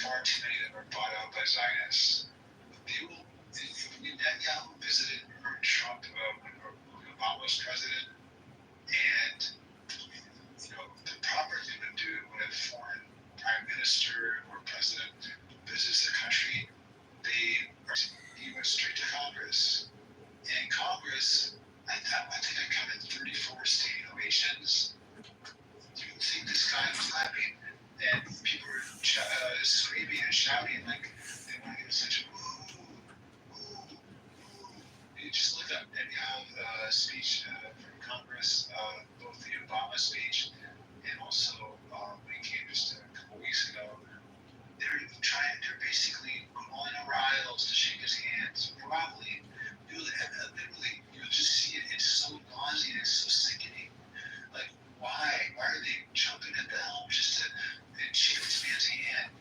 far too many of them are bought out by Zionists. They will. If Netanyahu visited Trump when Obama was president, and the proper thing to do when a foreign prime minister or president visits a country, he went straight to Congress. And Congress, I think I counted 34 standing ovations. You would think this guy was clapping, and people were screaming and shouting like they want to get attention. You just look up Netanyahu's speech from Congress, both the Obama speech and also when he came just a couple weeks ago. They're basically calling him Riles to shake his hands. Probably, literally, you'll just see it. It's so nauseating, it's so sickening. Like, why? Why are they jumping at the helm just to shake this man's hand?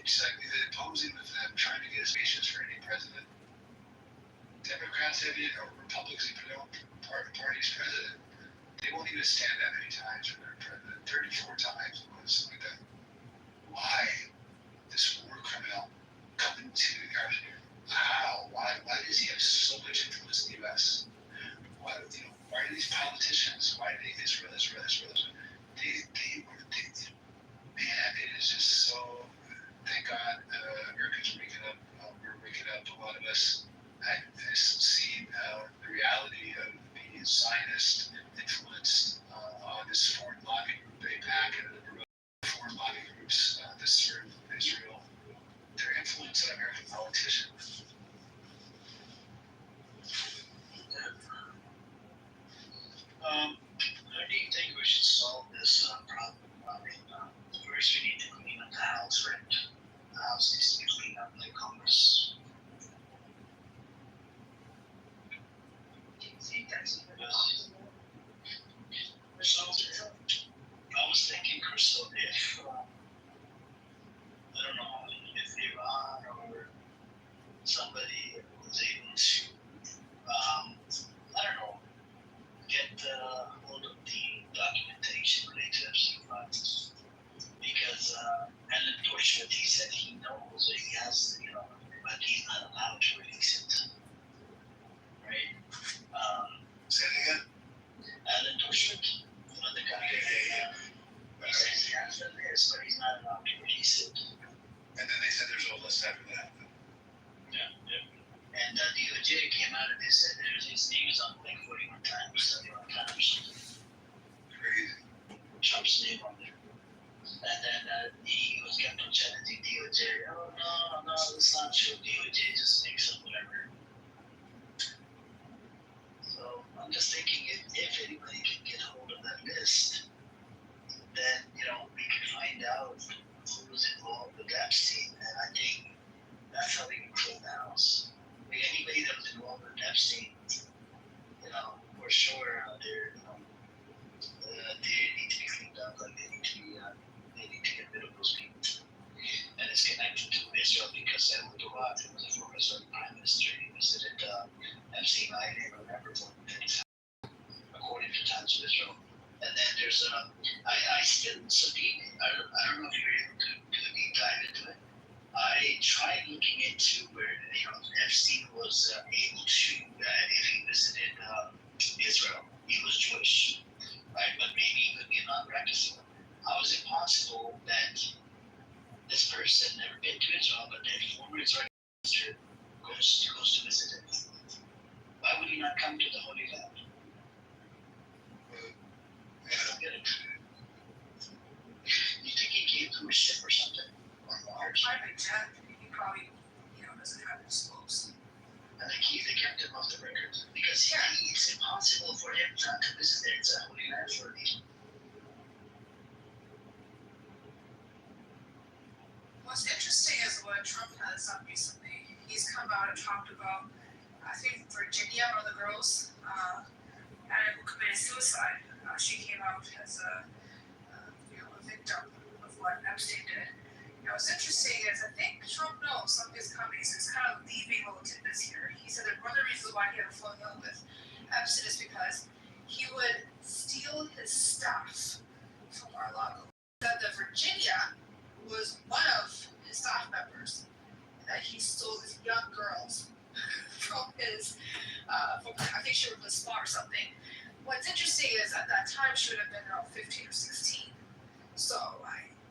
It's like they're posing with them, trying to get his patience for any president. Democrats have it, or Republicans, if they don't party's president, they won't even stand that many times for their president. 34 times it was like that. Why? This war criminal coming to how? Why does he have so much influence in the U.S.? Why do these politicians? Why do they Israel? Man, it is just so. Thank God, Americans are waking up. We're waking up. A lot of us. I see the reality of the Zionist influence on this foreign lobby group, AIPAC, and the foreign lobby groups that serve Israel. Their influence on American politicians. How do you think we should solve this problem? First we need to clean up the house, right? The house needs to be cleaned up like Congress. So, I was thinking, Crystal, if, I don't know, if Iran or somebody was able to, I don't know, get hold of the documentation related to Epstein files. Because, Alan Dershowitz, he said he knows that he has, but he's not allowed to release it. Right? Say it again. Alan Dershowitz, the guy, he says he has done this, but he's not allowed to release it. And then they said there's a list after that. Yeah. And the DOJ came out and they said his name is on like 41 times, 71 times. Crazy. Trump's name on there. And then he was kept on challenging DOJ. Oh, no, it's not true. DOJ just makes up whatever. So I'm just thinking if anybody can get hold of that list, then, we can find out who was involved with Epstein. And I think that's how we can clean the house. Anybody that was involved with Epstein, for sure, they need to be cleaned up. Like they need to get rid of those people. And it's connected to Israel because Ehud Barak, who was a former Israeli prime minister, he visited Epstein Island or whatever many times, according to Times of Israel. And then there's I still subpoena. I don't know if you're able to do a deep dive into it. I tried looking into where Epstein was able to, if he visited Israel, he was Jewish, right? But maybe he could be a non-practicing. How is it possible that this person never been to Israel, but then former Israeli minister goes to visit him? Why would he not come to the Holy Land? I don't get it. You think he came through a ship or something? Or Mars? Private jet, he probably, doesn't have it disclosed. And they kept him off the record because it's impossible for him not to visit there. It's a Holy Land for a reason. What's interesting is what Trump has done recently. He's come out and talked about, I think, Virginia, one of the girls, who committed suicide. She came out as a victim of what Epstein did. What's interesting is I think Trump knows something is coming, so he's kind of leaving little tidbits here. He said that one of the reasons why he had a falling out with Epstein is because he would steal his stuff from Mar-a-Lago. That the Virginia I think she was a spa or something. What's interesting is at that time she would have been around 15 or 16. So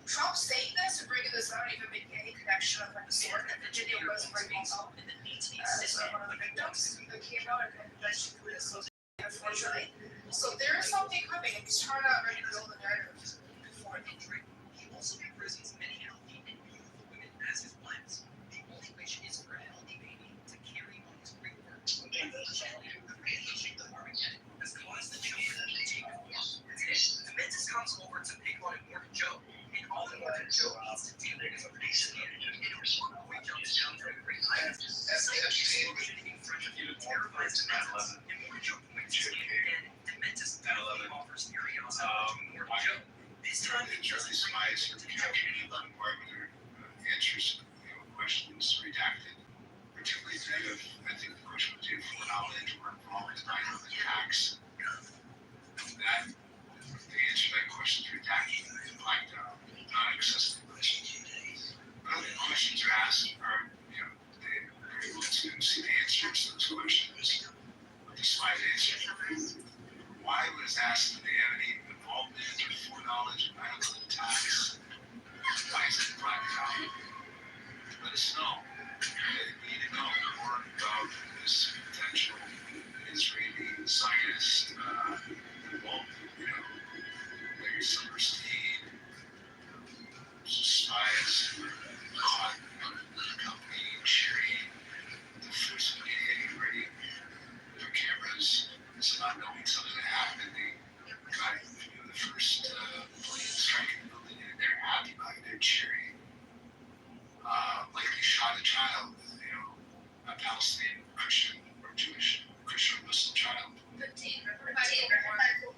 Trump saying this and bringing this out even making any connection of any sort that Virginia was bringing up as one of the victims that came out and that she was so unfortunately. So there is something coming and he's trying to already build the narrative before the drink. He also imprisons many healthy and youthful women as his wives. The only wish is for a healthy baby to carry on his great work. Has caused the children to take off. The Mentis comes over to pick on Immortal Joe, and all Immortal Joe needs to do is appreciate it. And Immortal Boy jumps down from a great height. As Epstein in front of you terrifies Dementis. Immortal Joe points his hand, and Dementis offers Furios to Immortal Joe. This time, The Jersey spies who captured the more of their answers to questions redacted. Particularly if you have, I think the question was, do you have foreknowledge or involved in either the tax? That, the answer to that question is redacted, in fact, not accessible questions. But other questions are asked are, they're able to see the answers to those questions, but the spies answer. Why was asked if they have any involvement or foreknowledge in either the tax? Why is it blacked out? Let us know. We need to know more about this potential Israeli Zionist Larry Silverstein, spies who were caught accompanying cheering the first media ready for cameras. So not knowing something that happened, they got the first plane striking the building and they're happy about it, they're cheering. Like they shot a child, a Palestinian Christian or Jewish Christian Muslim child. 15, remember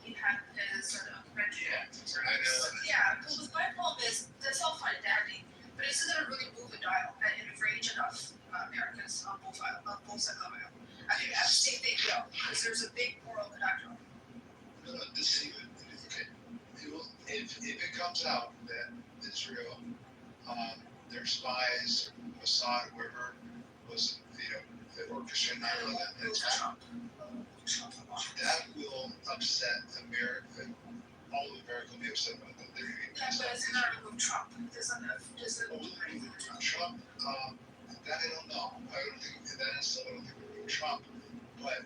he had his documentary. Yeah, because my problem is that's all fine and dandy, but is it gonna really move the dial and enrage enough Americans on both sides of the aisle? I think that's the same thing, because there's a big moral conundrum. If it comes out that Israel, their spies, Mossad, whoever was, that orchestrated 9/11 attack, that will upset America. All of America will be upset about that. They're going to Yeah, but it's not remove Trump. Doesn't remove Trump. That I don't know. I don't think that is still. I don't think remove Trump, but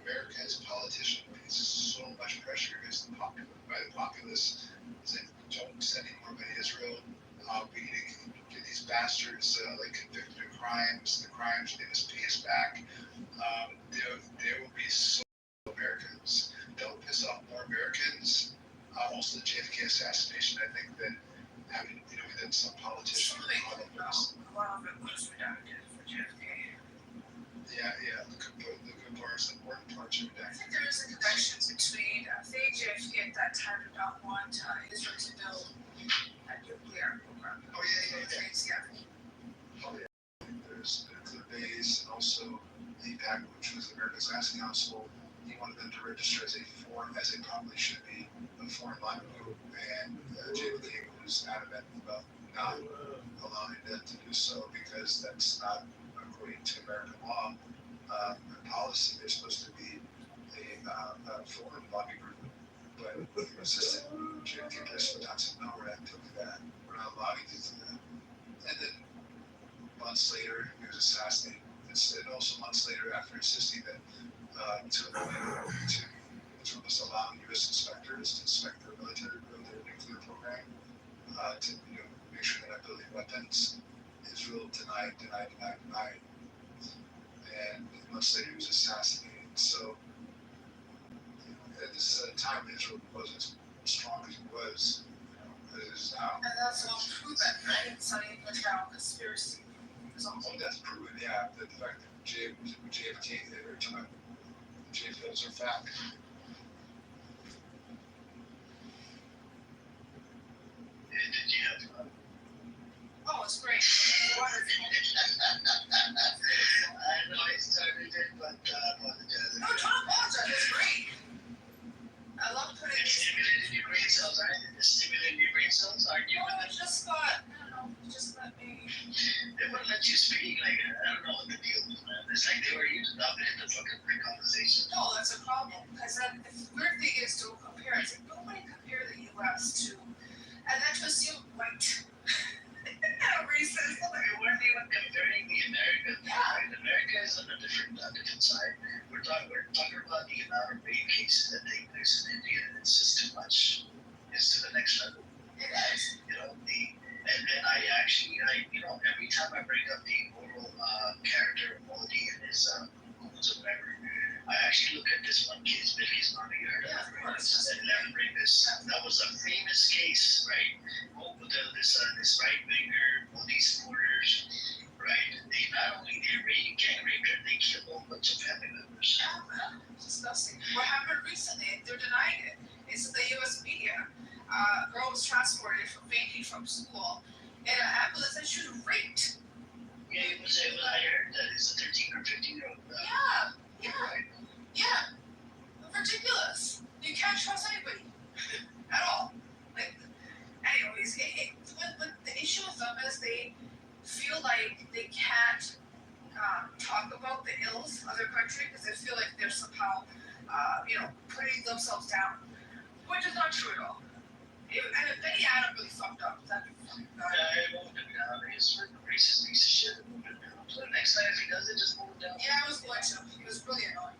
America as a politician faces so much pressure against by the populace. Saying, don't send any more money to Israel. We need to get these bastards convicted of crimes. The crimes they must pay us back. There will be so many Americans. Don't piss off more Americans. Also, the JFK assassination. I think that having within some politicians. a lot of it was redacted for JFK. Yeah. The good parts, the important parts are I redacted. think there is a connection between JFK at that time did not want Israel to build a nuclear program. Oh yeah. There's the nuclear base and also APAC, which was America's Last Council. He wanted them to register as as they probably should be, a foreign line group, and JFK was adamant about not allowing them to do so because that's not according to American law and policy. They're supposed to be a foreign lobby group, but he resisted. JFK just went out to no, we're not doing that. We're not allowing you to do that. And then months later, he was assassinated. And also months later, after insisting that Israel was allowing U.S. inspectors to inspect their military, their nuclear program, to make sure they're not building weapons. Israel denied. And months later, he was assassinated. So this is a time when Israel wasn't as strong as it was. As it is now. And that's all proven, right? It's not even a conspiracy. That's proven, yeah. The fact that JFK, every time JFKs are fact. Did you have Oh, it's great. Wonderful. I know I started it, but No, don't apologize. It's great. I love putting it stimulated your brain cells, right? It stimulated your brain cells, aren't you? No, I just thought, I don't know, just thought let me. They wouldn't let you speak. Like, I don't know what the deal was, man. It's like they were used to dominate the fucking conversation. No, that's a problem. Because then the weird thing is to compare. It's like nobody compare the U.S. to, and then to assume white races. We weren't even comparing the Americans. Yeah. Right? America is on a different side. We're talking about the amount of rape cases that take place in India. It's just too much. It's to the next level. It is. You know, and I you know, every time I bring up the moral character of Modi and his rules or whatever, I actually look at this one case, Billy's Mommy, you heard Yeah, of of it? course. It's an 11 rapist. That was a famous case, right? This right winger, Modi supporters, right? They not only gang raped her, they killed a whole bunch of family members. Yeah, man. It's disgusting. What happened recently? They're denying it. It's in the U.S. media. A girl was transported from fainting from school in an ambulance and she was raped. Yeah, it was I heard that it's a 13 or 15-year-old. Yeah. Yeah. Ridiculous. You can't trust anybody at all. Like, anyways, when the issue with them is they feel like they can't talk about the ills of their country because they feel like they're somehow, putting themselves down, which is not true at all. And Benny Adam really fucked up. That fucking guy. Yeah, it won't be down. He's a racist piece of shit. So next time if he does it, just move it down. Yeah, I was going to. He was really annoying.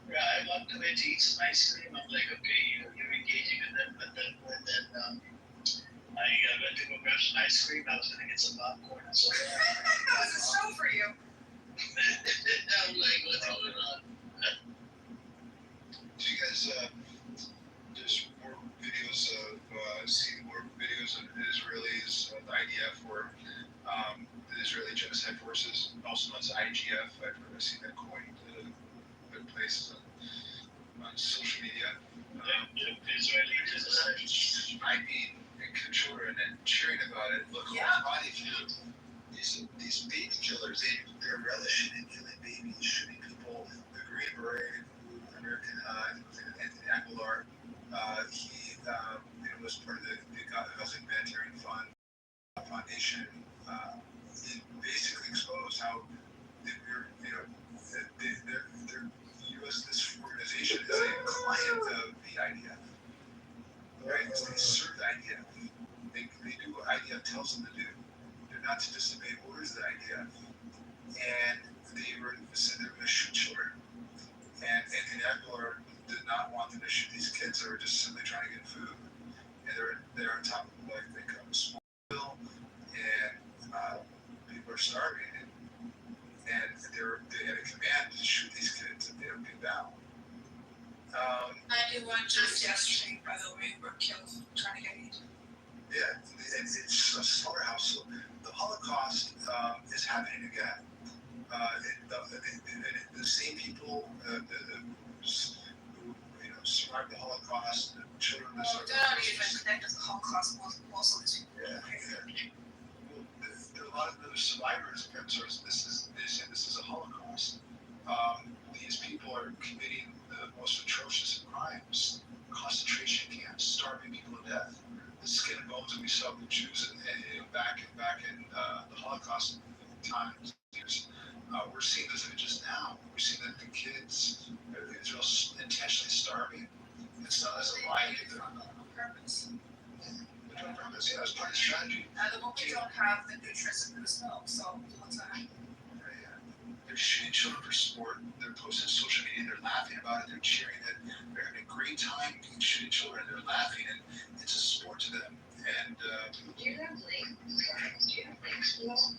Yeah, I walked away to eat some ice cream. I'm like, okay, you're engaging with them, but then I went to go grab some ice cream. I was gonna get some popcorn and so That was a show for you. I'm like, what's going on? Do you guys there's more videos of seeing more videos of the Israelis, the IDF or the Israeli Genocide Forces, also known as IGF. I've seen that coined in places on social media. Israeli genocide. I mean, in Kitover and cheering about it. Look Yeah. what's body food. These baby killers, they're relishing in killing babies, shooting people. The Green Beret, American, Anthony Aguilar, he was part of the Gaza Humanitarian Foundation. He basically exposed how their U.S. this organization is a client of the IDF. Right? They serve the IDF. They do what IDF tells them to do. They're not to disobey orders of the IDF. And they said they were going to shoot children. And Anthony Aguilar did not want them to shoot these kids that were just simply trying to get food. And they're on top of like they come to Smallville, and people are starving, and they had a command to shoot these kids if they don't get down. 91 just yesterday, by the way, were killed trying to get eaten. Yeah, and it's a slaughterhouse. So the Holocaust is happening again. The same people who survived the Holocaust, the children that Well, survived. they're not even connected to the Holocaust, most of these people. Yeah. Well, there are a lot of other survivors. They say this is a Holocaust. These people are committing the most atrocious crimes, concentration camps, starving people to death. The skin and bones that we saw with the Jews back in the Holocaust times. We're seeing those images now. We're seeing that the kids, Israel's intentionally starving. It's not as a lie either. On purpose. Yeah, that's part of the strategy. The moment you don't have the nutrients in this milk, so what's that? They're shooting children for sport. They're posting on social media. They're laughing about it. They're cheering it. They're having a great time shooting children. They're laughing, and it's a sport to them. And Do you have links for that?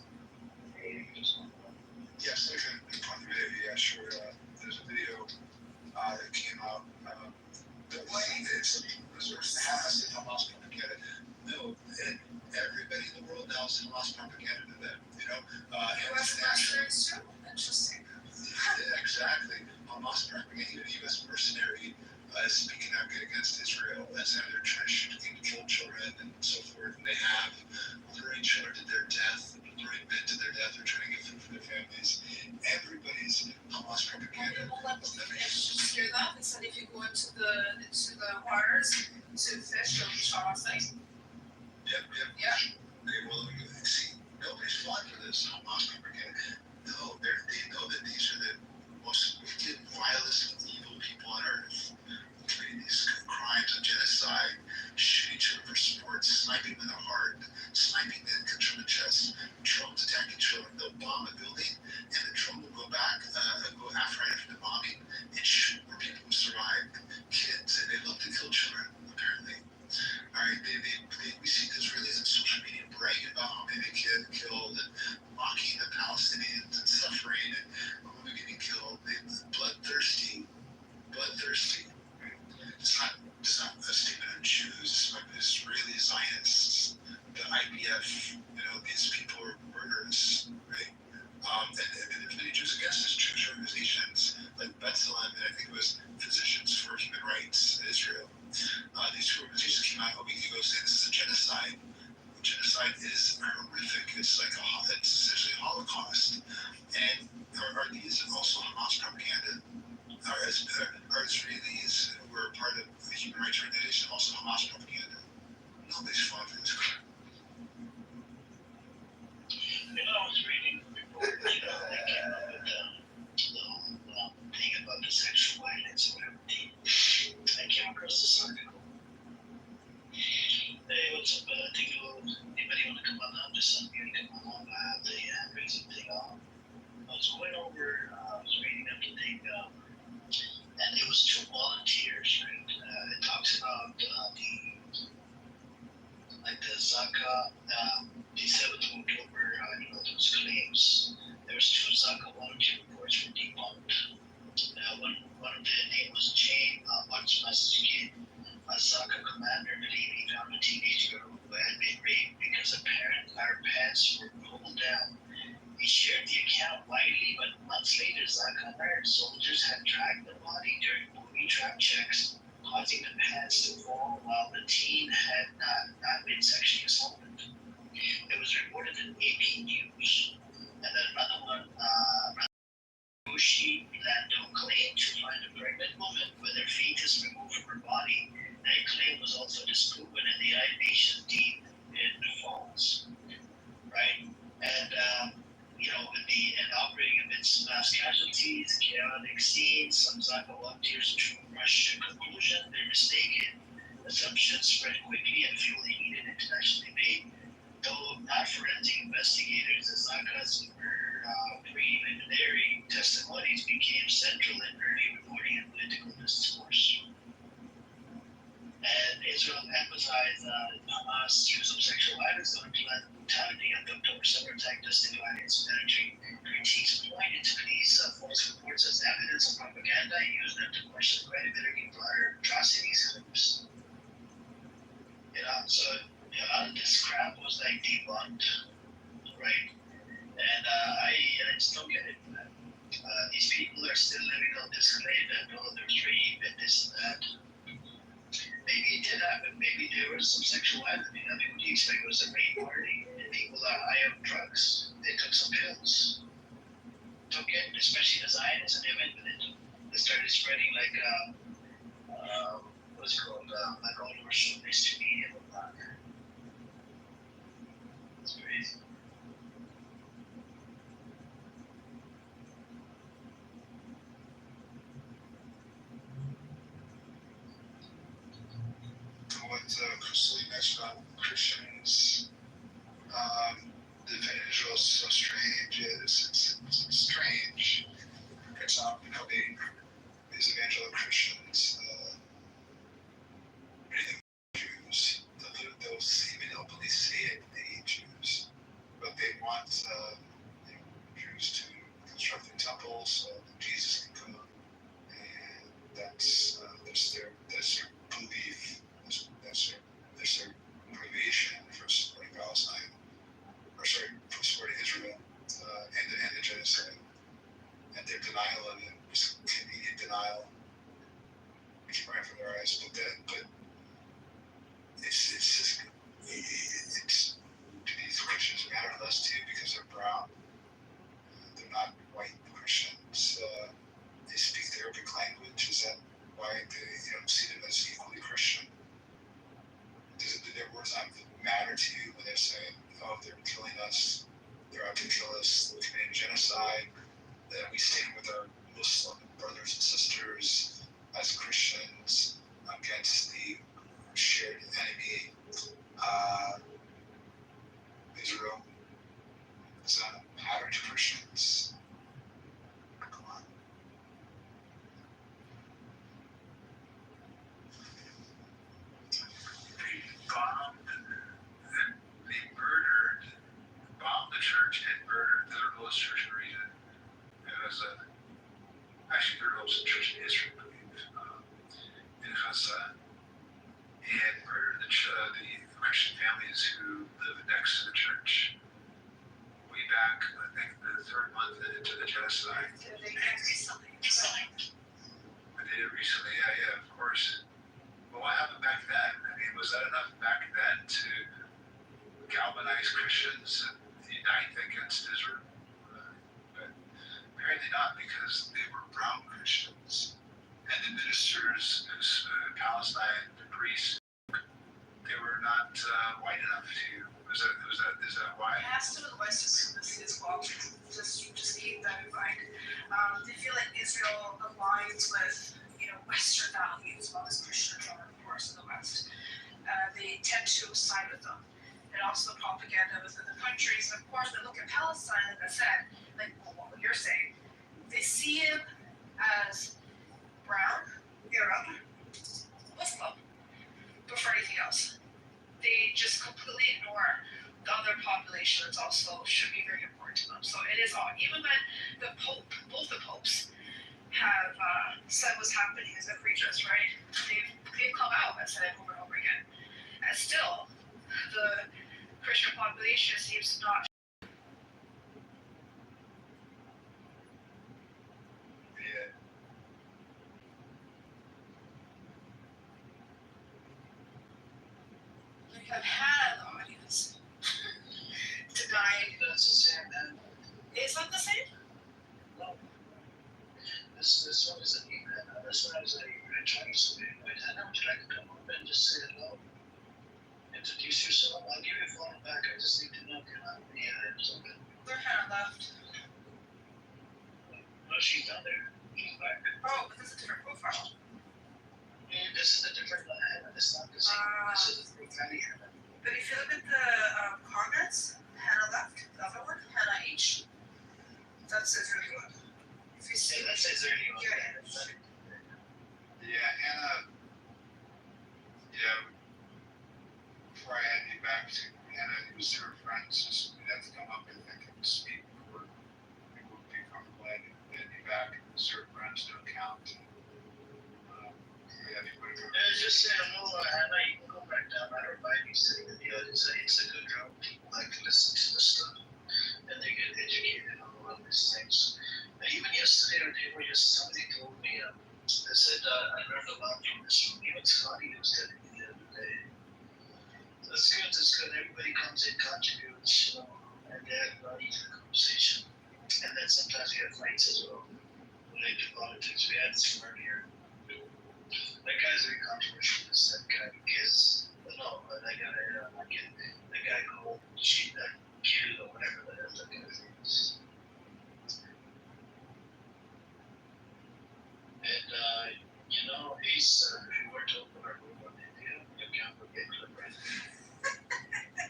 yes, there's a video. Yeah, sure. There's a video that came out. It's Hamas and Hamas propaganda. No, and everybody in the world now is Hamas propaganda to them. U.S. mercenaries too? Interesting. Yeah, exactly. Hamas propaganda. Even a U.S. mercenary speaking out against Israel. That's how they're trying to kill children and so forth. And they have luring children to their death, luring men to their death. They're trying to get food for their families. Everybody's Hamas propaganda. Well, let me hear that. They said if you go into the waters to fish, you'll be shot on sight. Yep. Yeah. They will see. No, IPF, these people are murderers, right? And there's many Jews against this, Jewish organizations like B'Tselem, and I think it was Physicians for Human Rights in Israel. These two organizations came out a week ago saying this is a genocide. Genocide is horrific. It's essentially a Holocaust. And are these also Hamas propaganda? Are Israelis who are part of the human rights organization also Hamas propaganda? Nobody's falling for this crap. I was reading the report, they came up with the whole thing about the sexual violence or whatever. I came across this article. Hey, what's up? Anybody want to come on? Just unmute and come on. I have the hand raising thing on. I was going over, I was reading up the thing, and it was two volunteers, right? It talks about the Zaka, the 7th of October, those claims. There was two Zaka volunteer reports were debunked. One of the name was Jane Matsumasuki, a Zaka commander, believed he found a teenage girl who had been raped because her pants were pulled down. He shared the account widely, but months later, Zaka learned soldiers had tracked the body during booby trap checks, causing the pants to fall while the teen had not been sexually assaulted. It was reported in AP News. And then another one, Roshi Lando claimed to find a pregnant woman with her fetus removed from her body. That claim was also disproven in the Nation deep in Falls, right? And with the operating amidst mass casualties, chaotic scenes, some Zaka volunteers rush to conclusion. They're mistaken. Assumptions spread quickly and fueling heated international debate. Though not forensic investigators, the Zakas were preliminary testimonies became central in early reporting and political discourse. And Israel emphasized Hamas' use of sexual violence on brutality of the October 7 attack justified its military critiques pointed to these false reports as evidence of propaganda and used them to question the credibility of broader atrocities claims. So a lot of this crap was debunked, right? And I just don't get it. These people are still living on this claim that there's rape and this and that. Maybe it did happen. Maybe there was some sexual activity. What do you expect? It was a rape party and people are high on drugs. They took some pills. Took it, especially the Zionists, and they went with it. They started spreading what's it called? Like all over social media and whatnot. It's crazy. What Crystal mentioned about Christians defending Israel is so strange. It's strange. It's these evangelical Christians, Jews, they'll even openly say it, they hate Jews, but they want Jews to construct their temples so that Jesus can come, and that's their belief, that's their motivation for supporting Palestine, for supporting Israel, and the genocide, and their denial of it, just convenient denial. We keep right from their eyes, but it's do these Christians matter less to you because they're brown? They're not white Christians. They speak the Arabic language. Is that why they see them as equally Christian? Do their words not matter to you when they're saying, "Oh, they're killing us. They're out to kill us. They're committing genocide"? That we stand with our Muslim brothers and sisters as Christians against the shared enemy, Israel. Does that matter to Christians? Come on. They bombed and they bombed the church and murdered the oldest church in the region. It was actually the oldest church in history, I believe, in Gaza, and murdered the Christian families who live in next to the church. Way back, I think the third month into the genocide. They did recently. I did it recently, yeah, of course. But what happened back then? I mean, was that enough back then to galvanize Christians and unite against Israel? But apparently not, because they were brown Christians. And the ministers in Palestine, the priests, they were not white enough to. Is that why? It has to do with white supremacy as well. Just keep that in mind. They feel like Israel aligns with Western values, while as Christians are, of course, in the West. They tend to side with them. And also the propaganda within the countries. And of course, they look at Palestine, like I said, like what you're saying. They see him as brown, Arab, Muslim, but for anything else. They just completely ignore the other population that's also should be very important to them. So it is odd. Even when the Pope, both the popes, have said what's happening is egregious, right? They've come out and said it over and over again. And still, the Christian population seems to not. Yeah. We have had the audience denying. That's the same, man. Is that the same? No. This one is an email. This one is a Chinese student. Wait, Hannah, would you like to come up and just say hello? Introduce yourself. I'll give you a phone back. I just need to know if you're not or something. They're kind of left. No, she's down there. She's back. Oh, but this is a different profile. Yeah, this is a different Hannah. This is not the same. This is a different Hannah. But if you look at the comments, Hannah left. The other one, Hannah H. That says really good. If you see, Yeah, that says there you go. Yeah, Hannah. Yeah. Before I had you back to Hannah, it was her friends. Just we'd have to come up and speak before people would be comfortable. I had you back. It was her friends to account. Yeah, if you would have. Just say hello, Hannah. You can go back down. I don't mind you sitting in the audience. It's a good job. People like to listen to the stuff, and they get educated on a lot of these things. Even yesterday or day before, somebody told me, they said, I learned a lot from this room. Even Scotty was telling me the other day. That's good, that's good. Everybody comes in, contributes, and they have value to the conversation. And then sometimes we have fights as well related to politics. We had this from earlier. That guy's very controversial. That guy is, no, that guy called cheat, that kid or whatever that is. That guy is. And, he's, if you were to open our room on India, your account would get clipped right there.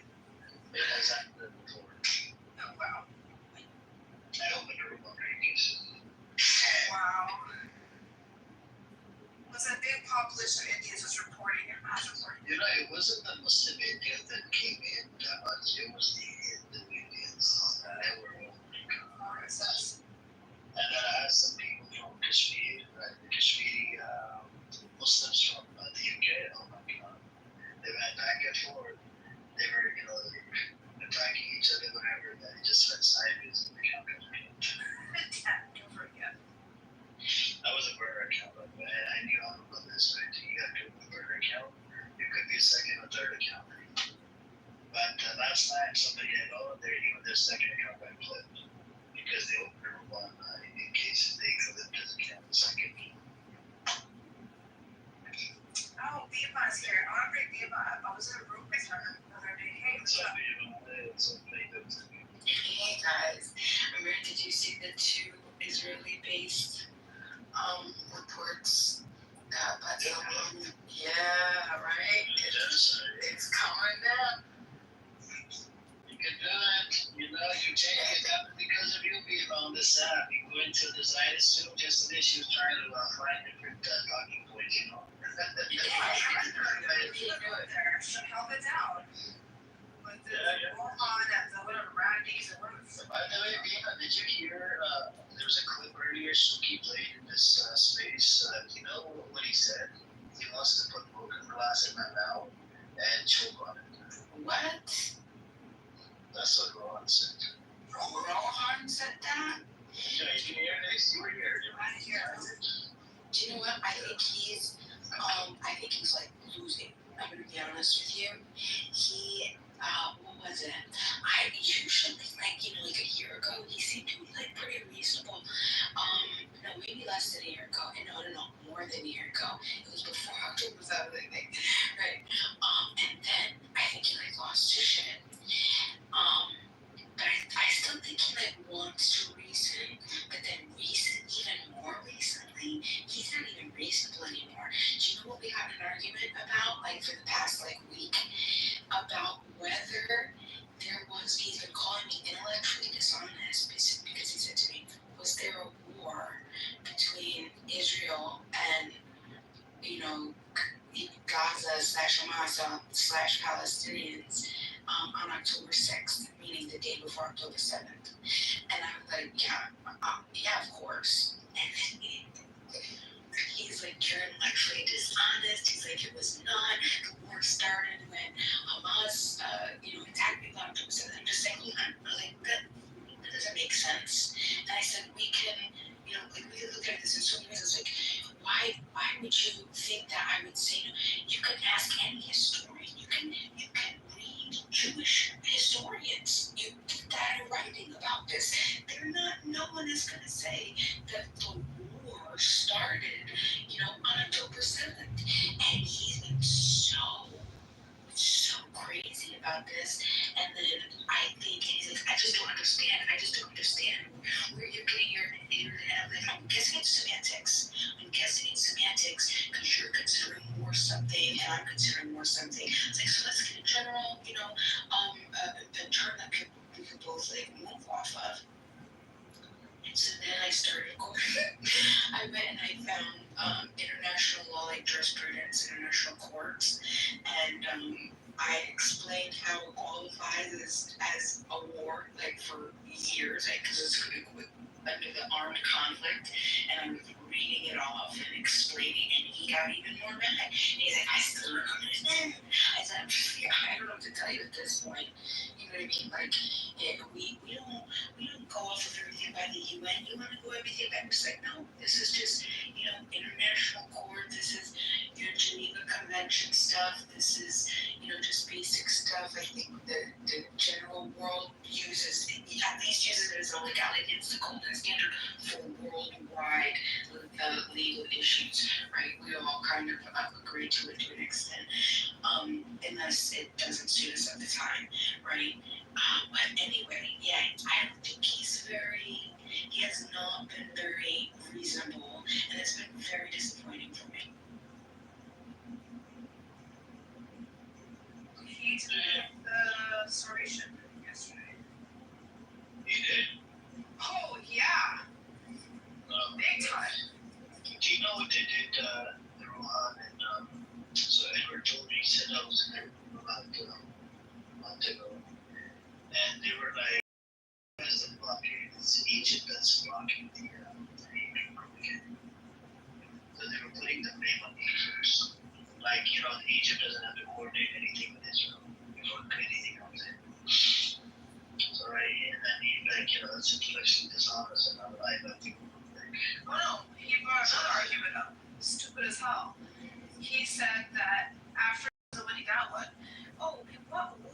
It has happened before. oh wow. I opened a room on Reiki. Wow. Was a big population of Indians was reporting it, mass reporting. It wasn't the Muslim India that came in that much, it was the Hindu Indians that were RSS. and I had some people from Kashmir, Kashmiri Muslims from the UK. Oh my God, they went back and forth. They were, attacking each other, whatever. And it just went sideways in the country. Over again. That was a burner account, by the way. I knew all about this, right? You got to do a burner account. It could be a second or third account. But last time somebody had their second account got clipped because they opened one in case they couldn't account the second. Oh, Bima's here. I want to bring Bima up. I was in a room with her the other day. Hey, what's up? Hey guys, remember did you see the two Israeli-based reports by someone? Yeah, right. It's coming down. You can do it. You change it up because of you being on this app. You go into the Zionist room just as she was trying to find different talking points, She held it down. With the Mohan and the whatever Randy's and whatever. By the way, Dina, did you hear there was a clip earlier Suki played in this space? You know what he said? He wants to put broken glass in my mouth and choke on it. What? That's what Ron said. Rohan said that? Yeah, you can hear this. You were here. I hear. Do you know what? I think he's like losing. I'm gonna be honest with you. What was it? I usually like a year ago, he seemed to be like pretty reasonable. No, maybe less than a year ago. And no, more than a year ago. It was before October 7th, I think. Right. And then I think he like lost his shit. But I still think he like wants to reason, but then even more recently, he's not even reasonable anymore. Do you know what we had an argument about, like for the past like week, about whether he's been calling me intellectually dishonest because he said to me, was there a war between Israel and, Gaza/Hamas/Palestinians on October 6th, meaning the day before October 7th. And I was like, yeah, of course. And then he's like, you're intellectually dishonest. He's like, it was not. The war started when Hamas, attacked people on October 7th. I'm just saying, that doesn't make sense. And I said, we can look at this in so many ways. It's like, why would you think that I would say no? You can ask any historian. You can read Jewish historians. You get that in writing about this. No one is going to say that the war started, on October 7th. And he's been so crazy about this. And then I think he's like, I just don't understand where you're getting your I'm guessing it's semantics. Because you're considering more something and I'm considering more something. It's like, so let's get a general, a term that we could both like move off of. And so then I started going, I went and I found international law, like jurisprudence, international courts, and I explained how it qualifies as a war, like for years, because it's under the armed conflict, and I'm reading it off and explaining, and he got even more mad. And he's like, I still don't understand. I said, I don't know what to tell you at this point. You know what I mean? Like, we don't go off of everything by the UN. You want to go everything by? It's like, no, this is just, international court. This is your Geneva Convention stuff. This is, just basic stuff. I think the general world at least uses it as a legality. It's the golden standard for worldwide legal issues, right? We all kind of agree to it to an extent, unless it doesn't suit us at the time, right? But anyway, yeah, I don't think he has not been very reasonable, and it's been very disappointing for me. He did the restoration yesterday. He did? Oh, yeah. Big time. Do you know what they did, Rohan and, so Edward told me, he said I was in there about a month ago, and they were like, what is the blockade? It's Egypt that's blocking the Republican. So they were putting the blame on Egypt. Like, Egypt doesn't have to coordinate anything with Israel before anything comes in. So, right, and then it's intellectually dishonest, and I think. Oh no, he brought another argument up. Stupid as hell. He said that after winning that one, what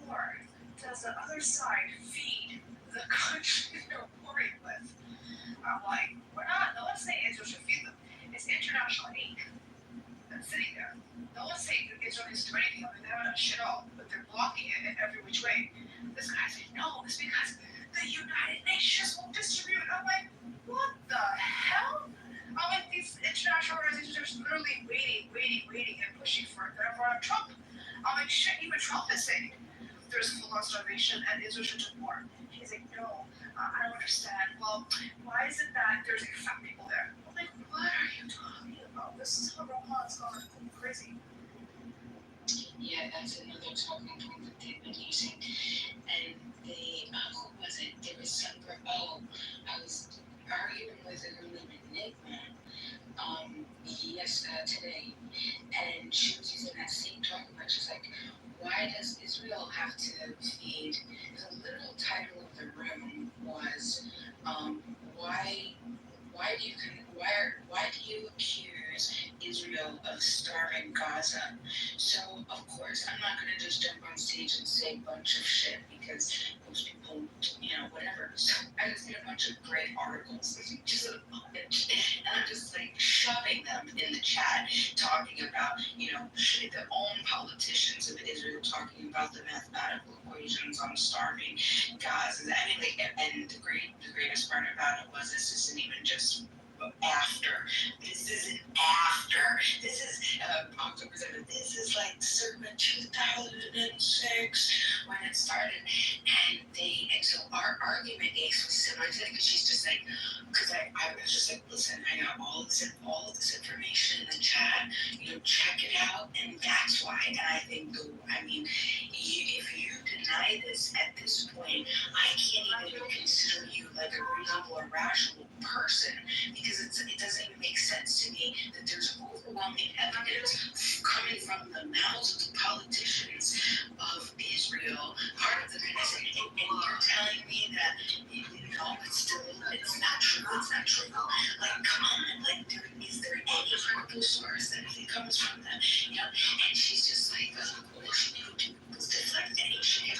war does the other side feed the country they're warring with? I'm like, no one's saying Israel should feed them. It's international aid that's sitting there. No one's saying that Israel needs to do anything. They haven't done shit all, but they're blocking it in every which way. This guy's like, no, it's because the United Nations won't distribute. I'm like, what the hell? I'm like, these international organizations are literally waiting and pushing for Trump. I'm like, shit, even Trump is saying there's full-on starvation and Israel should do more. He's like, no, I don't understand. Well, why is it that there's like fat people there? I'm like, what are you talking about? This is how Rohan's gone crazy. Yeah, that's another talking point that they've been using. And who was it? There was some I was arguing with a girl named Enigma, today, and she was using that same talking point. She's like, why does Israel have to feed? There's a literal bullshit because most people, whatever. So I just get a bunch of great articles, just a bunch, and I'm just like shoving them in the chat, talking about, the own politicians of Israel talking about the mathematical equations on starving Gaza. I mean, like, and the greatest part about it was this isn't even just after. This isn't after. This is October 7th. This is like circa 2006 when it started. And so our argument Ace was similar to that because she's just like, because I was just like, listen, I got all of this information in the chat, check it out, and that's why. And I think, if you deny this at this point, I can't even consider you like a reasonable or rational person because it doesn't even make sense to me that there's overwhelming evidence coming from the mouths of the politicians of Israel, part of the Knesset, and you're telling me that it's not true. It's not true. Like, come on, like, is there any credible source that if it comes from them, And she's just like, well, she knew was deflect any shit.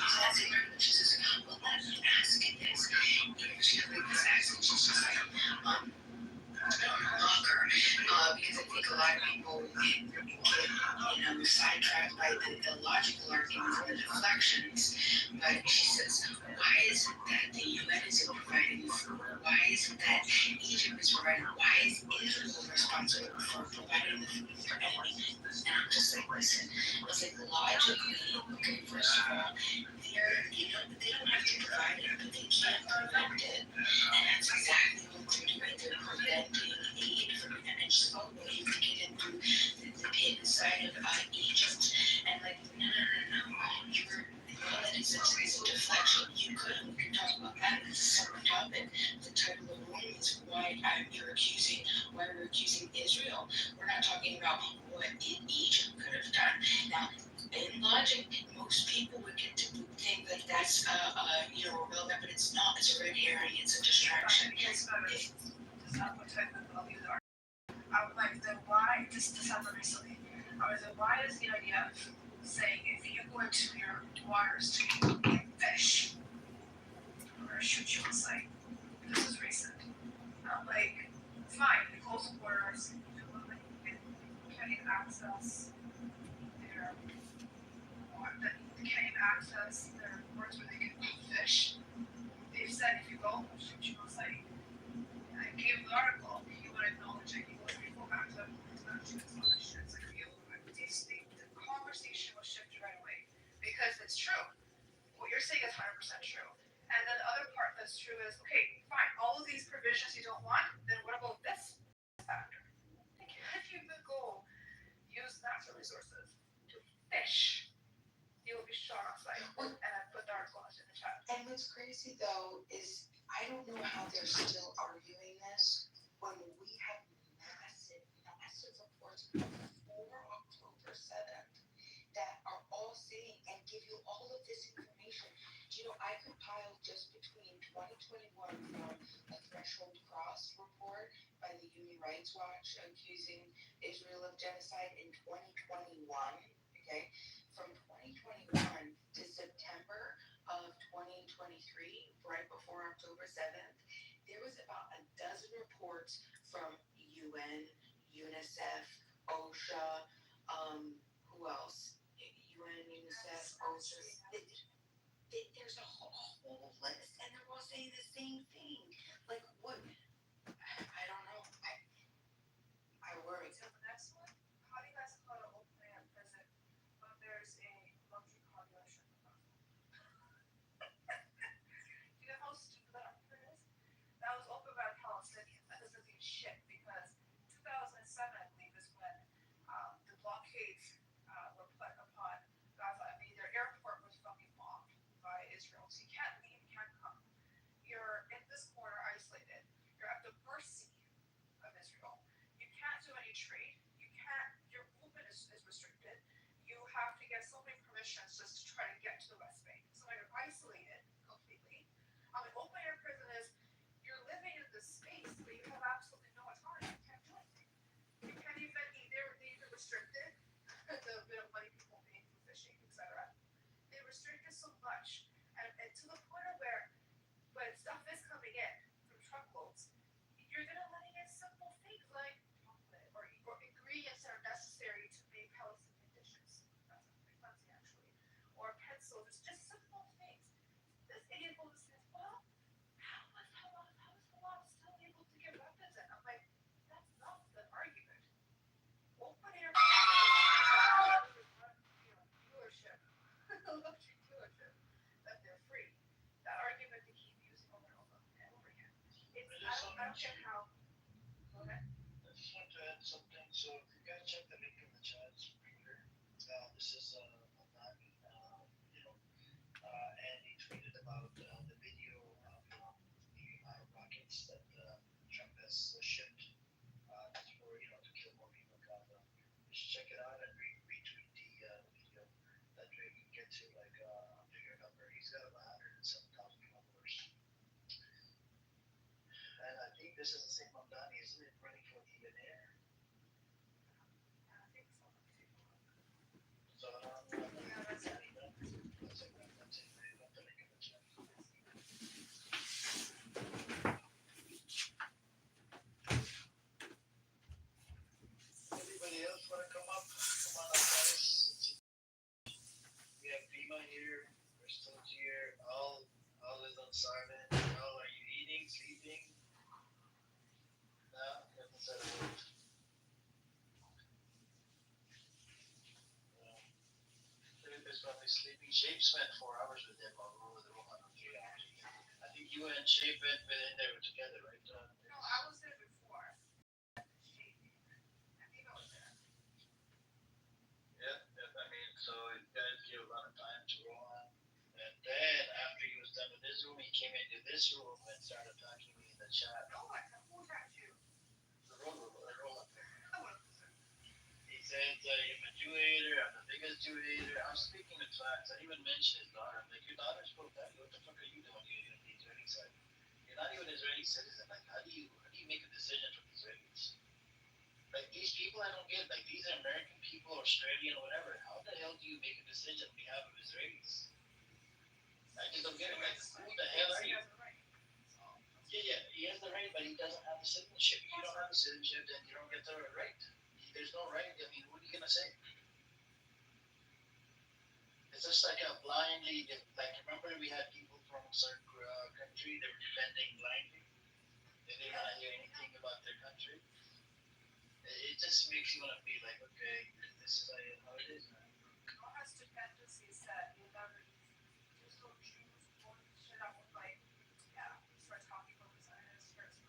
She says, well, let me ask you this. She has like this accent. She's just like, I don't mock her because I think a lot of people get sidetracked by the logical arguments and the deflections. But she says, why is it that the UN isn't providing the food? Why is it that Egypt is providing? Why is Israel responsible for providing the food for enemy? And I'm just like, listen, it's like logically, okay, first of all, they don't have to provide it, but they can't prevent it. And that's exactly what they're doing. They're preventing aid from it. And she's like, oh, well, you can get in through the pit inside of Egypt. And like, no. That is a deflection. We can talk about that. It's a separate topic. The title of the room is why we're accusing Israel. We're not talking about what Egypt could have done. Now, in logic, most people would get to think that that's irrelevant, but it's not. It's a red herring. It's a distraction. I would like the why, this happened recently. I was like, why is the idea of saying if you go into your waters to get fish, we're gonna shoot you on sight. This is recent. Like, fine, the coastal borders, you can't even access their ports where they can fish. They've said if you go, we'll shoot you on sight. And I gave the article, he would acknowledge it, he would go back to it's not true, it's not true. It's like the conversation was shifted right away. Because it's true. What you're saying is 100% true. And then the other part that's true is, okay, fine, all of these provisions you don't want, then what about this factor? Like, if you could go use natural resources to fish, you will be shot on sight. And I put the article in the chat. And what's crazy though is I don't know how they're still arguing this when we have massive reports before October 7th that are all saying and give you all of this information. I compiled just between 2021 from a Threshold Cross report by the Human Rights Watch accusing Israel of genocide in 2021, okay? From 2021 to September of 2023, right before October 7th, there was about a dozen reports from UN, UNICEF, OSHA, who else? UN, UNICEF, OSHA. There's a whole list, and they're all saying the same thing. Like, what? I don't know. I worry. So the next one, how do you guys call an open plan prison when there's a luxury population proposal? Do you know how stupid that argument is? That was opened by a Palestinian. That doesn't mean shit because 2007, I believe, is when the blockades were put upon Gaza. I mean, their airport was fucking bombed by Israel. So you can't leave, you can't come. You're in this corner isolated. You're at the mercy of Israel. You can't do any trade. Your movement is restricted. You have to get so many permissions just to try to get to the West Bank. So you're isolated completely. Open air prison is you're living in this space, but you have absolutely no autonomy. You can't do anything. You can't even they're restricted. The bit of money people pay for fishing, etc. They restrict us so much or pencil. It's just simple things. This idiot will just says, well, how is Hamas still able to get weapons in? I'm like, that's not the argument. Open air dealership, luxury dealership, that they're free. That argument they keep using over and over and over again. It's I don't care how. Go ahead. I just want to add something. So if you guys check the link in the chat, Peter. This is Nani, and he tweeted about the video of the amount of rockets that Trump has shipped just for to kill more people in Gaza. You should check it out and retweet the video. That way we can get to like a bigger number. He's got about 107,000 followers, and I think this is the same Mamdani, isn't it? Running for the mayor. I think so. So Yeah, that's it. that's it. That's it. I got the link in the chat. Anybody else want to come up? Come on up, guys. We have Bima here. Crystal's here. All is on silent. All, are you eating, sleeping? No, nothing said a word. Philip is probably sleeping. Shape spent 4 hours with him while we were with Rohan on 3 hours. I think you and Shape went in there together, right? No, I was there before. I think I was there. Yeah, I mean, so you guys give a lot of time to Rohan. And then after he was done with his room, he came into this room and started talking to me in the chat. No, who attacked you? The Rohan. I wasn't there. He said, you're a Jew hater, I'm the biggest Jew hater. I'm speaking with facts. I didn't even mention his daughter. I'm like, your daughter's pro daddy. What the fuck are you doing here in the Israeli side? You're not even an Israeli citizen. Like, how do you make a decision for the Israelis? Like, these people I don't get, like, these are American people, Australian, whatever. How the hell do you make a decision on behalf of Israelis? I just don't get it. Like, who the hell are you? Yeah, he has the right, but he doesn't have the citizenship. If you don't have the citizenship, then you don't get the right. There's no right. I mean, what are you gonna say? It's just like a blindly, like, remember we had people from a certain country, they were defending blindly. They didn't want to hear anything about their country. It just makes you want to be like, okay, this is how it is, man. No has dependencies that you'll never just go Jews or shit up with like, yeah, start talking about Zionists first.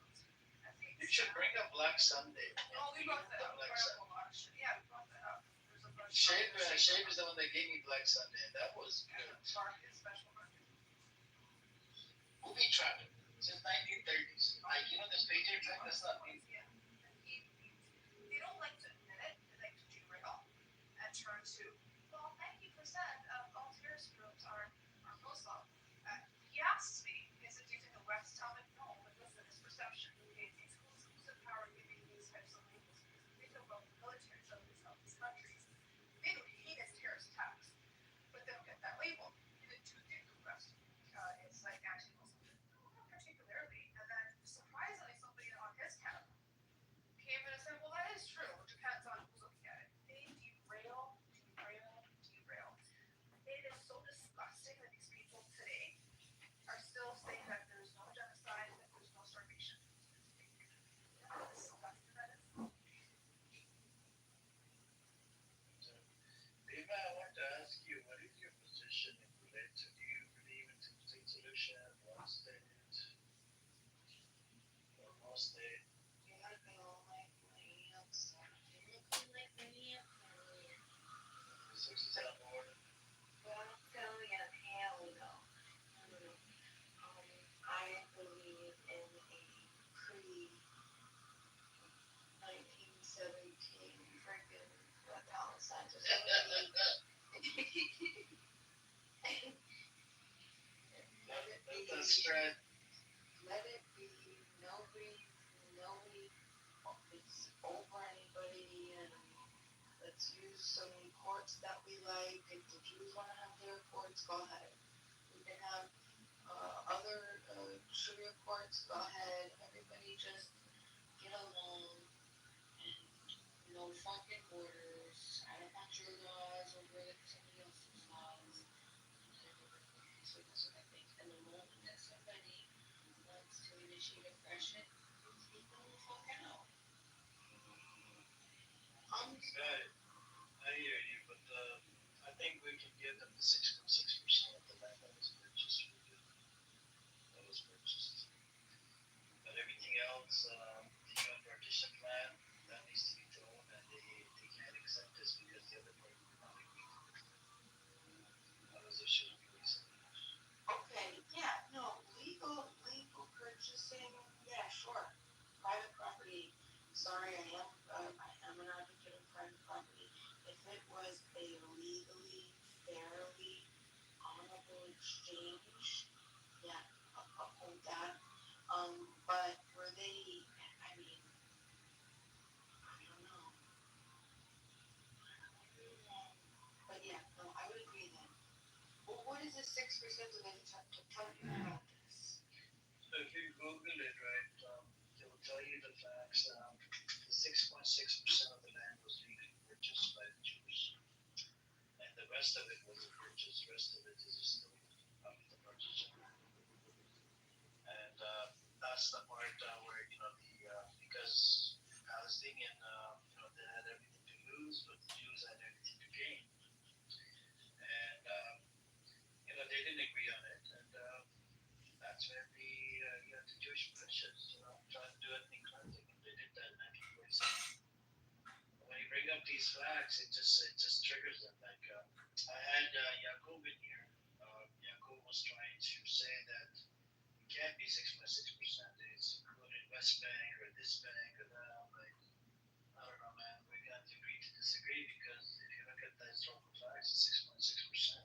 I think You should bring up Black Sunday. Oh, we brought that up. Black Sunday. Yeah, we brought that up. There's a bunch Shape is the one that gave me Black Sunday, and that was good. market, special market. Booby trapping since 1930s. Like, this paycheck track, that's not me. Yeah. They don't like to admit it. They like to derail and turn to, well, 90% of all terrorist groups are Muslim. He asks me, is it due to the West? Tell me, no, but listen, it's perception. Okay, it's exclusive power giving these types of labels. Think about the military of these countries. They don't hate as terrorist attacks, but they don't get that label. And it too did the West. It's like anti-Muslim. No, not particularly. And then surprisingly, somebody on his camp came in and said, well, that is true. It depends on who's looking at it. They derail. It is so disgusting that these people today are still saying that there's no genocide, that there's no starvation. You know how disgusting that is? Maybe I want to ask you, what is your position in relation? Do you believe in two-state solution, one state, or no state? You're not gonna like my answer. You're not gonna like my answer. The 67 order? Well, yeah, hell no. I believe in a pre-1917 freaking Palestine society. That's right. Let it be. Nobody is over anybody, and let's use some courts that we like. If the Jews want to have their courts, go ahead. We can have other Sharia courts, go ahead. Everybody just get along and no fucking borders. I don't want your laws over somebody else's laws. issue depression, people will fuck out. Right. I hear you, but I think we can give them the 6.6% of the land that was purchased. That was purchased. But everything else, the UN partition plan, that needs to be thrown, and they can't accept this because the other party did not agree to it. Otherwise, they shouldn't be accepted. Okay, yeah, no, legal purchasing, yeah, sure. Private property, sorry, I am an advocate of private property. If it was a legally, fairly, honorable exchange, yeah, uphold that. But were they, I mean, I don't know. But yeah, no, I would agree then. Well, what is the 6% of the tell me more about this? So if you Google it, right, it will tell you the facts. The 6.6% of the land was legally purchased by the Jews, and the rest of it wasn't purchased. The rest of it is still up to the partition. And that's the part where because Palestinian, they had everything to lose, but the Jews had everything to gain, and they didn't agree on it, and that's when the Jewish militias, trying to do ethnic cleansing, and they did that in 1947. When you bring up these facts, it just triggers them. Like I had Yaakov in here. Yaakov was trying to say that it can't be 6.6%. It's included West Bank or this bank or that. I'm like, I don't know, man. We're gonna have to agree to disagree because if you look at the historical facts, it's 6.6%.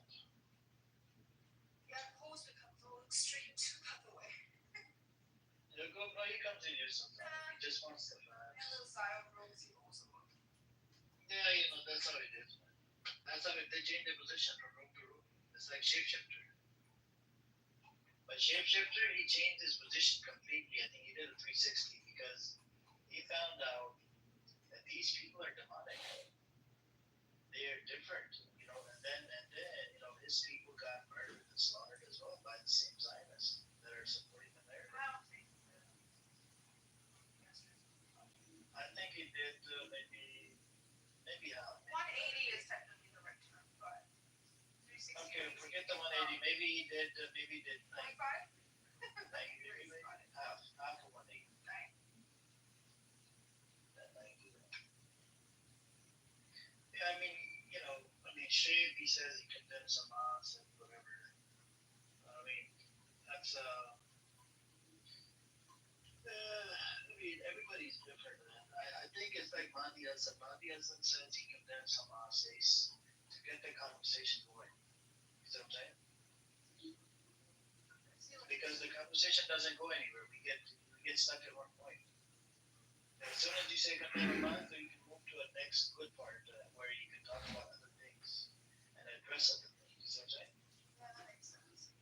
Yeah, polls become so extreme too, by the way. He comes in here sometimes. He just wants the And facts. little Zion rules he also look. Yeah, that's how it is, man. That's how they change their position from room to room. It's like shapeshifter. But shapeshifter, he changed his position completely. I think he did a 360 because he found out that these people are demonic. They are different, and then his people got murdered and slaughtered as well by the same Zionists that are supporting the narrative. I don't think I think he did maybe half. 180 is technically the right term, but 360. Okay, forget the 180. Maybe he did 25? maybe half of 180. That 90. Yeah, Shape, he says he condemns Hamas and whatever. That's everybody's different, man. I think it's like Mahdi Hassan. Mahdi Hassan says he condemns Hamas to get the conversation going. You see what I'm saying? Because the conversation doesn't go anywhere. We get stuck at one point. And as soon as you say condemn Hamas, then you can move to a next good part where you can talk about other things and address other things. You see what I'm saying? Yeah, that makes sense.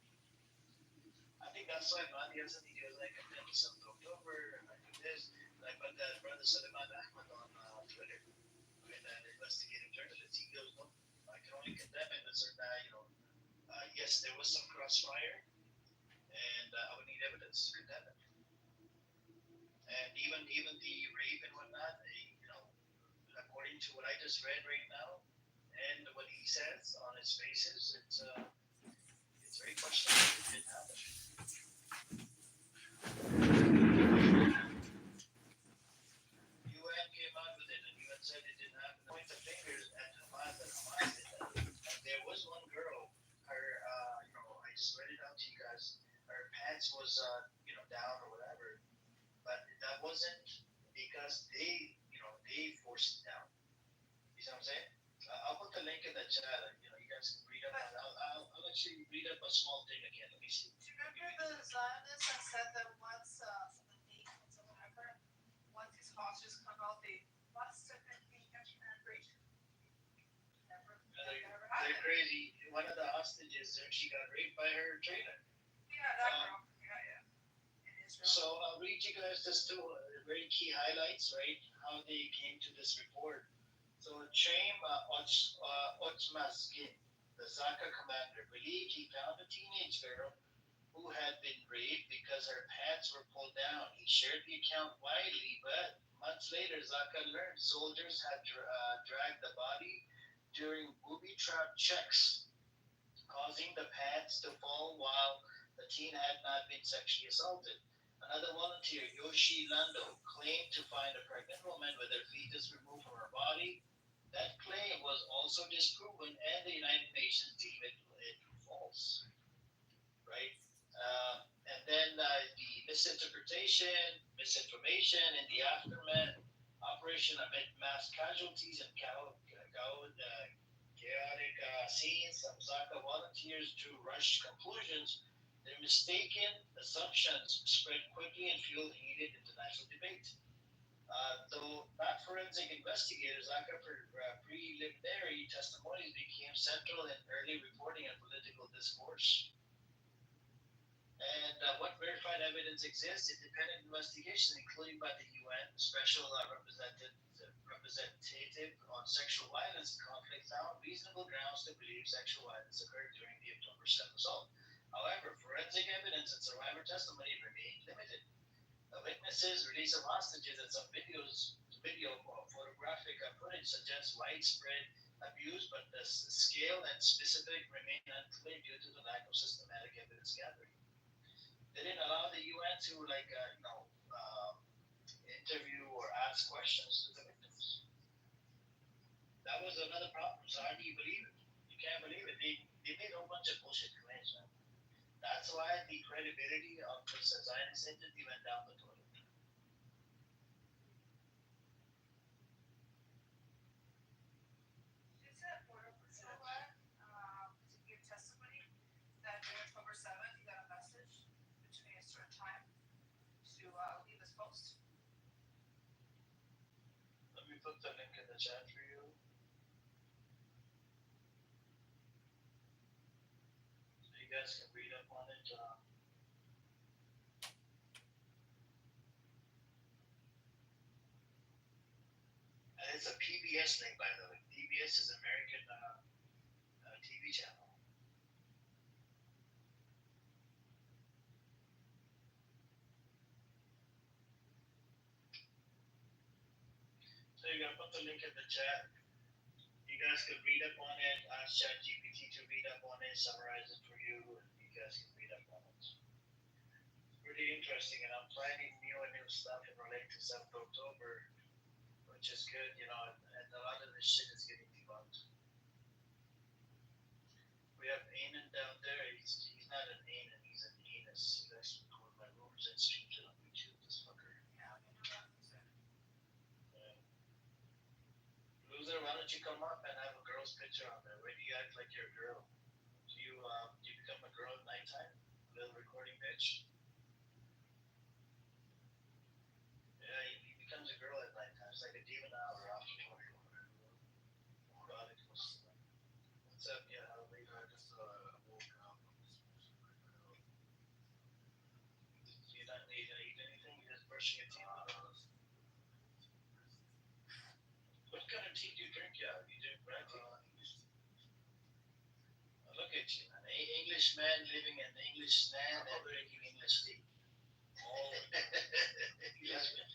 I think that's why Mahdi Hassan, he was like, condemn some October, and I do this. Like what that brother Suleiman Ahmed on Twitter, that investigative journalist, he goes, no, I can only condemn it with certain, yes, there was some crossfire, and I would need evidence to condemn it. And even the rape and whatnot, according to what I just read right now, and what he says on his faces, it's very questionable if it didn't happen. UN came out with it, and UN said it didn't happen. Point the fingers at Hamas that Hamas did that. And there was one girl, I just read it out to you guys. Her pants was, down or whatever, but that wasn't because they forced it down. You see what I'm saying? I'll put the link in the chat. You guys can read up. I'll actually read up a small thing again. Let me see. Do you remember the Zionists that said that once some of the nations or whatever, once these hostages come out, they must have been being married? They're crazy. One of the hostages, she got raped by her trainer. Yeah, that girl. Yeah. In Israel. So I'll read you guys just two very key highlights, right? How they came to this report. So Chaim Otzmaskin, the Zaka commander, believed he found a teenage girl who had been raped because her pants were pulled down. He shared the account widely, but months later, Zaka learned soldiers had dragged the body during booby trap checks, causing the pants to fall while the teen had not been sexually assaulted. Another volunteer, Yoshi Lando, claimed to find a pregnant woman with her fetus removed from her body. That claim was also disproven, and the United Nations deemed it false, right? And then the misinformation in the aftermath, operation amid mass casualties and chaotic scenes. Some Zaka volunteers drew rushed conclusions. Their mistaken assumptions spread quickly and fueled heated international debate. Though not forensic investigators, Zaka preliminary testimonies became central in early reporting and political discourse. And what verified evidence exists? Independent investigations, including by the UN Special Representative on Sexual Violence and Conflict, found reasonable grounds to believe sexual violence occurred during the October 7th assault. However, forensic evidence and survivor testimony remained limited. The witnesses' release of hostages and some video or photographic footage suggests widespread abuse, but the scale and specific remain unclear due to the lack of systematic evidence gathering. They didn't allow the UN to interview or ask questions to the victims. That was another problem. So how do you believe it? You can't believe it. They made a whole bunch of bullshit claims, man. That's why the credibility of the Zionist entity went down the toilet. Is that border patrol guy to give testimony that on October 7th he got a message between a certain time to leave his post? Let me put the link in the chat for you. So you guys can read up on it. And it's a PBS thing, by the way. PBS is American TV channel. So you're gonna put the link in the chat. You guys can read up on it. Ask ChatGPT to read up on it, summarize it for you, and you guys can read up on it. It's pretty interesting, and I'm finding new stuff in relation to 7th October, which is good, and a lot of this shit is getting debunked. We have Anan down there. He's not an Anan, he's an anus. He likes to record my rumors and streams it on YouTube, this fucker. Yeah, I mean, what is it? Yeah. Loser, why don't you come up and have a girl's picture on there? Why do you act like you're a girl? Do you become a girl at nighttime? A little recording bitch? Yeah, he becomes a girl at nighttime. It's like a demon hour after 20 or whatever. What's up? Yeah, how late? I just woke up. You're not gonna eat anything? You're just brushing your teeth? What kind of tea do you drink? Yeah, you drink black tea? Look at you, man. Englishman living in English land and drinking English tea. Oh, yes, man.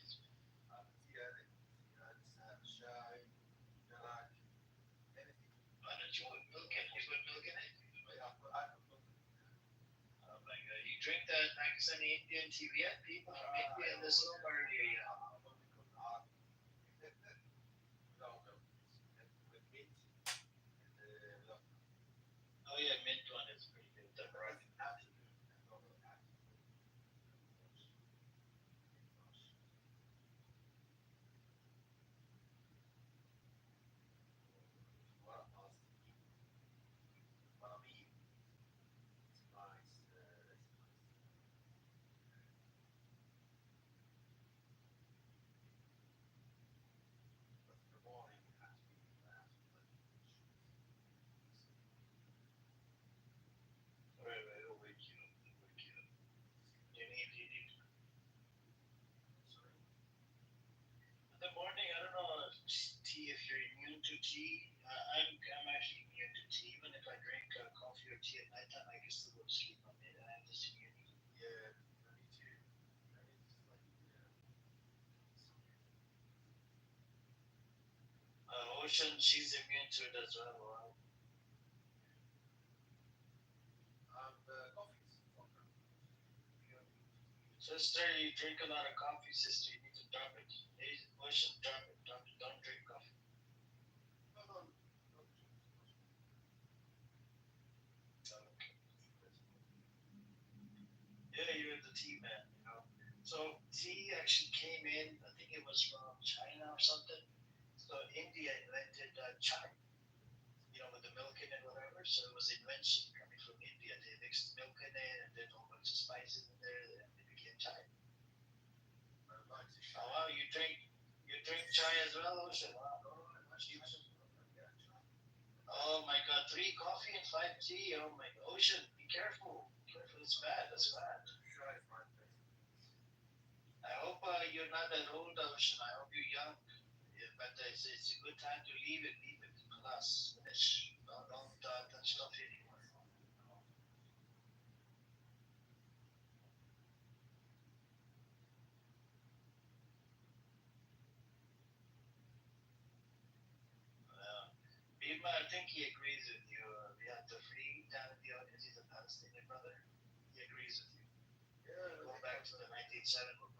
Why don't you put milk in it? You put milk in it? Oh my god. You drink that Pakistani Indian tea? We had people from India in this room earlier, Oh yeah, mint one is pretty good. The broth. Right, it'll wake you up. It'll wake you up. You need. In the morning, I don't know tea. If you're immune to tea, I'm actually immune to tea. Even if I drink coffee or tea at nighttime, I can still go to sleep on it. I have this immune Ocean, she's immune to it as well. Wow. Sister, you drink a lot of coffee, sister. You need to drop it. Hey, Ocean, drop it, drop it. Don't drink coffee. Yeah, you're the tea man, you know. So tea actually came in, I think it was from China or something. So India invented chai, you know, with the milk in it, whatever. So it was invention coming from India. They mixed milk in it and did a whole bunch of spices in there, and it became chai. Oh wow, you drink chai as well, Ocean? Wow. Oh my God, 3 coffee and 5 tea. Oh my God, Ocean, be careful. Careful, it's bad. That's bad. I hope you're not that old, Ocean. I hope you're young. Yeah, but it's a good time to leave it. Leave it. Class. Finish. Don't touch coffee anymore. Bima, I think he agrees with you. We have the free down in the audience. He's a Palestinian brother. He agrees with you. Go back to the 1970s. Oh,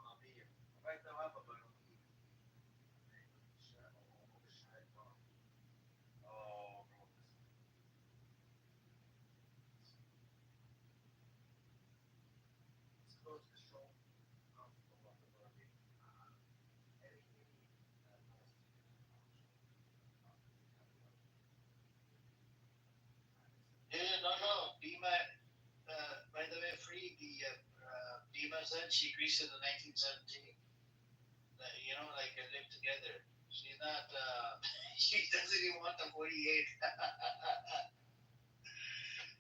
yeah, no. Bima, by the way, free. Bima said she agrees to the 1917. You know, like live together. She's not. She doesn't even want the 48.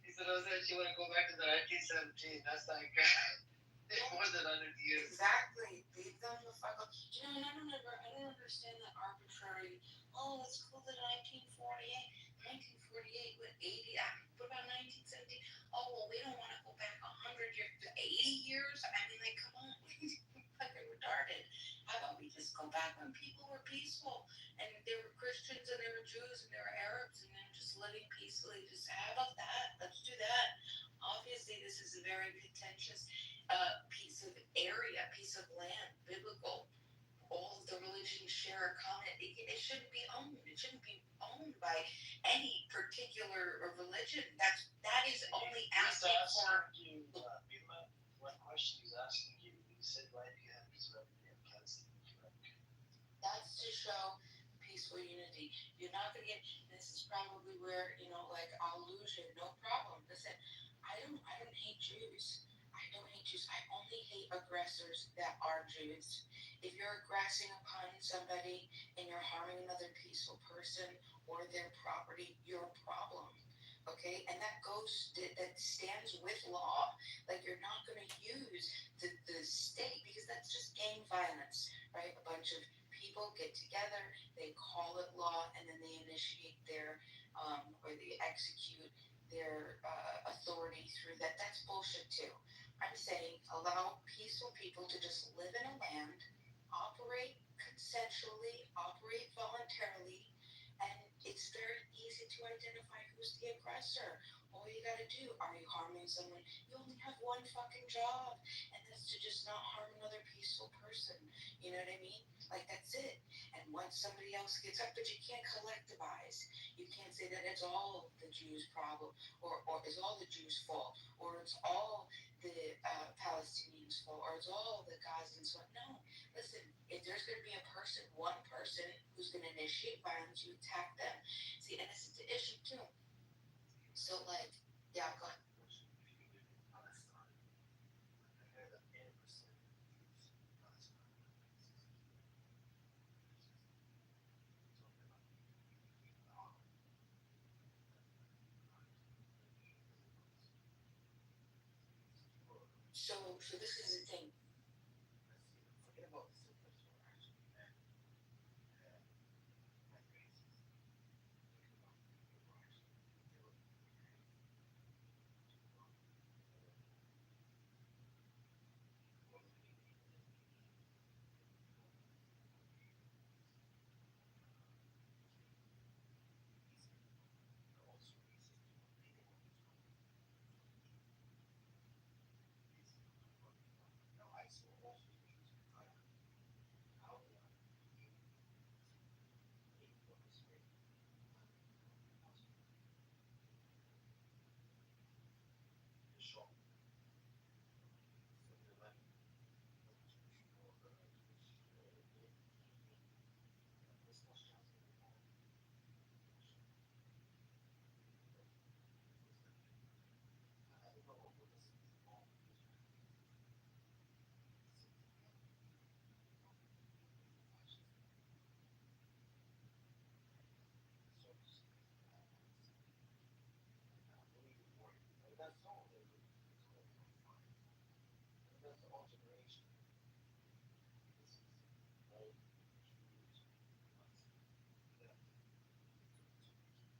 He said, "Oh, she want to go back to the 1917. That's like more than 100 years." Exactly. Leave them the fuck up. You know, and I don't understand that arbitrary. Oh, let's call it 1948. 1948 with 80. What about 1917? Oh, well, we don't want to go back 100 years, 80 years. I mean, like, come on, fucking retarded. How about we just go back when people were peaceful and they were Christians and they were Jews and they were Arabs and they're just living peacefully? Just how about that? Let's do that. Obviously, this is a very contentious piece of area, piece of land, biblical. All of the religions share a common. It shouldn't be owned. It shouldn't be owned by any particular religion. That is only asking for. You, Bima, one question he's asking you. He said, "Why do you have Israel and Palestinian flag?" That's to show peaceful unity. You're not gonna get. This is probably where like I'll lose you. No problem. Listen, I don't hate Jews. I don't hate Jews. I only hate aggressors that are Jews. If you're aggressing upon somebody and you're harming another peaceful person or their property, you're a problem. Okay, and that stands with law. Like you're not going to use the state because that's just gang violence, right? A bunch of people get together, they call it law, and then they initiate their or they execute their authority through that. That's bullshit too. I'm saying allow peaceful people to just live in a land, operate consensually, operate voluntarily, and it's very easy to identify who's the aggressor. All you gotta do, are you harming someone? You only have one fucking job, and that's to just not harm another peaceful person. You know what I mean? Like that's it. And once somebody else gets up, but you can't collectivize. You can't say that it's all the Jews' problem, or it's all the Jews' fault, or it's all the Palestinians' fault, or it's all the Gazans' fault. No, listen. If there's going to be a person, one person who's going to initiate violence, you attack them. See, and this is the issue too. So, like, yeah, go ahead. So this is the thing.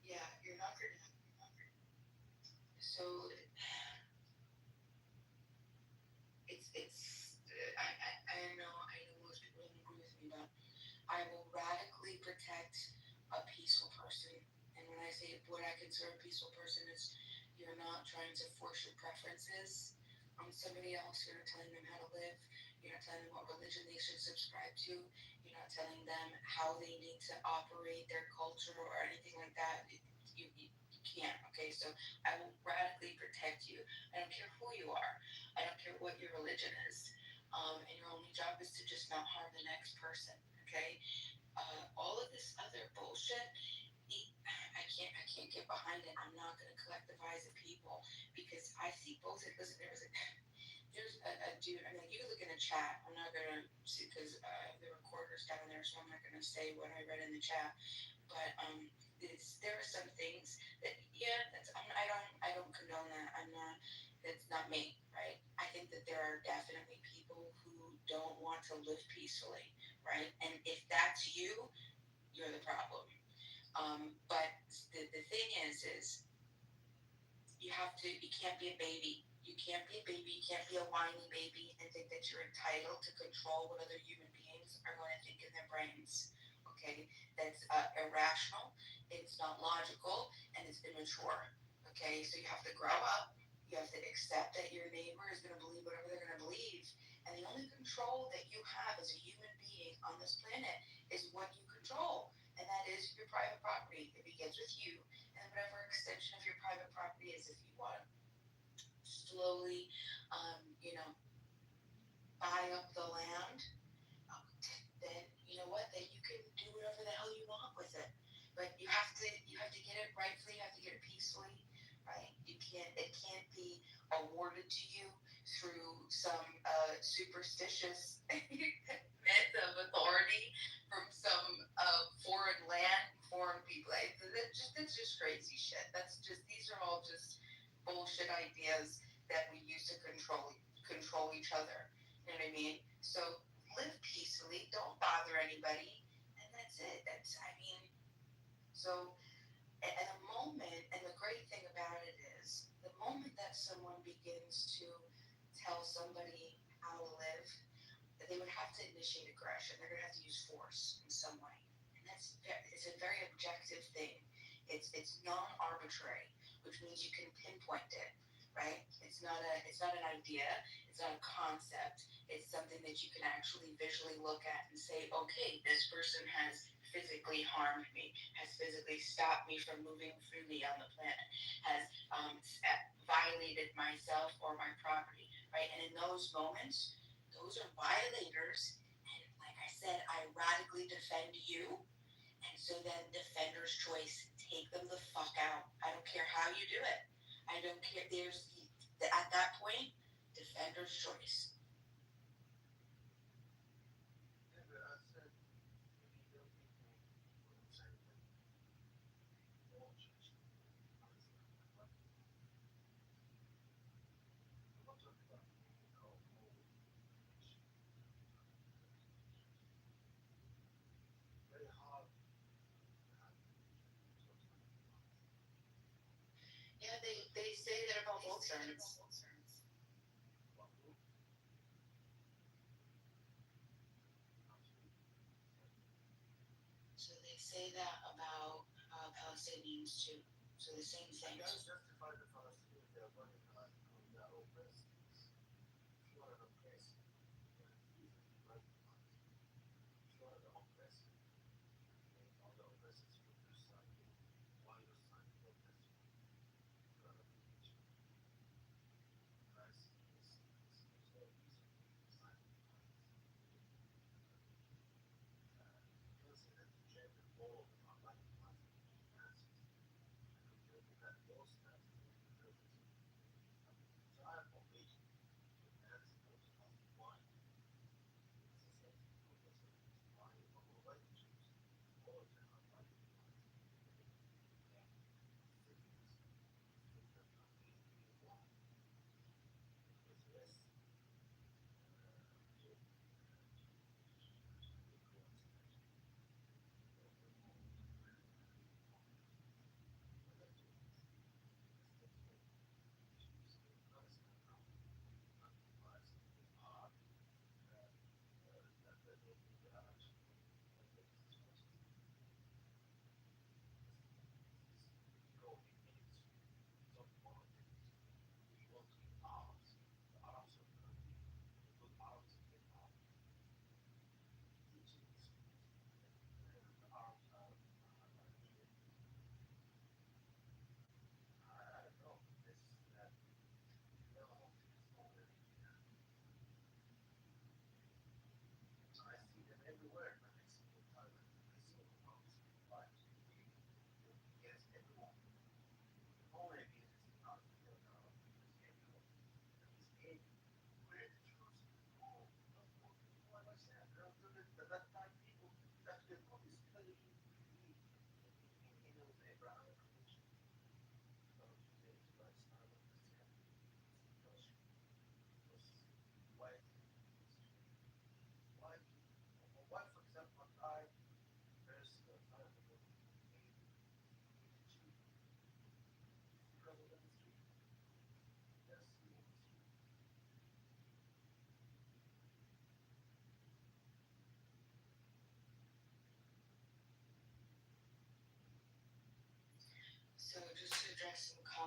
Yeah, you're not gonna. So I know most people don't agree with me, but I will radically protect a peaceful person. And when I say what I consider a peaceful person is you're not trying to force your preferences on somebody else. You're not telling them how to live. You're not telling them what religion they should subscribe to. You're not telling them how they need to operate their culture or anything like that. You can't. Okay, so I will radically protect you. I don't care who you are. I don't care what your religion is. And your only job is to just not harm the next person. Okay, all of this other bullshit, I can't get behind it. I'm not gonna collectivize the people because I see both. Listen, there's a dude. I mean, like, you can look in the chat. I'm not gonna see because the recorder's down there, so I'm not gonna say what I read in the chat. But there are some things that that's I don't condone that. I'm not. It's not me, right? I think that there are definitely people who don't want to live peacefully, right? And if that's you, you're the problem. But the thing is you can't be a baby. You can't be a baby. You can't be a whiny baby and think that you're entitled to control what other human beings are going to think in their brains. Okay, that's irrational. It's not logical, and it's immature. Okay, so you have to grow up. You have to accept that your neighbor is going to believe whatever they're going to believe, and the only control that you have as a human being on this planet is what you control, and that is your private property. It begins with you, and whatever extension of your private property is. If you want to slowly, you know, buy up the land, then you know what? Then you can do whatever the hell you want with it. But you have to get it rightfully. You have to get it peacefully, right? It can't be awarded to you through some superstitious myth of authority from some foreign land, foreign people. That's just crazy shit. These are all just bullshit ideas that we use to control each other. You know what I mean? So live peacefully, don't bother anybody, and that's it. So at the moment, and the great thing about it is, the moment that someone begins to tell somebody how to live, that they would have to initiate aggression. They're going to have to use force in some way, and it's a very objective thing. It's non-arbitrary, which means you can pinpoint it. Right? It's not an idea. It's not a concept. It's something that you can actually visually look at and say, okay, this person has physically harmed me, has physically stopped me from moving freely on the planet, has violated myself or my property, right? And in those moments, those are violators. And like I said, I radically defend you. And so then defender's choice, take them the fuck out. I don't care how you do it. I don't care. At that point, defender's choice. Yeah, they say that about both sides. So they say that about Palestinians too. So the same thing.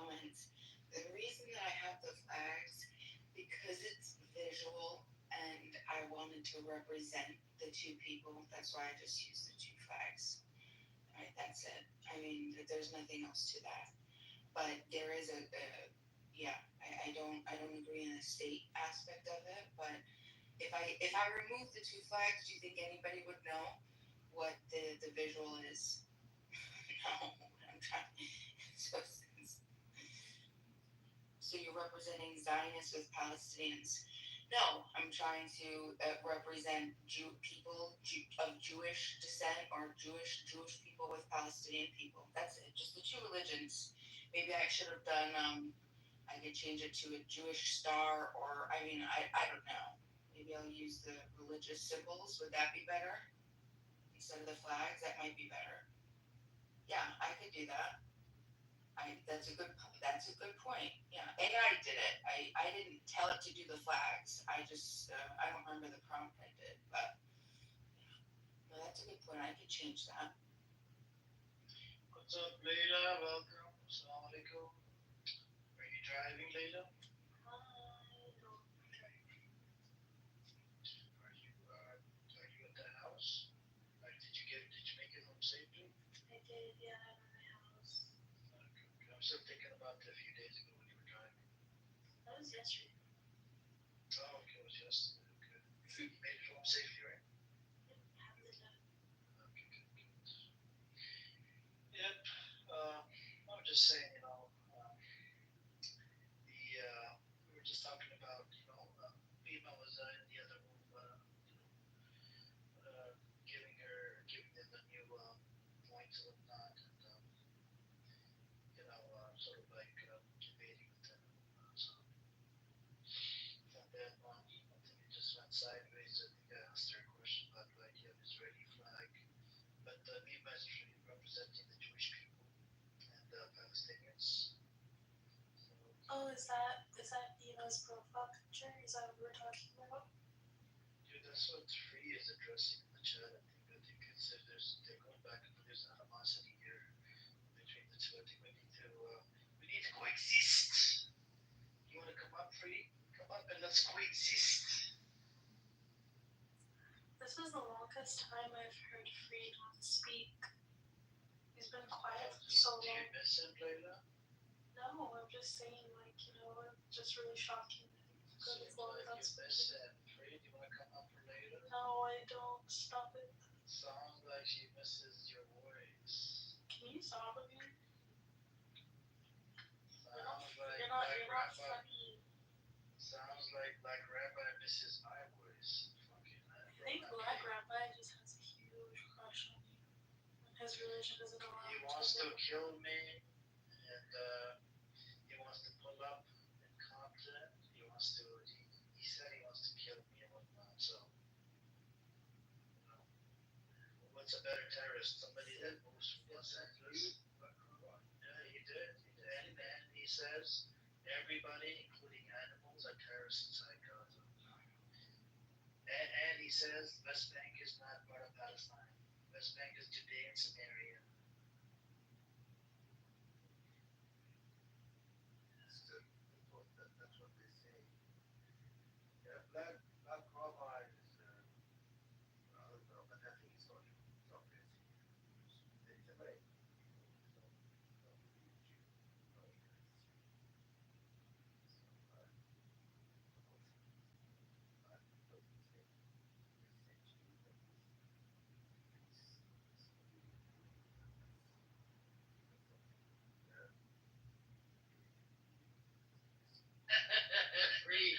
comments. The reason that I have the flags, because it's visual and I wanted to represent the two people, that's why I just used the two flags. Right, that's it. I mean, there's nothing else to that. But there is I don't agree in the state aspect of it, but if I remove the two flags, do you think anybody would know what the visual is? No, I'm trying. So, so you're representing Zionists with Palestinians. No, I'm trying to represent people of Jewish descent or Jewish people with Palestinian people. That's it. Just the two religions. Maybe I should have done. I could change it to a Jewish star, or I mean, I don't know. Maybe I'll use the religious symbols. Would that be better instead of the flags? That might be better. Yeah, I could do that. That's a good point. Yeah, AI did it. I didn't tell it to do the flags. I just I don't remember the prompt I did, but no, that's a good point. I could change that. What's up, Leila? Welcome. Assalamu alaikum. Are you driving, Leila? Are you at the house? Like, did you make it home safely? I did, yeah, I'm in my house. Okay. I'm still thinking about a few days ago when you were driving. That was yesterday. Oh, okay, it was yesterday. Okay. You made it home safely, right? How was it done? Okay, good. Yep. I was just saying, we were just talking about, Bima was in the other room, giving them the new points and whatnot, and sort of like debating with them. So, and then I think it just went sideways. I think I asked her a question about the idea of Israeli flag, but Bima is really representing the Jewish people and Palestinians. So, Oh, is that Diva's profile picture? Is that what we're talking about? dude, that's what Free is addressing in the chat. I think it's they're going back and there's animosity here between the two. I think we need to coexist. You want to come up, Free? Come up and let's coexist. This was the longest time I've heard Free not speak. He's been quiet for so Do you long. miss him, Layla? No, I'm just saying, like, it's just really shocking that he's good Seems as long like without you miss speaking. him. Free, do you want to come up for later? No, I don't. Stop it. Sounds like she misses your voice. Can you stop it, man? Sounds like You're not Rabbi. funny. Sounds like Rabbi misses my voice. Fucking I think Black Rabbi just has a huge crush on you. And his religion doesn't allow He him wants to to. kill me, and he wants to pull up in Compton. He said he wants to kill me and whatnot. So, what's a better terrorist? Somebody that moves from Los Angeles? Yeah, he did. And he says everybody, including animals, are terrorists inside Gaza. And he says West Bank is not part of Palestine. West Bank is Judea and Samaria. That's what they say. Yeah, Black Rabbi is, I don't know, but I think it's not obvious. It's a very, Free.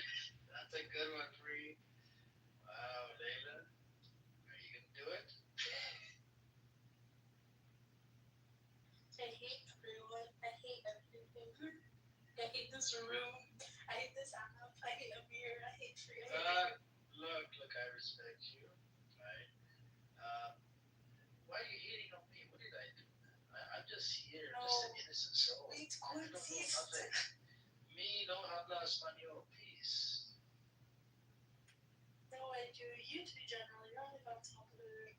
That's a good one, Free. Wow, Layla. Are you going to do it? I hate everyone. I hate everything. I hate this room. I hate this app. I hate Amir. I hate Free. Look, I respect you, right? Why are you hating on me? What did I do? I'm just here, just an innocent soul. Wait, I don't know nothing. Me no habla español, peace. No, I do. You two generally. You're on the top of the room.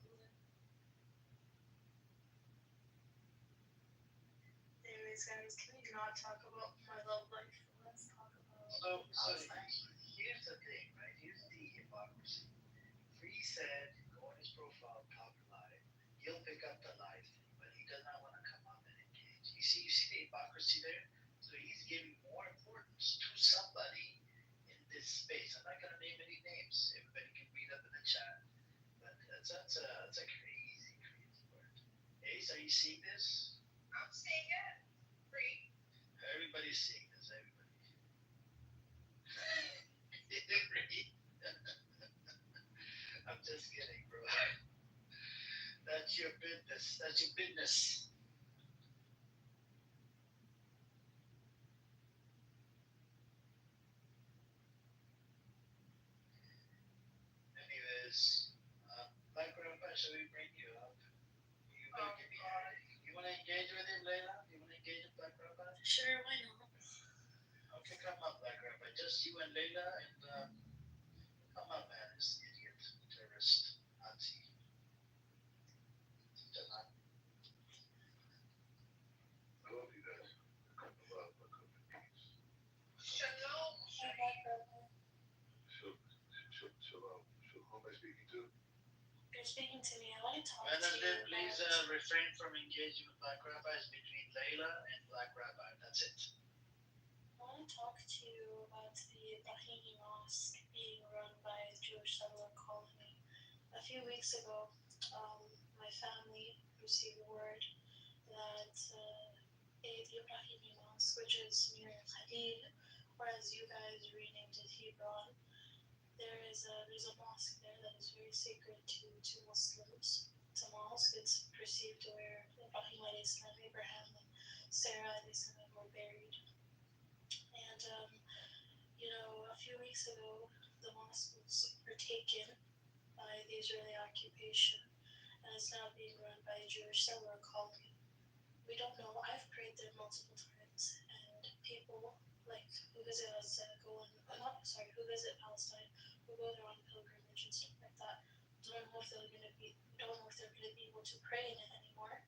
There we guys, can we not talk about my love life? Let's talk about So outside. here's the thing, right? Here's the hypocrisy. Free said, go on his profile, talk live. He'll pick up the live thing, but he does not want to come up and engage. You see the hypocrisy there? So he's giving more importance to somebody in this space. I'm not gonna name any names. Everybody can read up in the chat. But that's a crazy, crazy word. Ace, are you seeing this? I'm seeing it. Free. Everybody's seeing this. Everybody. I'm just kidding, bro. That's your business. That's your business. Anyways, Black Grandpa, should we bring you up? You Oh wanna give me? God. You wanna engage with him, Layla? You wanna engage with Black Grandpa? Sure, why not? Okay, come up, Black Grandpa. Just you and Layla, and come up, man. This idiot, terrorist, Nazi, Jalan. I love you guys. Come to love, but come in peace. Shalom. Hey, Black Grandpa. Shalom. Who am I speaking to? You're speaking to me. I want to talk to Wednesday, you please about. refrain from engaging with Black Rabbi. It's between Layla and Black Rabbi. That's it. I want to talk to you about the Brahimi Mosque being run by a Jewish settler colony. A few weeks ago, my family received word that the Brahimi Mosque, which is near Khalil, or as you guys renamed it, Hebron, there's a mosque there that is very sacred to Muslims. It's a mosque. It's perceived where Ibrahim alayhi salam, Abraham, and Sarah alayhi salam were buried. And a few weeks ago, the mosque was taken by the Israeli occupation, and is now being run by a Jewish settler colony. We don't know. I've prayed there multiple times, and people like who visit us who visit Palestine, who go there on pilgrimage and stuff like that, don't know if they're gonna be able to pray in it anymore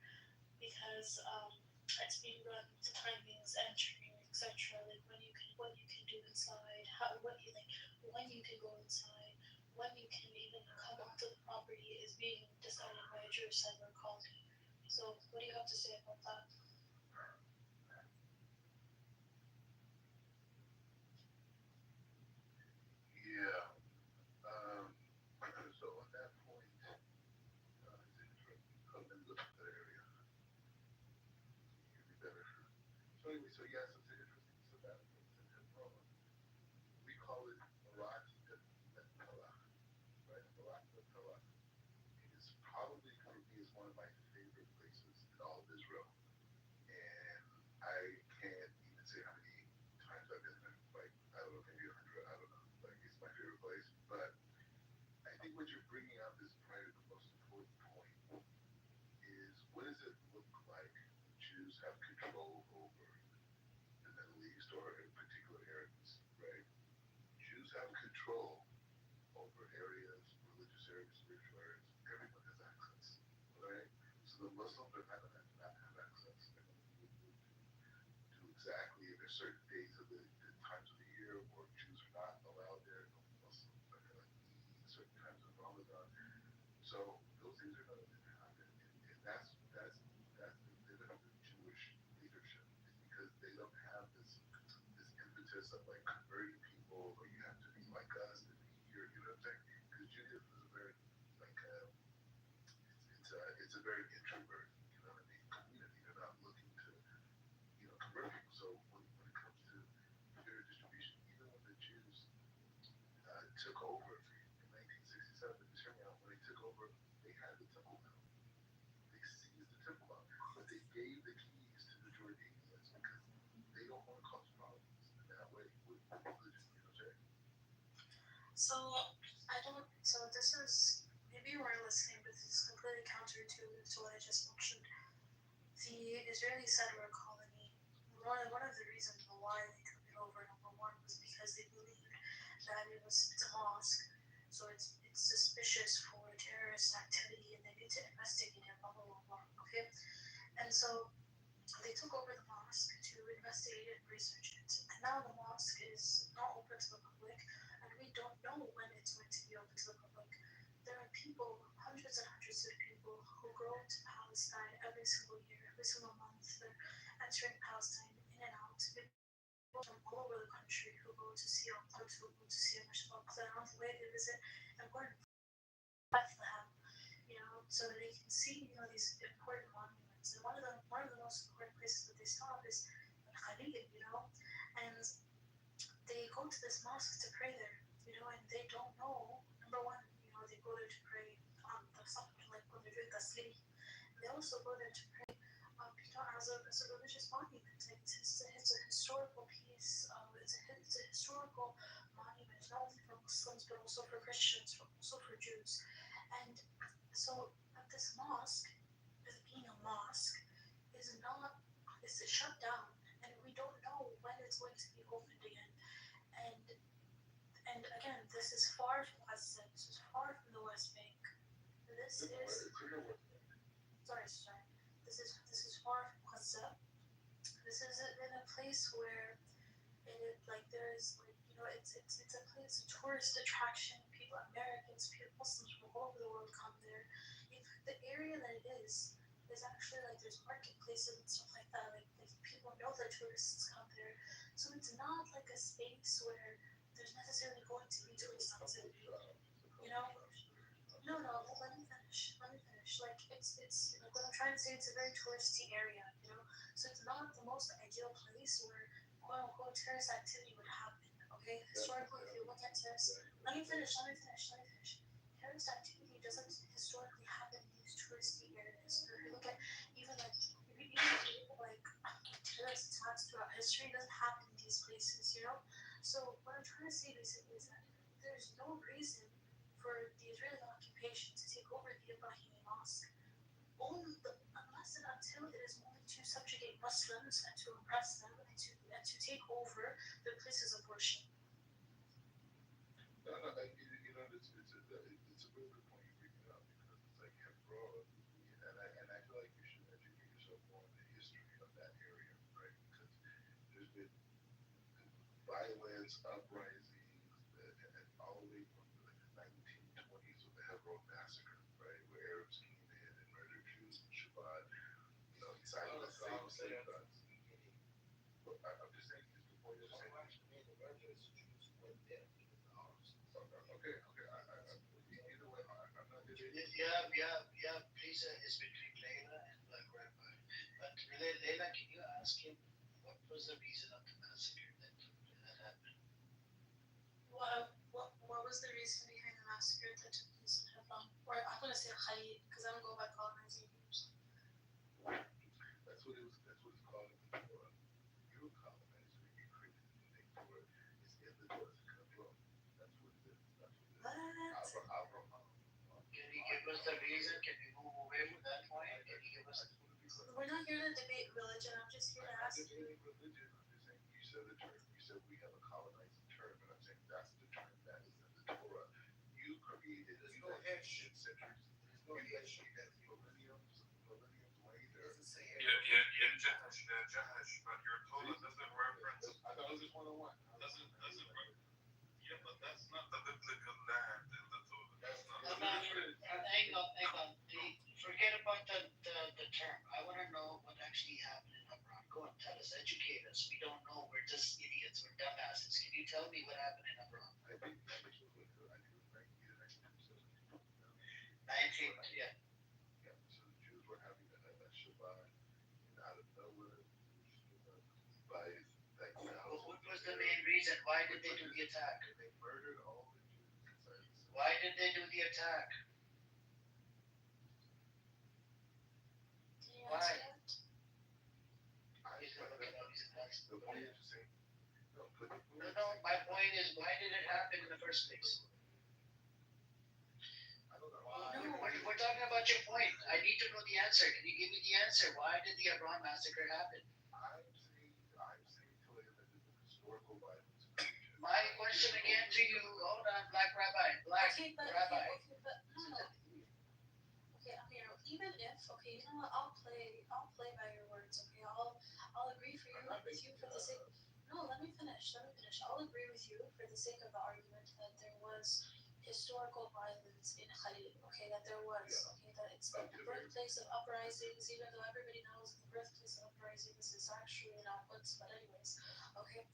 because it's being run. The timings, entering, etc. Like what you can do inside, when you can go inside, when you can even come onto the property is being decided by a Jewish settler colony. So, what do you have to say about that? Yeah. So on that point, it's interesting. Come and look at that area. You'll be better. So anyway, so yes, it's interesting. So that it's in Rome. We call it Marat Petala, right? Marat Petala. It is probably for me is one of my favorite places in all of Israel. And I can't even say how many times I've been there. Like, I don't know, maybe 100, I don't know. Like, it's my favorite place. But I think what you're bringing up is probably the most important point is what does it look like when Jews have control over the Middle East or in particular areas, right? Jews have control over areas, religious areas, spiritual areas. Everyone has access, right? So the Muslims are not going to not have access. They're going to be able to do exactly. There's certain days of the times of the year where Jews are not allowed there. No Muslims are going to eat certain times of Ramadan. So those things are going to happen, and that's the limit of the Jewish leadership is because they don't have this impetus of like converting people, or you have to be like us to be here. You know what I'm saying? Because Judaism is a very like it's a very introvert, you know what I mean, community. They're not looking to convert people. So when it comes to fair distribution, even when the Jews took over in 1967, when they took over, they had the temple down. They seized the temple out, but they gave the keys to the Jordanians because they don't want to cause problems in that way with religion. You know what I'm saying? So I don't. So this is maybe you weren't listening, but this is completely counter to what I just mentioned. The Israeli settler colony. One of the reasons why they took it over, number one, was because they believed that it's a mosque, so it's suspicious for terrorist activity, and they need to investigate it. Blah blah blah blah. Okay, and so they took over the mosque to investigate it and research it. And now the mosque is not open to the public, and we don't know when it's going to be open to the public. There are people, hundreds and hundreds of people, who go to Palestine every single year, every single month. They're entering Palestine in and out. People from all over the country who go to see Al-Quds, who go to see Masjid al-Aqsa, and on the way they visit important Bethlehem, so that they can see, these important monuments. And one of the most important places that they stop is Khalil, and they go to this mosque to pray there, and they don't know. Number one, they go there to pray on the like when they're doing taslim. They also go there to pray, as a religious monument. It's a historical piece. It's a historical monument, not only for Muslims but also for Christians, but also for Jews. And so this mosque, as being a mosque, is not is shut down, and we don't know when it's going to be opened again. And again, this is far from Gaza. This is far from the West Bank. This is sorry. This is far from Gaza. This is in a place where there's it's a place, a tourist attraction. People, Americans, people, Muslims from all over the world come there. In fact, the area that it is actually there's marketplaces and stuff like that. Like people know that tourists come there, so it's not like a space where there's necessarily going to be tourist activity. No. Let me finish. It's like what I'm trying to say. It's a very touristy area. So it's not the most ideal place where quote unquote tourist activity would happen. Okay, historically, if you look at tourists, let me finish. Tourist activity doesn't historically happen in these touristy areas. If you look at even if you look at terrorist attacks throughout history, it doesn't happen in these places. So what I'm trying to say basically is that there's no reason for the Israeli occupation to take over the Ibrahimi Mosque, unless and until it is only to subjugate Muslims and to oppress them and to take over their places of worship. No, it's a really good point you're bringing up because it's like Hebron, and I feel like you should educate yourself more on the history of that area, right? Because there's been violence, uprisings, and all the way from the 1920s with the Hebron massacre, right, where Arabs came in and murdered Jews and Shabbat. He signed the same safeguards. But I'm just saying, is the point you're saying? Okay. Either way, I'm not debating. Yeah. Lisa is between Layla and Black Rabbi. But Layla, can you ask him what was the reason of the massacre that happened? What was the reason behind the massacre that took place in Hebron? Or I'm going to say Khalid, because I don't go by colonizing names. That's what it's called in the Torah. You colonizer, you created a new name for it. It's in the Torah. It's Hebron. That's what it is. Abraham. Can you give us the reason? Can we move away from that point? Can you give us? We're not here to debate religion. I'm just here to I'm not ask. debating religion. I'm just saying you said the term. You said we have a colonizing term, and I'm saying that's the term that is in the Torah. You created. There's no history. Centuries. There's no history. That's millenniums later. Jahash, but your Torah doesn't reference. I thought it was just 101. Doesn't Yeah, but that's not the biblical land in the Torah. That's not. Hang on. Forget about the term. I want to know what actually happened in Hebron. Go and tell us. Educate us. We don't know. We're just idiots. We're dumbasses. Can you tell me what happened in Hebron? I think it was 1927. 19, yeah. Yeah, so the Jews were having a Shabbat, and out of nowhere, by What was the main reason? Why did they do the attack? they murdered all the Jews inside the city. Why did they do the attack? Why? The point is just saying, No, my point is, why did it happen in the first place? I don't know. No, we're talking about your point. I need to know the answer. Can you give me the answer? Why did the Hebron massacre happen? I'm saying to you that it's a historical violence. My question again to you, hold on, Black Rabbi. Okay, but no. Okay, Amir, even if, okay, you know what? I'll play by your words. Okay, I'll with you for the sake. No, let me finish. Let me finish. I'll agree with you for the sake of the argument that there was historical violence in Khalil. Okay, that there was. Okay, that it's the birthplace of uprisings, even though everybody knows that the birthplace of uprisings is actually in Al-Quds. But anyways, okay,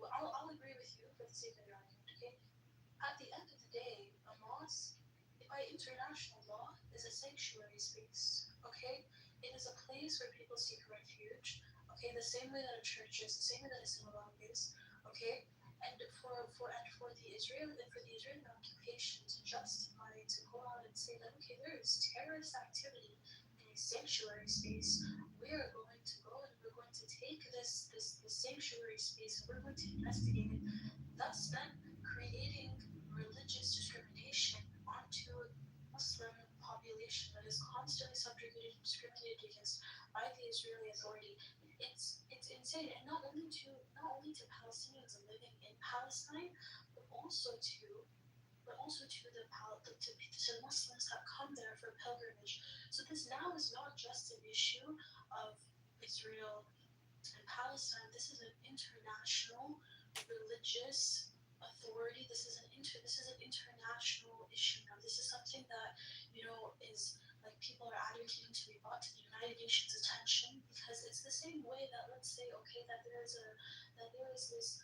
well, I'll agree with you for the sake of the argument. Okay, at the end of the day, a mosque, by international law, is a sanctuary space. Okay, it is a place where people seek refuge. Okay, the same way that a church is, the same way that a synagogue is. Okay, and for the Israeli occupation to justify to go out and say that okay, there is terrorist activity in a sanctuary space, we are going to go and we're going to take this sanctuary space and we're going to investigate it, thus then creating religious discrimination onto Muslim population that is constantly subjugated and discriminated against by the Israeli Authority. It's insane, and not only to Palestinians living in Palestine, but also to Muslims that come there for pilgrimage. So this now is not just an issue of Israel and Palestine. This is an international religious authority. This is an international issue now. This is something that is like people are advocating to be brought to the United Nations attention, because it's the same way that, let's say, okay, that there is this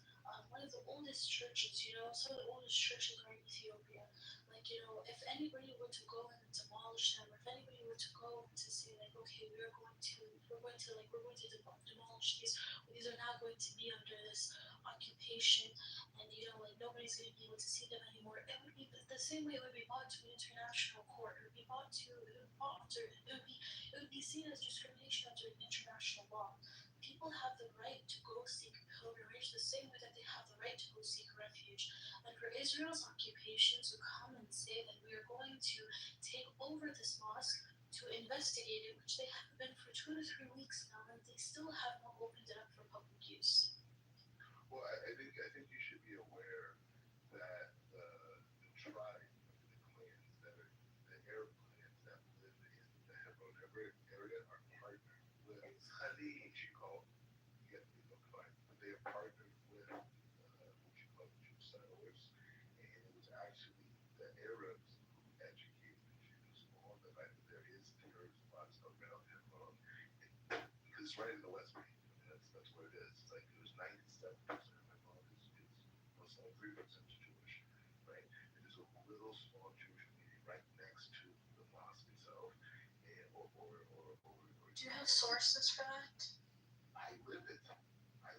one of the oldest churches. Some of the oldest churches are in Ethiopia. Like, if anybody were to go and demolish them, or if anybody were to go and to say like, okay, we're going to demolish these are now going to be under this occupation, and like nobody's going to be able to see them anymore. It would be the same way it would be brought to an international court. It would be seen as discrimination under international law. People have the right to go seek pilgrimage the same way that they have the right to go seek refuge. And for Israel's occupation to come and say that we are going to take over this mosque to investigate it, which they have been for 2 to 3 weeks now, and they still have not opened it up for public use. Well, I think you should be aware that the tribe, the clans that are the Arab clans that live in the Hebron area are partnered with what you call they are partnered with what you call Jew settlers, and it was actually the Arabs who educated the Jews on the fact that there is terrorist plots around Hebron, because it's right in the West Bank. That's what it is. It's like there's 97% of Hebron is Muslim, 3% is Jewish, right? And there's a little small Jewish community right next to the mosque itself, and Do you have sources for that? I live it.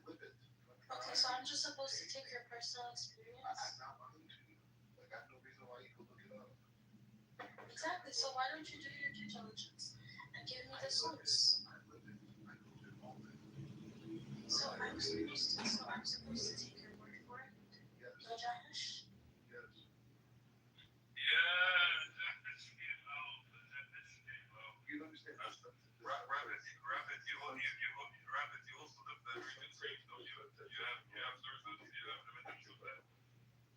Okay, so I'm just supposed to take your personal experience? I'm not lying to you. Like, I have no reason why you could look it up. Exactly. So why don't you do your due diligence and give me the source? I lived it all day. So I'm supposed to take your word for it? Yes. Rajesh? Yes. You don't understand. Rabbit, you also live that region, don't you? You have sources, you have evidence of that.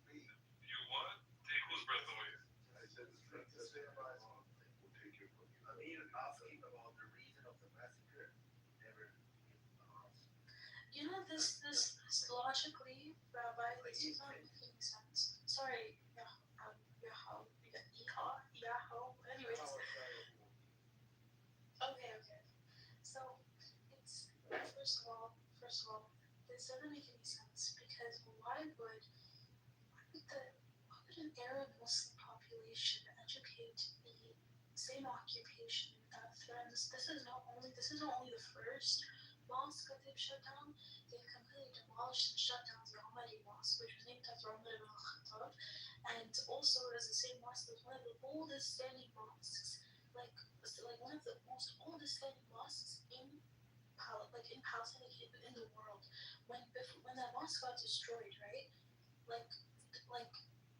You what? Take whose breath away? I said the princess will take your money. I mean, asking about the reason of the massacre never been asked. This logically, Rabbi, this is not making sense. Sorry, anyways. Okay. So it's first of all, this doesn't make any sense, because why would an Arab Muslim population educate the same occupation that threatens? This is not only the first mosque that they've shut down. They've completely demolished and shut down the Omari Mosque, which was named after Umar ibn al-Khattab, and also is the same mosque that's one of the oldest standing mosques, like one of the most oldest standing mosques in Palestine, in the world. When that mosque got destroyed, right?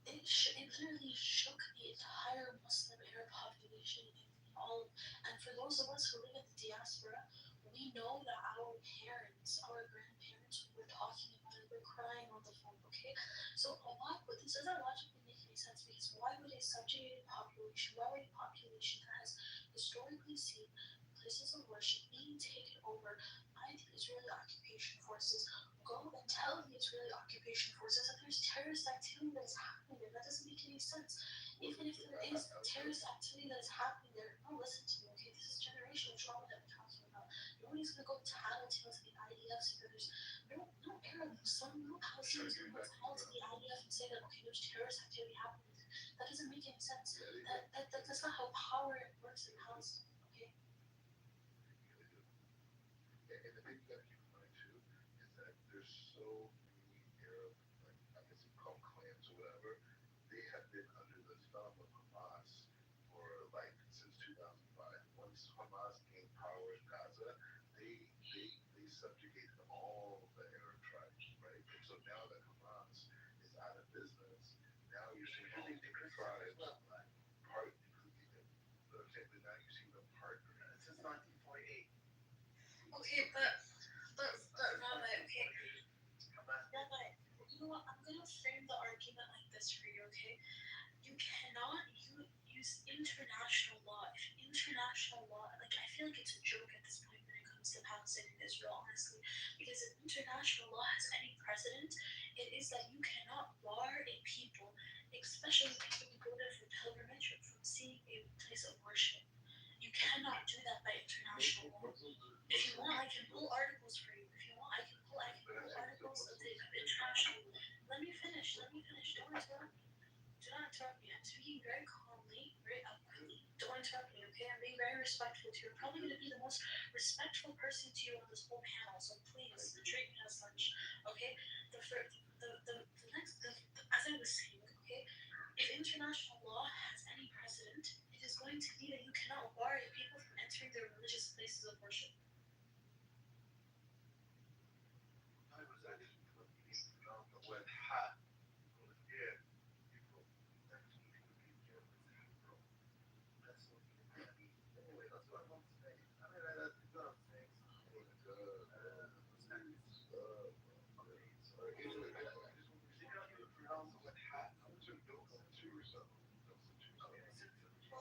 It literally shook the entire Muslim Arab population and for those of us who live in the diaspora, we know that our parents, our grandparents were talking about it, were crying on the phone, okay? So this doesn't logically make any sense, because why would a subjugated population, that has historically seen places of worship being taken over by the Israeli occupation forces, go and tell the Israeli occupation forces that there's terrorist activity that is happening there. That doesn't make any sense. Even if there is terrorist activity that is happening there, no, listen to me, okay? This is generational trauma that we're talking about. Nobody's gonna go tattletale to the IDF so that there's no Arab, no Palestinians gonna go tell to the IDF and say that okay, there's terrorist activity happening there. That doesn't make any sense. That's not how power works in Palestine, okay? And the thing you gotta keep in mind too is that there's so many Arab, like I guess you call them clans or whatever, they have been under the thumb of Hamas for like since 2005. Once Hamas gained power in Gaza, they subjugated all the Arab tribes, right? And so now that Hamas is out of business, now you're seeing all these different tribes part. But I'm saying that now you see them partnering. Since 1948. Okay, but Rabbi, okay. Rabbi, you know what? I'm gonna frame the argument like this for you, okay? You cannot use international law. If international law, like I feel like it's a joke at this point when it comes to Palestine and Israel, honestly, because if international law has any precedent, it is that you cannot bar a people, especially people who go there for pilgrimage, from seeing a place of worship. You cannot do that by international law. If you want, I can pull articles for you. If you want, I can pull articles of the international. Let me finish. Don't interrupt me. Do not interrupt me. I'm speaking very calmly, very eloquently. Don't interrupt me, okay? I'm being very respectful to you. I'm probably going to be the most respectful person to you on this whole panel, so please treat me as such, okay? As I was saying, okay, if international law has any precedent, it is going to be that you cannot bar a people from entering their religious places of worship. I was actually looking on the web hot. Yeah, people actually people bro. That's what anyway, that's what I'm saying. I mean that's what I'm saying. Sorry. Anyway, I just want to see how you pronounce the word hot. I'm just don't to yourself.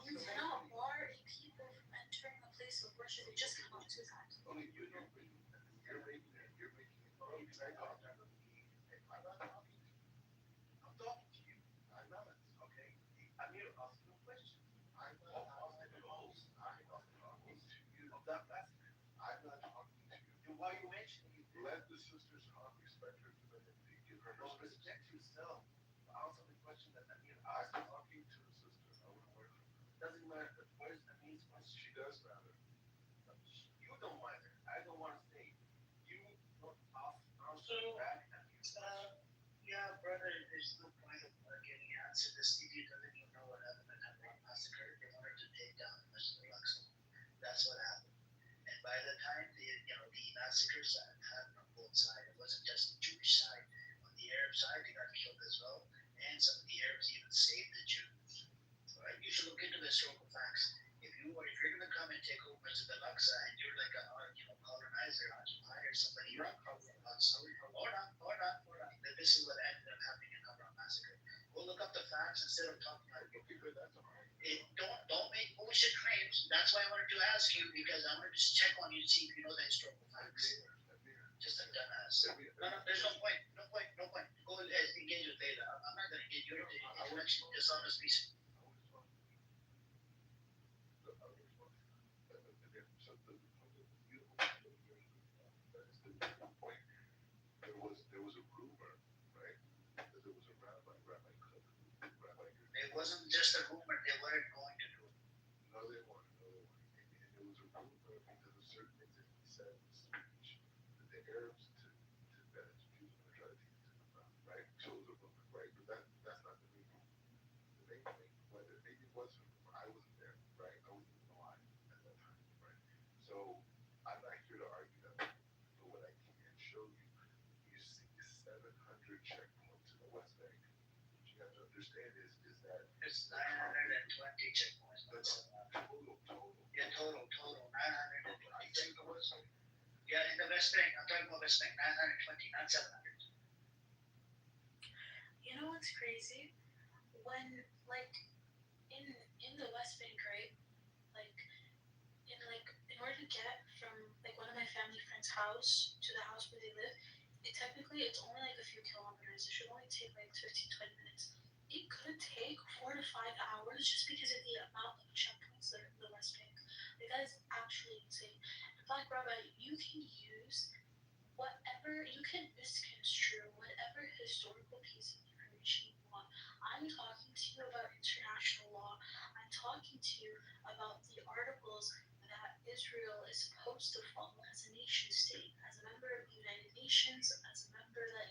You cannot bar a people from entering a place of worship. It just cannot do that. Okay, you're making it wrong because I thought that was me. I'm not talking to you. I'm talking to you. I'm not. Okay? I'm here asking you questions. I'm not asking the host. I'm talking to you. Of that massacre. I'm not talking to you. Then why are you mentioning it? Let the sisters talk. Respect her for the give her no respect yourself. Answer the question that Amir asked. I'm talking to the sister. I want to work for her. Doesn't matter. The voice Amir's voice. She does matter. You don't matter. I don't want to say. You don't answer back at you. Yeah, brother, there's no point of getting answered. This idiot doesn't even know what happened at Hebron massacre. They wanted to take down the Masjid al-Aqsa. That's what happened. And by the time the massacres happened on both sides, it wasn't just the Jewish side. On the Arab side, they got killed as well, and some of the Arabs even saved the Jews. Right? You should look into the historical facts. If you're gonna come and take over Masjid al-Aqsa and you're like a colonizer, occupier, somebody you're not covering about. Hold on. This is what ended up happening in Hebron massacre. Go look up the facts instead of talking about it. Don't make bullshit claims. That's why I wanted to ask you because I wanted to just check on you to see if you know the historical facts. Just a dumbass. No, there's no point. Go engage with data. I'm not gonna engage you with intellectual dishonest piece. There was a rumor, right, that there was a Rabbi Cook, It wasn't just a rumor. They weren't going to do it. No, they weren't. And there was a rumor because of certain things that he said in his speech that the Arabs that Jews were going to try to take it to the ground, right? So it was a rumor, right? But that's not the main thing. The main thing, whether maybe it was a rumor, I wasn't there, right? I wasn't even alive at that time, right? So I'm not here to argue that, but what I can show you, you see 700 checkpoints in the West Bank. What you have to understand is that it's 920 checkpoints. That's total. Yeah, total 920. I think the West Bank. Yeah, in the West Bank. I'm talking about West Bank. 920, not 700. You know what's crazy? When in the West Bank, right? Like in order to get from like one of my family friends' house to the house where they live, it's only like a few kilometers. It should only take like 15-20 minutes. It could take 4 to 5 hours just because of the amount of checkpoints that are in the West Bank. Like that is actually insane. And Black Rabbi, you can misconstrue whatever historical piece of information you want. I'm talking to you about international law. I'm talking to you about the articles that Israel is supposed to follow as a nation state, as a member of the United Nations, as a member that,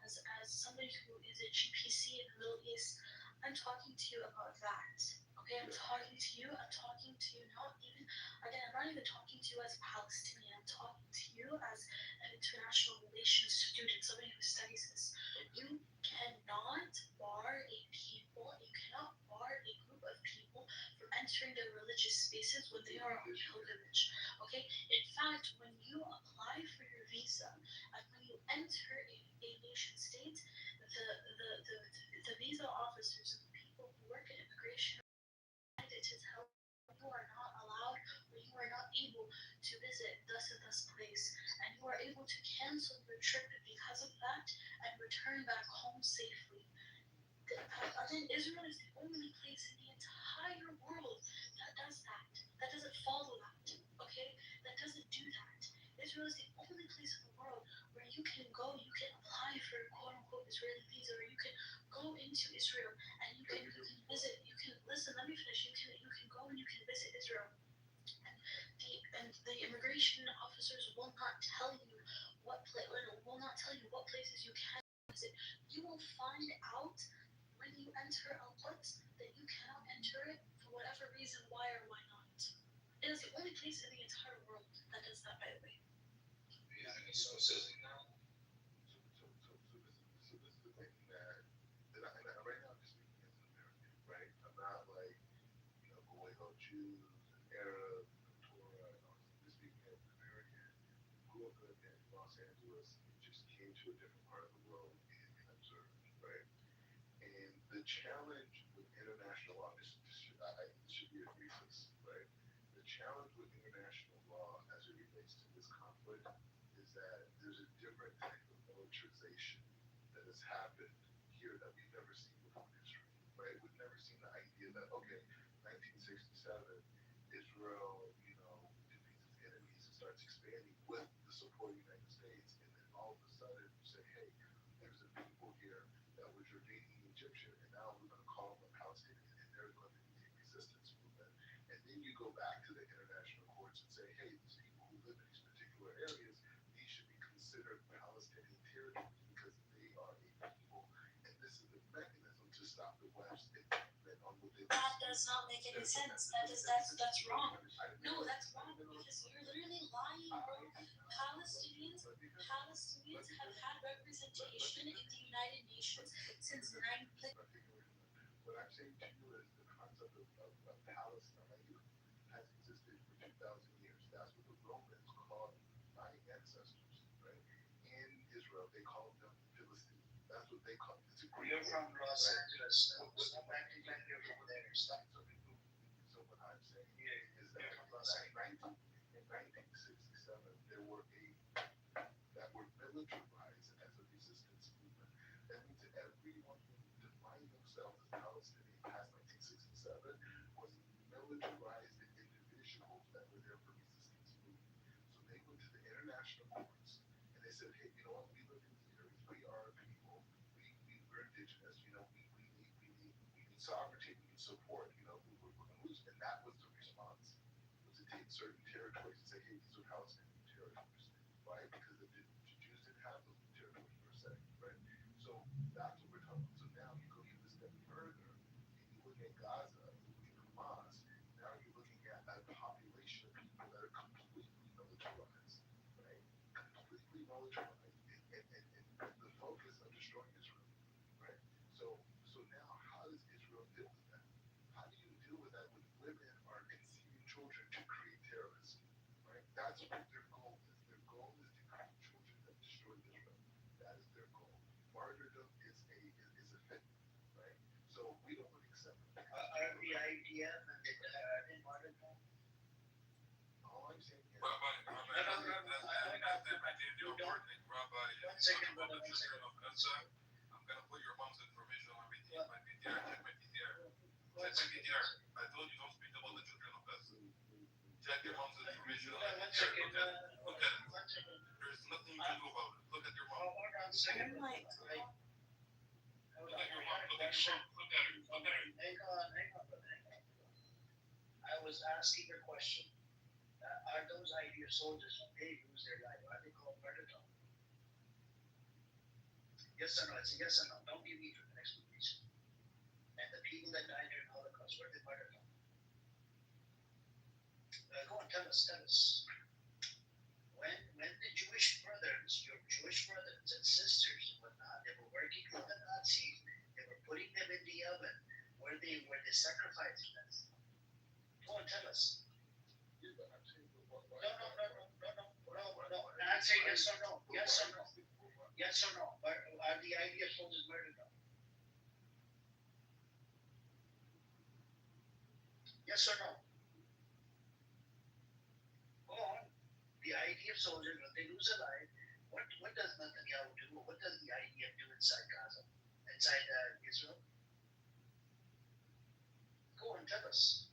as somebody who is a GPC in the Middle East. I'm talking to you about that. Okay, I'm talking to you not even, again, I'm not even talking to you as a Palestinian. I'm talking to you as an international relations student, somebody who studies this. You cannot bar a people, you cannot bar a group of people from entering their religious spaces when they are on pilgrimage. Okay? In fact, when you apply for your visa and when you enter a nation state, the visa officers and the people who work in immigration are to tell you you are not allowed or you are not able to visit thus and thus place, and you are able to cancel your trip because of that and return back home safely. Again, Israel is the only place in the entire world that does that. That doesn't follow that. Okay? That doesn't do that. Israel is the only place in the world where you can go, you can apply for a quote unquote Israeli visa, or you can go into Israel and you can visit, you can listen, let me finish. You can go and you can visit Israel. And the immigration officers will not tell you what places you can visit. You will find out when you enter a Quds that you cannot enter it for whatever reason, why or why not. It is the only place in the entire world that does that, by the way. Yeah, any specific now? So this is the thing and right now I'm just speaking as an American, right? I'm not like, going on Jews and Arabs and Torah and all this. I'm just speaking as an American who grew up in Los Angeles and just came to a different part of the world and observed, right? And the challenge with international law, this should be a thesis, right? The challenge with international law as it relates to this conflict is that there's a different type of militarization that has happened here that we've never seen before in history, right? We've never seen the idea that, okay, 1967, Israel, defeats its enemies and starts expanding with the support of the United States, and then all of a sudden you say, hey, there's a people here that was Jordanian Egyptian, and now we're going to call them a Palestinian, and they're going to be a resistance movement. And then you go back to the international courts and say, hey, these people who live in these particular areas, these should be considered Palestinian territories because they are a people, and this is the mechanism to stop the West and on what they. That does not make any sense. That's wrong. No, that's wrong because you're literally lying, bro. Palestinians have had representation in the United Nations since What I'm saying to you is the concept of Palestine has existed for 2,000 years. That's what the Romans called my ancestors, right? In Israel, they called them Philistines. That's what they call it. It's a Greek You're word, from Los right? Angeles. Stop acting like you're from there. Stop. So what I'm saying is that in 1967, there were that were militarized as a resistance movement. That means that everyone who defined themselves as Palestinian past 1967 was militarized individuals that were there for resistance movement. So they went to the international courts and they said, hey, you know what? We live in these areas. We are a people. We're indigenous. We need sovereignty. We need support. We're going to lose. And that was the response, was to take certain territories and say, hey, these are Palestinian territories. Right? Because the Jews didn't have those territories per se, right? So that's what we're talking about. So now you go even a step further and you look at Gaza, you look at Hamas, now you're looking at a population of people that are completely militarized, right? Completely militarized. And the focus of destroying Israel, right? So now how does Israel deal with that? How do you deal with that when women are conceiving children to create terrorists? Right? That's what their goal is. Their goal is to create children that destroy Israel. That is their goal. Martyrdom is a fitna, right? So we don't want to accept it. Are the IDF and the martyrdom? All I'm One second, brother, one second. I'm gonna put your mom's information on my What? PTR. Check my PTR. One Check my second. PTR. I told you don't speak about the children of Gaza. Check your mom's information on my One PTR. second. Look at it. One second. There's nothing you can do about it. Look at your mom. Hold on a second. Oh my Wait. Hold Look on. at your I mom. got a Look at your question. mom. Look at her. Look at her. Hang on, brother. Hang on. I was asking a question. Are those IDF soldiers, when they lose their life, are they called murder dog? Yes or no? It's a yes or no. Don't give me an explanation. And the people that died during the Holocaust, were they murder dog? Go on, tell us. When the Jewish brothers, your Jewish brothers and sisters and whatnot, they were working for the Nazis, they were putting them in the oven, were they sacrificing them? Go on, tell us. No. Answer yes or no. Yes or no. Yes or no. Are the IDF soldiers murdered now? Yes or no? Go on. The IDF soldiers, when they lose a life, what does Netanyahu do? What does the IDF do inside Gaza? Inside Israel? Go on, tell us.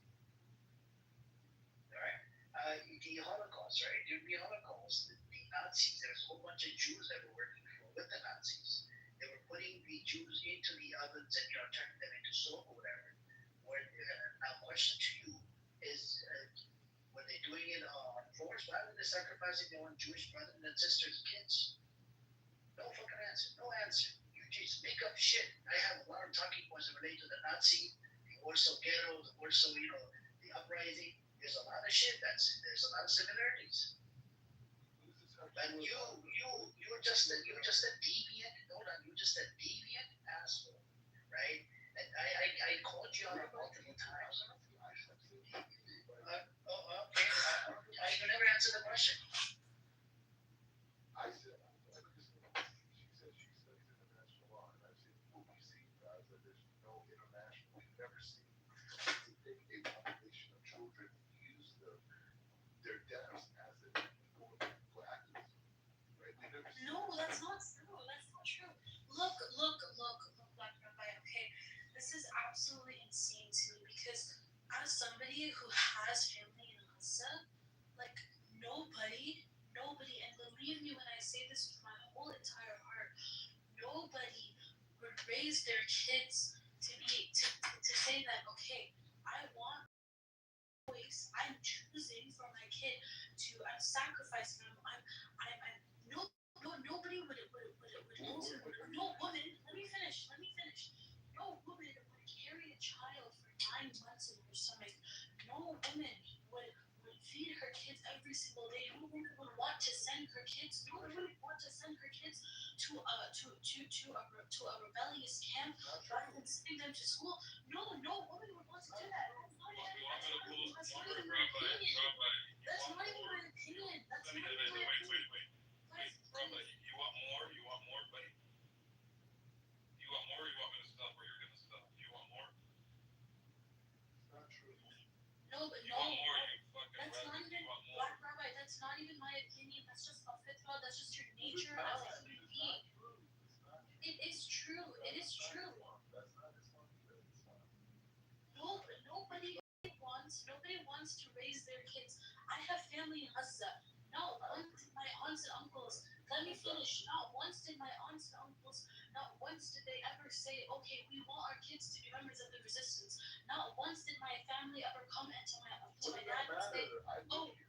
Alright? The Holocaust, right? During the Holocaust, the Nazis, there's a whole bunch of Jews that were working with the Nazis. They were putting the Jews into the ovens and turning them into soap or whatever. Now, question to you is, were they doing it on force? Why were they sacrificing their own Jewish brothers and sisters and kids? No fucking answer. No answer. You just make up shit. I have a lot of talking points that relate to the Nazi, the Warsaw Ghetto, the Warsaw, the uprising. There's a lot of shit. There's a lot of similarities. And you're just a deviant. Hold on, you're just a deviant asshole, right? And I called you out multiple times. Okay. You never answered the question. I said, she said she studies international law, and I said, what we see, guys, that there's no international, we've never seen a population of children use their deaths as a for activism, right? We've never seen. No, that's not true. That's not true. Look, Black Rabbi. Okay, this is absolutely insane to me because as somebody who has family in Gaza, like nobody, and believe me when I say this with my whole entire heart, nobody would raise their kids to say that okay, I want choice. I'm choosing for my kid to I'm sacrificing. I'm nobody would go to no woman. Let me finish. No woman would carry a child for 9 months in her stomach. No woman would feed her kids every single day. No woman would want to send her kids. No woman would want to send her kids to a rebellious camp rather than sending them to school. No woman would want to do that. That's not even my opinion. That's not even my opinion. That's not even my opinion. Rabbi, you want more? You want more, buddy? You want more? Or you want me to stop, or you're gonna stop? You want more? It's not true. No, but You no. want more? You fucking That's not rabbi. even You want more? Black Rabbi. That's not even my opinion. That's just a fitna. That's just your nature as a human being. It is true. It is true. That's not Islam either. It's not. Nobody wants to raise their kids. I have family in Gaza. Not once did my aunts and uncles. Let me finish. Not once did my aunts and uncles. Not once did they ever say, "Okay, we want our kids to be members of the resistance." Not once did my family ever come into my dad and say, I live "Oh, here.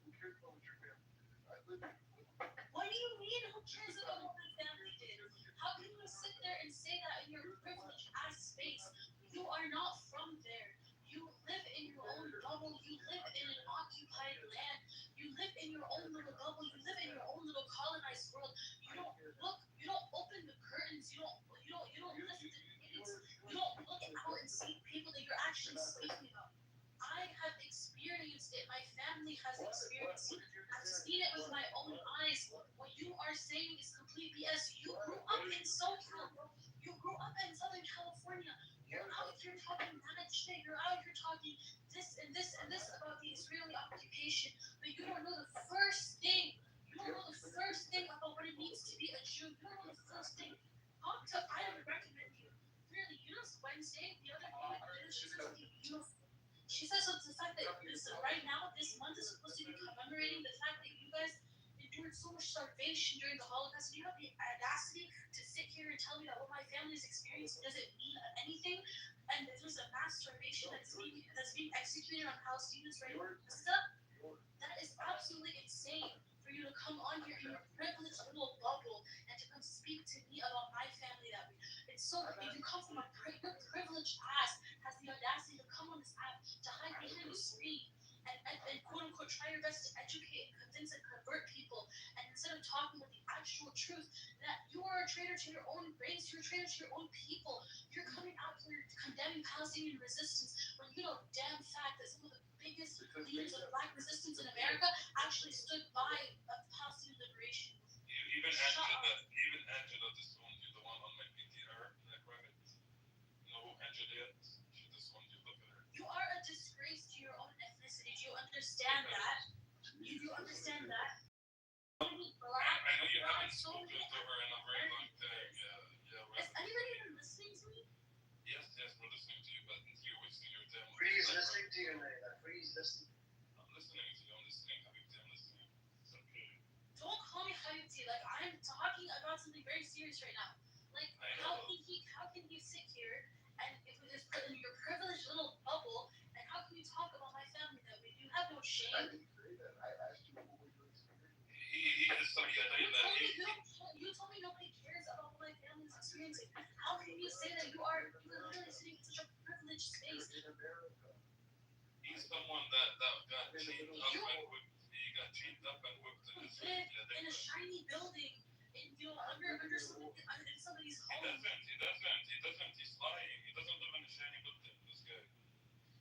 Who cares about what your family did? I live here. what do you mean? Who cares about what my family did? How can you sit there and say that in your privileged ass space? You are not from there. You live in your own bubble. You live in an occupied land. You live in your own little bubble. You live in your own little colonized world. You don't look. You don't open the curtains. You don't listen to the idiots. You don't look out and see people that you're actually speaking about. I have experienced it. My family has experienced it. I've seen it with my own eyes. What you are saying is complete BS. You grew up in SoCal, bro. You grew up in Southern California. You're out here talking mad shit. You're out here talking this and this and this about the Israeli occupation, but you don't know the She says so the fact that right now this month is supposed to be commemorating the fact that you guys endured so much starvation during the Holocaust. You have the audacity to sit here and tell me that what my family's experienced doesn't mean anything, and there's a mass starvation that's being executed on Palestinians right now. That is absolutely insane for you to come on here in your privileged little bubble and to come speak to me about my family that way. It's so if you come from your privileged ass has the audacity to come on this app to hide behind a screen and quote unquote try your best to educate and convince and convert people, and instead of talking about the actual truth that you are a traitor to your own race, you're a traitor to your own people, you're coming out here condemning Palestinian resistance when you know damn fact that some of the biggest leaders of black resistance in America actually stood by Palestinian liberation. Even Angela disowned you, the one on my PTR, that rabbit. You know who Angela is? She disowned you. Look at her. You are a disgrace to your own ethnicity. Do you understand that? Do you understand that? I know you haven't spoken to her in a very long time. Yeah. Is anybody even listening to me? Yes, we're listening to you, but you're wasting your time. Freeze listening to you, Naila. Freeze listening. I'm listening to you. I'm listening, Habibti. I'm listening. It's okay. Don't call me Habibti. Like I'm talking about something very serious right now. Like how can he sit here and if we just put in your privileged little bubble and how can you talk about my family that way? You have no I shame. didn't say that. I asked you what was your experience. He is somebody You told me nobody cares about what my family is experiencing. How can you say that you are literally sitting in such a privileged space? In America. He's someone that got chained up and whipped. He got chained up and whipped in his in a shiny building, under somebody's He home. doesn't. He's lying. He doesn't live in a shiny building, this guy.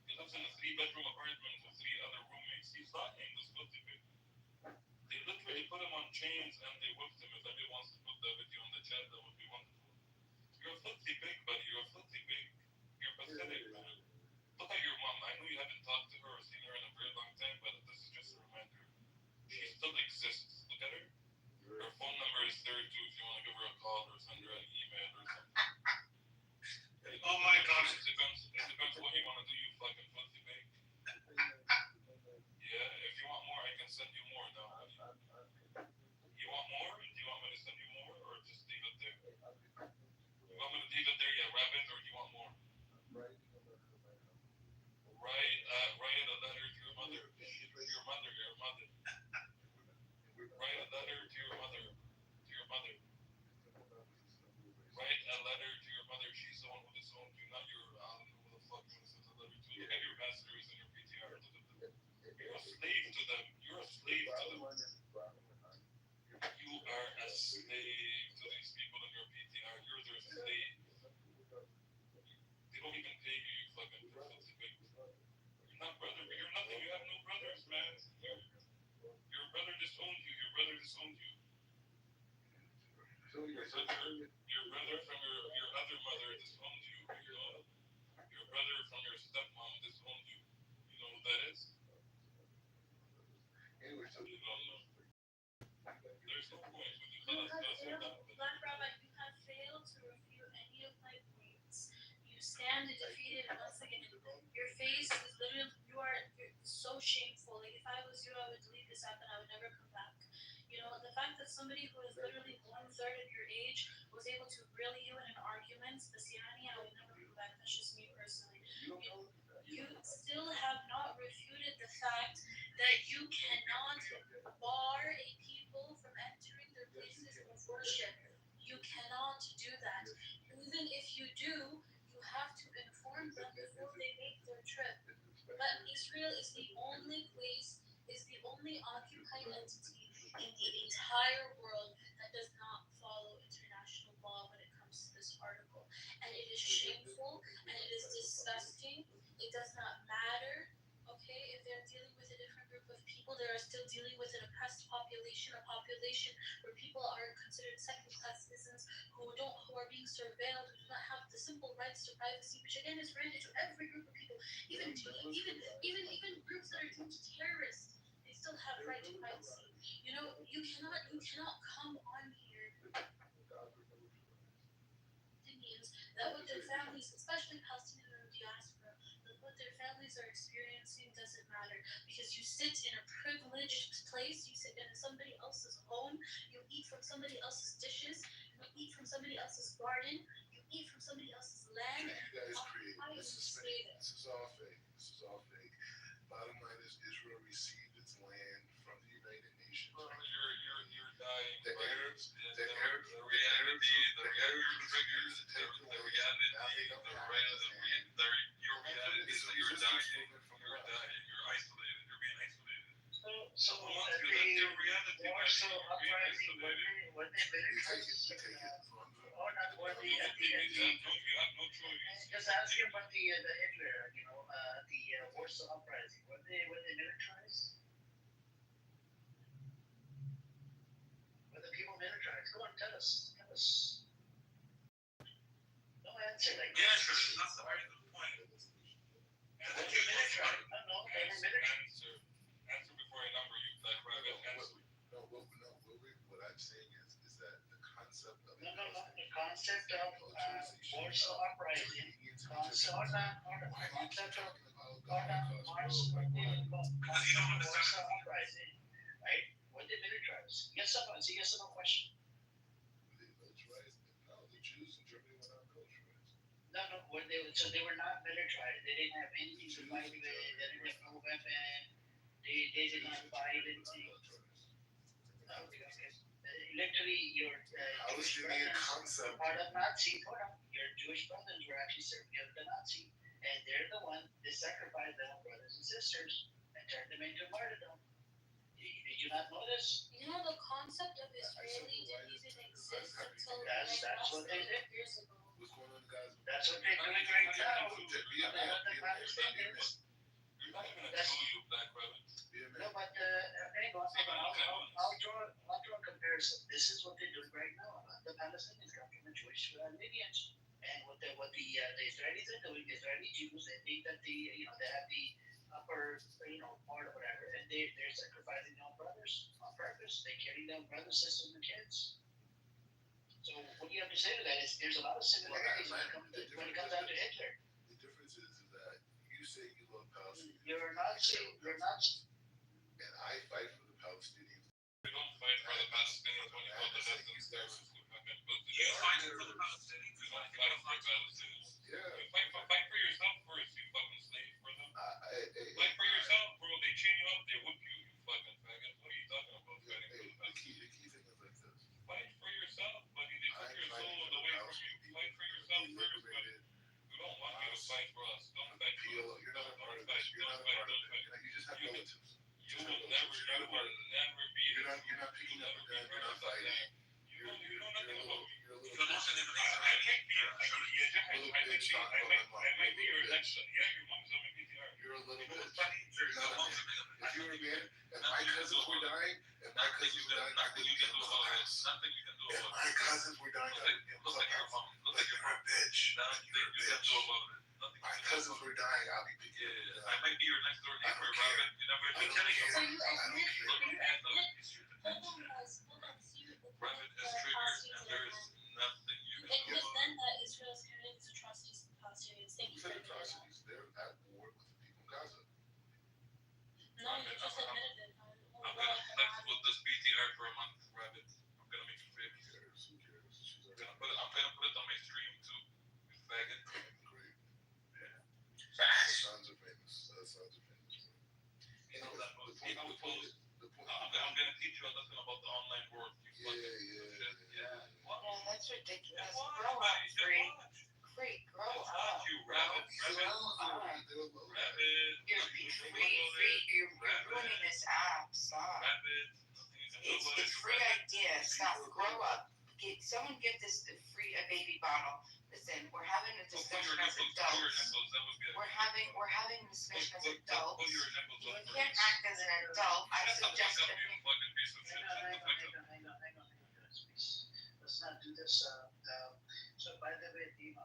He lives in a 3-bedroom apartment with 3 other roommates. He's lying, this filthy pig. They literally put him on chains and they whipped him. If anybody wants to put that video on the chat, that would be wonderful. You're a filthy pig, buddy. You're a filthy pig. You're pathetic, man. Look at your mom. I know you haven't talked to her or seen her in a very long time, but this is just a reminder. She still exists. Look at her. Her phone number is there too if you want to give her a call or send her an email or something. Oh my gosh. It depends what you want to do, you fucking filthy pig. Yeah, if you want more, I can send you more now. You want more? Do you want me to send you more or just leave it there? You want me to leave it there, yeah, rabbit, or do you want more? Write a letter to your mother. Your mother. Write a letter to your mother. Write a letter to your mother. She's the one who disowned you, not your, I don't know who the fuck you want to send a letter to. Look at your masters and your PTR. Look at them. You're a slave to them. You are a slave to these people in your PTR. You're their slave. They don't even pay you, you fucking filthy pig. You're not brother. You're nothing. You have no brothers, man. Your brother disowned you. Your brother from your other mother disowned you. You know? Your brother from your stepmom disowned you. You know who that is? Anyway, so you don't know. There's no point with you. Black Rabbi, you have failed to refute any of my points. You stand defeated once again. Your face is literally, you're so shameful. Like if I was you, I would delete this app and I would never come back. You know, the fact that somebody who is literally 1/3 of your age was able to grill you in an argument, Basiani, I would never come back. That's just me personally. You still have not refuted the fact that you cannot bar a people from entering their places of worship. You cannot do that. Even if you do, you have to inform them before they make their trip. But Israel is the only occupied entity in the entire world that does not follow international law when it comes to this article. And it is shameful and it is disgusting. It does not matter, okay, if they're dealing with a different group of people, they are still dealing with an oppressed population, a population where people are considered second-class citizens who are being surveilled, who do not have the simple rights to privacy, which again is granted to every group of people, even groups that are deemed terrorists. They still have right to privacy. You know, you cannot come on here. Indians that with their families, especially Palestinians in the diaspora, that with their families Palestinians are experiencing doesn't matter because you sit in a privileged place, you sit in somebody else's home, you eat from somebody else's dishes, you eat from somebody else's garden, you eat from somebody else's land. You guys create. How do This you is say fake. that? This is all fake. This is all fake. Bottom line is Israel received its land from the United Nations. Bro, you're dying. The buddy. Arabs, The reality, the reality triggers, the reality, your reality is that you're dying. You're dying. You're isolated. You're being isolated. So Someone wants you. the That's your reality. Warsaw You're being uprising, isolated. when they You take it. militarized, You take it. or not when You have no choice. just asking about the Hitler, the Warsaw uprising, when they militarized, when the people militarized, go on, tell us. No answer like Yeah, that. sure. That's the right point. When they militarized, no, they were militarized. Answer before I number you, Black Rabbit. Answer. What I'm saying is that the concept of No, the concept of Warsaw uprising, concept of Because you don't understand. Warsaw uprising, right? When they militarized. Yes or no? It's a yes or no question. they militarized, and now the Jews in Germany were not militarized. No, so they were not militarized. They didn't have anything to fight with. They didn't have no weapon. They did not fight anything. No, okay. Literally, your Jewish Palestinian brothers concept. were part of Nazi. Hold on. Your Jewish brothers were actually serving under the Nazi, and they're the one that sacrificed their own brothers and sisters and turned them into martyrdom. Did you not know this? You know, the concept of Israeli didn't even exist until That's what they did. years ago. What's going on, guys? That's what they're doing right now. Be a man. What the Palestinians. You're not even a true Black Rabbit. Be a No, man. but hang on. I'll draw a comparison. This is what they're doing right now. The Palestinians come from a Jewish lineage, and what the Israelis are doing, the Israeli Jews, they think that they have the upper part or whatever, and they're sacrificing their own brothers on purpose. They killing their own brothers, sisters, and kids. So what you have to say to that is there's a lot of similarities when it comes down to Hitler. The difference is that you say you love Palestinians. You're not. And I fight for the Palestinians. We don't fight for the Palestinians when you call the Muslims terrorists. You fight for the Palestinians. We don't fight for the Palestinians. Yeah. You fight for yourself first. You fucking slave for them. Fight for I, yourself, bro. They chain you up. They whip you. You fucking faggot. What are you talking about? Fighting for the the Palestinians. key thing is like this. Fight for yourself, buddy. They took your soul away from you. Fight for yourself first, buddy. We don't want you to fight for us. Don't fight for us. You're not a part of Don't this. fight. You're not Don't a part fight. of Don't it. fight. You just have relatives. You will never be. You're not picking up a gun. You're not fighting. You know nothing about me. You're a little I might be your next son. Yeah, your mom's on my PTR. You're a little bitch. You're not a man. If you were a man, and my cousins were dying, I wouldn't get in the house. Nothing you can do If about my it. cousins were dying, I wouldn't get in the Look like your house. mom. Look like your You're a mom. bitch. Nothing You're a you can bitch. do about it. Nothing My you can do cousins about were it. dying, I'll be picking them Yeah, up. I might be your next door neighbor, don't care. Robin. You never I been don't telling care. you. I don't care. Look at the issue. Hold on, guys. Hold on. See, the Rabbit is triggered, and there is nothing you can It do was about then it. that Israel is committing these atrocities to the Palestinians. Thank Who you for said admitting that. atrocities? They're at war with the people in Gaza. No, you just admitted it. I'm gonna flex with this PTR for a month, Rabbit. I'm gonna make you famous. Who cares? She's I'm gonna put it on my stream too. You faggot. great. Yeah. Sons are famous. Sons are famous. You know that The was. point, I was told. the point. I'm gonna teach you a lesson about the online world. You Yeah, fucking yeah, shit. yeah. What? Yeah, that's ridiculous. Just watch, Grow up, buddy. Just Free. watch. Free, grow Just up. watch, you rabbit. Rabbit. Rabbit. You're Nothing you can do free, about free. it. You're ruining this app. Stop. Rabbit. Nothing you can do about it. It's free idea. Stop. Grow up. Someone give this a baby bottle. Listen, we're having a discussion as adults. We're having a discussion as adults. You can't act as an adult. I suggest that you Hang on, please. Let's not do this. So, by the way, Dima,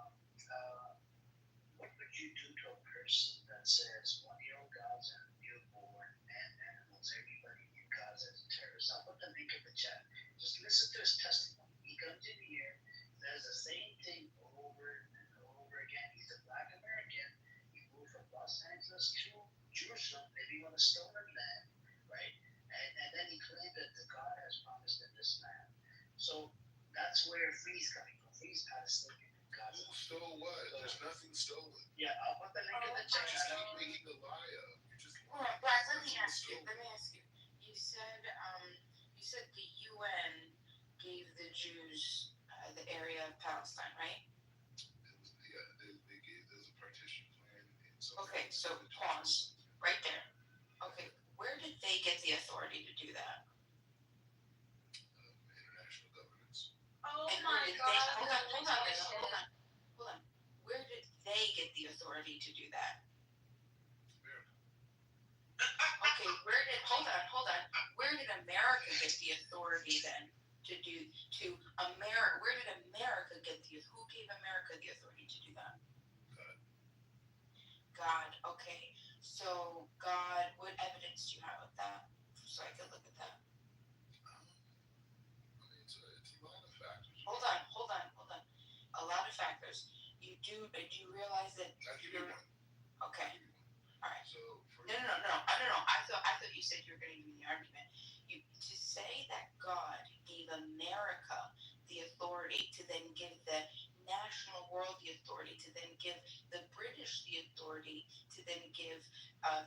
what would you do to a person that says 1-year-old Gaza, newborn, and animals, everybody in Gaza is a terrorist? I'll put the link in the chat. Just listen to his testimony. He comes in here, says the same thing over and over again. He's a black American. He moved from Los Angeles us to Jerusalem, maybe on a stolen land, right? And then he claimed that the God has promised in this land. So that's where free's coming from. Free's Palestinian. Gaza. Who stole what? There's nothing stolen. Yeah, I'll put the link in the chat. You just keep making a lie up. You just Well, Brad, let me ask you. You said the UN gave the Jews the area of Palestine, right? They gave there's a partition plan. Okay, so pause right there. Okay, where did they get the authority to do that? International governance. Oh And my god. Hold on. Where did they get the authority to do that? Okay, hold on. Where did America get the authority then where did America get who gave America the authority to do that? God, okay. So God, what evidence do you have of that? So I could look at that. It's a lot of factors. Hold on. A lot of factors. Do you realize that I'll give you one. Okay. All right. So No. I thought you said you were going to give me the argument. To say that God gave America the authority to then give the national world the authority to then give the British the authority to then give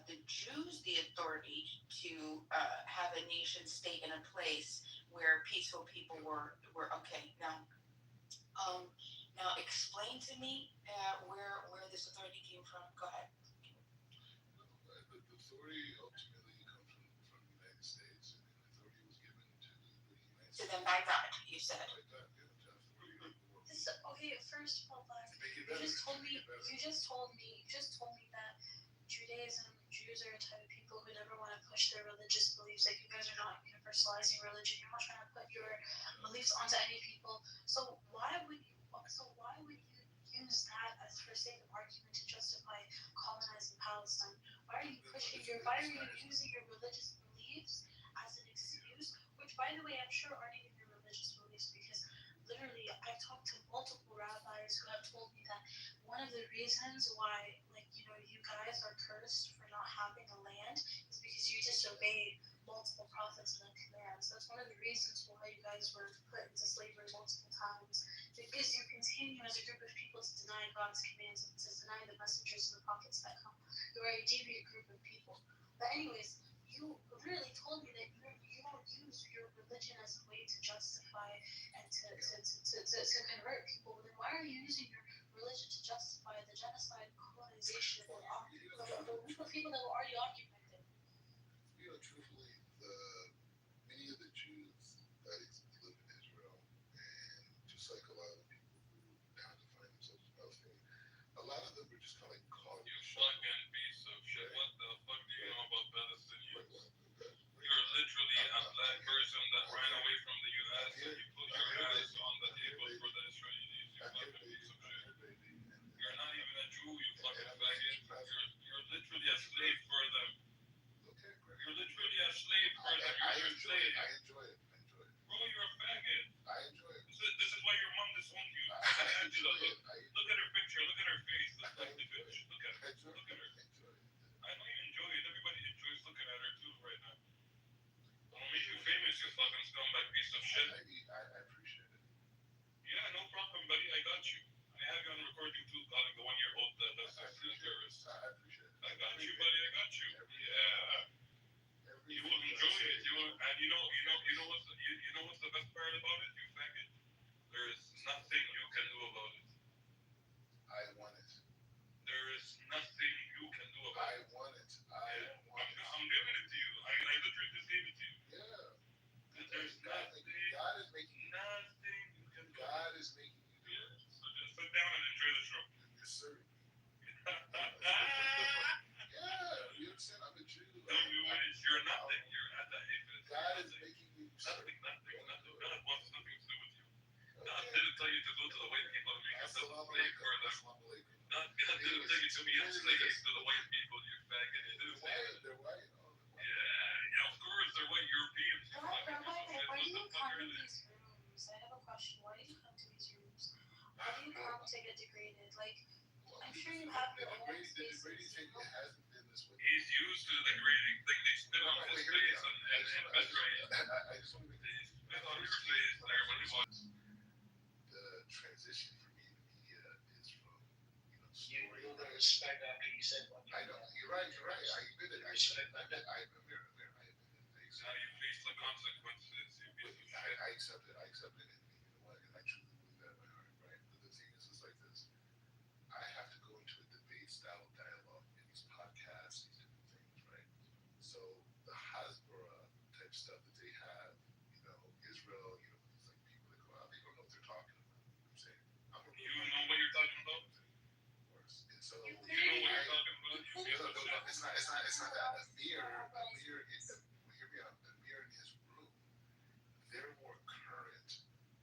the Jews the authority to have a nation state in a place where peaceful people were okay. Now explain to me where this authority came from. Go ahead. The authority ultimately comes from the United States, and the authority was given to the United States. So then by God, you said. By God, yeah, Okay, first of all, Black, make it you better. just told me that Judaism, Jews are a type of people who never want to push their religious beliefs. Like, you guys are not universalizing religion. You're not trying to put your beliefs onto any people. So why would you use that as for sake of argument to justify colonizing Palestine? Why are you using your religious beliefs as an excuse? Which, by the way, I'm sure aren't even your religious beliefs, because literally I've talked to multiple rabbis who have told me that one of the reasons why, you guys are cursed for not having a land is because you disobeyed multiple prophets and their commands. That's one of the reasons why you guys were put into slavery multiple times. Because you continue as a group of people to deny God's commands and to deny the messengers and the prophets that come. You're a deviant group of people. But anyways, you literally told me that you don't use your religion as a way to justify and to convert people. Then why are you using your religion to justify the genocide, colonization of the group of people that were already occupied it? Truthfully, many of the Jews that live in Israel, and just like a lot of the people who now define themselves as Palestinian, a lot of them are just kind of like caught. You fucking piece of shit. What the fuck do you know about Palestinians? You're literally a black person that ran away from the U.S. and you put your ass on the table for the Israelis. You fucking piece of shit. You're not even a Jew, you fucking faggot. You're literally a slave for them. You're literally a slave for them. I enjoy it. Bro, you're a faggot. I enjoy it. This is why your mom disowned you. Angela, look at her picture. Look at her face. Look like the bitch. Look at her. I know you enjoy it. Everybody enjoys looking at her too right now. I'll make you famous, you fucking scumbag piece of shit. I appreciate it. Yeah, no problem, buddy. I got you. I have you on recording too, calling the 1-year-old that's a terrorist. I appreciate it. I got you, buddy. I got you. Yeah. You will enjoy it. And you know what's the best part about it, you faggot? There is nothing you can do about it. I want it. There is nothing you can do about it. I want it. I'm giving it to you. I literally just gave it to you. Yeah. And there's nothing. God is making you. Nothing you can do. God is making you do it. So just sit down and enjoy the show. Yes, sir. Yeah, you understand? I'm a Jew. You're nothing. You're not that hateful. God is making you. Nothing. God wants nothing to do with you. God didn't tell you to go to the white people and make yourself a slave for them. God didn't tell you to be a slave to the white people, you faggot. He didn't say that. They're white. Yeah, of course, they're white Europeans. You fucking piece of shit. Why What do the you fuck come are to they? these rooms? I have a question. Why do you come to these rooms? Why do you come to get degraded? Like, I'm sure you have your own spaces. The degrading thing hasn't been respect after you said one. I know, you're right, I admit it, I admit it, I admit it. Now you face the consequences. I accept it, and you know what, and I truly believe that in my heart, right? But the thing is, it's like this. I have to go into a debate style dialogue in these podcasts, these different things, right? So the Hasbara type stuff that they have, you know, Israel, you know, these like people that go out, they don't know what they're talking about. You know what I'm saying? You know what you're talking about? Of course. And so You know what you're talking about? no, it's not that. Amir, hear me out. Amir in his room, they're more current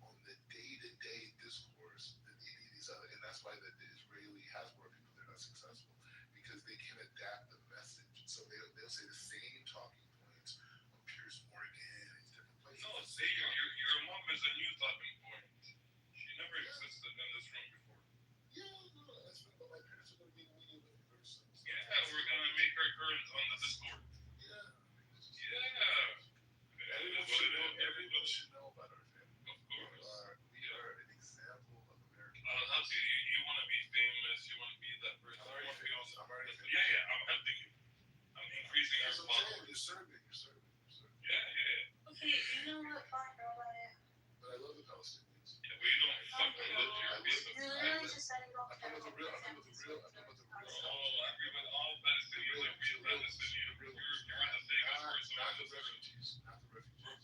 on the day-to-day discourse than any of these other, and that's why the Israeli Hasbara people, they're not successful because they can adapt the message. So they'll say the same talking points on Piers Morgan and these different places. No, see, your mom is a new talking point. She never existed in this room before. Yeah, no, that's what my parents are going to be when you very soon. Yeah, we're gonna make her current on the Discord. Yeah. Everyone should know about our family. Of course. We are an example of American. I'll help you. You want to be famous. You want to be that person. I'm already famous. Yeah, I'm helping you. I'm increasing your followers. You're serving. Yeah. Okay, you know what, fine, nobody. But I love the Palestinians. Yeah, we don't fucking love your people. You literally just said you don't I'm care talking about about the real. Oh, everyone, all Palestinians are real Palestinians. You're the biggest person. Not the refugees.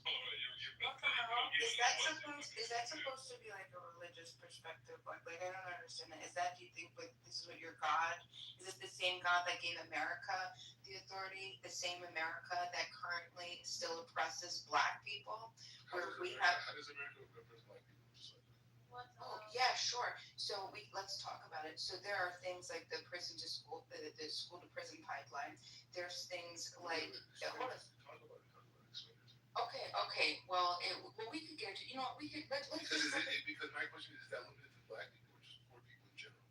Oh, you're What the hell? Is that supposed to be like a religious perspective? Like I don't understand that. Is that, do you think, like, this is what your God? Is it the same God that gave America the authority? The same America that currently still oppresses Black people? How does America represent Black people? Just like that. What the Oh hell? yeah, sure. So let's talk about it. So there are things like the prison to school, the school to prison pipeline. There's things like hold on. Talk about it. Explain it. Okay. Well, we could get into. You know what? We could let's Because my question is that limited to Black people or just poor people in general?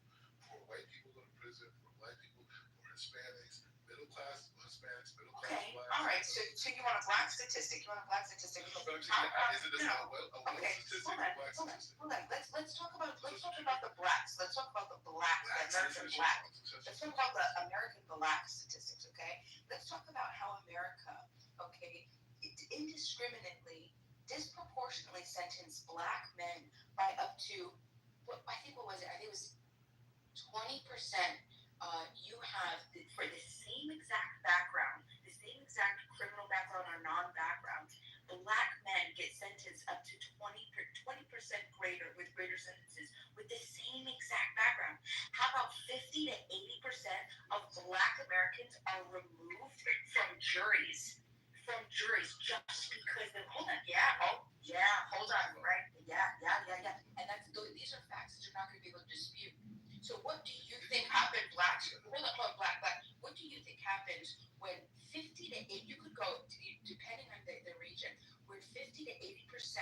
Poor white people go to prison. Poor Black people. Poor Hispanics. Middle class Hispanics. Middle class Okay, Blacks. all right. So you want a Black statistic? No, but I'm saying, is it a well statistic or Black statistic? Hold on. Let's talk about the Blacks. Let's talk about the Blacks, the American Black. Let's talk about the American Black statistics. Okay. Let's talk about how America, okay, indiscriminately, disproportionately sentenced Black men by up to what was it? I think it was 20%. You have for the same exact background, the same exact criminal background or non-background, Black men get sentenced up to 20% greater with greater sentences with the same exact background. How about 50 to 80% of Black Americans are removed from juries? Just because they hold on, right? And these are facts that you're not going to be able to dispute. So what do you think happened, Black? Hold on, Black. What do you think happens when 50 to 8? You could go depending on the region, where 50 to 80%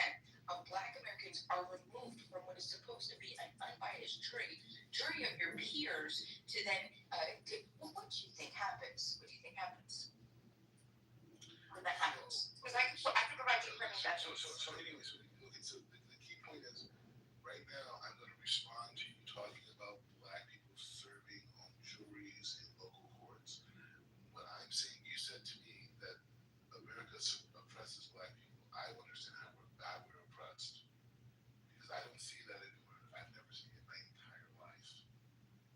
of Black Americans are removed from what is supposed to be an unbiased jury of your peers, to then what do you think happens? What do you think happens when that happens? Because I can provide you recommendations. So the key point is, right now I'm going to respond to you talking about Black people serving on juries in local courts. What I'm saying, you said to me that America oppresses Black people. I understand how we're oppressed because I don't see that anywhere. I've never seen it in my entire life.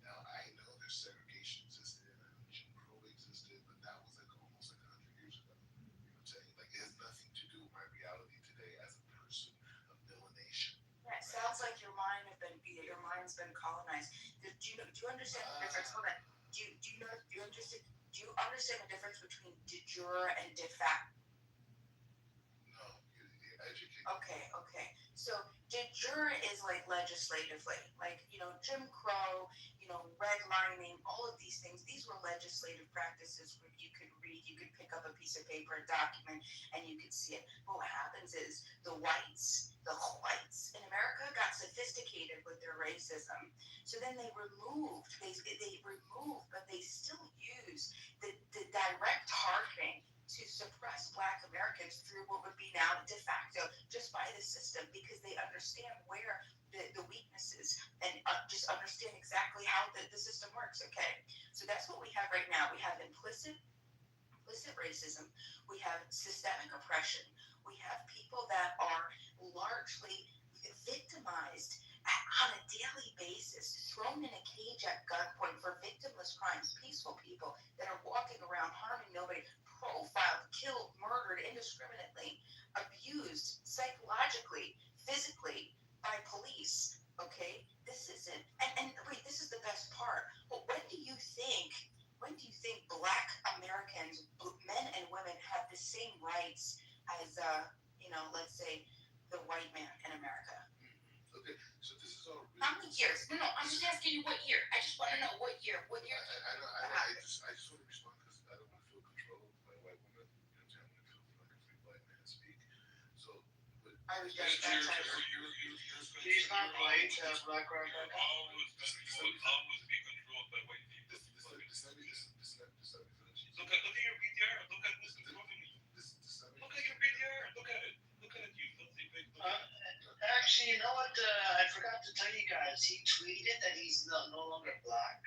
Now I know there's segregation existed and Jim Crow existed, but that was like almost like 100 years ago. You know what I'm saying? Like it has nothing to do with my reality today as a person of melanation. Yeah, it sounds like your mind's been colonized. Do you understand the difference? Hold on. Do you understand the difference between de jure and de facto? No, you educate. Okay. So de jure is like legislatively, like Jim Crow, redlining, all of these things. These were legislative practices where you could read, you could pick up a piece of paper, a document, and you could see it. But what happens is the whites in America got sophisticated with their racism. So then they removed, but they still use the direct targeting to suppress Black Americans through what would be now de facto, just by the system, because they understand where the weaknesses and just understand exactly how the system works, okay? So that's what we have right now. We have implicit racism. We have systemic oppression. We have people that are largely victimized on a daily basis, thrown in a cage at gunpoint for victimless crimes, peaceful people that are walking around harming nobody, profiled, killed, murdered indiscriminately, abused psychologically, physically by police. Okay, this isn't, and wait, this is the best part. But when do you think Black Americans, men and women, have the same rights as, let's say, the white man in America? Okay, so this is all. How many years? No, I'm just asking you what year. I just want to know what year. What year? I just want to respond because I don't want to feel controlled by a white woman. You know what I'm saying? I want to feel like a free black man to speak. So, but I was just that type of. He's not white, Black Rock. You're always be controlled by white people. Look at your PTR. Look at this controlling you. Look at your PTR. Look at it. Look at it, you filthy pig. Actually, you know what? I forgot to tell you guys. He tweeted that he's no longer black.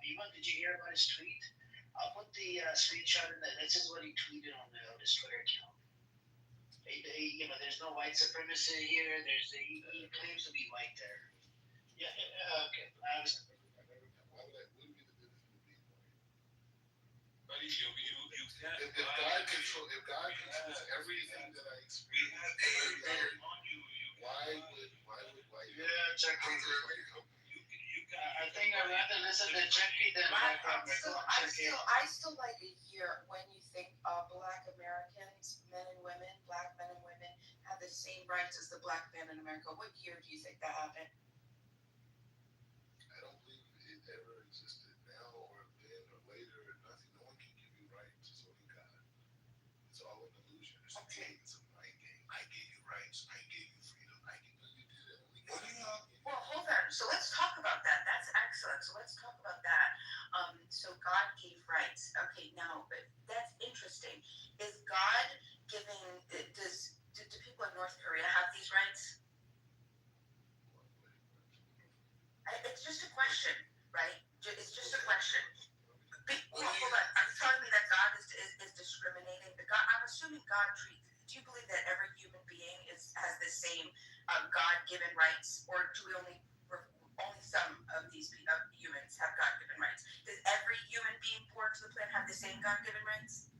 Iman, did you hear about his tweet? I'll put the screenshot in there. This is what he tweeted on his Twitter account. There's no white supremacy here. He claims to be white there. Yeah. Okay. Why would be the difference between being white? Buddy, you can't. If God controls everything that I experience every day, why would white? Yeah, check over. You can. I think I'd rather listen to Chucky than Black Rock. I still like to hear when you think Black Americans, men and women, Black men and women, have the same rights as the Black man in America. What year do you think that happened? I don't believe it ever existed now or then or later or nothing. No one can give you rights. It's only God. It's all an illusion. It's a game. It's a mind game. I gave you rights. I gave you freedom. You did it. Only God. Well, hold on. So let's talk about that. That's excellent. So let's talk about that. So God gave rights. Okay, now that's interesting. Is God giving? Do people in North Korea have these rights? It's just a question, right? It's just a question. Hold on. Are you telling me that God is discriminating? I'm assuming God treats. Do you believe that every human being has the same God-given rights, or do we only some of these humans have God-given rights? Does every human being born to the planet have the same God-given rights?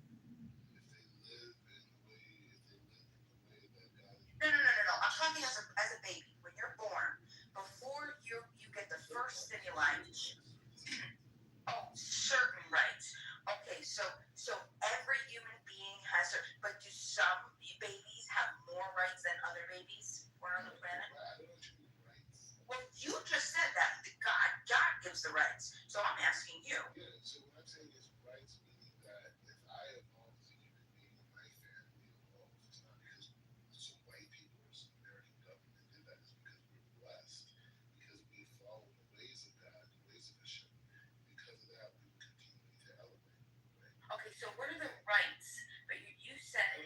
No. I'm talking as a baby. When you're born, before you get the first stimuli. Oh, certain rights. Okay, so every human being has, but do some babies have more rights than other babies born on the planet? Well, you just said that God gives the rights. So I'm asking you. Yeah. So what I'm saying is rights, meaning that if I evolve as a human being, my family evolves. It's not because some white people or some American government did that. It's because we're blessed, because we follow the ways of God, the ways of Hashem. Because of that, we continue to elevate. Right? Okay. So what are the rights? But you said.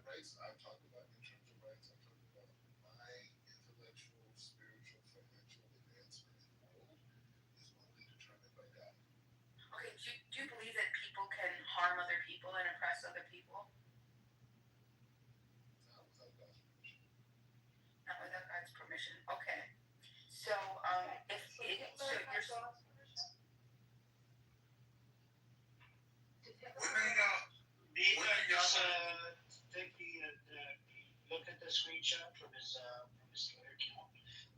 Rights. I'm talking about in terms of rights. I'm talking about my intellectual, spiritual, financial advancement in the world is only determined by God. Okay, do you believe that people can harm other people and oppress other people? Not without God's permission. Not without God's permission. Okay. So look at the screenshot from his Twitter account.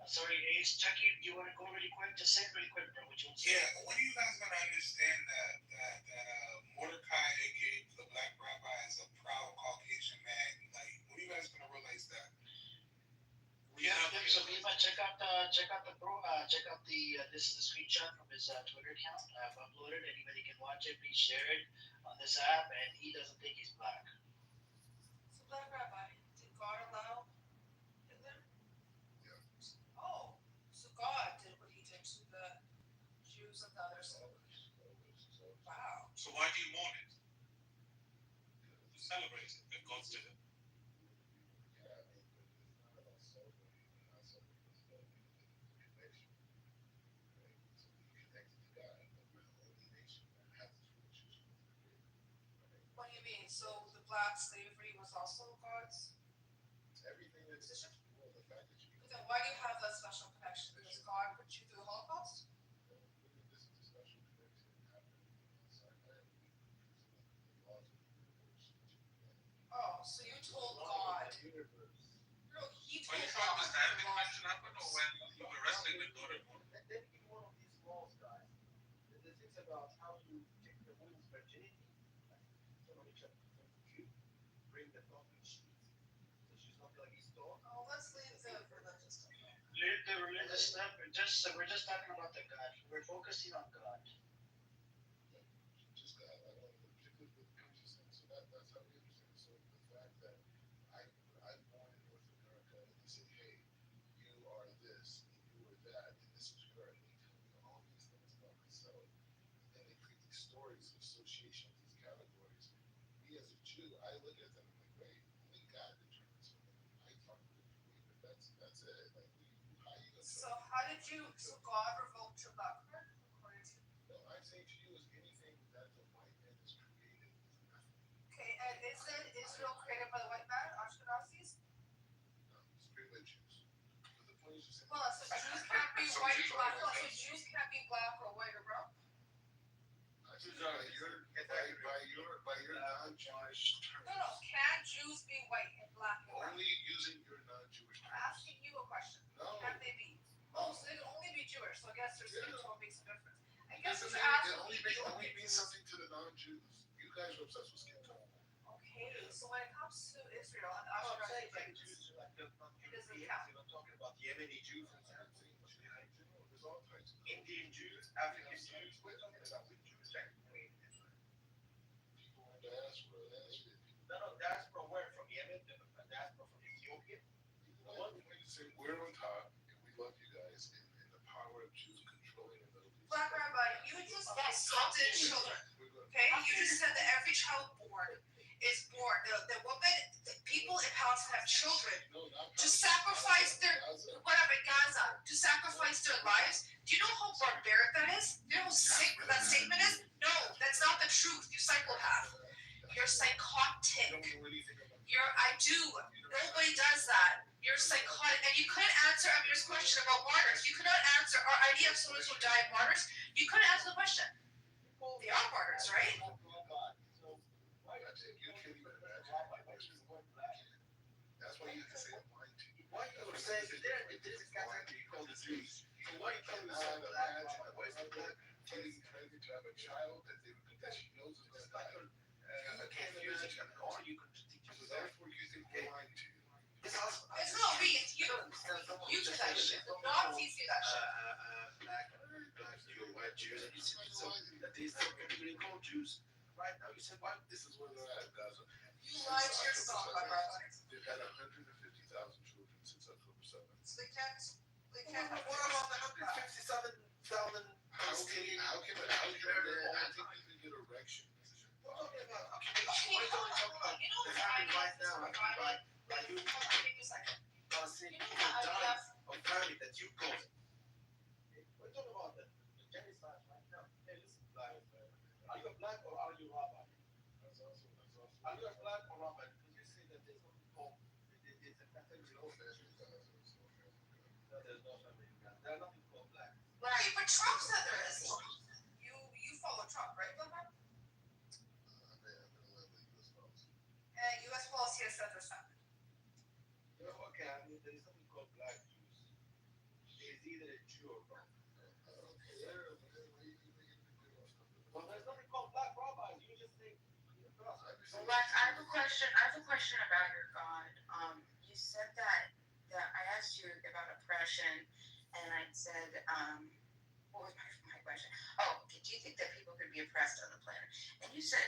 Sorry, Ace, Chucky, do you want to go really quick? Just say it really quick, bro. What you want to say? Yeah, when are you guys gonna understand that Mordecai, aka the Black Rabbi, is a proud Caucasian man? Like, when are you guys gonna realize that? So Viva, check out the this is a screenshot from his Twitter account. I've uploaded. Anybody can watch it. Please share it on this app, and he doesn't think he's black. So Black Rabbi, did God allow Hitler? Yeah. Oh, so God did what he did to the Jews of the other side. Wow. So why do you mourn it? To celebrate it, if God's did it. mean? So the black slavery was also God's Everything that's decision? well, the fact that you But then why do you have that special connection? Because God put you through the Holocaust? this is a special connection happening inside my the laws of the universe. Oh, so you told God. The universe. No, he Are told you sure it God. was that connection happened or when you were wrestling with God? Then in one of these laws, guys, the things about how you take the woman's virginity, like somebody check you bring the public sheet, so she's not gonna be stoned. Oh, let's leave the religious stuff. Leave the religious stuff. We're just talking about the God. We're focusing on God. Just I don't know, particularly with consciousness. So that's how we understand. So the fact that I'm born in North America and they say, hey, you are this and you are that and this is your and they tell me all these things about myself. And then they create these stories of associations, these categories. Me as a Jew, I look at them and I'm like, wait, only God determines what I talk to the Jew, but that's it. Like how you gonna So how did you? So God revoked your black card according to. No, I'm saying to you is anything that the white man has created is nothing. Okay, and isn't Israel created by the white man, Ashkenazis? No, it's created by Jews. But the point is just Well, so Jews can't be Some white, Jews black. are No, so white. Jews can't be black or white or brown. Jews are by your non-Jewish No, terms. can Jews be white and black and brown? Only using your non-Jewish I'm terms. asking you a question. No. Can they be? Oh, so they can only be Jewish. So I guess there's Yeah. still makes a difference. I guess It what you're asking only means something to the non-Jews. You guys are obsessed with skin tone. Okay, so when it comes to Israel and I'm Ashkenazi saying like Jews, Jews, like the It doesn't Jews, count. I'm talking about Yemeni Jews and I'm saying in general, there's all types of Indian Jews, African Jews. We're talking about which Jews that created Israel. people in diaspora. No, diaspora where? From Yemen? Diaspora from Ethiopia? We're on top and we love you guys and the power of Jews controlling the Middle East. Black Rabbi, you just insulted children. We're good. Okay, you just said that every child born is born. The woman, the people in Palestine have children No, not to sacrifice their Gaza. whatever Gaza to sacrifice their lives. Do you know how barbaric that is? Do you know how sick that statement is? No, that's not the truth. You psychopath. You're You psychotic. don't know anything about I do. Nobody does that. You're psychotic. And you couldn't answer Amir's question about martyrs. You could not answer our idea of soldiers who died martyrs. You couldn't answer the question. They are martyrs, right? That's it. You can't even imagine. That's why you have to say I'm lying to you. Why you were saying that this is category called the Jews? So why you telling me Now so imagine why is the black getting pregnant to have a child that she knows is going to die. You can't use it or you contradict So yourself. therefore you think we're lying to you. It's not me. It's you. You do that shit. The Nazis do that shit. Black Jews, white Jews, and you said so that they still category called Jews. Right now you said why This is where they're at, Gaza. You lied to yourself, my brother. They've had 150,000 children since October 7th. So they can't. What about the 157,000 How can you get erection? we're talking about Okay, hold on. You know the the family idea right now, of like you take a second. Palestinian You know people the idea dying of family that you caused. We're talking about the genocide right now. Hey, listen, are you a black or are you a rabbi? Are you a black or rabbi? Because you say that there's something called it's a category of no, there's no family in Ghana. There's nothing called black. Right, but Trump said there is. You follow Trump, right, Black? And U.S. policy has said there's family. No, okay, I mean, there is something called black Jews. It's either a Jew or not. Well, there's nothing called black rabbis. You just think. Lex, I have a question. About your God. You said that I asked you about oppression, and I said, what was my question? Oh, do you think that people could be oppressed on the planet? And you said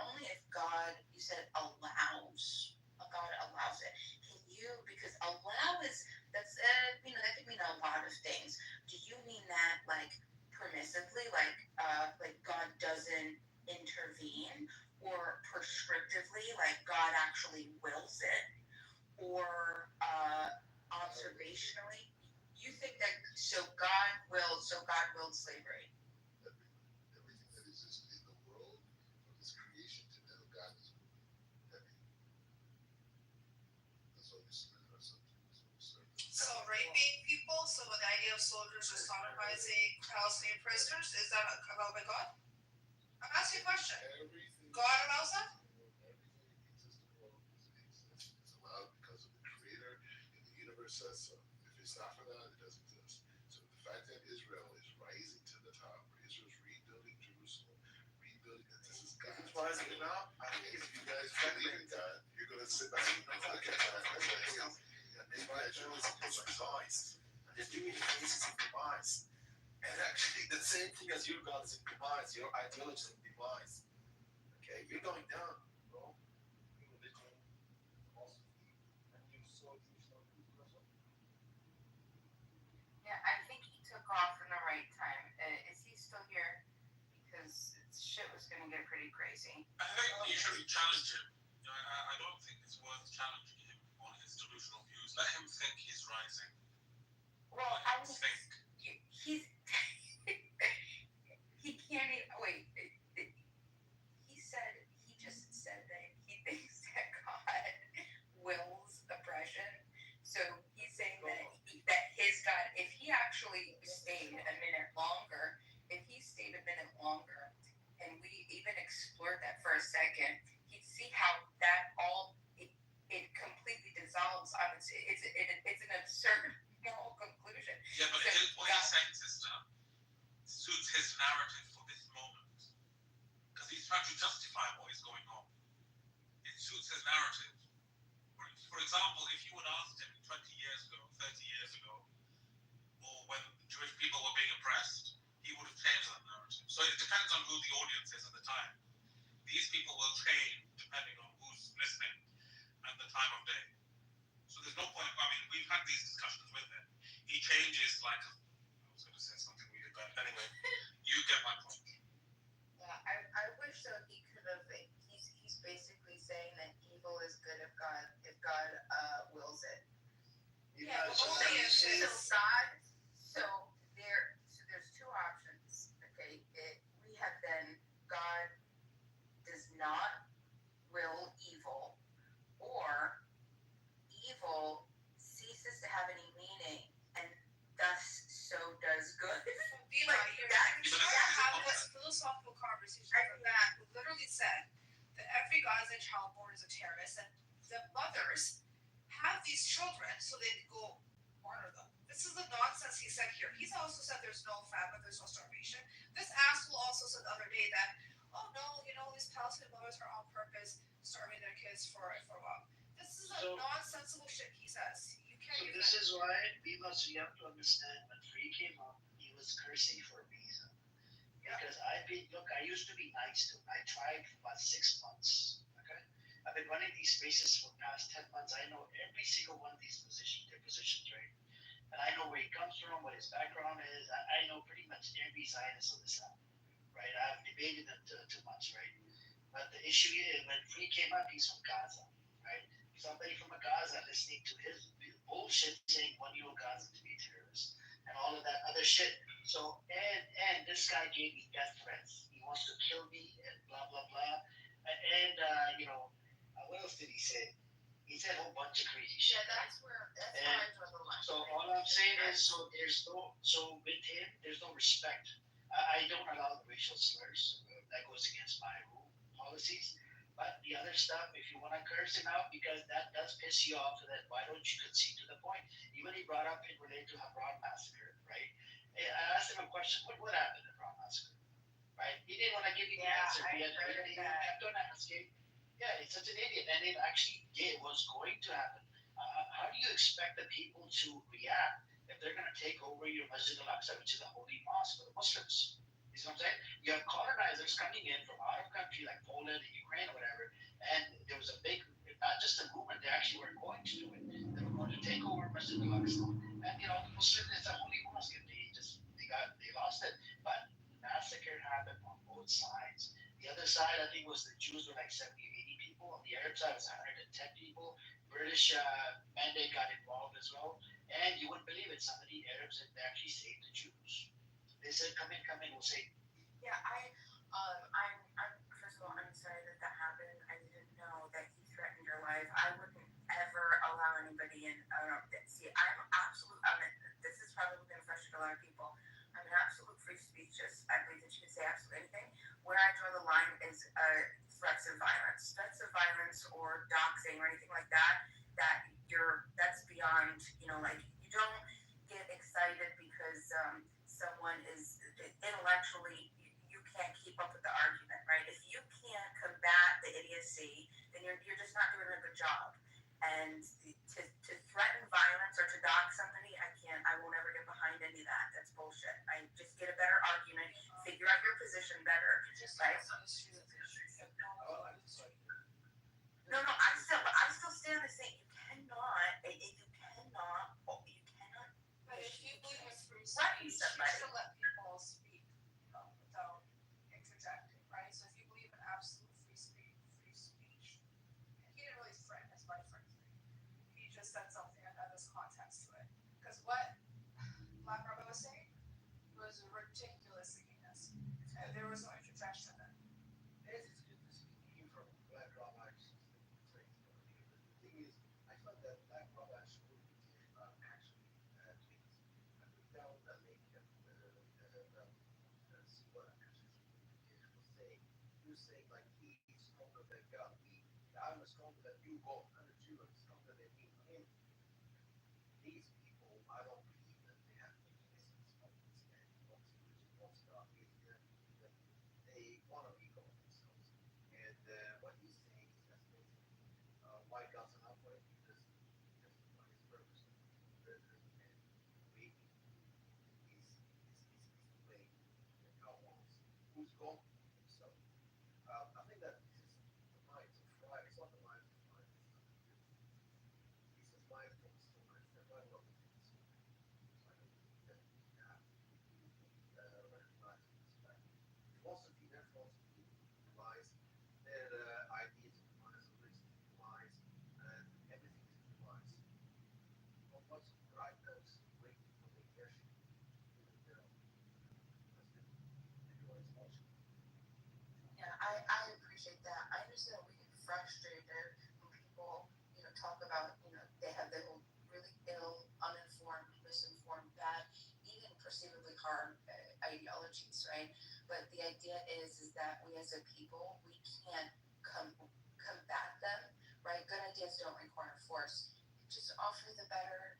only if God, you said allows. God allows it. Can you? Because allow is that's that could mean a lot of things. Do you mean that like permissively, like God doesn't intervene? Or prescriptively, like God actually wills it, or observationally, you think that God willed slavery. Everything that exists in the world, from its creation to now, God is of soldiers are sodomizing Palestinian prisoners? Is that allowed by God? I'm asking a question. God allows that? It's allowed because of the creator and the universe says so. If it's not for that, it doesn't exist. So the fact that Israel is rising to the top, where Israel's rebuilding Jerusalem, rebuilding that this is God. It's rising now. I think if you guys believe in God, you're gonna sit back and look at that. Maybe I should listen to some demise. And they're doing the cases in demise. And actually the same thing as your God is in demise, your ideology is in demise. Okay, you're going down, bro. Religion, philosophy, and you saw Jewish people. Yeah, I think he took off in the right time. Is he still here? Because shit was gonna get pretty crazy. I think you should challenge him. I don't think it's worth challenging him on his delusional views. Let him think he's rising. Well, I was he's he can't even wait. He just said that he thinks that God wills oppression. So he's saying that his God, if he actually stayed a minute longer, and we even explored that for a second, he'd see how that all it completely dissolves on it's an absurd conclusion. Yeah, but what he's saying, sister, suits his narrative for this moment. Because he's trying to justify what is going on. It suits his narrative. For example, if you would ask him 20 years ago, 30 years ago, or when Jewish people were being oppressed, he would have changed that narrative. So it depends on who the audience is at the time. These people will change depending on who's listening and the time of day. So there's no point. I mean, we've had these discussions with him. He changes like. I was going to say something really bad. Anyway, you get my point. Yeah, I wish that he could have. He's basically saying that evil is good if God wills it. Yeah, but only if So there's two options. Okay, we have then God does not will evil, or evil ceases to have any meaning, and thus so does good. You're trying to have this philosophical conversation with that who literally said that every Gaza child born is a terrorist, and the mothers have these children so they go murder them. This is the nonsense he said here. He's also said there's no famine, there's no starvation. This asshole also said the other day that, oh no, these Palestinian mothers are on purpose starving their kids for a while. This is a nonsensical shit he says. You can't. So this is why we have to understand when Free came up, he was cursing for a reason. Because I used to be nice to him. I tried for about 6 months. Okay, I've been running these spaces for the past 10 months. I know every single one of these positions, right? And I know where he comes from, what his background is. I know pretty much every Zionist on this app, right? I haven't debated them too much, right? But the issue is, when Free came up, he's from Gaza, right? Somebody from Gaza listening to his bullshit saying 1-year-old Gaza to be a terrorist and all of that other shit. So, and this guy gave me death threats. He wants to kill me and blah, blah, blah. And, what else did he say? He said a whole bunch of crazy shit. Yeah, that's where I draw the line. So all I'm saying is, so with him, there's no respect. I don't allow the racial slurs. That goes against my rule policies. But the other stuff, if you want to curse him out, because that does piss you off, then why don't you concede to the point? Even he brought up it related to Hebron massacre, right? I asked him a question: What happened in Hebron massacre? Right? He didn't want to give me the answer. He kept on asking. Yeah, it's such an idiot, and it actually was going to happen. How do you expect the people to react if they're going to take over your Masjid al-Aqsa, which is a holy mosque for the Muslims? You know what I'm saying? You have colonizers coming in from out of country like Poland and Ukraine or whatever, and there was a big, not just a movement, they actually were going to do it. They were going to take over Masjid al-Aqsa, and the Muslims, it's a holy mosque, and they lost it. But the massacre happened on both sides. The other side, I think, was the Jews were like 70 or 80 people. On the Arab side, it was 110 people. British mandate got involved as well. And you wouldn't believe it, some of the Arabs had actually saved the Jews. They said, come in, we'll save you. Yeah, I'm first of all, I'm sorry that happened. I didn't know that he threatened your life. I wouldn't ever allow anybody in. See, I'm absolutely. This is probably going to frustrate a a lot of people. I'm an absolute free speechless. I believe that you can say absolutely anything. Where I draw the line is threats of violence. Threats of violence or doxing or anything like that, that's beyond, like you don't get excited because someone is intellectually, you can't keep up with the argument, right? If you can't combat the idiocy, then you're just not doing a good job. And to threaten violence or to dox somebody, I won't ever get behind any of that. That's bullshit. I just get a better argument, figure out your position better, right? No, I still stand the same. You cannot. But if you believe in free Threaten speech, you somebody. should let people speak, without interjecting, right? So if you believe in absolute free speech, and he didn't really threaten his wife or anything. He just said something and had this context to it. Because what Black Brother was saying was ridiculously heinous, and there was no interjection then. It is good to speak from Black Robots. The thing is, I thought that Black Robots would actually please. I could tell that they kept see what was saying. He was saying like he's stronger than God. I'm stronger than you both. And the two are stronger than me. I mean, these people, I don't believe that they have any essence of this man. What's God is that they want to ego themselves. And what he's saying is that's basically why God's enough for it because he justifies his purpose. And maybe is the way that God wants. Who's God himself? I think that this is the mind of Christ. It's not the mind of Christ. This is mind from so much that I love it. So I don't think that we have to recognize this fact. Their philosophy implies their ideas implies, religion implies, and everything is implies. But what's right now is waiting for the cash to the because everyone's watching. Yeah, I appreciate that. I understand we get frustrated when people, talk about, they have their own really ill, uninformed, misinformed, bad, even perceivably hard ideologies, right? But the idea is that we as a people, we can't combat them, right? Good ideas don't require force. Just offer the better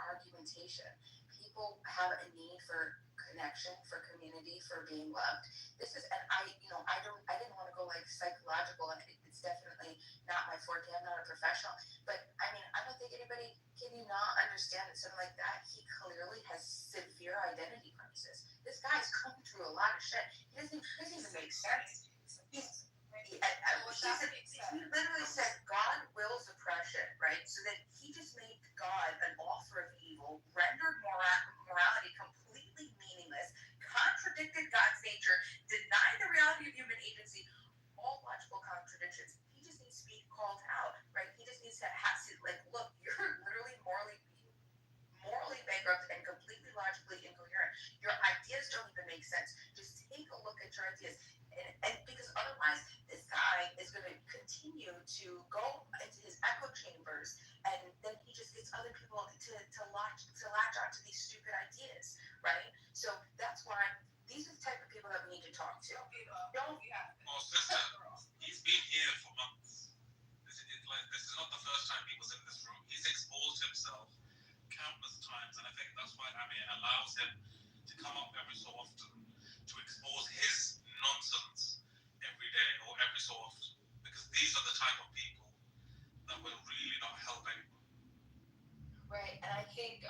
argumentation. People have a need for connection, for community, for being loved. This is, and I didn't want to go like psychological, and it's definitely not my forte. I'm not a professional, but I mean, I don't think anybody can you not understand that something like that. He clearly has severe identity crisis. This guy's going through a lot of shit. Doesn't even make sense. He literally said God wills oppression, right? So that he just made God an author of evil, rendered morality completely meaningless, contradicted God's nature, denied the reality of human agency, all logical contradictions. He just needs to be called out, right? He just needs to have to, like, look, you're literally morally bankrupt and completely logically incoherent. Your ideas don't even make sense. Just take a look at your ideas. And because otherwise, this guy is going to continue to go into his echo chambers, and then he just gets other people to latch onto these stupid ideas, right? So that's why these are the type of people that we need to talk to. Don't. Oh, sister, he's been here for months. This is not the first time he was in this room. He's exposed himself countless times, and I think that's why Amy allows him to come up every so often to expose his nonsense every day or every so often, because these are the type of people that will really not help anyone. Right, and I think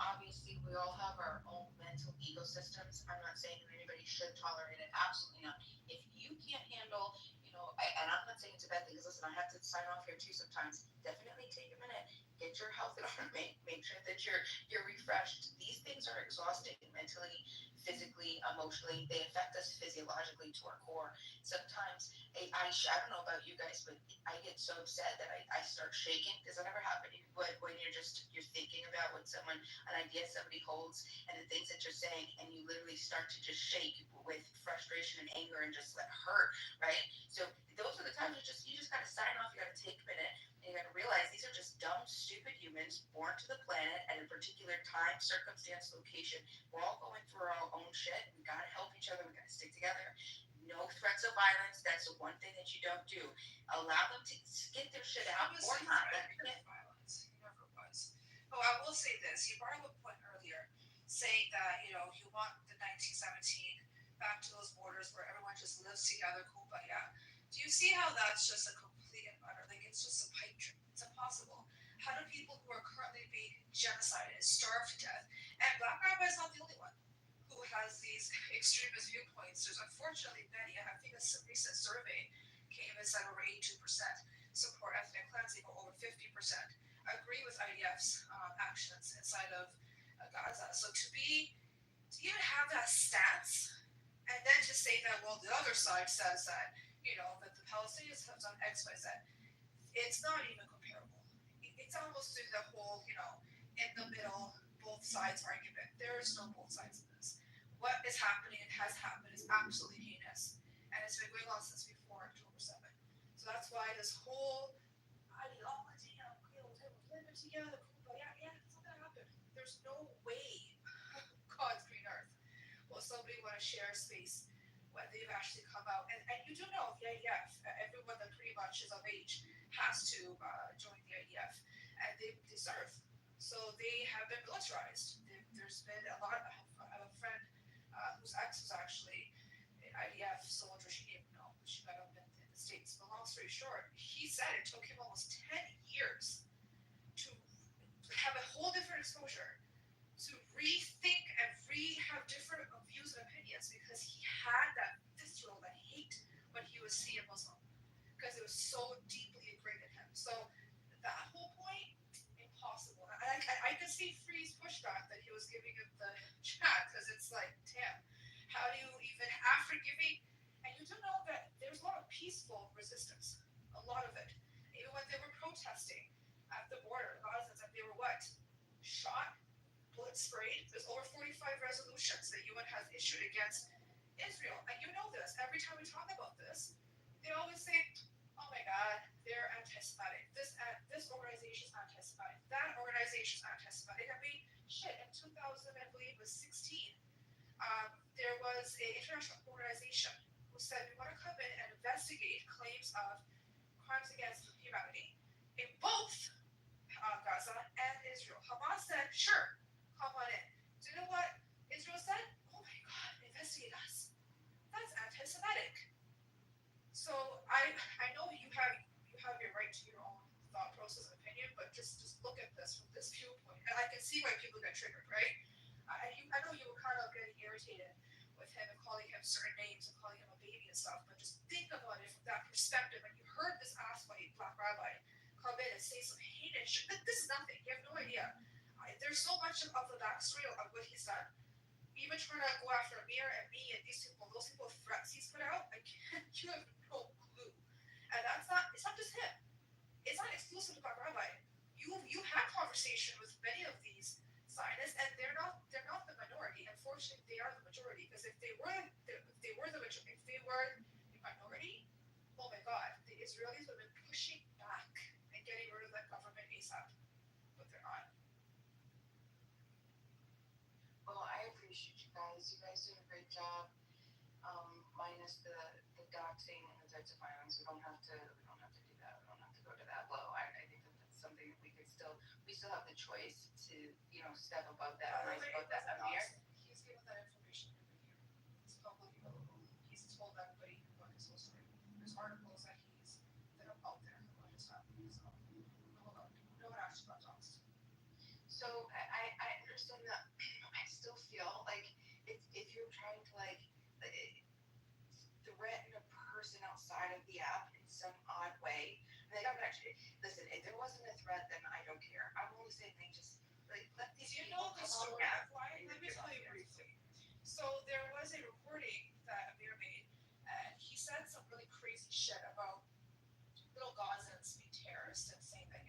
obviously we all have our own mental ecosystems. I'm not saying that anybody should tolerate it. Absolutely not. If you can't handle, and I'm not saying it's a bad thing, because listen, I have to sign off here too sometimes. Definitely take a minute, get your health in order, make sure that you're refreshed. These things are exhausting mentally, physically, emotionally. They affect us physiologically to our core. Sometimes I don't know about you guys, but I get so upset that I start shaking. Does that ever happen? When you're thinking about an idea somebody holds, and the things that you're saying, and you literally start to just shake with frustration and anger and just hurt, right? So those are the times you just gotta sign off. You gotta take a minute, and you gotta realize these are just dumb, stupid humans humans born to the planet at a particular time, circumstance, location. We're all going through our own shit. We gotta help each other. We gotta stick together. No threats of violence. That's the one thing that you don't do. Allow them to get their shit out or not. Violence. He never was. Oh, I will say this. You brought up a point earlier saying that, you want the 1917 back to those borders where everyone just lives together, kumbaya. Do you see how that's just a complete and utter, like it's just a pipe dream? It's impossible. How do people who are currently being genocided, starved to death, and Black Rabbi is not the only one who has these extremist viewpoints. There's unfortunately many. I think a recent survey came and said over 82% support ethnic cleansing, or over 50% agree with IDF's actions inside of Gaza. So to even have that stance, and then to say that, well, the other side says that, that the Palestinians have done X, Y, Z, it's not even comparable. It's almost in the whole, in the middle, both sides argument. There is no both sides in this. What is happening and has happened is absolutely heinous, and it's been going on since before October 7th. So that's why this whole ideology of living together, yeah, it's not gonna happen. There's no way God's green earth will somebody want to share space when they've actually come out. And you do know the IDF, everyone that pretty much is of age has to join the IDF, and they serve. So they have been militarized. There's been a lot. I have a friend whose ex was actually an IDF soldier. She didn't even know. She got up in the States. But long story short, he said it took him almost 10 years to have a whole different exposure, to rethink and have different views and opinions, because he had that visceral, that hate when he was seeing Muslim, because it was so deeply ingrained in him. So that whole point, impossible. I could see Free's pushback that he was giving in the chat, because it's like, damn, how do you even, after giving, and you do know that there's a lot of peaceful resistance, a lot of it. Even when they were protesting at the border, Gazans, and they were what? Shot, bullet sprayed. There's over 45 resolutions that UN has issued against Israel. And you know this. Every time we talk about this, they always say, oh my God, they're anti-Semitic. This organization is anti-Semitic. That organization is anti-Semitic. I mean, shit, in 2000, I believe it was 16, there was an international organization who said, we want to come in and investigate claims of crimes against humanity in both Gaza and Israel. Hamas said, sure, come on in. Do you know what Israel said? Oh my God, investigate us. That's anti-Semitic. So I know you have your right to your own thought process and opinion, but just look at this from this viewpoint, and I can see why people get triggered, right? I know you were kind of getting irritated with him and calling him certain names and calling him a baby and stuff, but just think about it from that perspective. When you heard this ass white Black rabbi come in and say some heinous shit, this is nothing. You have no idea. There's so much of the backstory of what he's done. Even trying to go after Amir and me and these people, those people threats he's put out, you have no clue. And it's not just him. It's not exclusive to Black Rabbi. You had conversation with many of these Zionists, and they're not the minority. Unfortunately, they are the majority. Because if they were the minority, oh my God, the Israelis would have been pushing back and getting rid of that government ASAP. But they're not. Well, I appreciate you guys. You guys did a great job. Minus the doxing and the threats of violence. We don't have to do that. We don't have to go to that low. I think that's something that we still have the choice to, step above that, rise above that Amir. He's given that information every year. It's publicly available. He's told everybody about his whole story. There's articles that are out there about his family. So no one actually got doxed. So I understand that. I still feel like if you're trying to threaten a person outside of the app in some odd way, I'm actually listen. If there wasn't a threat, then I don't care. I'm only saying they just let these Do you people know the story of why? Let me tell you briefly. So there was a recording that Amir made, and he said some really crazy shit about little Gazans being terrorists and saying that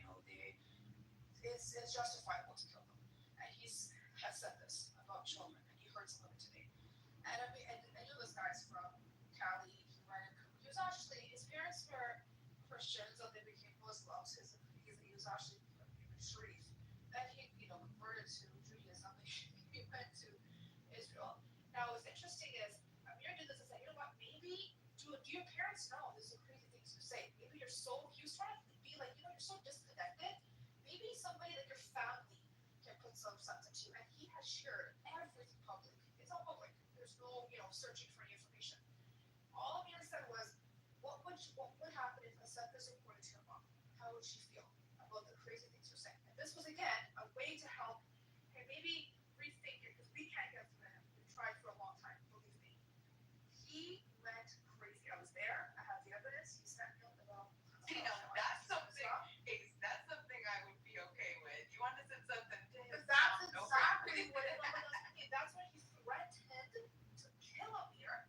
it's justifiable to kill them. And has said this about children, and you heard some of it today. And I know this guy's from Cali. His parents were Christians, and they became Muslims. He was actually Sharif. went to Israel. Now, what's interesting is Amir did this and said, you know what? Maybe do your parents know this is a crazy thing to say? Maybe you're so he was trying to be like, you're so disconnected. Maybe somebody like your family can put some sense into you. And he has shared everything public. It's all public. There's no searching for any information. All Amir said was, what would happen if I sent this reported to your mom? How would she feel about the crazy things you're saying? And this was again a way to help and maybe rethink it because we can't get through him. We've tried for a long time, believe me. He went crazy. I was there. I have the evidence. He sent me about. You know, that's something. That's something I would be okay with. You want to send something to his That's mom, exactly what it was. That's when he threatened to kill Amir.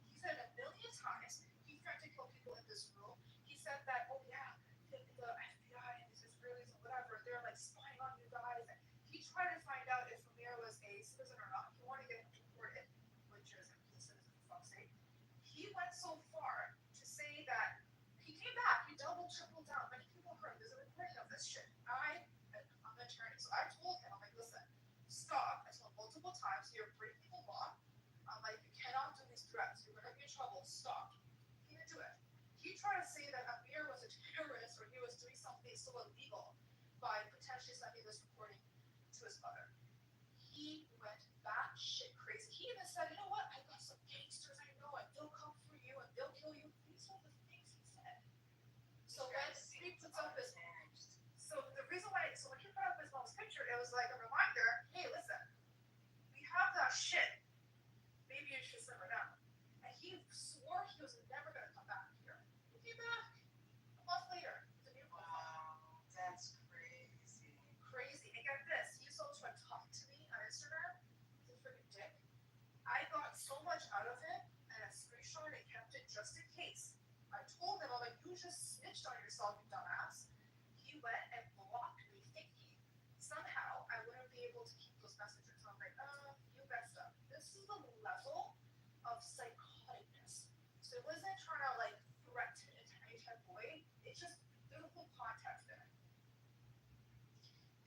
He said a million times he threatened to kill people in this room. He said that, oh yeah, the FBI and these Israelis and whatever, they're like spying on you guys. And he tried to find out if Amir was a citizen or not. He wanted to get him deported, which is he's a citizen for fuck's sake. He went so far to say that he came back, he double, triple down. Many people heard there's a recording of this shit. I'm an attorney, so I told him, I'm like, listen, stop. I told him multiple times, you're breaking the law. I'm like, you cannot do these threats. You're gonna be in trouble. Stop. He didn't do it. He tried to say that Amir was a terrorist or he was doing something so illegal by potentially sending this recording to his mother. He went batshit crazy. He even said, you know what? I got some gangsters I know and they'll come for you and they'll kill you. These are the things he said. So when he puts up his when he put up his mom's picture, it was like a reminder, hey, listen, we have that shit. Maybe you should simmer down. And he swore he was never gonna come back here. He came back a month later. He's a new Wow, that's crazy. Crazy. And get this, he so tried to talk to me on Instagram. He's a freaking dick. I got so much out of it and I screenshot and kept it just in case. I told him, I'm like, you just snitched on yourself, you dumbass. He went and blocked me thinking somehow I wouldn't be able to keep those messages. I'm like, you messed up. This is the level of psychoticness. So it wasn't trying to like threaten in any type of way. It's just there's a whole context there.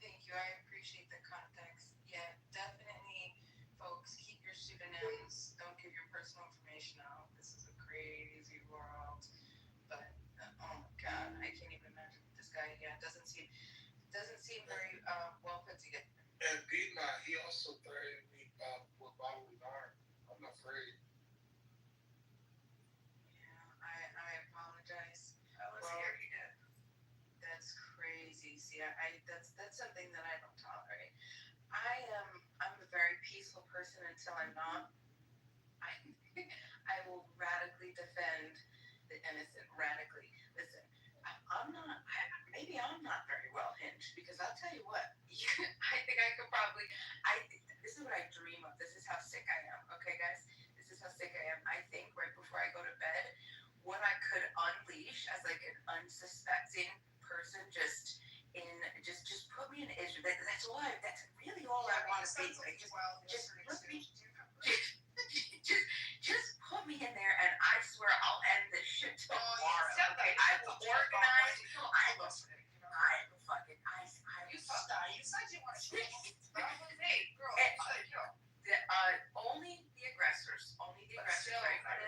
Thank you. I appreciate the context. Yeah, definitely, folks, keep your pseudonyms. Don't give your personal information out. This is a crazy world. But oh my god, I can't even imagine this guy. Yeah, doesn't seem very well put together. And Bima, he also threatened me with bodily harm. I'm afraid. Yeah, I apologize. I was here, he did. That's crazy. See, that's something that I don't tolerate. I'm a very peaceful person until I'm not. I I will radically defend the innocent. Radically. Listen, maybe I'm not very well hinged because I'll tell you what. I think I could probably. This is what I dream of. This is how sick I am. Okay, guys. This is how sick I am. I think right before I go to bed, what I could unleash as like an unsuspecting person, just put me in Israel. That's all. That's really all I want to be. Like, just put me. Just put me in there, and I swear I'll end this shit tomorrow. Okay, I will organize. I will fucking. You said that. You said you wanted to. Hey, girl. Only the aggressors. Only the aggressors. Right?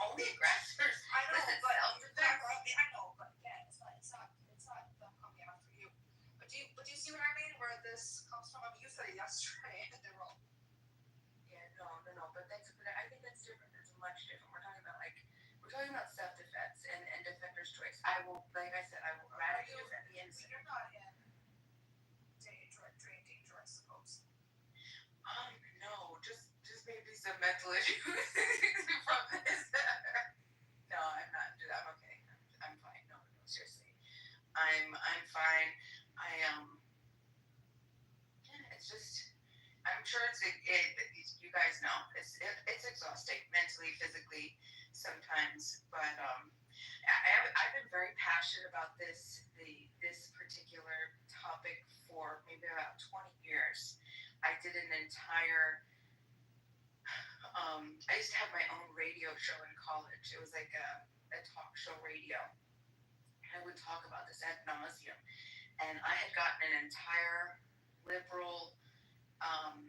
Only aggressors. I know, Listen, but I know, but again, it's not them coming after you. But do you see what I mean? Where this comes from? I mean, you said it yesterday, and they're wrong. Yeah, no, but I think that's different. It's much different. We're talking about self-defense and defender's choice. I will, like I said, I will radically defend the innocent. You're not in danger, I suppose. No, just maybe some mental issues from this. No, I'm not. I'm okay. I'm fine. No, seriously, I'm fine. Yeah, it's just. I'm sure you guys know it's exhausting mentally, physically, sometimes. But I've been very passionate about this particular topic for maybe about 20 years. I did an entire. I used to have my own radio show in college. It was like a talk show radio. I would talk about this ad nauseum, and I had gotten an entire liberal um,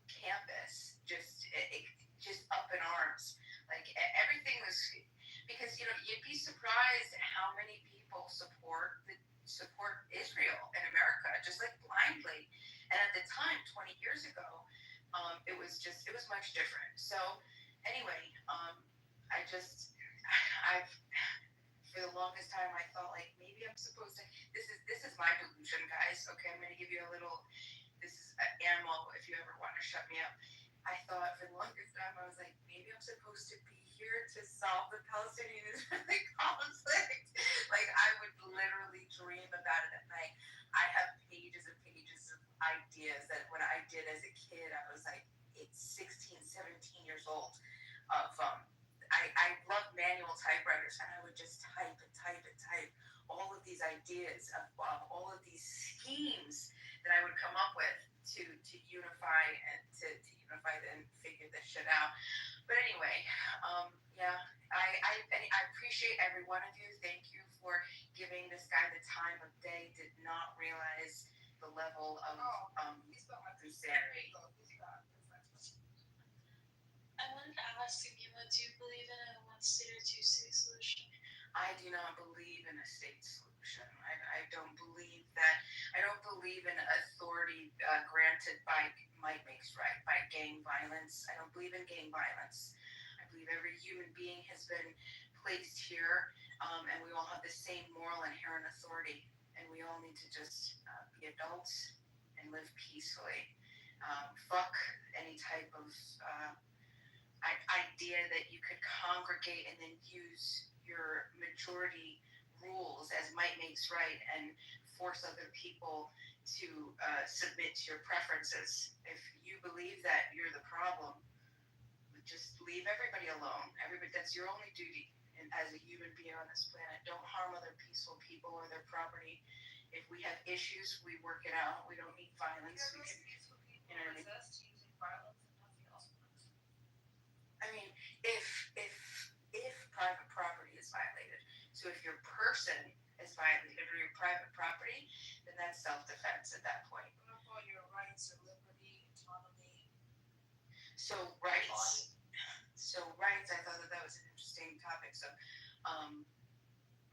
campus, just up in arms. Like everything was, because you'd be surprised at how many people support Israel and America just like blindly. And at the time, 20 years ago, it was much different. So anyway, I've for the longest time I thought like maybe I'm supposed to. This is my delusion, guys. Okay, I'm gonna give you a little. This is ammo if you ever want to shut me up. I thought for the longest time I was like maybe I'm supposed to be here to solve the Palestinian-Israeli conflict. Like I would literally dream about it at night. I have pages and pages of ideas that when I did as a kid, I was like it's 16, 17 years old. Of I love manual typewriters, and I would just type and type and type all of these ideas of all of these schemes that I would come up with to unify and to unify and figure this shit out. But anyway, yeah, I appreciate every one of you. Thank you for giving this guy the time of day. Did not realize the level of insanity. I wanted to ask Amima, do you believe in a one state or two state solution? I do not believe in a state solution. I don't believe that. I don't believe in authority granted by might makes right, by gang violence. I don't believe in gang violence. I believe every human being has been placed here, and we all have the same moral inherent authority, and we all need to just be adults and live peacefully. Fuck any type of idea that you could congregate and then use your majority rules as might makes right and force other people to submit to your preferences. If you believe that you're the problem, just leave everybody alone. That's your only duty and as a human being on this planet. Don't harm other peaceful people or their property. If we have issues, we work it out. We don't need violence. We can, you know what I mean? I mean, if private property is violated, so if your person is violated or your private property, then that's self-defense at that point. What about your rights or liberty, autonomy? So rights. I thought that was an interesting topic. So,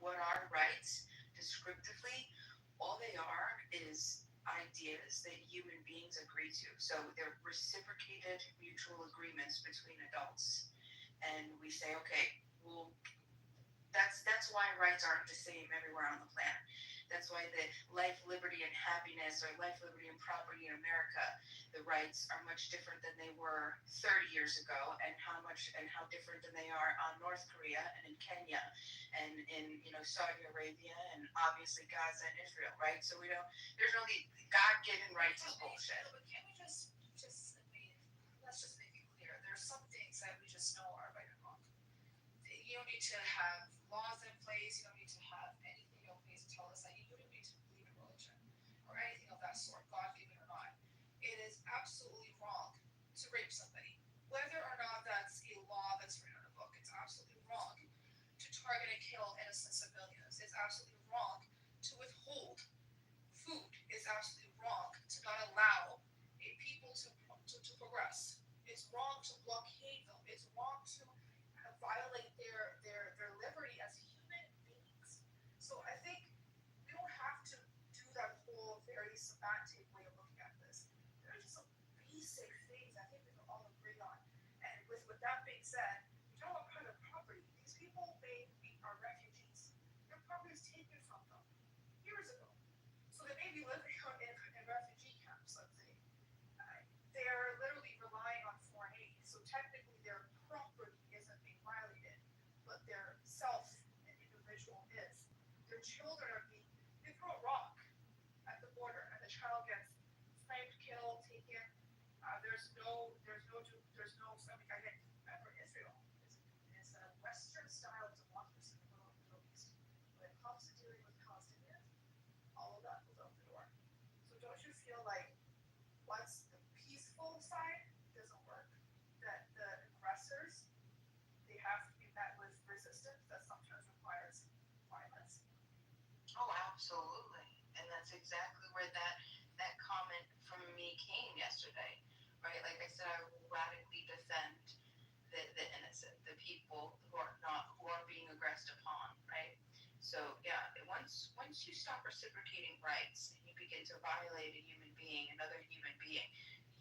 what are rights? Descriptively, all they are is ideas that human beings agree to. So they're reciprocated mutual agreements between adults. And we say, okay, well, that's why rights aren't the same everywhere on the planet. That's why the life, liberty, and happiness, or life, liberty, and property in America, the rights are much different than they were 30 years ago, and how different than they are on North Korea and in Kenya and in Saudi Arabia and obviously Gaza and Israel, right? So there's no God-given rights is bullshit. But can we just let's just make it clear. There's some things that we just know are right and wrong. You don't need to have laws in place. You don't need to have anything in place to tell us that you don't need to believe in religion or anything of that sort, God given or not. It is absolutely wrong to rape somebody. Whether or not that's a law that's written in a book, it's absolutely wrong to target and kill innocent civilians. It's absolutely wrong to withhold food. It's absolutely wrong to not allow a people to progress. It's wrong to blockade them. It's wrong to violate their liberty as human beings. So I think we don't have to do that whole very semantic way of looking at this. There are just some basic things I think we can all agree on. And with that being said, we talk about private property. These people are refugees. Their property is taken from them years ago. So they may be living in refugee camps, let's say. They're literally relying on foreign aid. So technically their property isn't being violated, but their self and individual is. Their children they throw a rock at the border and the child gets sniped, killed, taken. There's no something I get. Remember, Israel is a Western style democracy in the Middle East. When it comes to dealing with Palestinians, all of that goes out the door. So don't you feel like once the peaceful side doesn't work, that the aggressors, they have to be met with resistance that sometimes requires violence? Oh, absolutely. And that's exactly where that comment from me came yesterday, right? Like I said, I radically defend the innocent, the people who are being aggressed upon, right? So yeah, once you stop reciprocating rights and you begin to violate a human being, another human being,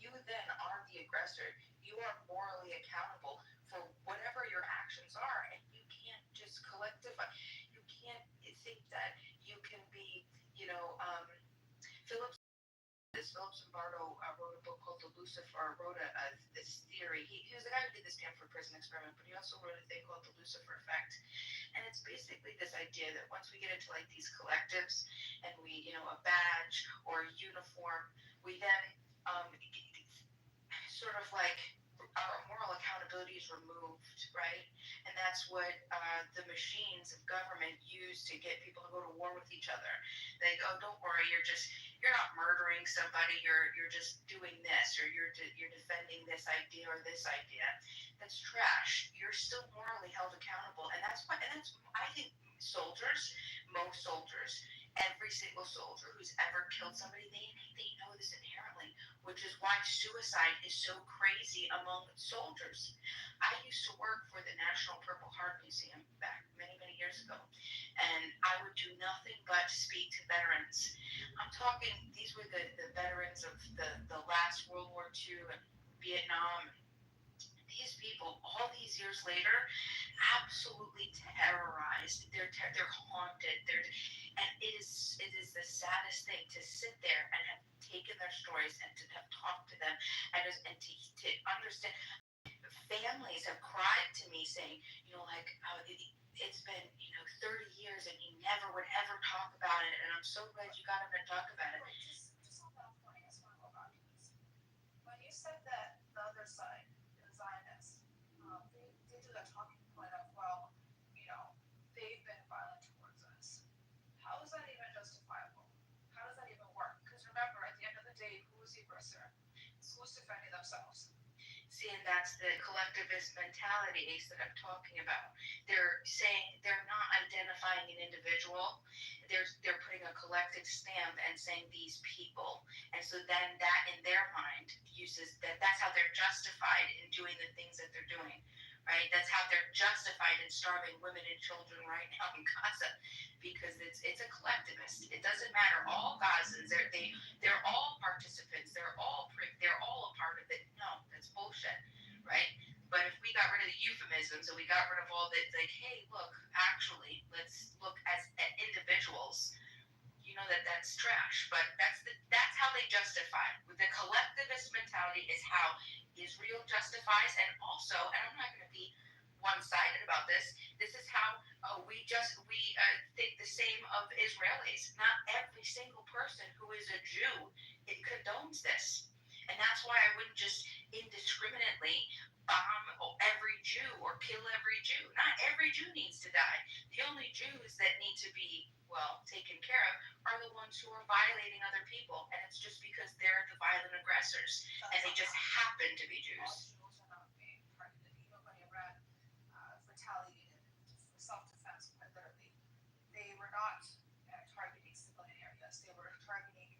you then are the aggressor. You are morally accountable for whatever your actions are, and you can't just collectively. You can't think that you can be, Philip Philip Zimbardo wrote a book called The Lucifer, this theory. He was the guy who did the Stanford Prison Experiment, but he also wrote a thing called the Lucifer Effect. And it's basically this idea that once we get into like these collectives and we, a badge or a uniform, we then sort of like our moral accountability is removed, right? And that's what the machines of government use to get people to go to war with each other. They go, don't worry, you're not murdering somebody, you're just doing this, or you're defending this idea or this idea. That's trash. You're still morally held accountable, and that's I think most soldiers, every single soldier who's ever killed somebody, they know this inherently, which is why suicide is so crazy among soldiers. I used to work for the National Purple Heart Museum back many, many years ago, and I would do nothing but speak to veterans. I'm talking, these were the veterans of the last World War II and Vietnam. These people, all these years later, absolutely terrorized. They're haunted. And it is the saddest thing to sit there and have taken their stories and to have talked to them and to understand. Families have cried to me saying, it's been 30 years and he never would ever talk about it, and I'm so glad you got him to talk about it. Just on that point, I just want to go back to this. When you said that the other side, the Zionists, they do that talking point of, well, they've been violent towards us. How is that even justifiable? How does that even work? Because remember, at the end of the day, who's the aggressor? Who's defending themselves? See, and that's the collectivist mentality, Ace, that I'm talking about. They're saying they're not identifying an individual. They're putting a collective stamp and saying these people. And so then that in their mind uses that's how they're justified in doing the things that they're doing. Right? That's how they're justified in starving women and children right now in Gaza, because it's a collectivist. It doesn't matter. All Gazans, they're all participants. They're all a part of it. No, that's bullshit, right? But if we got rid of the euphemisms and we got rid of all that, like, hey, look, actually, let's look at individuals. That's trash. But that's how they justify. The collectivist mentality is how Israel justifies, and also, and I'm not going to be one-sided about this. This is how we think the same of Israelis. Not every single person who is a Jew condones this, and that's why I wouldn't just indiscriminately bomb every Jew or kill every Jew. Not every Jew needs to die. The only Jews that need to be taken care of are the ones who are violating other people, and it's just because they're the violent aggressors, and they just happen to be Jews. All Jews are not being targeted. Even when Iran retaliated for self-defense, quite literally, they were not targeting civilian areas. They were targeting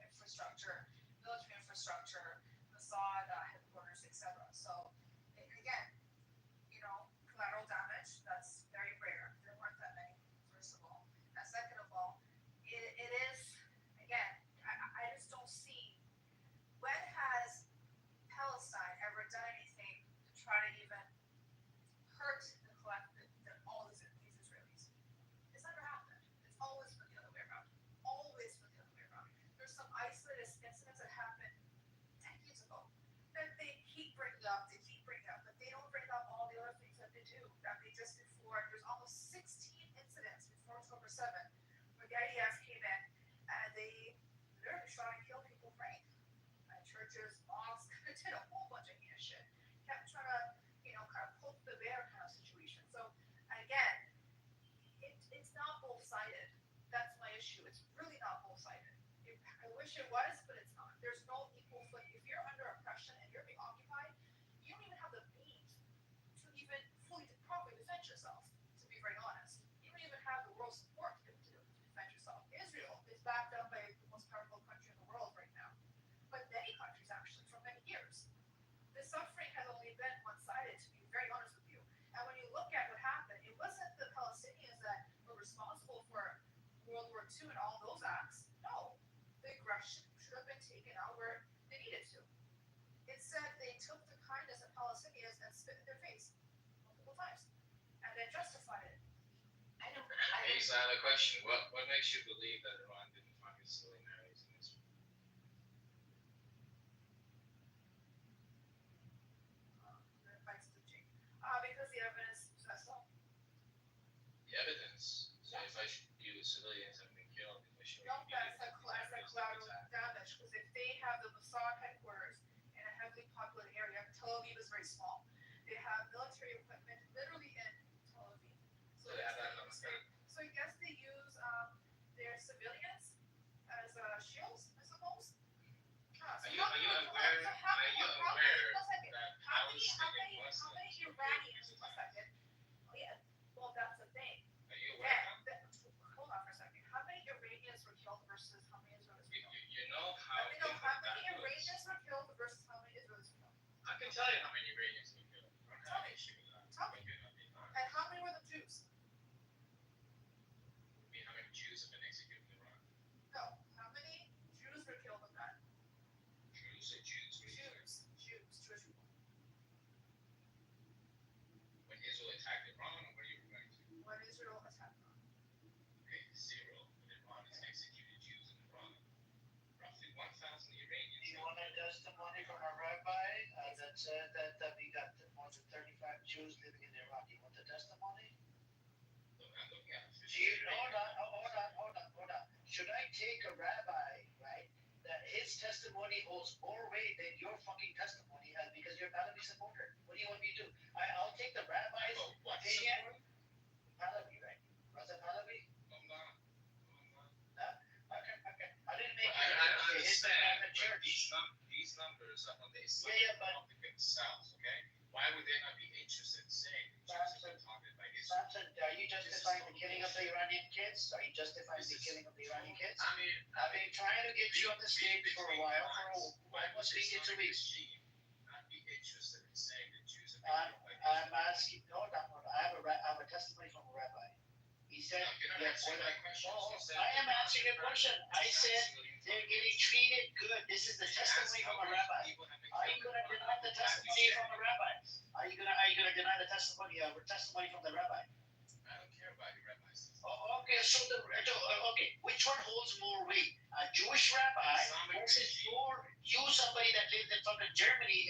infrastructure, military infrastructure, Mossad headquarters, etc. So again, collateral damage, that's very rare. There weren't that many, first of all. And second of all, it is, again, I just don't see, when has Palestine ever done anything to try to even hurt the collective, all these Israelis? It's never happened. It's always been the other way around. Always been the other way around. There's some isolated incidents that happened decades ago that they keep bringing up, but they don't bring up all the other things that they do. That they just before, there's almost 16 incidents before October 7th where the IDF came in and they literally shot and killed people, right? Churches, mosques, did a whole bunch of heinous shit. Kept trying to, kind of poke the bear kind of situation. So again, it's not both-sided. That's my issue. It's really not both-sided. I wish it was, but it's not. There's no equal footing. If you're under oppression and you're being occupied, you don't even have the means to even fully properly defend yourself, to be very honest. You don't even have the world support to defend yourself. Israel is backed up by the most powerful country in the world right now. But then been one-sided, to be very honest with you. And when you look at what happened, it wasn't the Palestinians that were responsible for World War II and all those acts. No, the aggression should have been taken out where they needed to. Instead, they took the kindness of Palestinians and spit in their face multiple times, and then justified it. I don't. Here's another question. What makes you believe that Iran didn't find civilian areas in Israel? Because the evidence says so. The evidence. So if I view civilians have been killed, if I show No, that's a collateral damage. Because if they have the Mossad headquarters in a heavily populated area, Tel Aviv is very small. They have military equipment literally in Tel Aviv. So I guess they use their civilians as shields, I suppose. Are you aware that How many Iranians? One second. Oh yeah. Well, that's the thing. Are you aware? Hold on for a second. How many Iranians were killed versus how many Israelis were killed? You know how. Let me know how many Iranians were killed versus how many Israelis were killed. I can tell you how many Iranians were killed. I don't have an issue with that. Tell me. And how many were the Jews? I mean, how many Jews have been executed in Iran? No. How many Jews were killed in that? Jews or Jews? Jewish people. When Israel attacked Iran, or what are you referring to? When Israel attacked Iran. Okay, 0. When Iran has executed Jews in Iran, roughly 1,000 Iranians. Do you want a testimony from a rabbi that said that we got more than 35 Jews living in Iraq? You want the testimony? Look, I'm looking at Hold on. Should I take a rabbi, right, that his testimony holds more weight than your fucking testimony because you're a Pahlavi supporter? What do you want me to do? I'll take the rabbi's opinion. Pahlavi, right? Was it Pahlavi? I'm not. Okay. I didn't make I understand. These numbers are on the Islamic themselves, okay? Why would they not be interested in saying that Jews have been targeted by Israel? Samson, are you justifying the killing of the Iranian kids? Are you justifying the killing of the Iranian kids? I mean, I've been trying to get you on the stage for a while. Almost been 2 weeks. I'd be interested in saying that Jews have been killed by Israel. I'm asking. Hold on. I have a testimony from a rabbi. He said, You're not answering my question. I am answering your question. I said they're getting treated good. This is the testimony from a rabbi. Are you going to deny the testimony from a rabbi? Are you going to deny the testimony from the rabbi? I don't care about your rabbis. Okay. So which one holds more weight? A Jewish rabbi versus you, somebody that lived in fucking Germany,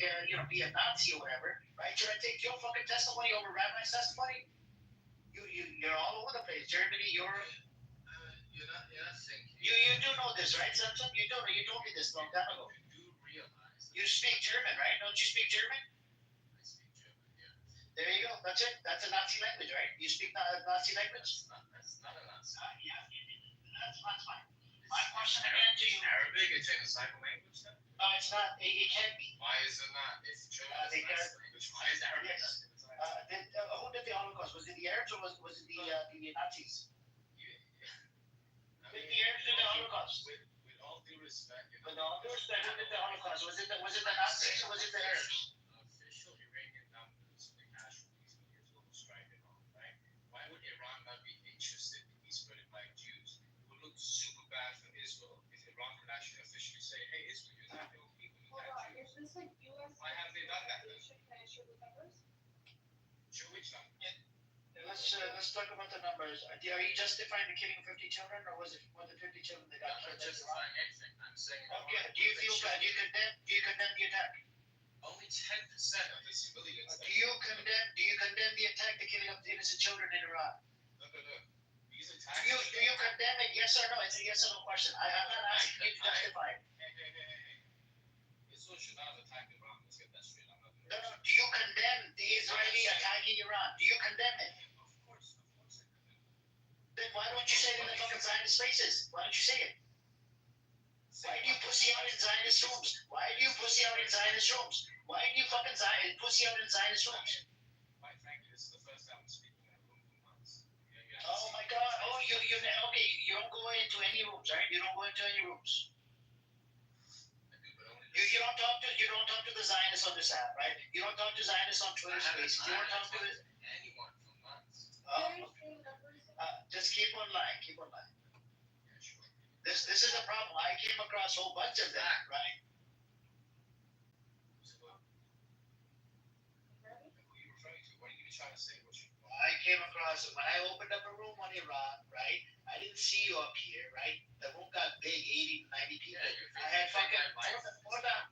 be a Nazi or whatever, right? Should I take your fucking testimony over rabbi's testimony? You're all over the place. Germany, Europe. You're not thinking. You do know this, right, Samson? You told me this long time ago. You do realize. You speak German, right? Don't you speak German? I speak German, yeah. There you go. That's it. That's a Nazi language, right? You speak Nazi language? That's not a Nazi. Yeah. That's fine. My question again to you. Arabic, it's in a cycle language then? No, it's not. It can't be. Why is it not? If German is a language, why is Arabic? Yes. Who did the Holocaust? Was it the Arabs or was it the Nazis? Did the Arabs do the Holocaust? With all due respect, With all due respect, who did the Holocaust? Was it the Nazis or was it the Arabs? Official Iranian numbers, the casualties in the Israel strike and all, right? Why would Iran not be interested in these 35 Jews? It would look super bad for Israel if Iran could actually officially say, hey, Israel, you're not killing people, you got Jews. Is this like U.S. Why haven't they done that then? Can I share the numbers? Sure, which number? Let's talk about the numbers. Are you justifying the killing of 50 children, or was it more than 50 children that got I'm not killed? justifying anything. I'm saying. Okay. Do you feel bad? Do you condemn the attack? Only 10% of the civilians. Do you condemn the attack, the killing of innocent children in Iran? Look. These attacks. Do you condemn it? Yes or no? It's a yes or no question. I'm not asking you to justify it. Hey. Israel should not have attacked Iran. Let's get that straight. I'm not. No. Do you condemn the Israeli attacking Iran? Do you condemn it? Of course I condemn it. Then why don't you say it in the fucking Zionist spaces? Why don't you say it? Why do you pussy out in Zionist rooms? Why do you pussy out in Zionist rooms? Why do you fucking pussy out in Zionist rooms? Quite frankly, this is the first time I'm speaking in a room for months. Oh my God! Oh, you don't go into any rooms, right? You don't go into any rooms. I do, but only. You You don't talk to the Zionists on this app, right? You don't talk to Zionists on Twitter Spaces. You don't talk to anyone for months. Just keep on lying. Keep on lying. Yeah, sure. This is a problem. I came across a whole bunch of that, right? So what? Who are you referring to? What are you trying to say? What you? I came across when I opened up a room on Iran, right? I didn't see you up here, right? The room got big, 80 to 90 people. Yeah, I had fucking hold on.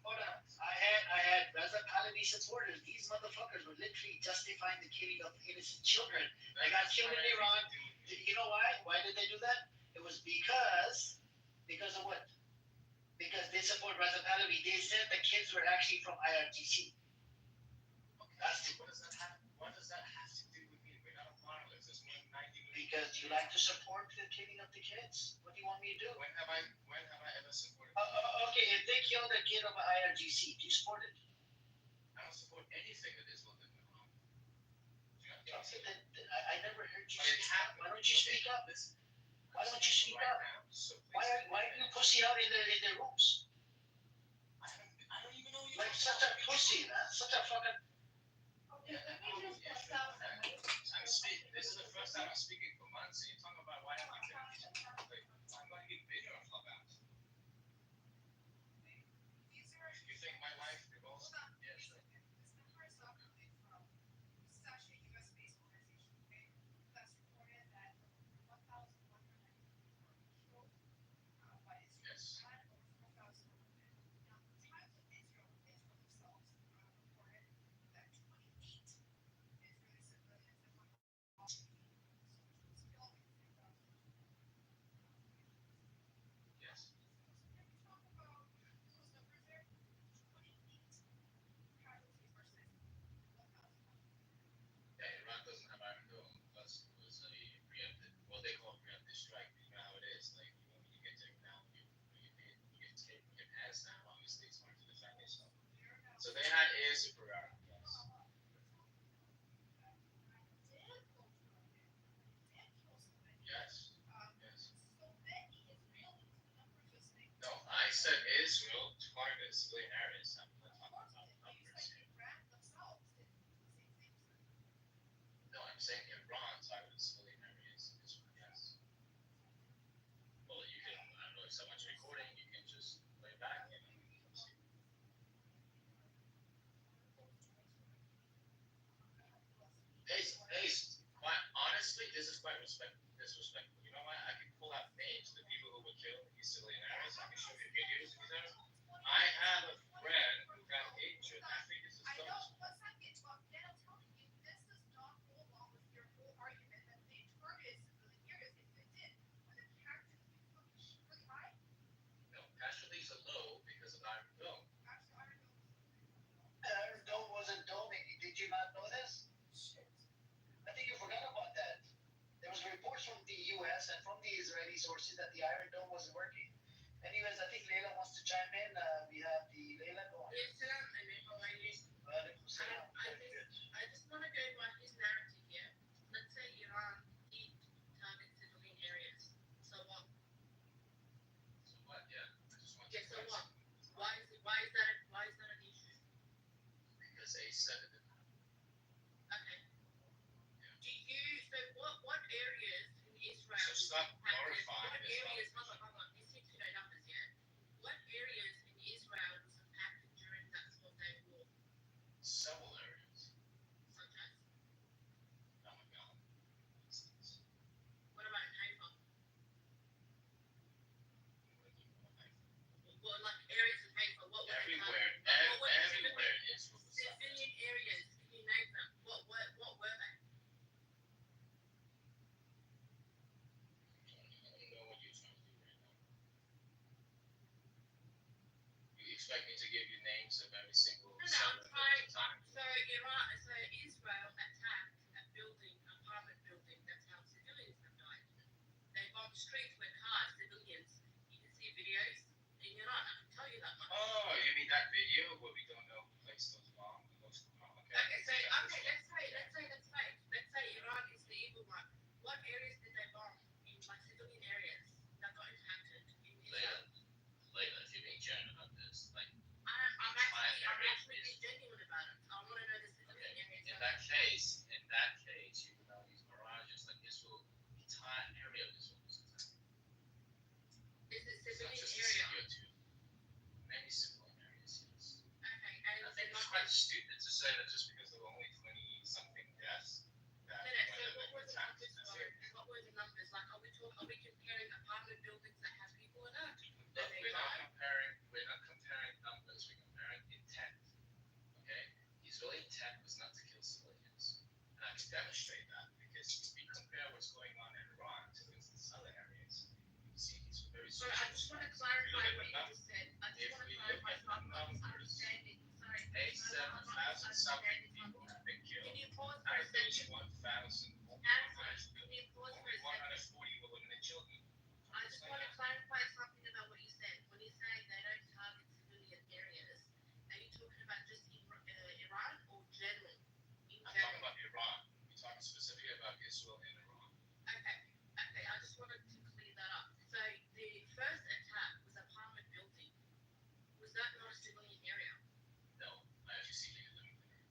I had Reza Pahlavi supporters. These motherfuckers were literally justifying the killing of innocent children. They got killed in Iran. You know why? Why did they do that? It was because of what? Because they support Reza Pahlavi. They said the kids were actually from IRGC. What does that have to do with me? We're not a monolith. There's more than 90 million. Because you like to support the killing of the kids. What do you want me to do? When have I ever supported? Okay, if they killed a kid of IRGC, do you support it? I don't support anything that Israel did in Iran. I never heard you speak up. Why don't you speak up? Why don't you speak up? Why do you pussy out in the rooms? I don't even know you. Like such a pussy, man. Such a fucking. This is the first time I'm speaking for months. So you're talking about why I'm going to get bigger on Clubhouse. You think my life revolves? Yeah, sure. This number is not coming from. This is actually a US-based organization, okay? That's reported that 1,100 people were killed by Israel. Yes. Over 4,000 women. Now, the Times of Israel themselves reported that 28 Israeli civilians have been lost. Yes. Can we talk about those numbers there? 28 casualties versus 1,000. Yeah, Iran doesn't have Iron Dome. Plus, it was a preemptive. Well, they call it preemptive strike. You know how it is. Like when you get taken down, you get taken your ass down. Obviously, it's hard to defend yourself. So they had air superiority. Yes. Yes. No, I said Israel targeted civilian areas. I'm not talking about numbers. No, I'm saying Iran targeted civilian areas. Yes. Well, you can. I don't know if someone's recording. You can just play back and see. Quite honestly, this is quite disrespectful. You know what? I can pull out names of the people who were killed in these civilian areas. I can show you videos of these areas. I have a friend who got injured. I think this is I know, so. let's not get to then I'm telling you, this does not go along with your whole argument that they targeted civilian areas. If they did, would the casualties be fucking really high? No, casualties are low because of Iron Dome. Actually, Iron Dome wasn't doming. Did you not know this? shit. I think you forgot about that. There was reports from the U.S. and from the Israeli sources that the Iron Dome wasn't working. Anyways, I think Leila wants to chime in. We have the Leila go on. Yes, sir. I mean, how are you? I just want to go by his narrative here. Let's say Iran did target civilian areas. So what? So what? Yeah. I just want Yeah, to so what? Why is that an issue? because they said it. Okay. Do you so what areas in Israel? So stop glorifying What this. areas? Hold on. You seem to know numbers yet. What areas in Israel was impacted during that 12-day war? Several areas. Such as? Oh my God. What about in Haifa? Well, like areas in Haifa. What were they Everywhere. targeted? Everywhere in Israel. Civilian areas. Can you name them? What were they? I don't know what you're trying to do right now. You expect me to give you names of every single I'm settlement trying. at a time? So Israel attacked a building, apartment building. That's how civilians have died. They bombed streets with cars, civilians. You can see videos in Iran. I can tell you that much. Oh, you mean that video where we don't know who placed those bombs? Okay, so let's say Iran is the evil one. What areas did they bomb in like civilian areas that got impacted in Israel? Layla, if you're being genuine about this, like I entire area of Israel was attacked. Is it It's not civilian just area? Syria too. Many civilian areas, yes. Okay, I and think it's quite stupid to say that just because there were only 20 something deaths, that so when what were they the attacked, numbers that's for? it. What were the numbers? Like, are we comparing apartment buildings that have people in it? But we're not comparing numbers, we're comparing intent. Okay? Israeli intent was not to kill civilians. And I can demonstrate that because if we compare what's going on in Iran to, for instance, other areas, you can see these very So I just want to clarify what you just said. I just want to clarify so I'm not understanding. Sorry. 87,000 something people have been killed. Can you pause for Out a of second? 31,000 Anderson, can you pause for only a second? 140 were women and children. I just want to clarify something about what you said. When you say they don't target civilian areas, are you talking about just Iran or general? I'm talking about Iran. We're talking specifically about Israel and Iran. Okay, I just wanted to clear that up. So the first attack was apartment building. Was that not a civilian area? No, I actually see you living there.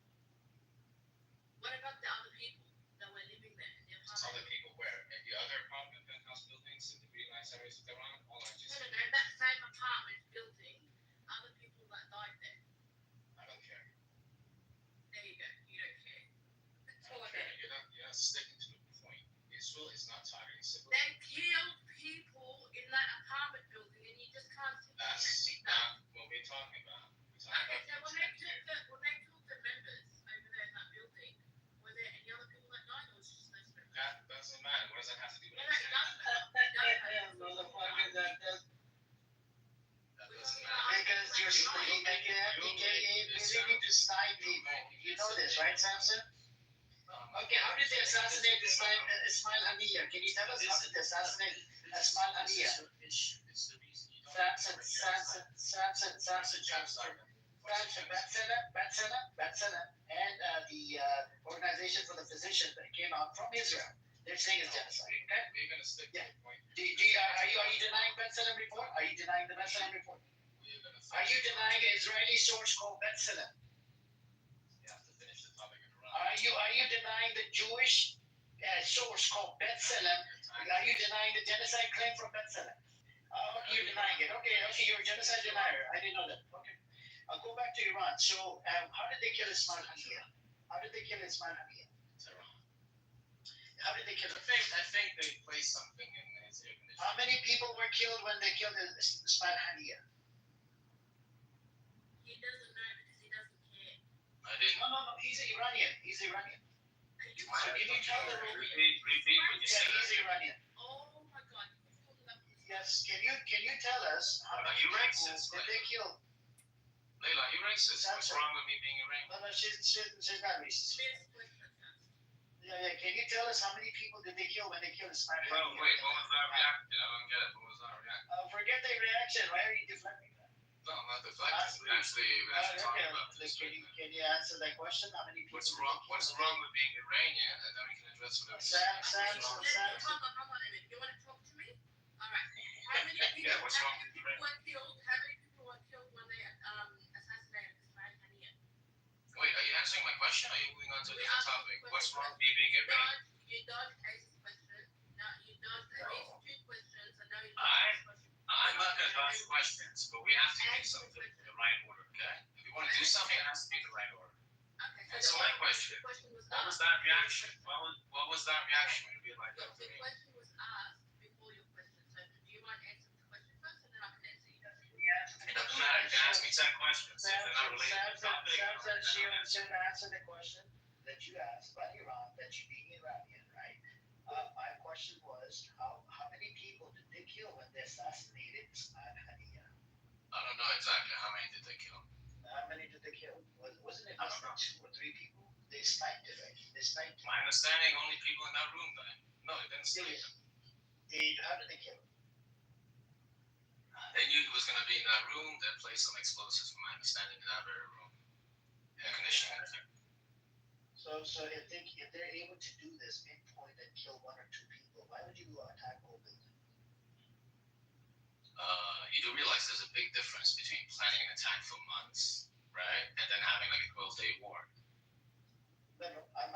What about the other people that were living there in the Some apartment? other people where in the other apartment penthouse buildings in the really nice areas of Iran, all I just No, that same apartment building, other people that died there. I don't care. There you go. You don't care. That's all I Okay, get. you're not sticking to the point. Israel is not targeting They civilians. killed people in that apartment building, and you just can't simply That's admit that. not what we're talking about. We're talking Okay, so about when they killed the members over there in that building, were there any other people that died, or was it just those members? that doesn't matter. What does that have to do with No, it intent? doesn't. It doesn't. Motherfucker, that does. That doesn't matter. Because you're speaking again to snipe people. You know this, right, Samson? Okay, how did they assassinate Ismail Haniyeh? Can you tell us how did they assassinate Ismail Haniyeh? It's the reason you don't. Samson, Betsena, and the Organization for the Physicians that came out from Israel. They're saying it's genocide. Okay. We're gonna stick to Yeah. the point. Are you denying Betsena report? Are you denying the Betsena report? We're gonna. Are you denying an Israeli source called Betsena? You have to finish the topic in Iran. Are you denying the Jewish source called B'Tselem? Are you denying the genocide claim from B'Tselem? You're denying it. Okay, you're a genocide denier. I didn't know that. Okay. I'll go back to Iran. So, how did they kill Ismail Haniyeh? How did they kill Ismail Haniyeh? It's Iran. How did they kill him? I think they placed something in his air conditioner. How many people were killed when they killed Ismail Haniyeh? He doesn't know because he doesn't care. I didn't. No. He's Iranian. Are you So can you tell the room? Repeat what you Yeah, said. he's Iranian. Oh my God! He's talking about this. Yes. Can you tell us how many You people racist, did they kill? Leila, you racist. What's wrong with me being Iranian? No, she's not racist. Next question, first. Yeah. Can you tell us how many people did they kill when they killed Ismail Well, Haniyeh? wait, what was that reaction? I don't get it. What was that reaction? Forget the reaction. Why are you deflecting that? No, not deflecting. We're actually talking about this. Can you answer that question? How many people? What's wrong with being Iranian? And then we can address whatever. Sam. Hold on a minute. You want to talk to me? All right. How many people? Yeah, what's wrong with were killed? How many people were killed when they assassinated Ismail Haniyeh? Wait, are you answering my question? Or are you moving on to a We different asked topic? the What's question. wrong with me being Iranian? You dodged Ace's question. Now you dodged at least two questions, and now you I- dodged this question. I'm not going to dodge questions, but we have to make something in the right order, okay? If you want to do something, it has to be in the right order. Okay, So my question, the question was what was asked. that reaction? What was that reaction when you realized that was The me? question was asked before your question. So do you want to answer the question first, and then I can answer you? It doesn't matter. You can ask me 10 questions. If they're not related to the topic, Sam said she then should answer the question that you asked about Iran, that you being Iranian, right? My question was, how many people did they kill when they assassinated Ismail Haniyeh? I don't know exactly how many did they kill. How many did they kill? Wasn't it I less don't than 2 or 3 people? They sniped it, right? They sniped it. My understanding, only people in that room died. No, they didn't sleep. How did they kill him? They knew he was going to be in that room. They placed some explosives, from my understanding, in that very room. Air conditioning. So if they're able to do this, pinpoint and kill 1 or 2 people, why would you attack whole building? You do realize there's a big difference between planning an attack for months, right, and then having like a 12-day war. No, I'm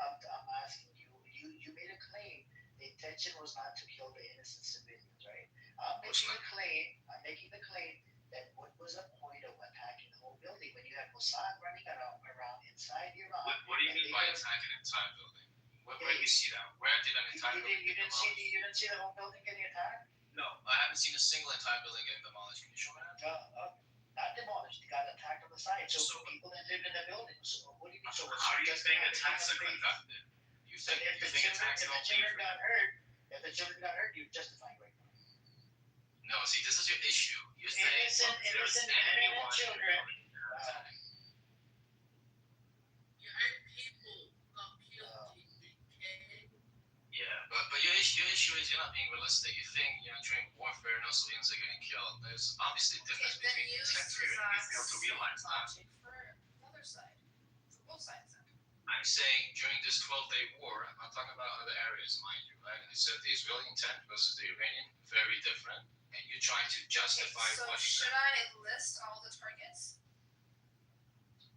asking you. You made a claim. The intention intention was not to kill the innocent civilians, right? I'm making the claim that what was the point of attacking the whole building when you have Mossad running around inside Iran? What do you mean by attacking an entire building? Where do you see that? Where did an entire building get demolished? You didn't see the whole building getting attacked? No, I haven't seen a single entire building getting demolished. Can you show me that? Not demolished. They got attacked on the side. So people that lived in the building. So what do you mean? So how do you think attacks are conducted? You think attacks don't if the children got hurt, you're justifying right now. No, see, this is your issue. You're saying innocent children. Yeah, but your issue is you're not being realistic. You think during warfare no civilians are getting killed. There's obviously a difference between intent here and you fail to realize that. For the other side, for both sides. I'm saying during this 12-day war, I'm not talking about other areas, mind you, right? I said the Israeli intent versus the Iranian, very different. And you're trying to justify So what should I list all the targets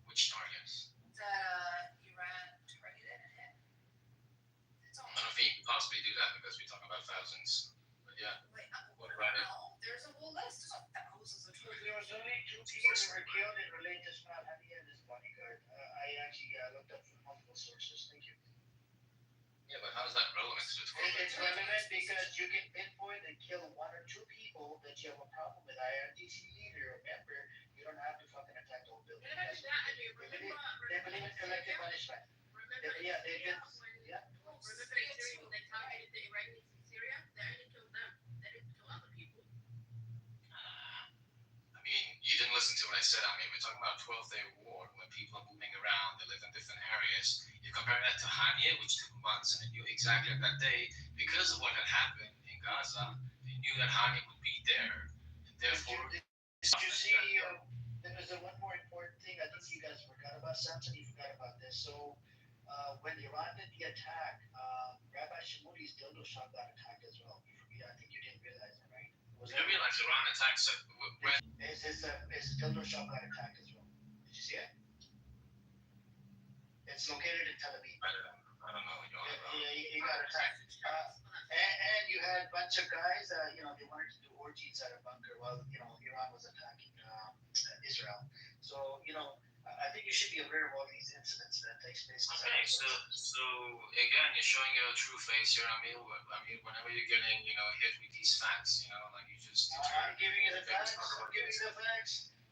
which targets? that Iran targeted and hit? It's all. I don't think you can possibly do that because we're talking about thousands. But yeah. Wait, Right. no, there's a whole list. There's thousands of targets. There was only 2 people that were killed in relation to Ismail Haniyeh and his bodyguard. I actually looked up from multiple sources. Thank you. Yeah, but how is that relevant to the 12-day? It's relevant because you can pinpoint and kill 1 or 2 people that you have a problem with. IRGC leader or member, you don't have to fucking attack the whole building. They believe in collective punishment. Remember Yeah, in they Syria did. when Yeah. Syria when they targeted the Iranians in Syria, they only killed them. They didn't kill other people. I mean, you didn't listen to what I said. I mean, we're talking about a 12-day war when people are moving around, they live in different areas. You compare that to Haniyeh, which took months, and they knew exactly on that day, because of what had happened in Gaza, they knew that Haniyeh would be there, and therefore. Did you see? There was one more important thing. I think you guys forgot about something. You forgot about this. So when Iran did the attack, Rabbi Shamouti's dildo shop got attacked as well. I think you didn't realize that, right? I realized Iran attacked when his dildo shop got attacked as well. Did you see it? It's located in Tel Aviv. I don't know. He got attacked. And you had a bunch of guys, they wanted to do orgies at a bunker while, Iran was attacking Israel. So, I think you should be aware of all these incidents that takes place. Okay, so again, you're showing your true face here. I mean, whenever you're getting, hit with these facts, like you just. I'm giving you the facts.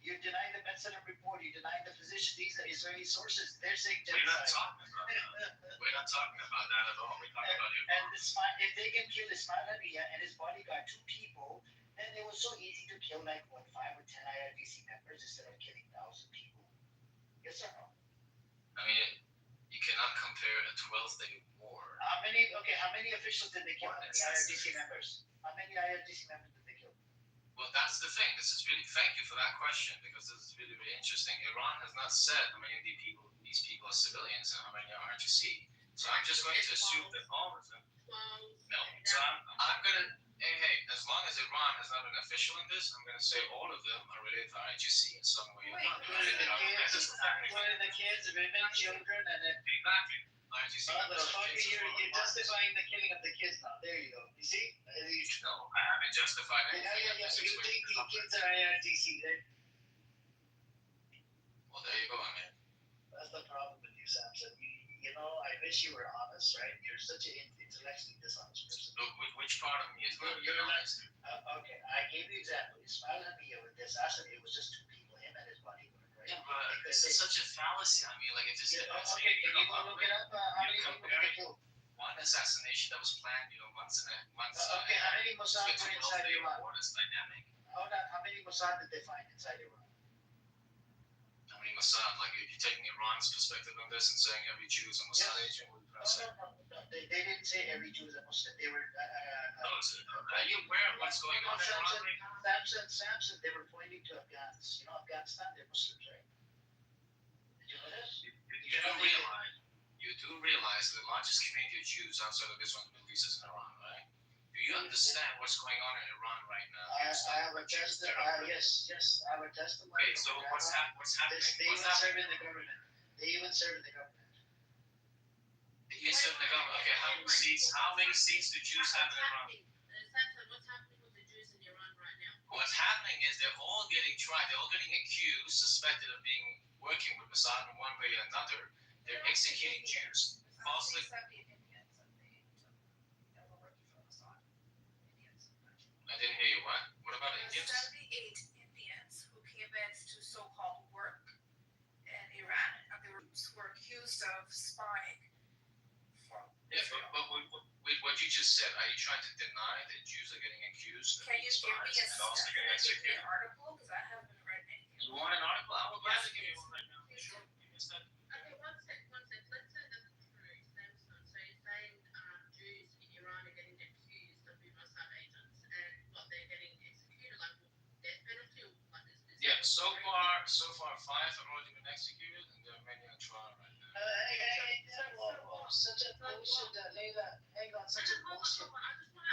You deny the Metzler report. You deny the physician. These are Israeli sources. They're saying genocide. We're not talking about that. We're not talking about that at all. We're talking about it. And if they can kill Ismail Haniyeh and his bodyguard 2 people, then it was so easy to kill 5 or 10 IRGC members instead of killing 1,000 people. Yes or no? I mean, you cannot compare a 12-day war. How many officials did they kill? How many IRGC members? How many IRGC members did they kill? Well, that's the thing. Thank you for that question, because this is really, really interesting. Iran has not said how many of these people are civilians and how many are RGC. So I'm just going to assume that all of them. No. So I'm going to, hey, as long as Iran has not been official in this, I'm going to say all of them are related to IGC in some way or another. Including the kids, women, children, and then. Exactly. IGC. You're justifying the killing of the kids now. There you go. You see? No, I haven't justified anything. Yeah. You think the kids are IRGC, right? Well, there you go, man. That's the problem with you, Samson. I wish you were honest, right? You're such an intellectually dishonest person. Look, which part of me is not being honest? Okay, I gave you example. Ismail Haniyeh with the assassinate, it was just 2 people, him and his bodyguard, right? Yeah, but this is such a fallacy. I mean, if this is. Okay, can you go look it up? How many people did they kill? One assassination that was planned, months. Okay, how many Mossad were inside Iran? That's dynamic. Hold on, how many Mossad did they find inside Iran? How many Mossad? If you're taking Iran's perspective on this and saying every Jew is a Mossad agent, what are you trying to say? No. They didn't say every Jew is a Muslim. They were. Are you aware of what's going on in Iran right now? Samson, they were pointing to Afghans. Afghanistan, they're Muslims, right? Did you know this? You do realize the largest community of Jews outside of Israel and the Middle East is in Iran, right? Do you understand what's going on in Iran right now? I have a testimony. Yes, I have a testimony. Okay, so what's happening? They even serve in the government. Yeah, He served the government. Okay, how many seats? How many seats do Jews have in Iran? What's happening with the Jews in Iran right now? What's happening is they're all getting tried. They're all getting accused, suspected of being working with Mossad in one way or another. They're executing Jews falsely. 70 Indians that were working for Mossad. Indians. I didn't hear you. What about Indians? 78 Indians who came in to so-called work in Iran, and they were accused of spying from Israel. But with what you just said, are you trying to deny that Jews are getting accused of Can being you give me spies and also getting executed? an article? Because I haven't read anything. You want an article? I will gladly give you one right now. Please do. You missed that. Okay, one sec. Let's say that's true, Samson. So you're saying Jews in Iran are getting accused of being Mossad agents, and what they're getting executed, like death penalty, or like this? Yeah, so far 5 have already been executed, and there are many on trial right now. Such a bullshit, Leila. Hang on, such a bullshit.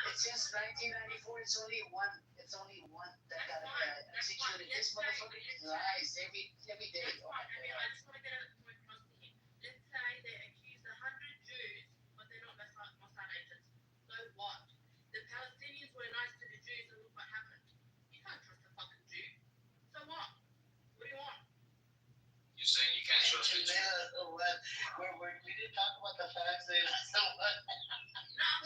It's since 1994. It's only one. It's only one that got executed. This motherfucker lies every day. That's fine. I mean, I just want to get a point across to him. Let's say they accuse 100 Jews, but they're not Mossad agents. So what? The Palestinians were nice to the Jews, and look what happened. You can't trust a fucking Jew. So what? What do you want? You're saying you can't trust the Jews? We didn't talk about the facts, Leila. So what? No, I'm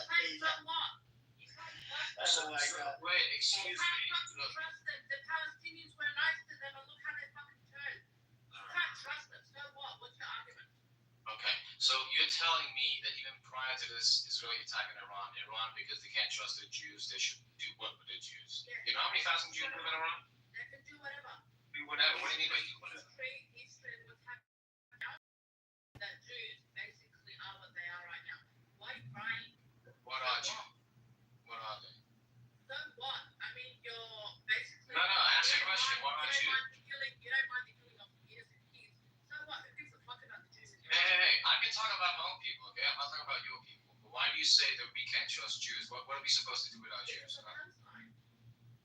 saying so what? You can't trust them. Oh my God. Wait, excuse You me. can't Look, trust them. The Palestinians were nice to them, and look how they fucking turned. You can't trust them. So what? What's your argument? okay, so you're telling me that even prior to this Israeli attack in Iran, because they can't trust the Jews, they should do what with the Jews? Yeah. You know how many thousand Jews live in Iran? They can do whatever. Do whatever. What do you mean by do whatever? History and what's happening now, that Jews basically are what they are right now. Why are you crying? What are Jews? What are they? So what? I mean, you're basically. No, ask your question. What are Jews? You don't mind the killing of innocent kids. So what? Who gives a fuck about the Jews in Iran? Hey, I can talk about my own people, okay? I'm not talking about your people. But why do you say that we can't trust Jews? What are we supposed to do without Jews? Because of Palestine.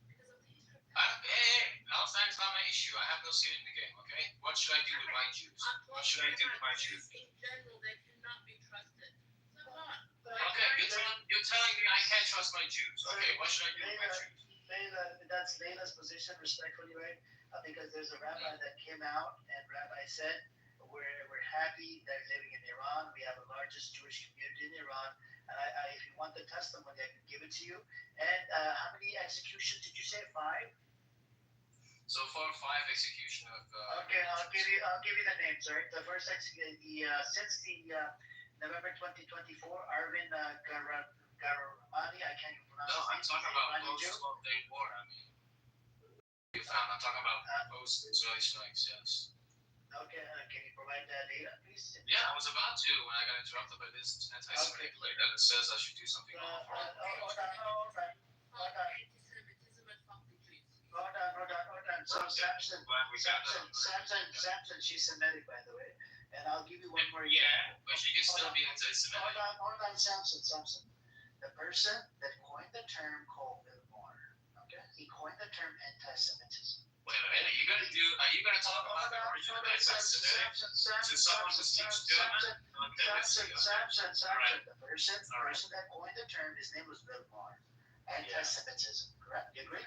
Because of the history of Hey, Palestine's not my issue. I have no skin in the game, okay? What should I do with my Jews? What should I do with my Jews? In general, they cannot be trusted. So what? Okay, you're telling me I can't trust my Jews. Okay, what should I do with my Jews? Leila, that's Leila's position, respectfully, right? Because there's a rabbi that came out, and rabbi said, we're happy they're living in Iran. We have the largest Jewish community in Iran. And if you want the testimony, I can give it to you. And how many executions did you say? 5? So far, 5 execution of. Okay, I'll give you the names, right? The first since the November 2024, Arvin Garamani, I can't even pronounce No, I'm his talking name. about post-12-day war. I mean, you found. I'm talking about post-Israeli strikes. Yes. Okay, can you provide that data, please? Yeah, I was about to when I got interrupted by this anti-Semitic lady that says I should do something awful. Hold on. So Samson, she's Semitic, by the way. And I'll give you one more example. Yeah, but she can still be anti-Semitic. Hold on, Samson. The person that coined the term called Vilmore, okay? He coined the term anti-Semitism. Wait a minute, are you gonna talk about the origin of anti-Semitic to someone who's teaching German? Samson, the person that coined the term, his name was Vilmore. Anti-Semitism, correct? You agree?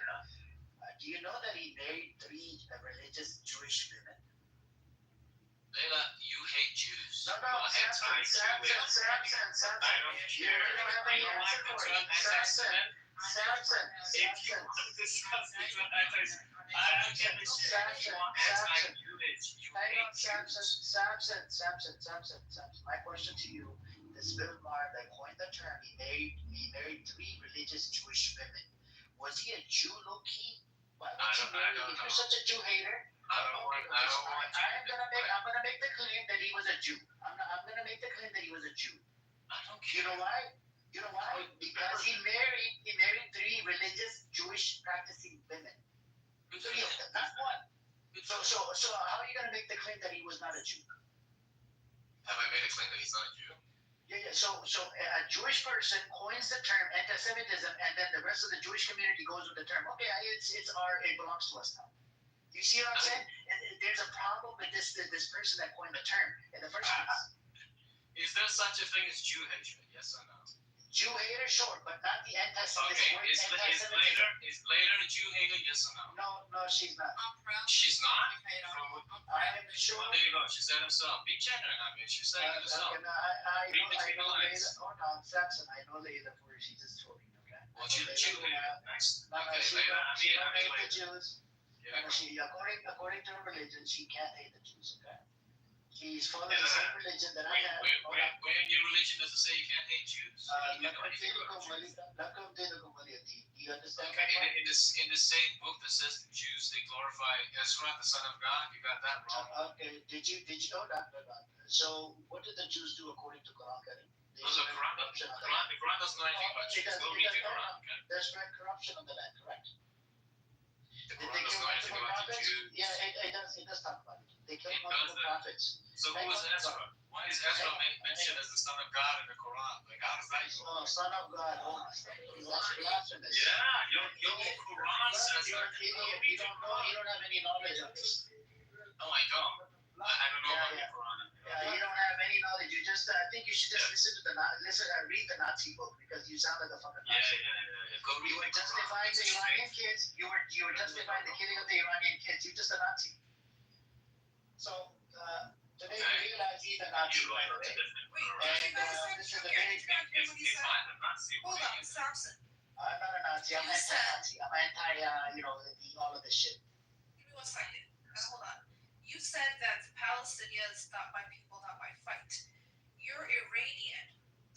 Do you know that he married 3 religious Jewish women? Leila, you hate Jews. No, Samson. I don't care. You don't have any answer for it. Samson. If you want to discuss this with I don't care if it's anti-Jewish. You hate Jews. Samson. My question to you, this Vilmar that coined the term, he married 3 religious Jewish women. Was he a Jew, low-key? Why would you marry him? If you're such a Jew hater, I'm gonna make the claim that he was a Jew. I'm gonna make the claim that he was a Jew. I don't care. You know why? Because he married 3 religious Jewish practicing women. 3 of them, not 1. So how are you gonna make the claim that he was not a Jew? Have I made a claim that he's not a Jew? Yeah. So a Jewish person coins the term anti-Semitism, and then the rest of the Jewish community goes with the term. Okay, it belongs to us now. You see what I'm saying? There's a problem with this person that coined the term in the first place. Is there such a thing as Jew hatred? Yes or no? Jew hater, sure, but not the anti-Semitic. Okay, is later a Jew hater? Yes or no? No, she's not. I'm proud. She's not? I'm sure. Well, there you go. She said herself. Be genuine. I mean, she said it herself. I Read know between the lines. Layla. Hold on, Samson. I know Layla for she's just trolling, okay? Well, she's a Jew hater. Nice. No, Okay, she later. don't hate the later. Jews. Yeah, No, according to her religion, she can't hate the Jews, okay? She's following the same religion that I have. Where in your religion does it say you can't hate Jews? You don't know anything about Jews. Do you understand Okay, that part? in the same book that says the Jews, they glorify Ezra, the son of God, you got that wrong. Okay, did you know that? So, what did the Jews do according to Quran? The Quran doesn't know anything about Jews. Go read the Quran, okay? There's spread corruption on the land, correct? The Quran doesn't know anything about the Jews. Yeah, it does talk about it. They killed It multiple does. prophets. So who is Ezra? Why is Ezra mentioned as the son of God in the Quran? Like, how does that go? Oh, son of God. Oh, that's blasphemous. Yeah, your Quran says You're that. an idiot. You don't have any knowledge of this. No, I don't. I don't know about your Quran. Yeah, you don't have any knowledge. You just, I think you should just read the Nazi book because you sound like a fucking Nazi. Yeah. Go read You were the Quran. justifying the Iranian kids. You were justifying the killing of the Iranian kids. You're just a Nazi. So today we realize he's a Nazi. Wait, And this is a very. Hold on, Samson. I'm not a Nazi. I'm You said- anti-Nazi. I'm anti, all of this shit. Give me 1 second. Hold on. You said that Palestinians not my people, not my fight. You're Iranian.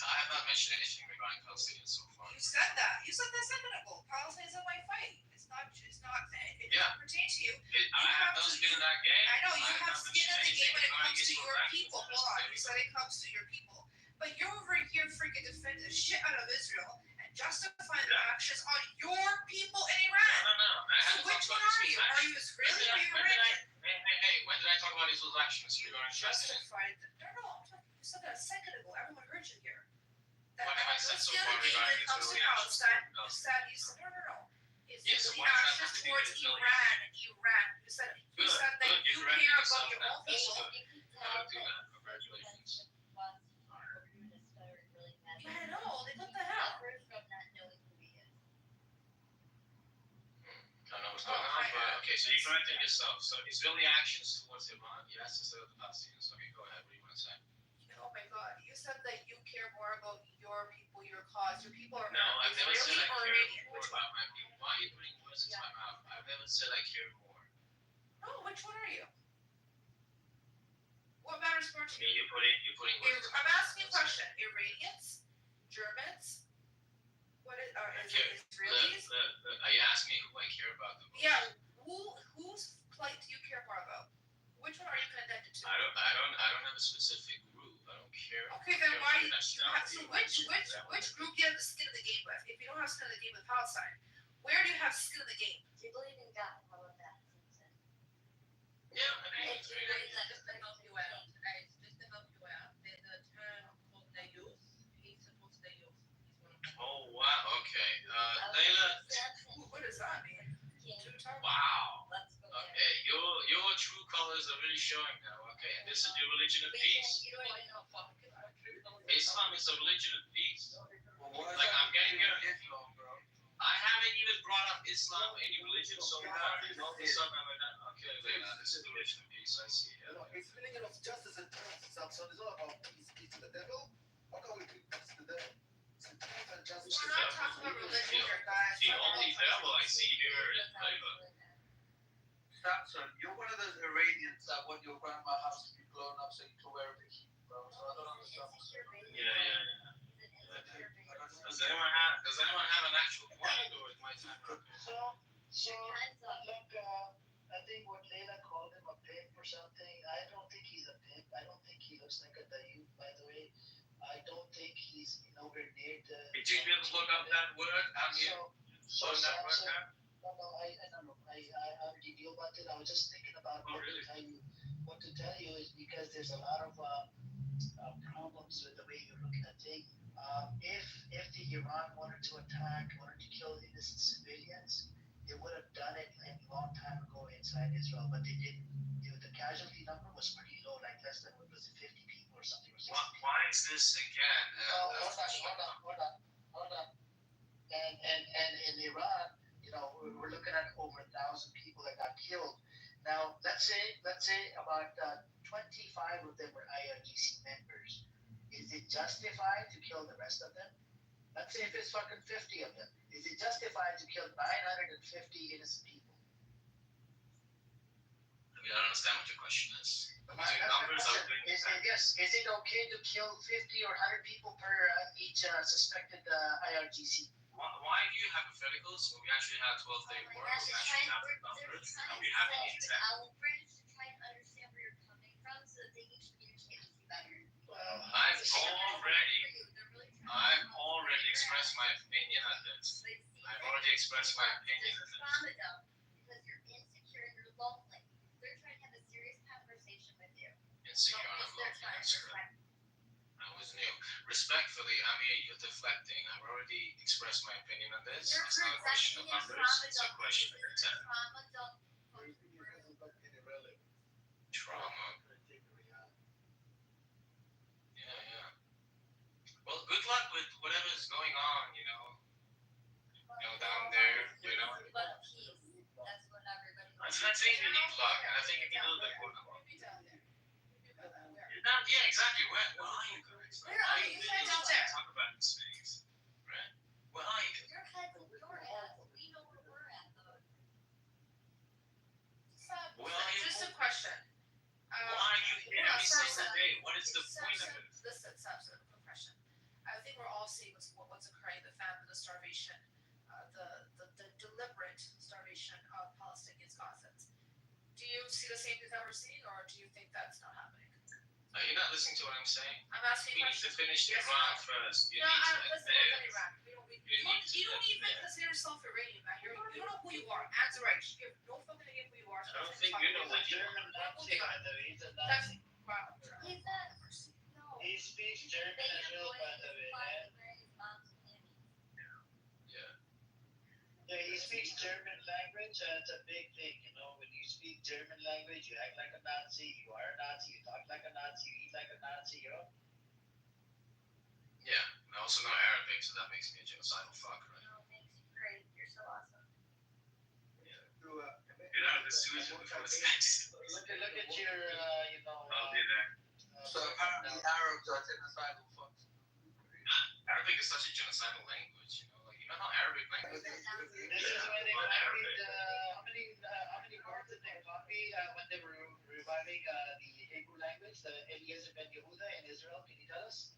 I have not mentioned anything regarding Palestinians so far. You said that. You said that's inevitable. Palestinians are my fight. It doesn't pertain to you. I have no skin in that game. I know you I have skin in the mentioned game when it anything comes to regarding your Israel. people. Hold on. You said it comes to your people. But you're over here freaking defending the shit out of Israel and justifying the actions on your people in Iran. No. I So haven't which talked one about are you? Israel's Are you actions. Israeli or are you Iranian? Hey, when did I talk about Israel's actions regarding Palestinians? Justified. No. You said that a second ago. Everyone heard you here. That What have I said so skin in far the game when it regarding comes to Israeli actions? Palestine. You said no. It's Yes, the what does that have actions to do with towards Israeli Iran. You said Good, that good. you You're care correcting about yourself your now. own That's people. good. Gotta do that. Congratulations. Yeah, I know. What the hell? I don't know what's going on, but okay, so you're correcting yourself. So Israeli actions towards Iran, yes, instead of the Palestinians. Okay, go ahead. What do you want to say? Oh my God! You said that you care more about your people, your cause. Your people are No, I've never said Israeli I or care Iranian. more Which one? about my people. Why are you putting words into my mouth? I've never said I care more. No, which one are you? What matters more to Okay, you? you're putting words into my I'm mouth. asking a question. Iranians, Germans, what is it Israelis? Are you asking me who I care about the most? Yeah, whose plight do you care more about? Which one are you connected to? I don't have a specific group. I don't care. Okay, then why care you about have so nationality. which group do you have the skin in the game with? If you don't have skin in the game with Palestine, where do you have skin in the game? Do you believe in God? How about that? Yeah, I mean, Just to help you out, there's a term called Nayus. He supports Nayus. He's one of them. oh wow, okay. Layla, What does that mean? wow. Let's go there. Okay, your true colors are really showing now. Okay, and this is the religion of peace. You don't even know Islam is a religion of peace. Like I'm getting here. I haven't even brought up Islam or any religion so far. And all of a sudden I'm like, okay, Layla, this is the religion of peace. I see. Yeah. It's religion of justice and truth. Samson is all about peace. Peace to the devil. How can we bring peace to the devil? It's the truth and justice. We're not talking about religion here, guys. The only devil I see here is Layla. Samson, you're one of those Iranians that want your grandma house to be blown up so you can wear a bikini, bro. So I don't understand. Yeah. Does anyone have an actual point or is my time up? So look, I think what Layla called him a pimp or something. I don't think he's a pimp. I don't think he looks like a dayuth, by the way. I don't think he's nowhere near the. Did you just look up that word? I'm here. So Look that word Samson, down? no, I don't know. I already knew about it. I was just thinking about Oh, really? what to tell you is because there's a lot of problems with the way you're looking at things. If the Iran wanted to attack, wanted to kill innocent civilians, they would have done it a long time ago inside Israel, but they didn't. The casualty number was pretty low, like less than what was it, 50 people or something, or 60 people. Why is this again? Hold on. And in Iran, we're looking at over 1,000 people that got killed. Now, let's say about 25 of them were IRGC members. Is it justified to kill the rest of them? Let's say if it's fucking 50 of them, is it justified to kill 950 innocent people? I mean, I don't understand what your question is. Is it okay to kill 50 or 100 people per each suspected IRGC? Why do you hypotheticals when we actually have 12-day war? We actually have the numbers, and we have the intent. Bridge to try and understand where you're coming from so that they can communicate with you better. I've already expressed my opinion on this. I've already expressed my opinion on this. Trauma dump because you're insecure and you're lonely. They're trying to have a serious conversation with you. Insecure and lonely, that's correct. I was new. Respectfully, I mean, you're deflecting. I've already expressed my opinion on this. It's not a question of numbers, it's a question of intent. Trauma. Yeah. Well, good luck with whatever's going on, down there, That's what everybody I'm not saying you need luck, and I think you need a little bit more luck. Yeah, exactly. Where are you guys? Where are you? You guys out there. Talk about these things, right? Where are you? Your head's in your head. We know where we're at, though. Just a question. Why are you here every single day? What is the point of it? Listen, Samson, quick question. I think we're all seeing what's occurring, the famine, the starvation, the deliberate starvation of Palestinians, Gazans. Do you see the same thing that we're seeing, or do you think that's not happening? You're not listening to what I'm saying? I'm asking we questions. We need to finish Iran first. I'm listening to Iraq. You don't even consider yourself Iranian, man. You don't know who you are. Answer right. You have no fucking idea who you are. I don't think you know what you are. He's a Nazi. Wow. He speaks German as well, by the way, man. Yeah, he speaks German language, and it's a big thing, When you speak German language, you act like a Nazi, you are a Nazi, you talk like a Nazi, you eat like a Nazi, Yeah, I also know Arabic, so that makes me a genocidal fuck, right? No, makes you great. You're so awesome. Yeah. Get out of the sewage before it's next. Look at your, I'll be there. So apparently Arabs are genocidal fucks. Arabic is such a genocidal language, You know how Arabic language This is why they copied, how many words did they copy when they were reviving the Hebrew language, the Eliezer ben Yehuda in Israel? Can you tell us?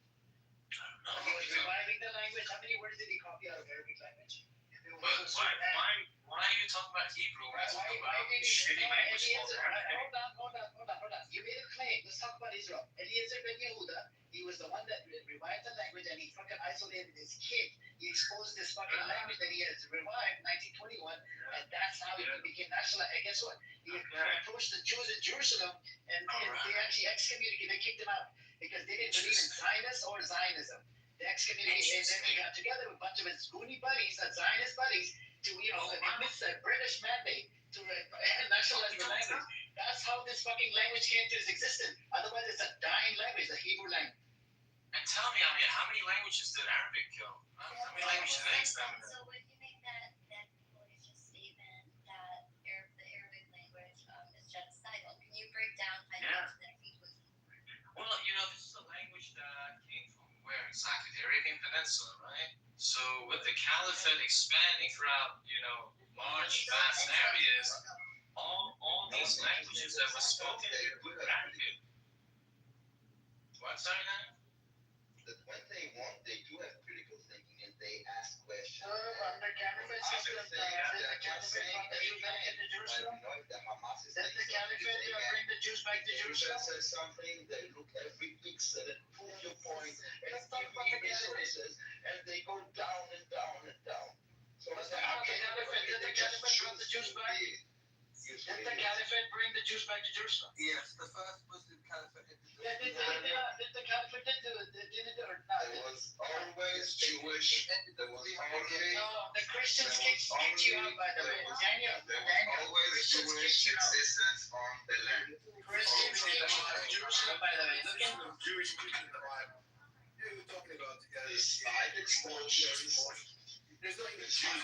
He was reviving the language. How many words did he copy out of Arabic language? Why are you talking about Hebrew? Why did he shitty language called Arabic? Hold on. You made a claim. Let's talk about Israel. Eliezer ben Yehuda, he was the one that revived the language, and he fucking isolated his kid. He exposed this fucking language that he has revived in 1921, and that's how he became national. And guess what? He approached the Jews in Jerusalem, and they actually excommunicated. They kicked him out because they didn't believe in Zionist or Zionism. They excommunicated, and then he got together with a bunch of his Goonie buddies, Zionist buddies, to amidst a British mandate to nationalize the language. That's how this fucking language came to its existence. Otherwise, it's a dying language, the Hebrew language. And tell me, how many languages did Arabic kill? How many languages did they exterminate? So when you make that courageous statement that the Arabic language is genocidal, can you break down how you mentioned that he was? Well, this is a language that came from where exactly? The Arabian Peninsula, right? So with the caliphate expanding throughout, large, vast areas, all these languages that were spoken were Arabic. What, sorry, now? When they want, they do have critical thinking and they ask questions. The caliphate system, the caliphate brought the Jews back into Jerusalem. Did the caliphate bring the Jews back to Jerusalem? Says something, they look every pixel and prove your point and give me resources, and they go down and down and down. So Did the caliphate bring the Jews back? You Did the caliphate bring the Jews back to Jerusalem? Yes, the first Muslim caliphate. Yeah, did the caliphate did it or not? It was always Jewish. There was only. No, the Christians kicked you out, by the way. Daniel, There was always Jewish existence on the land. Christians kicked you out of Jerusalem, by the way. Look at the Jewish people in the Bible. You're talking about Despite expulsions. there's no even Jews.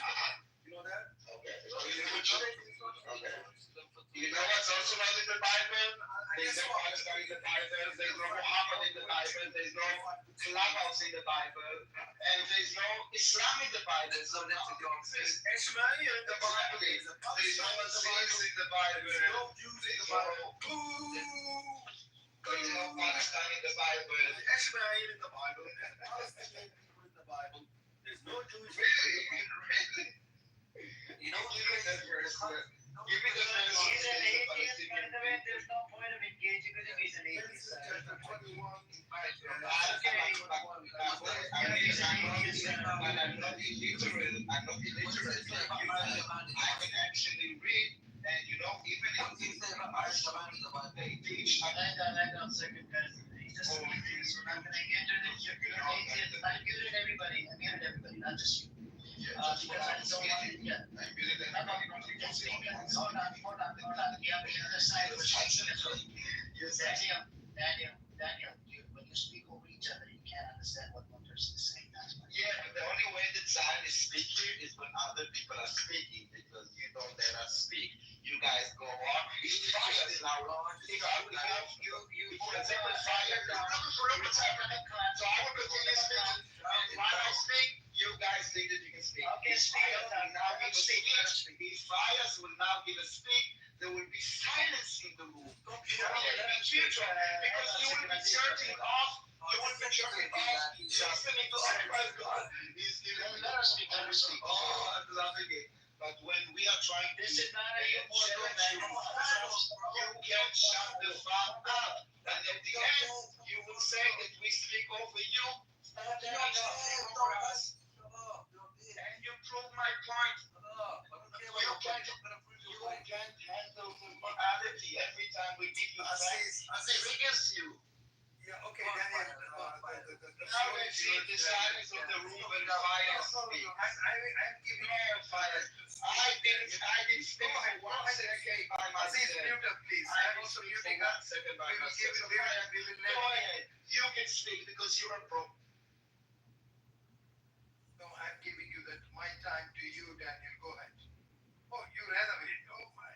You know that? Okay. Okay. You know what's also not in the Bible? There's no Palestine in the Bible. There's no Muhammad in the Bible. There's no Clubhouse in the Bible. And there's no Islam in the Bible. So there's Ishmael in the Bible. There's no Aziz in the Bible. There's no Jews in the Bible. There's no Palestine in the Bible. There's Ishmael in the Bible. There's Palestinian people in the Bible. There's no Jews. Really? You know, Give me the verse. Give me the verse. he's an atheist, by the way. There's no point of engaging with him. He's an atheist. Chapter 21. I'm not illiterate. I'm not illiterate like you guys. I can actually read, and you know, even if they teach. Hang on a second, guys. He's just an atheist. We're not going to get into this. You're an atheist. I'm muted everybody. I'm muted everybody, not just you. Because I don't want to get. No, just because. Hold on. The other side was Daniel, when you speak over each other, you can't understand what one person is saying. That's why. Yeah, but the only way that Zion is speaking is when other people are speaking, because you don't let us speak. You guys go on. It's fire now. You for example, fire. What's happening? So I will continue speaking. And while I speak, you guys think that you can speak. Okay, speak. Now give a speech. If fires will now give a speak, there will be silence in the room. Because you will be jerking off. You will be jerking off. Listening to otherwise God is giving. Let us speak. Oh, I'm loving it. But when we are trying to This is not a you can shut the fuck up. And at the end, you will say that we speak over you. And you prove my point. You can't handle the morality every time we give you facts. It triggers you. Yeah, okay, Daniel. Now let's see the silence of the room when the fire speaks. I'm giving you Fire. I didn't speak for 1 second by myself. mute up, please. I'm also muting 1 second by myself. Go ahead. You can speak because you're a pro. No, I'm giving you my time to you, Daniel. Go ahead. Oh, you ran away. Oh my.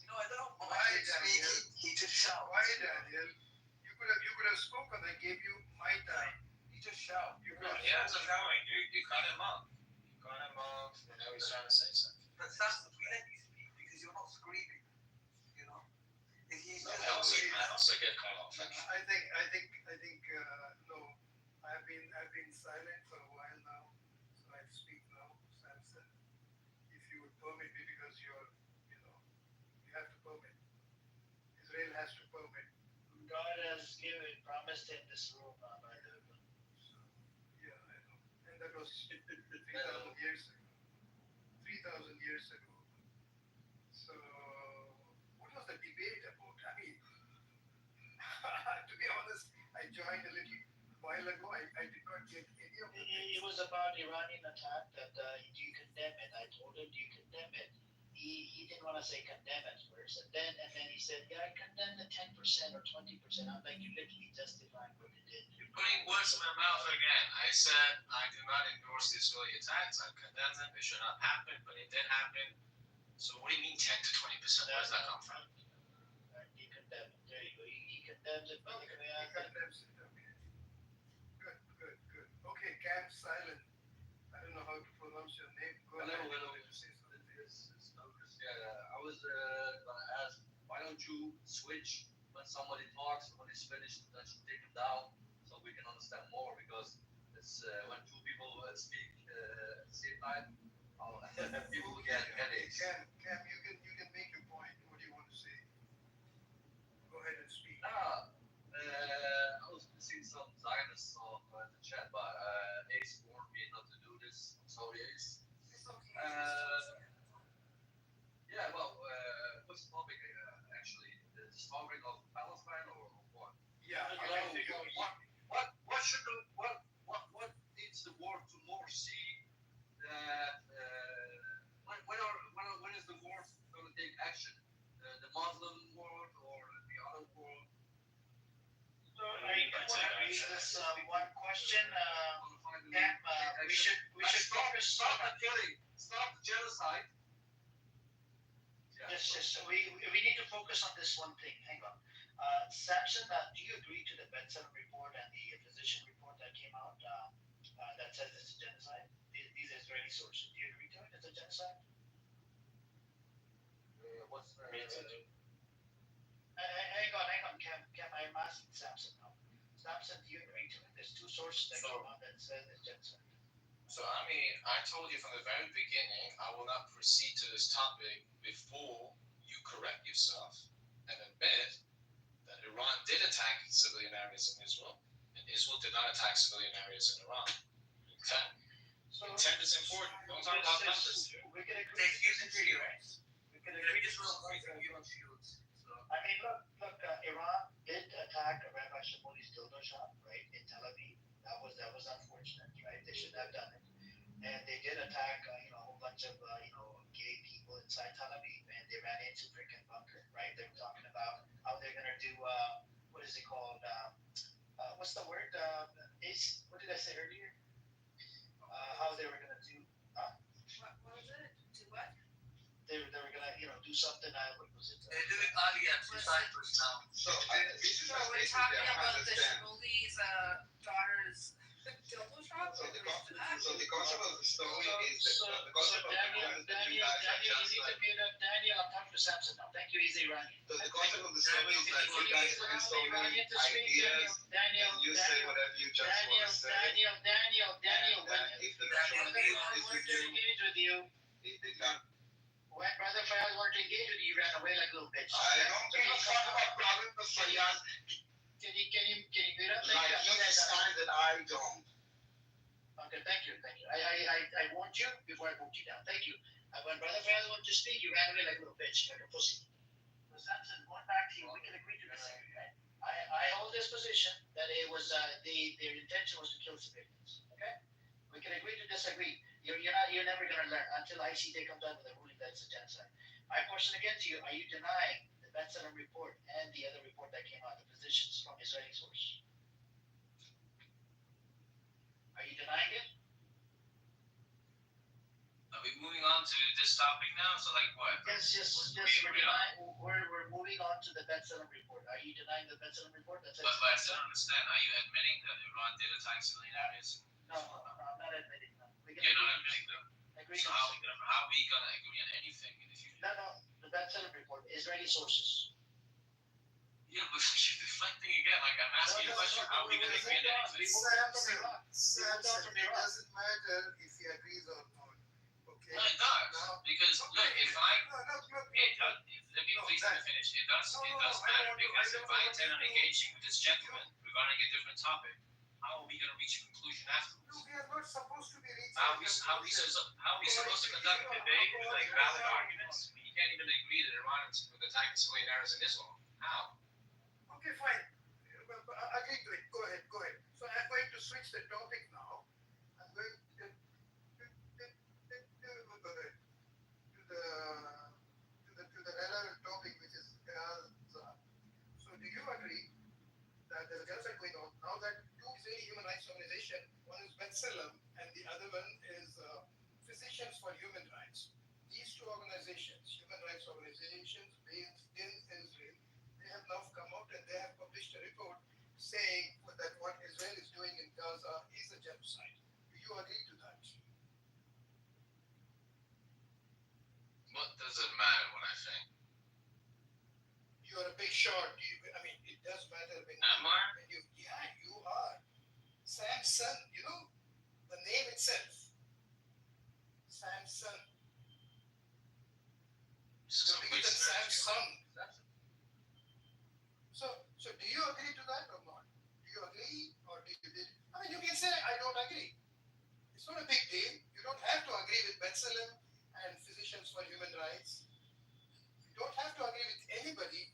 No, I don't Why, Daniel? He just shout. Why, Daniel? You could have spoken. I gave you my time. He just shout. You could have Yeah, it's going. You cut him off. And now he's trying to say something. That's we let you speak because you're not screaming. You know. If he's I also get cut off. I think no. I've been silent for a while now, so I speak now, Samson. If you would permit me, because you have to permit. Israel has to permit. God has promised in this room, by the way. So, yeah, I know. And that was 3,000 years ago. 3,000 years ago. So, what was the debate about? I mean, to be honest, I joined a little while ago. I did not get any of it. It was about Iranian attack that do you condemn it? I told him, do you condemn it? He didn't want to say condemn at first, and then he said, yeah, I condemn the 10% or 20%. I'm like, you literally justifying what you did. You're putting words in my mouth again. I said I do not endorse the Israeli attacks. I condemn them. It should not happen, but it did happen. So what do you mean 10 to 20%? Where does that come from? He condemned it. There you go. He condemns it by the He command. condemns it. Okay. Good. Okay, Camp Silent. I don't know how to pronounce your name. Go ahead. Hello. Say something. I was gonna ask, why don't you switch when somebody talks, when he's finished, then you take him down so we can understand more, because it's when two people speak at the same time, people get headaches. Cam, you can make your point. What do you want to say? Go ahead and speak. I was seeing some Zionists on the chat, but Ace warned me not to do this. I'm sorry, Ace. It's okay. Yeah, well, with foresee that when is the world going to take action? The Muslim world or the other world? So I want to raise this one question. Pam, we should focus stop the killing, stop the genocide. Yes, yes. We need to focus on this one thing. Hang on. Samson, do you agree to the Benson report and the physician report that came out that says it's a genocide? These are Israeli sources. Do you agree to it? It's a genocide? What's the hang on, Cam. I'm asking Samson now. Samson, do you agree to it? There's two sources that came out that says it's genocide. So, I mean, I told you from the very beginning, I will not proceed to this topic before you correct yourself and admit that Iran did attack civilian areas in Israel, and Israel did not attack civilian areas in Iran. Intent is important. Don't talk about numbers here. We can agree. We can agree. I mean, look. Iran did attack Rabbi Shimoni's dildo shop, right, in Tel Aviv. That was unfortunate, right? They shouldn't have done it. And they did attack, a whole bunch of, gay people inside Tel Aviv, and they ran into freaking bunker, right? They were talking about how they're gonna do, what is it called? What's the word? What did I say earlier? How they were gonna do? What was it? Do what? They were gonna, do something. What was it? They're doing audience disciples now. So this is So what we're basically talking I about the understand. Shimoli's daughter's dildo shop? So the concept of the story is So the concept of the Daniel, woman that you guys are you just need to like. mute up. Daniel, I'm talking to Samson now. Thank you, he's Iranian. So the concept of the story is like you guys are installing ideas and you say whatever you just want to say. Daniel, And if the majority is with you, if they can. when Brother Fayaz wanted to engage with you, you ran away like a little bitch. I don't give a fuck about Brother Fayaz. Can you mute up? Like you understand that I don't. Okay, thank you. I warned you before I moved you down. Thank you. When Brother Fayaz wanted to speak, you ran away like a little bitch, like a pussy. So Samson, going back to you, we can agree to disagree, right? I hold this position that it was their intention was to kill civilians. Okay, we can agree to disagree. You're never gonna learn until ICJ comes out with a ruling that it's a genocide. My question again to you: are you denying the Benson report and the other report that came out, the physicians from Israeli source? Are you denying it? Are we moving on to this topic now? So, like, what? Yes. We're moving on to the Benson report. Are you denying the Benson report? But I still don't understand. Are you admitting that Iran did attack civilian areas? No, I'm not admitting that. You're not admitting that. Agree. So how are we gonna agree on anything in the future? No. The Benson report, Israeli sources. Yeah, but you're deflecting again. Like, I'm asking you a question. How are we gonna agree on anything? Samson, it doesn't matter if he agrees or not. Okay? No, it does. Because look, if I let me please let me finish. It does matter because if I intend on engaging with this gentleman regarding a different topic, how are we gonna reach a conclusion afterwards? We are not supposed to be reaching. How are we supposed to conduct a debate with like valid arguments? You can't even agree that Iran was attacking civilian areas in Islam. How? Okay, fine. Agree to it. Go ahead. So I'm going to switch the topic now. I'm going to the other topic, which is Gaza. So do you agree that there's a genocide going on now that two Israeli human rights organizations, one is B'Tselem and the other one is Physicians for Human Rights. These two organizations, human rights organizations based in Israel, they have now come out and they have published a report saying that what Israel is doing in Gaza is a genocide. Do you agree to that? What does it matter what I think? You are a big shot. It does matter when Am I? you are. Samson, the name itself. Samson. So we get Samson. So do you agree to that or not? Do you agree or do you did? You can say I don't agree. It's not a big deal. You don't have to agree with B'Tselem and Physicians for Human Rights. You don't have to agree with anybody.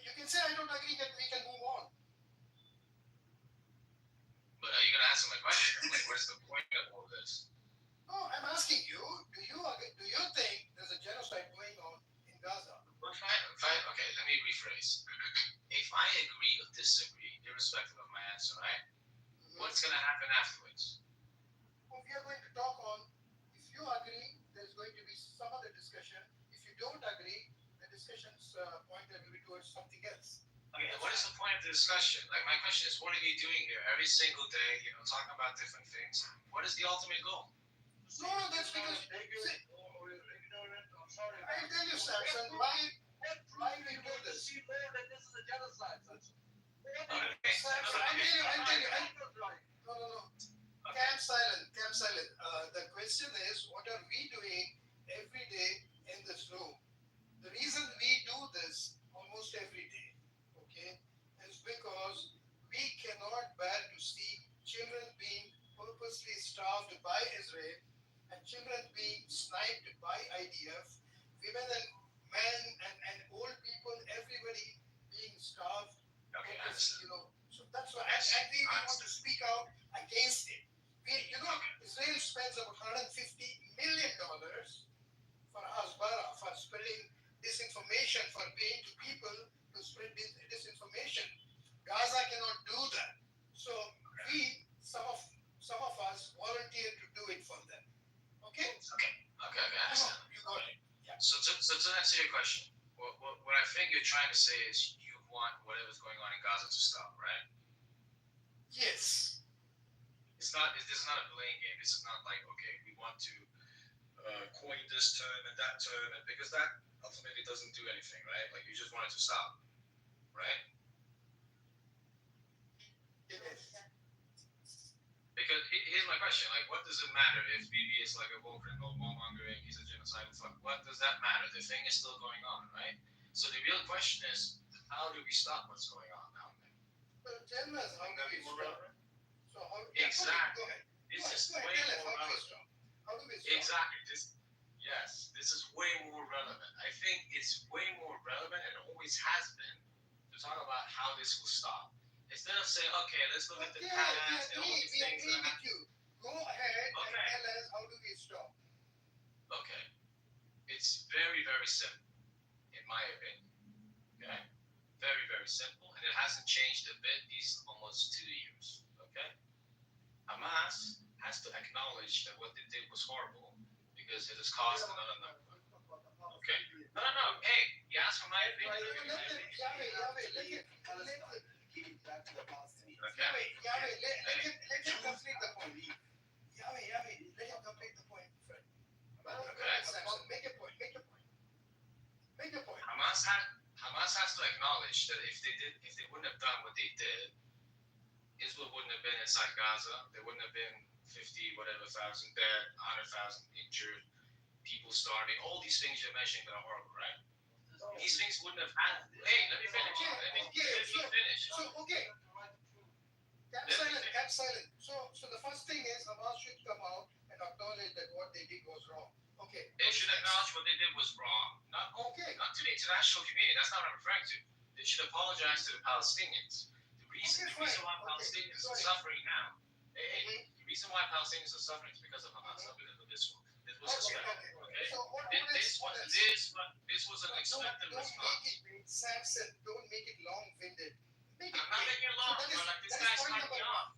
You can say I don't agree that we can move on. answer my question. I'm like, where's the point of all this? No, I'm asking you, do you think there's a genocide going on in Gaza? Okay, let me rephrase. If I agree or disagree, irrespective of my answer, right? What's going to happen afterwards? Well, we are going to talk on, if you agree, there's going to be some other discussion. If you don't agree, the discussion's pointed will be towards something else. Okay, what is the point of the discussion? Like, my question is, what are you doing here every single day, talking about different things? What is the ultimate goal? No, that's because, I'm sorry. I'll tell you, Samson, why we do this? She know that this is a genocide. Samson, I'll tell you. No. Camp silent. The question is, what are we doing every day in this room? The reason we do this almost every day, okay, is because we cannot bear to see children being purposely starved by Israel and children being sniped by IDF, women and men and old people, everybody being starved. Okay, So that's why and we want to speak out against it. Israel spends about $150 million for Hasbara, for spreading disinformation, for paying to people to spread disinformation. Gaza cannot do that. So some of us volunteer to do it for them. Okay, I understand. You got it. Yeah. So to answer your question, what I think you're trying to say is you want whatever's going on in Gaza to stop, right? Yes. This is not a playing game. This is not like, okay, we want to coin this term and that term, because that ultimately doesn't do anything, right? Like, you just want it to stop, right? Yes. Because here's my question: like, what does it matter if Bibi is like a war criminal, warmongering, he's a genocidal fuck? What does that matter? The thing is still going on, right? So the real question is, how do we stop what's going on now? Well, tell us how do we stop? So Exactly. Go ahead. This is way more relevant. How do we stop? Exactly. This is way more relevant. I think it's way more relevant, and always has been, to talk about how this will stop. Instead of saying, okay, let's look at the past and all these things. We agree with you. Go ahead and tell us how do we stop. Okay. It's very, very simple, in my opinion. Okay? Very, very simple. And it hasn't changed a bit these almost 2 years. Okay? Hamas has to acknowledge that what they did was horrible because it has caused another number. Okay? No. Hey, you asked for my opinion. Yahweh, let him complete the point. Yahweh, let him complete the point, friend. Okay. Make a point. Hamas has to acknowledge that if they wouldn't have done what they did, Israel wouldn't have been inside Gaza. There wouldn't have been 50,000 dead, 100,000 injured, people starving. All these things you're mentioning that are horrible, right? These things wouldn't have happened. Hey, let me finish. Okay. Cap silent. So the first thing is Hamas should come out and acknowledge that what they did was wrong. Okay. They should acknowledge what they did was wrong. Not to the international community. That's not what I'm referring to. They should apologize to the Palestinians. The reason why Palestinians are suffering now. The reason why Palestinians are suffering is because of Hamas, not because of Israel. This was expected. Okay. This was an expected response. Samson, don't make it long-winded. I'm not making it long, but like this guy's cutting me off.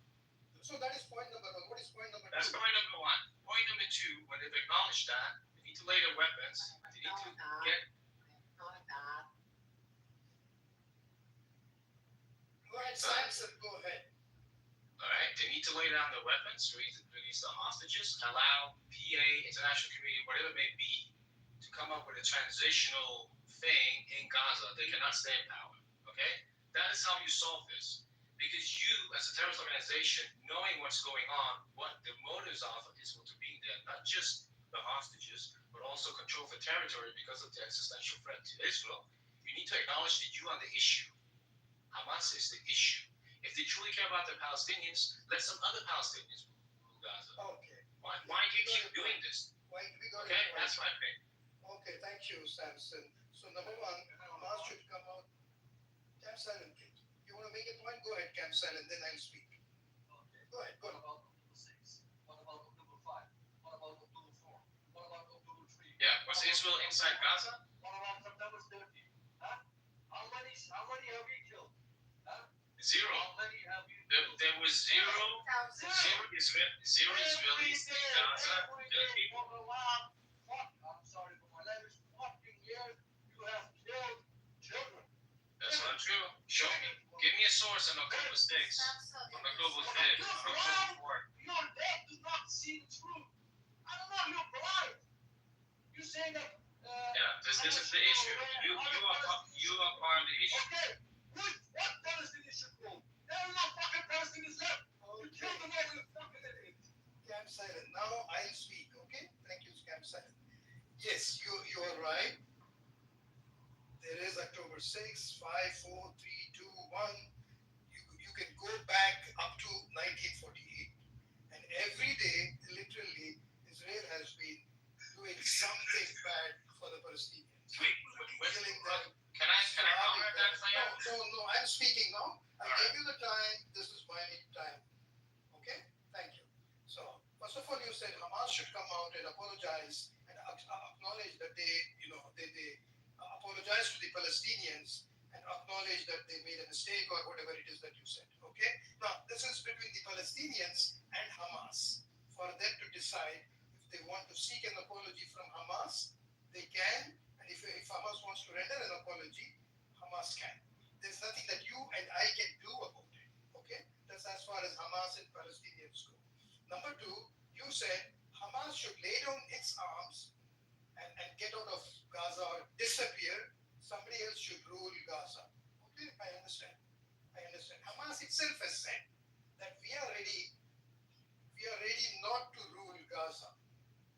So that is point number one. What is point number two? That's point number one. Point number two, when they've acknowledged that, they need to lay their weapons. They need to get. Go ahead, Samson, go ahead. All right, they need to lay down their weapons, release the hostages, allow PA, international community, whatever it may be, to come up with a transitional thing in Gaza. They cannot stay in power. Okay? That is how you solve this. Because you, as a terrorist organization, knowing what's going on, what the motives are for Israel to be there, not just the hostages, but also control the territory because of the existential threat to Israel, you need to acknowledge that you are the issue. Hamas is the issue. If they truly care about the Palestinians, let some other Palestinians rule Gaza. Okay. Why do you keep doing this? Okay, that's my opinion. Okay, thank you, Samson. So number one, Hamas should come out. Camp silent, please. You want to make a point? Go ahead, Camp silent, then I'll speak. Okay. Go ahead. Was Israel inside Gaza? On September 13th. Huh? How many have we killed? Huh? Zero. How many have you There was zero Israelis in Gaza killing people. I'm sorry for my language, fucking years you have killed children. That's not true. Show me. Give me a source on October 6th, on October 5th, on October 4th. Your dead do not see the truth. I don't know, you're blind. You saying that Yeah, this is the issue. You are part of the issue. okay, what Palestinians should go? There are no fucking Palestinians left. You killed them all in the fucking idiot. Camp Silent. Now I'll speak, okay? Thank you, Camp Silent. Yes, you are right. There is October 6, 5, 4, 3, 2, 1. You can go back up to 1948. And every day, literally, Israel has been doing something bad for the Palestinians. Killing them. Can I comment that for you? No, I'm speaking now. I gave you the time. This is my time. Okay? Thank you. So, first of all, you said Hamas should come out and apologize and acknowledge that they apologize to the Palestinians and acknowledge that they made a mistake or whatever it is that you said. Okay? Now, this is between the Palestinians and Hamas. For them to decide if they want to seek an apology from Hamas, they can. And if Hamas wants to render an apology, Hamas can. There's nothing that you and I can do about it. Okay? That's as far as Hamas and Palestinians go. Number two, you said Hamas should lay down its arms and get out of Gaza or disappear. Somebody else should rule Gaza. Okay, I understand. Hamas itself has said that we are ready not to rule Gaza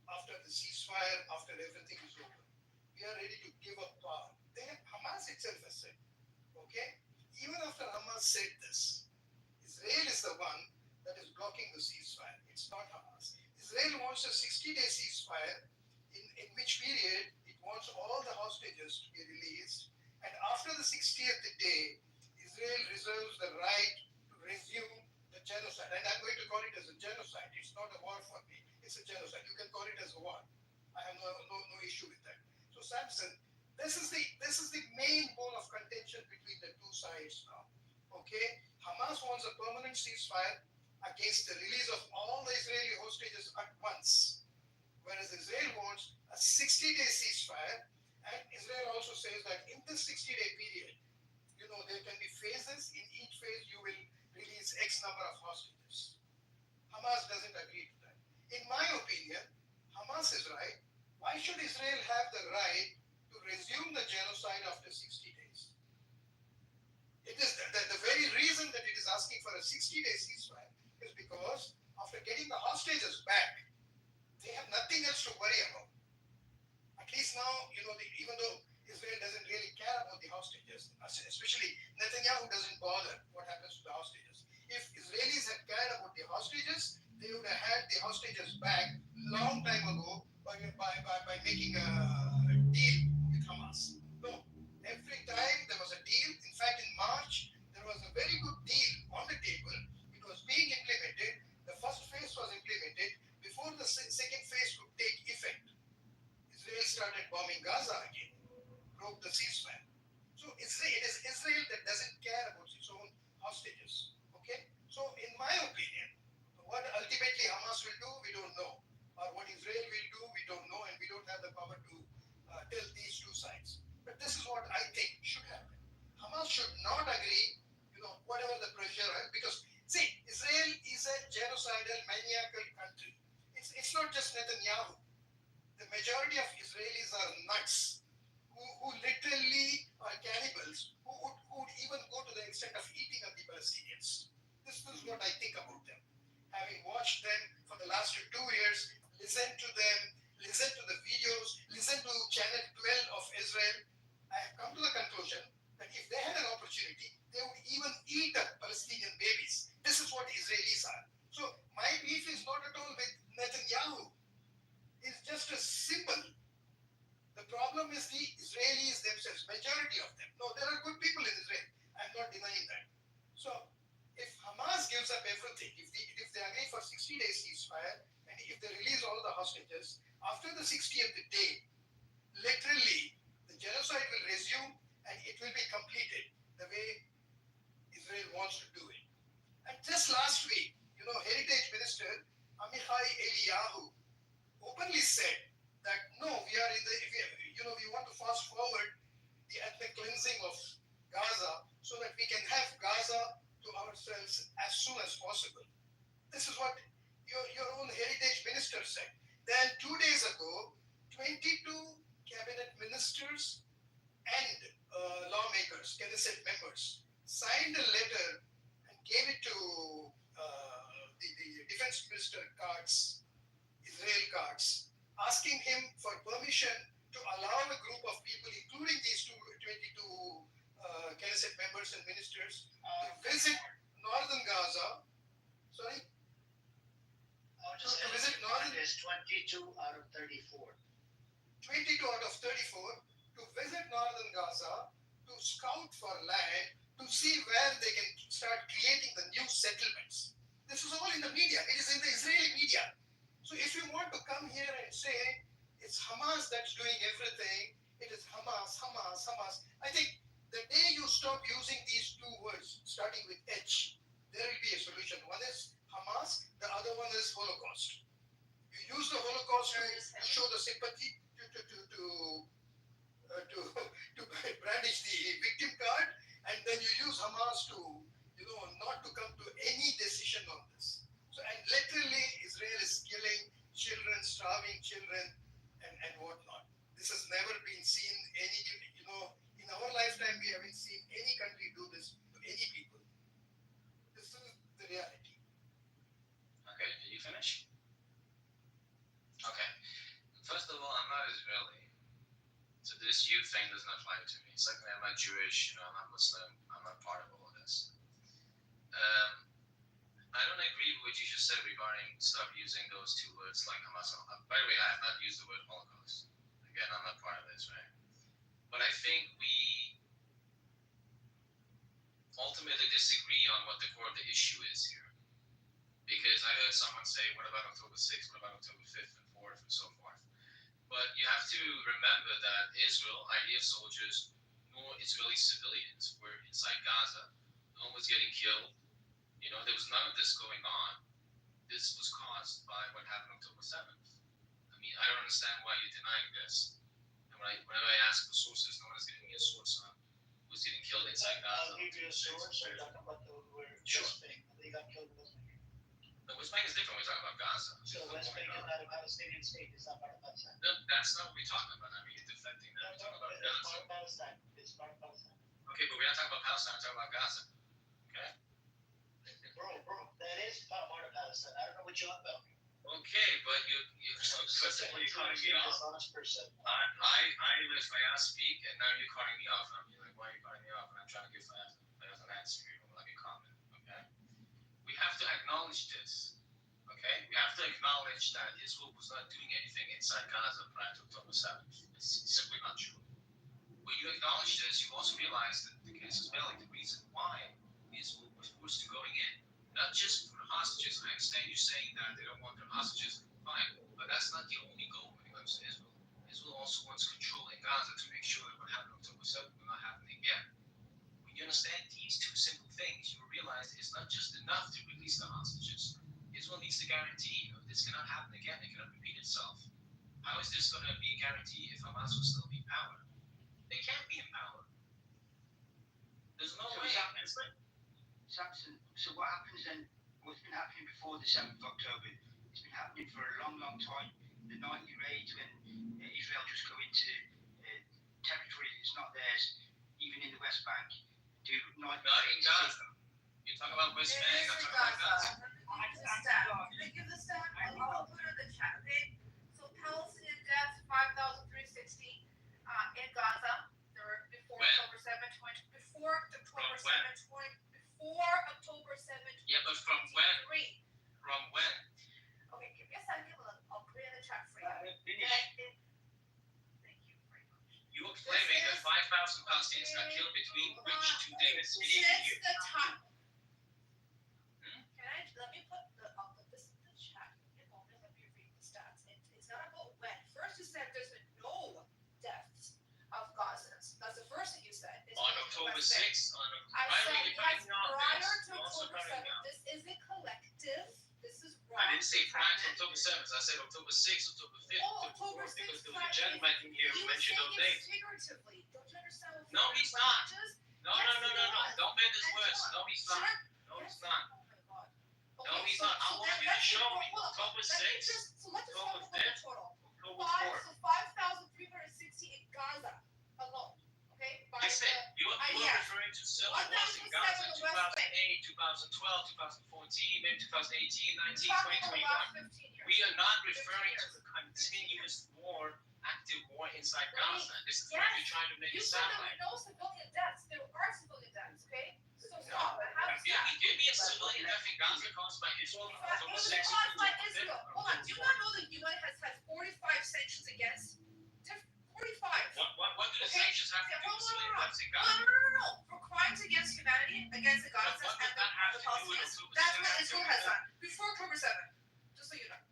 after the ceasefire, after everything is over. We are ready to give up power. Hamas itself has said. Okay? Even after Hamas said this, Israel is the one that is blocking the ceasefire. It's not Hamas. Israel wants a 60-day ceasefire in which period it wants all the hostages to be released. And after the 60th day, Israel reserves the right to resume the genocide. And I'm going to call it as a genocide. It's not a war for me. It's a genocide. You can call it as a war. I have no issue with that. So Samson, this is the main bone of contention between the two sides now. Okay? Hamas wants a permanent ceasefire against the release of all the Israeli hostages at once. Whereas Israel wants a 60-day ceasefire, and Israel also says that in this 60-day period, there can be phases. In each phase, you will release X number of hostages. Hamas doesn't agree to that. In my opinion, Hamas is right. Why should Israel have the right to resume the genocide after 60 days? It is the very reason that it is asking for a 60-day ceasefire is because after getting the hostages back, they have nothing else to worry about. At least now, even though Israel doesn't really care about the hostages, especially Netanyahu doesn't bother what happens to the hostages. If Israelis had cared about the hostages, they would have had the hostages back long time ago by making a deal with Hamas. No, every time there was a deal. In fact, in March, there was a very good deal on the table. It was being implemented. The first phase was implemented. Before the second phase could take effect, Israel started bombing Gaza again, broke the ceasefire. So it is Israel that doesn't care about its own hostages. Okay? So in my opinion, what ultimately Hamas will do, we don't know. Or what Israel will do, we don't know, and we don't have the power to tell these two sides. But this is what I think should happen. Hamas should not agree, whatever the pressure, because see, Israel is a genocidal, maniacal country. It's not just Netanyahu. The majority of Israelis are nuts, who literally are cannibals, who would even go to the extent of eating up the Palestinians. This is what I think about them. Having watched them for the last 2 years, listen to them, listen to the videos, listen to Channel 12 of Israel, I have come to the conclusion that if they had an opportunity, they would even eat up Palestinian babies. This is what Israelis are. So my beef is not at all with Netanyahu. It's just a symbol. The problem is the Israelis themselves, majority of them. No, there are good people in Israel. I'm not denying that. So if Hamas gives up everything, if they agree for 60 days ceasefire, and if they release all the hostages, after the 60th day, literally the genocide will resume and it will be completed the way Israel wants to do it. And just last week, Heritage Minister Amichai Eliyahu openly said that no, we want to fast forward the ethnic cleansing of Gaza so that we can have Gaza to ourselves as soon as possible. This is what your own heritage minister said. Then 2 days ago, 22 cabinet ministers and lawmakers, Knesset members, signed a letter and gave it to the defense minister Katz, Israel Katz, asking him for permission to allow a group of people, including these 22 Knesset members and ministers, to visit northern Gaza. Sorry? To visit northern. Is 22 out of 34. 22 out of 34 to visit northern Gaza, to scout for land, to see where they can start creating the new settlements. This is all in the media. It is in the Israeli media. So if you want to come here and say it's Hamas that's doing everything, it is Hamas, Hamas, Hamas. I think the day you stop using these two words, starting with H, there will be a solution. One is Hamas, the other one is Holocaust. You use the Holocaust to show the sympathy, to brandish the victim card, and then you use Hamas to, not to come to any decision on this. So, and literally, Israel is killing children, starving children, and whatnot. This has never been seen in our lifetime. We haven't seen any country do this to any people. This is the reality. Okay, did you finish? Okay. First of all, I'm not Israeli. So this you thing does not apply to me. Secondly, I'm not Jewish, I'm not Muslim, I'm not part of all of this. I don't agree with what you just said regarding stop using those two words like Hamas. By the way, I have not used the word Holocaust. Again, I'm not part of this, right? But I think we ultimately disagree on what the core of the issue is here. Because I heard someone say, what about October 6th, what about October 5th and 4th and so forth. But you have to remember that Israel, IDF soldiers, nor Israeli civilians were inside Gaza. No one was getting killed. There was none of this going on. This was caused by what happened October 7th. I mean, I don't understand why you're denying this. And whenever I ask for sources, no one is giving me a source on who's getting killed inside Gaza. I'll give you a source. Are you talking about those who were West Bank? They got killed in West Bank. The West Bank is different. We're talking about Gaza. So West Bank is not a Palestinian state. It's not part of Palestine. No, that's not what we're talking about. I mean, you're defending that. We're talking about It's Gaza. part of Palestine. It's part of Palestine. Okay, but we're not talking about Palestine. We're talking about Gaza. Okay? Bro, that is part of Palestine. I don't know what you're about. Okay, but you're first of all, you're cutting me off. Dishonest person. I let Fayaz speak, and now you're cutting me off. I'm like, why are you cutting me off? And I'm trying to give Fayaz an answer here, like a comment. Okay? We have to acknowledge this. Okay? We have to acknowledge that Israel was not doing anything inside Gaza prior to October 7th. It's simply not true. When you acknowledge this, you also realize that the case is valid. The reason why Israel was forced to going in, not just for the hostages. I understand you saying that they don't want their hostages. Fine, but that's not the only goal when it comes to Israel. Israel also wants control in Gaza to make sure that what happened on October 7th will not happen again. When you understand these two simple things, you will realize it's not just enough to release the hostages. Israel needs to guarantee that this cannot happen again. It cannot repeat itself. How is this going to be a guarantee if Hamas will still be in power? They can't be in power. There's no way. Samson, so what happens then, what's been happening before the 7th of October, it's been happening for a long, long time. The 90 raids when Israel just go into territory that's not theirs, even in the West Bank, do 90 Not in raids. Gaza. You're talking about West Bank, I'm talking about Gaza. Can I give the stat? I'll put it in the chat, okay? So Palestinian deaths, 5,360 in Gaza. There were before When? October 7th, before October From when? 7th, before October 7th. Yeah, but from when? From when? Okay, give me a second. I'll put it in the chat for you. Finish. Thank you very much. You are claiming that 5,000 Palestinians got killed between which 2 days? Since the time. Let me put I'll put this in the chat. Let me read the stats. It's not about when. First you said there's been no deaths. October 6th. I said you're yes, cutting me off, prior Vince. to You're also October cutting me 7th. off. This isn't collective. This is wrong. I didn't say prior to October 7th. I said October 6th, October 5th, Oh, October October 4th, because 6th, there was a gentleman in here who He was mentioned saying those it dates. figuratively. Don't you understand what No, he's not. language is? No, Yes, no, no, he no, no. was. Don't bend his And words. John, No, he's should not. I? No, Yes. he's not. Oh my God. No, Okay, he's so, not. I so want then you to let's show me hold up. October Let me 6th, just, so let's just October talk about the 5th, total. October 4th. 5,360 in Gaza alone. Okay? By Listen, you're IDF. referring to civil wars in Gaza in 2008, 2012, 2014, maybe 2018, 19, 20, 21. We are not referring to the continuous war, active war inside Gaza. This is what you're trying to make You it said sound there like. were no civilian deaths. There are civilian deaths, okay? So No. stop. How is that? Give me a civilian death in Gaza caused by Israel on It October was 6th. caused by Israel. Hold on. Do you not know the UN has had 45 sanctions against? 45. What do the sanctions have to do with civilian deaths in No, Gaza? no. For crimes against humanity, against the Gazans What and does that have the to do with Palestinians, October that's 6th? what Israel has done before October 7th. Just so you know.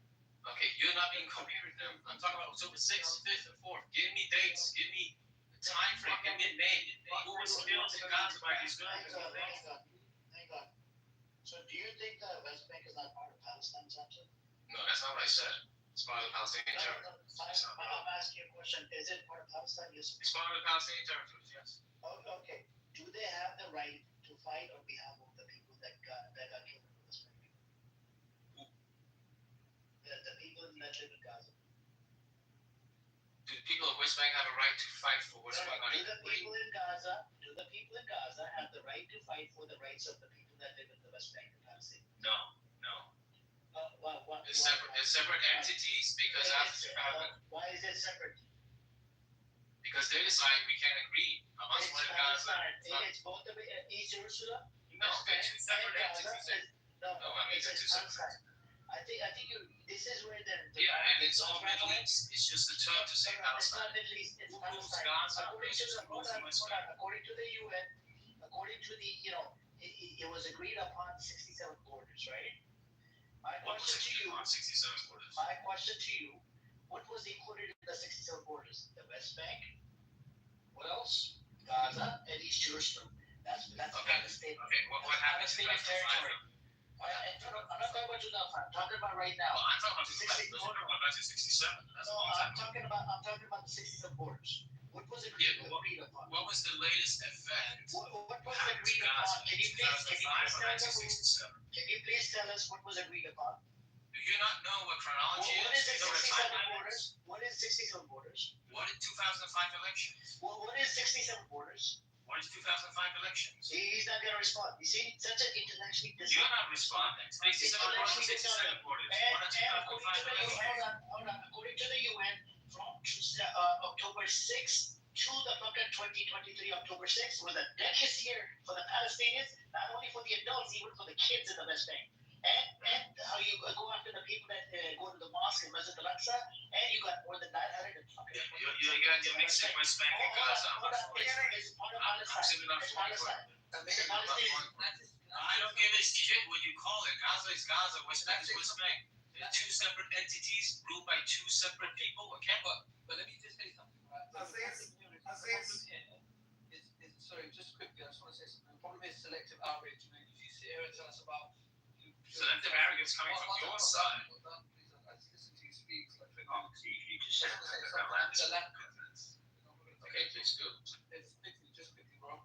Okay, you're not being coherent now. I'm talking about October 6th, 5th, and 4th. Give me dates. Give me a time frame. Give me a name. Who was killed in Gaza by these guys? Hang on. So do you think that West Bank is not part of Palestine, Samson? No, that's not what I said. It's part of the Palestinian territory. I'm asking you a question. Is it part of Palestine? Yes. It's part of the Palestinian territories, yes. Oh, okay. Do they have the right to fight on behalf of the people that got killed in the West Bank? Who? The people that live in Gaza. Do the people of West Bank have a right to fight for what's going on? Do the people in Gaza have the right to fight for the rights of the people that live in the West Bank and Palestine? No. They're separate entities because after why is it separate? because they decide we can't agree. Hamas wanted Gaza. It's both of it, East Jerusalem. No, they're two separate entities. No, they're two separate. I think this is where the yeah, and it's all Middle East. It's just a term to say Palestine. It's not Middle East. It's Palestine. Gaza. According to the UN, according to the it was agreed upon 67 borders, right? My question to you, what was included in the 67 borders? The West Bank. What else? Gaza and East Jerusalem. That's okay. Kind of state. Okay. What happened to that territory? I'm not talking about 2005. I'm talking about right now. Well, I'm talking about 1967. That's no, I'm talking about the 67 borders. What was agreed upon? What was the latest event? What was agreed upon? Can you please tell us what was agreed upon? Do you not know what chronology is? What is 67 borders? What is 2005 elections? What is 67 borders? What is 2005 elections? He's not going to respond. You see, such an intellectually You're not responding. 67 borders. According to the UN, from October 6th to the fucking 2023 October 6th was the deadliest year for the Palestinians, not only for the adults, even for the kids in the West Bank. And how you go after the people that go to the mosque in Masjid al-Aqsa, and you got more than 900 and fucking... You're mixing West Bank and Gaza. It's part of Palestine. It's Palestine. I don't give a shit what you call it. Gaza is Gaza. West Bank is West Bank. They're two separate entities ruled by two separate people. Okay, but let me just say something. Sorry, just quickly, I just want to say something. The problem is selective outrage. You sit here and tell us about selective arrogance coming from your side. I just listen to you speak. You just said okay, please go. Just quickly, bro.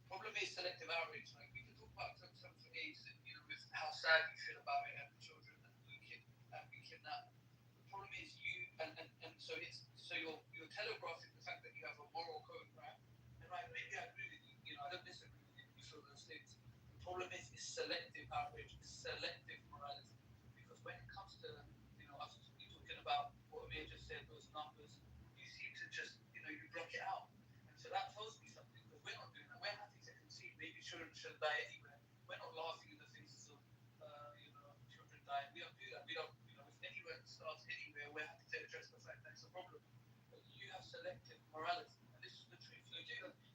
Problem is selective outrage. Like we can talk about some things, with how sad you feel about it and the children that we kidnapped. The problem is you and so you're telegraphing the fact that you have a moral code, right? And right, maybe I agree with you. I don't disagree with you. You feel those things. The problem is selective outrage, selective morality. Because when it comes to us talking about what Amir just said, those numbers, you seem to just you block it out. And so that tells me something because we're not doing that. We're happy to concede maybe children should die anywhere. We're not laughing at the things of children dying. We don't do that. We don't if anyone starts anywhere, we're happy to address the fact that's a problem. But you have selective morality, and this is the truth.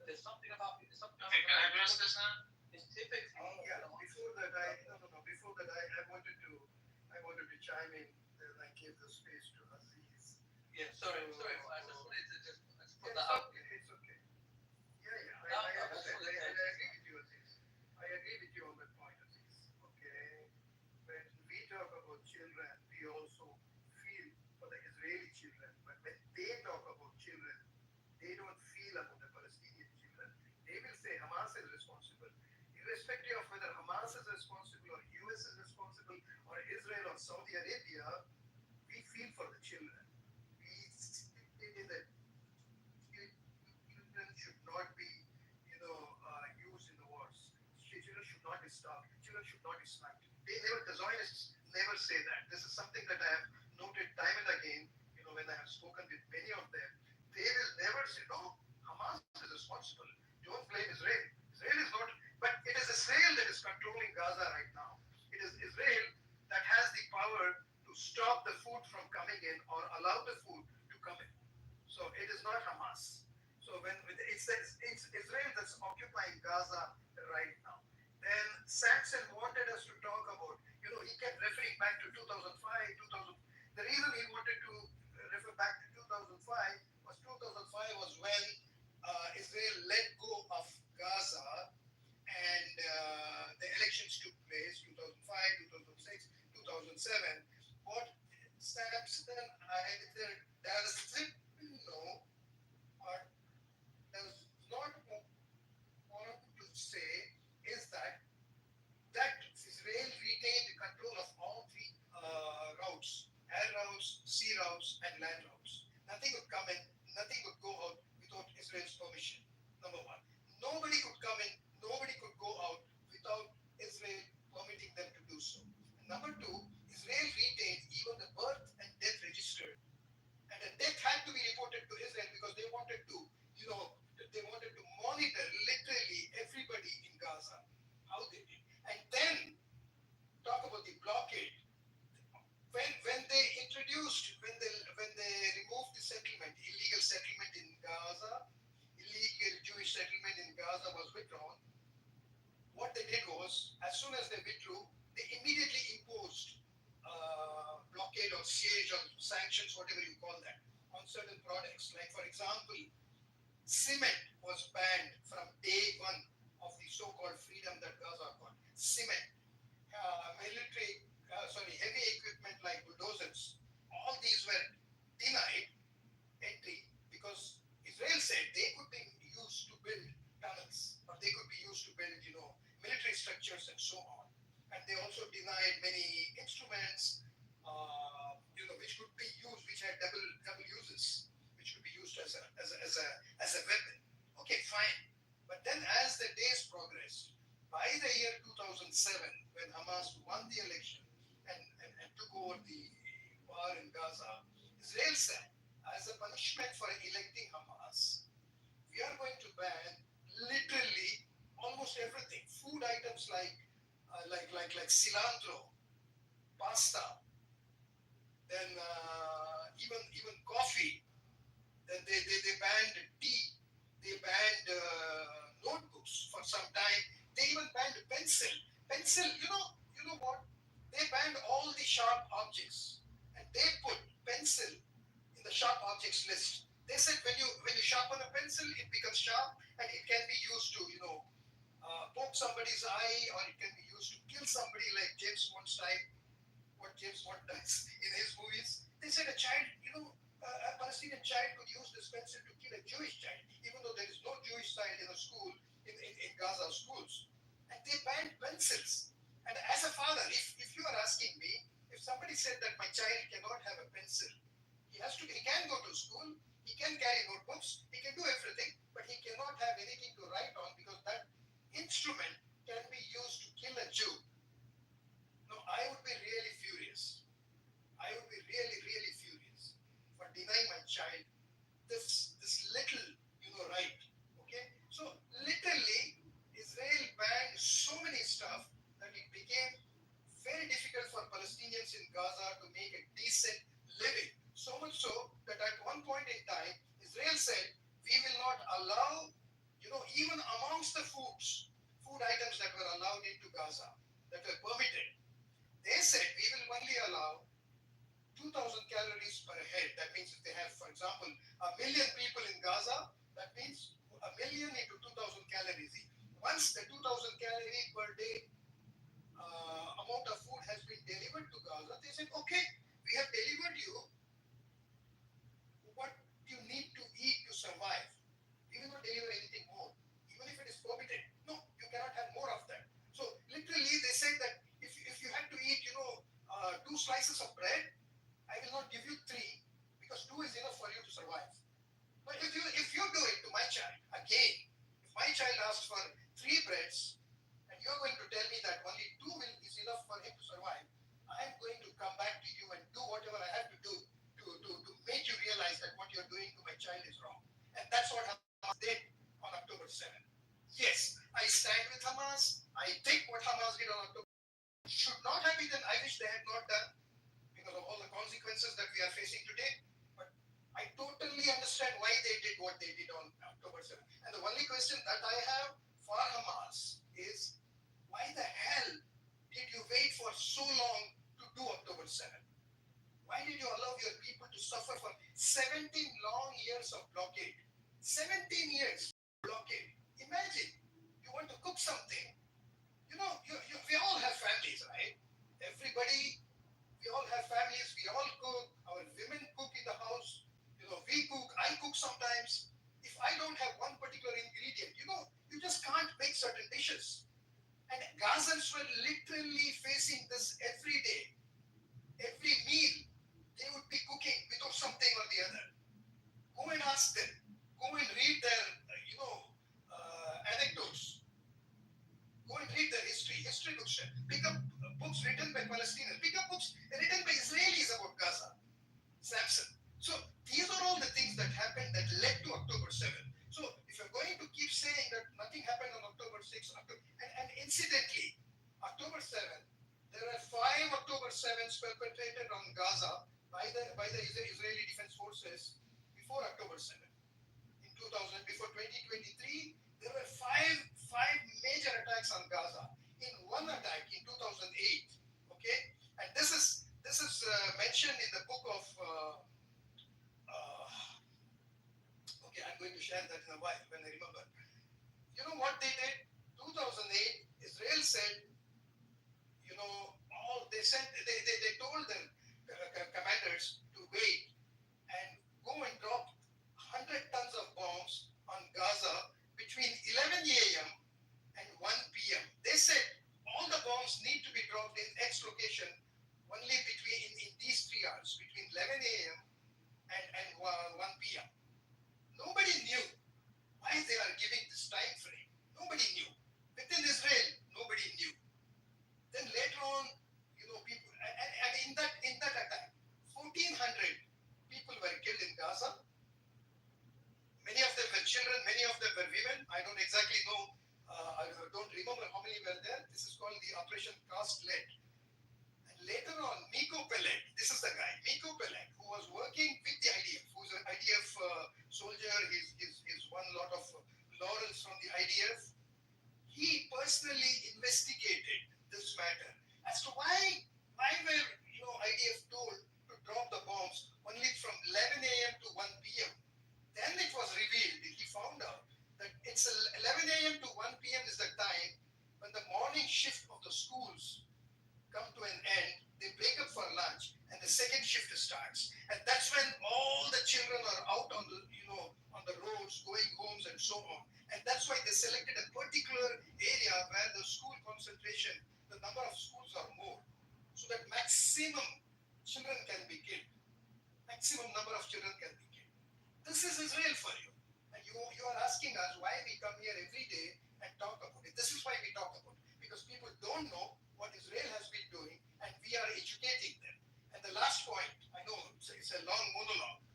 There's something about it. Okay, can I address this now? It's typically Before that I wanted to chime in and I give the space to Aziz. Yeah, sorry. I just wanted to put that out. It's okay. Yeah. I understand. children, we also feel for the Israeli children. But when they talk about children, they don't feel about the Palestinian children. They will say Hamas is responsible. Irrespective of whether Hamas is responsible or US is responsible or Israel or Saudi Arabia, we feel for the children. We say that children should not be, used in the wars. Children should not be starved. Children should not be sniped. The Zionists never say that. This is something that I have noted time and again. When I have spoken with many of them, they will never say, no, Hamas is responsible. Don't blame Israel. Israel is not, but it is Israel that is controlling Gaza right now. It is Israel that has the power to stop the food from coming in or allow the food to come in. So it is not Hamas. So it's Israel that's occupying Gaza right now. Then Saxon wanted us to talk about, he kept referring back to 2005, 2000. The reason he wanted to refer back to 2005 was 2005 was when Israel let go of Gaza and the elections took place 2005, 2006, 2007. What Samson either doesn't know or does not want to say is that Israel retained control of all three routes: air routes, sea routes, and land routes. Nothing would come in, nothing would go out without Israel's permission. Number one. Nobody could come in, nobody could go out without Israel permitting them to do so. And number two, Israel retained even the birth and death register, and the death had to be reported to Israel because they wanted to, they wanted to monitor literally everybody in Gaza, how they did. And then talk about the blockade. When they removed the settlement, illegal settlement in Gaza, illegal Jewish settlement in Gaza was withdrawn. What they did was, as soon as they withdrew, they immediately imposed blockade or siege or sanctions, whatever you call that, on certain products. Like, for example, cement was banned from day one of the so-called freedom that Gaza got. Cement, heavy equipment like bulldozers, all these were denied entry because Israel said they could be used to build tunnels or they could be used to build, military structures and so on. And they also denied many instruments, which could be used, which had double uses, which could be used as a weapon. Okay, fine. But then as the days progressed, by the year 2007, when Hamas won the election and took over the war in Gaza, Israel said, as a punishment for electing Hamas, we are going to ban literally almost everything. Food items like cilantro, pasta, then even coffee. Then they banned tea. They banned notebooks for some time. They even banned pencil. Pencil, you know what? They banned all the sharp objects, and they put pencil in the sharp objects list. They said when you sharpen a pencil, it becomes sharp, and it can be used to poke somebody's eye, or it can be used to kill somebody, like James Bond style. What James Bond does in his movies. They said a child, a Palestinian child could use this pencil to kill a Jewish child, even though there is no Jewish child in a school, in Gaza schools. And they banned pencils. And as a father, if you are asking me, if somebody said that my child cannot have a pencil, he can go to school, he can carry notebooks, he can do everything, but he cannot have anything to write on because that instrument can be used to kill a Jew. No, I would be really furious. I would be really, really furious for denying my child this little, right. Okay? So literally, Israel banned so many stuff that it became very difficult for Palestinians in Gaza to make a decent living. So much so that at one point in time, Israel said, we will not allow, even amongst the food items that were allowed into Gaza, that were permitted, they said we will only allow 2,000 calories per head. That means if they have, for example, a million people in Gaza, that means a million into 2,000 calories. Once the 2,000 calorie per day amount of food has been delivered to Gaza. They said, okay, we have delivered you what you need to eat to survive. We will not deliver anything more, even if it is forbidden. No, you cannot have more of that. So literally, they said that if you had to eat, two slices of bread, I will not give you three because two is enough for you to survive. But if you do it to my child again, if my child asks for three breads, and you're going to tell me that only two is enough for him to survive, I'm going to come back to you and do whatever I have to do to make you realize that what you're doing to my child is wrong. And that's what Hamas did on October 7th. Yes, I stand with Hamas. I think what Hamas did on October should not have been done. I wish they had not done because of all the consequences that we are facing today. But I totally understand why they did what they did on October 7th. And the only question that I have for Hamas is why the hell did you wait for so long to do October 7th? Why did you allow your people to suffer for 17 long years of blockade? 17 years blockade. Imagine you want to cook something. We all have families, right? Everybody, we all have families. We all cook. Our women cook in the house. We cook. I cook sometimes. If I don't have one particular ingredient, you just can't make certain dishes. And Gazans were literally facing this every day. Every meal, they would be cooking without something or the other. Go and ask them. Go and read their, anecdotes. Go and read their history books. Pick up books written by Palestinians. Pick up books written by Israelis about Gaza. Samson. So these are all the things that happened that led to October 7th. So if you're going to keep saying that nothing happened on October 6th, and incidentally, October 7th, there were 5 October 7ths perpetrated on Gaza by the Israeli Defense Forces before October 7th. In 2000, before 2023, there were five major attacks on Gaza. In one attack in 2008, okay, and this is mentioned in the book of. Okay, I'm going to share that in a while when I remember. You know what they did? 2008, Israel said, they told the commanders to wait and go and drop 100 tons of bombs on Gaza between 11 a.m. and 1 p.m. They said all the bombs need to be dropped in X location only between in these 3 hours, between 11 a.m. and 1 p.m. Nobody knew why they are giving this time frame. Nobody knew. Within Israel, nobody knew. Then later on, people, and in that attack, 1,400 people were killed in Gaza. Many of them were children, many of them were women. I don't exactly know. I don't remember how many were there. This is called the Operation Cast Lead. And later on, Miko Pelek, this is the guy, Miko Pelek, who was working with the IDF, who's an IDF soldier. He's won a lot of laurels from the IDF. He personally investigated this matter as to why were IDF told to drop the bombs only from 11 a.m. to 1 p.m. Then it was revealed, he found out that it's 11 a.m. to 1 p.m. is the time when the morning shift of the schools come to an end. They break up for lunch and the second shift starts. And that's when all the children are out on the roads, going homes and so on. And that's why they selected a particular area where the school concentration, the number of schools are more, so that maximum children can be killed. Maximum number of children can be killed. This is Israel for you. And you are asking us why we come here every day and talk about it. This is why we talk about it. Because people don't know what Israel has been doing and we are educating them. And the last point, I know it's a long monologue.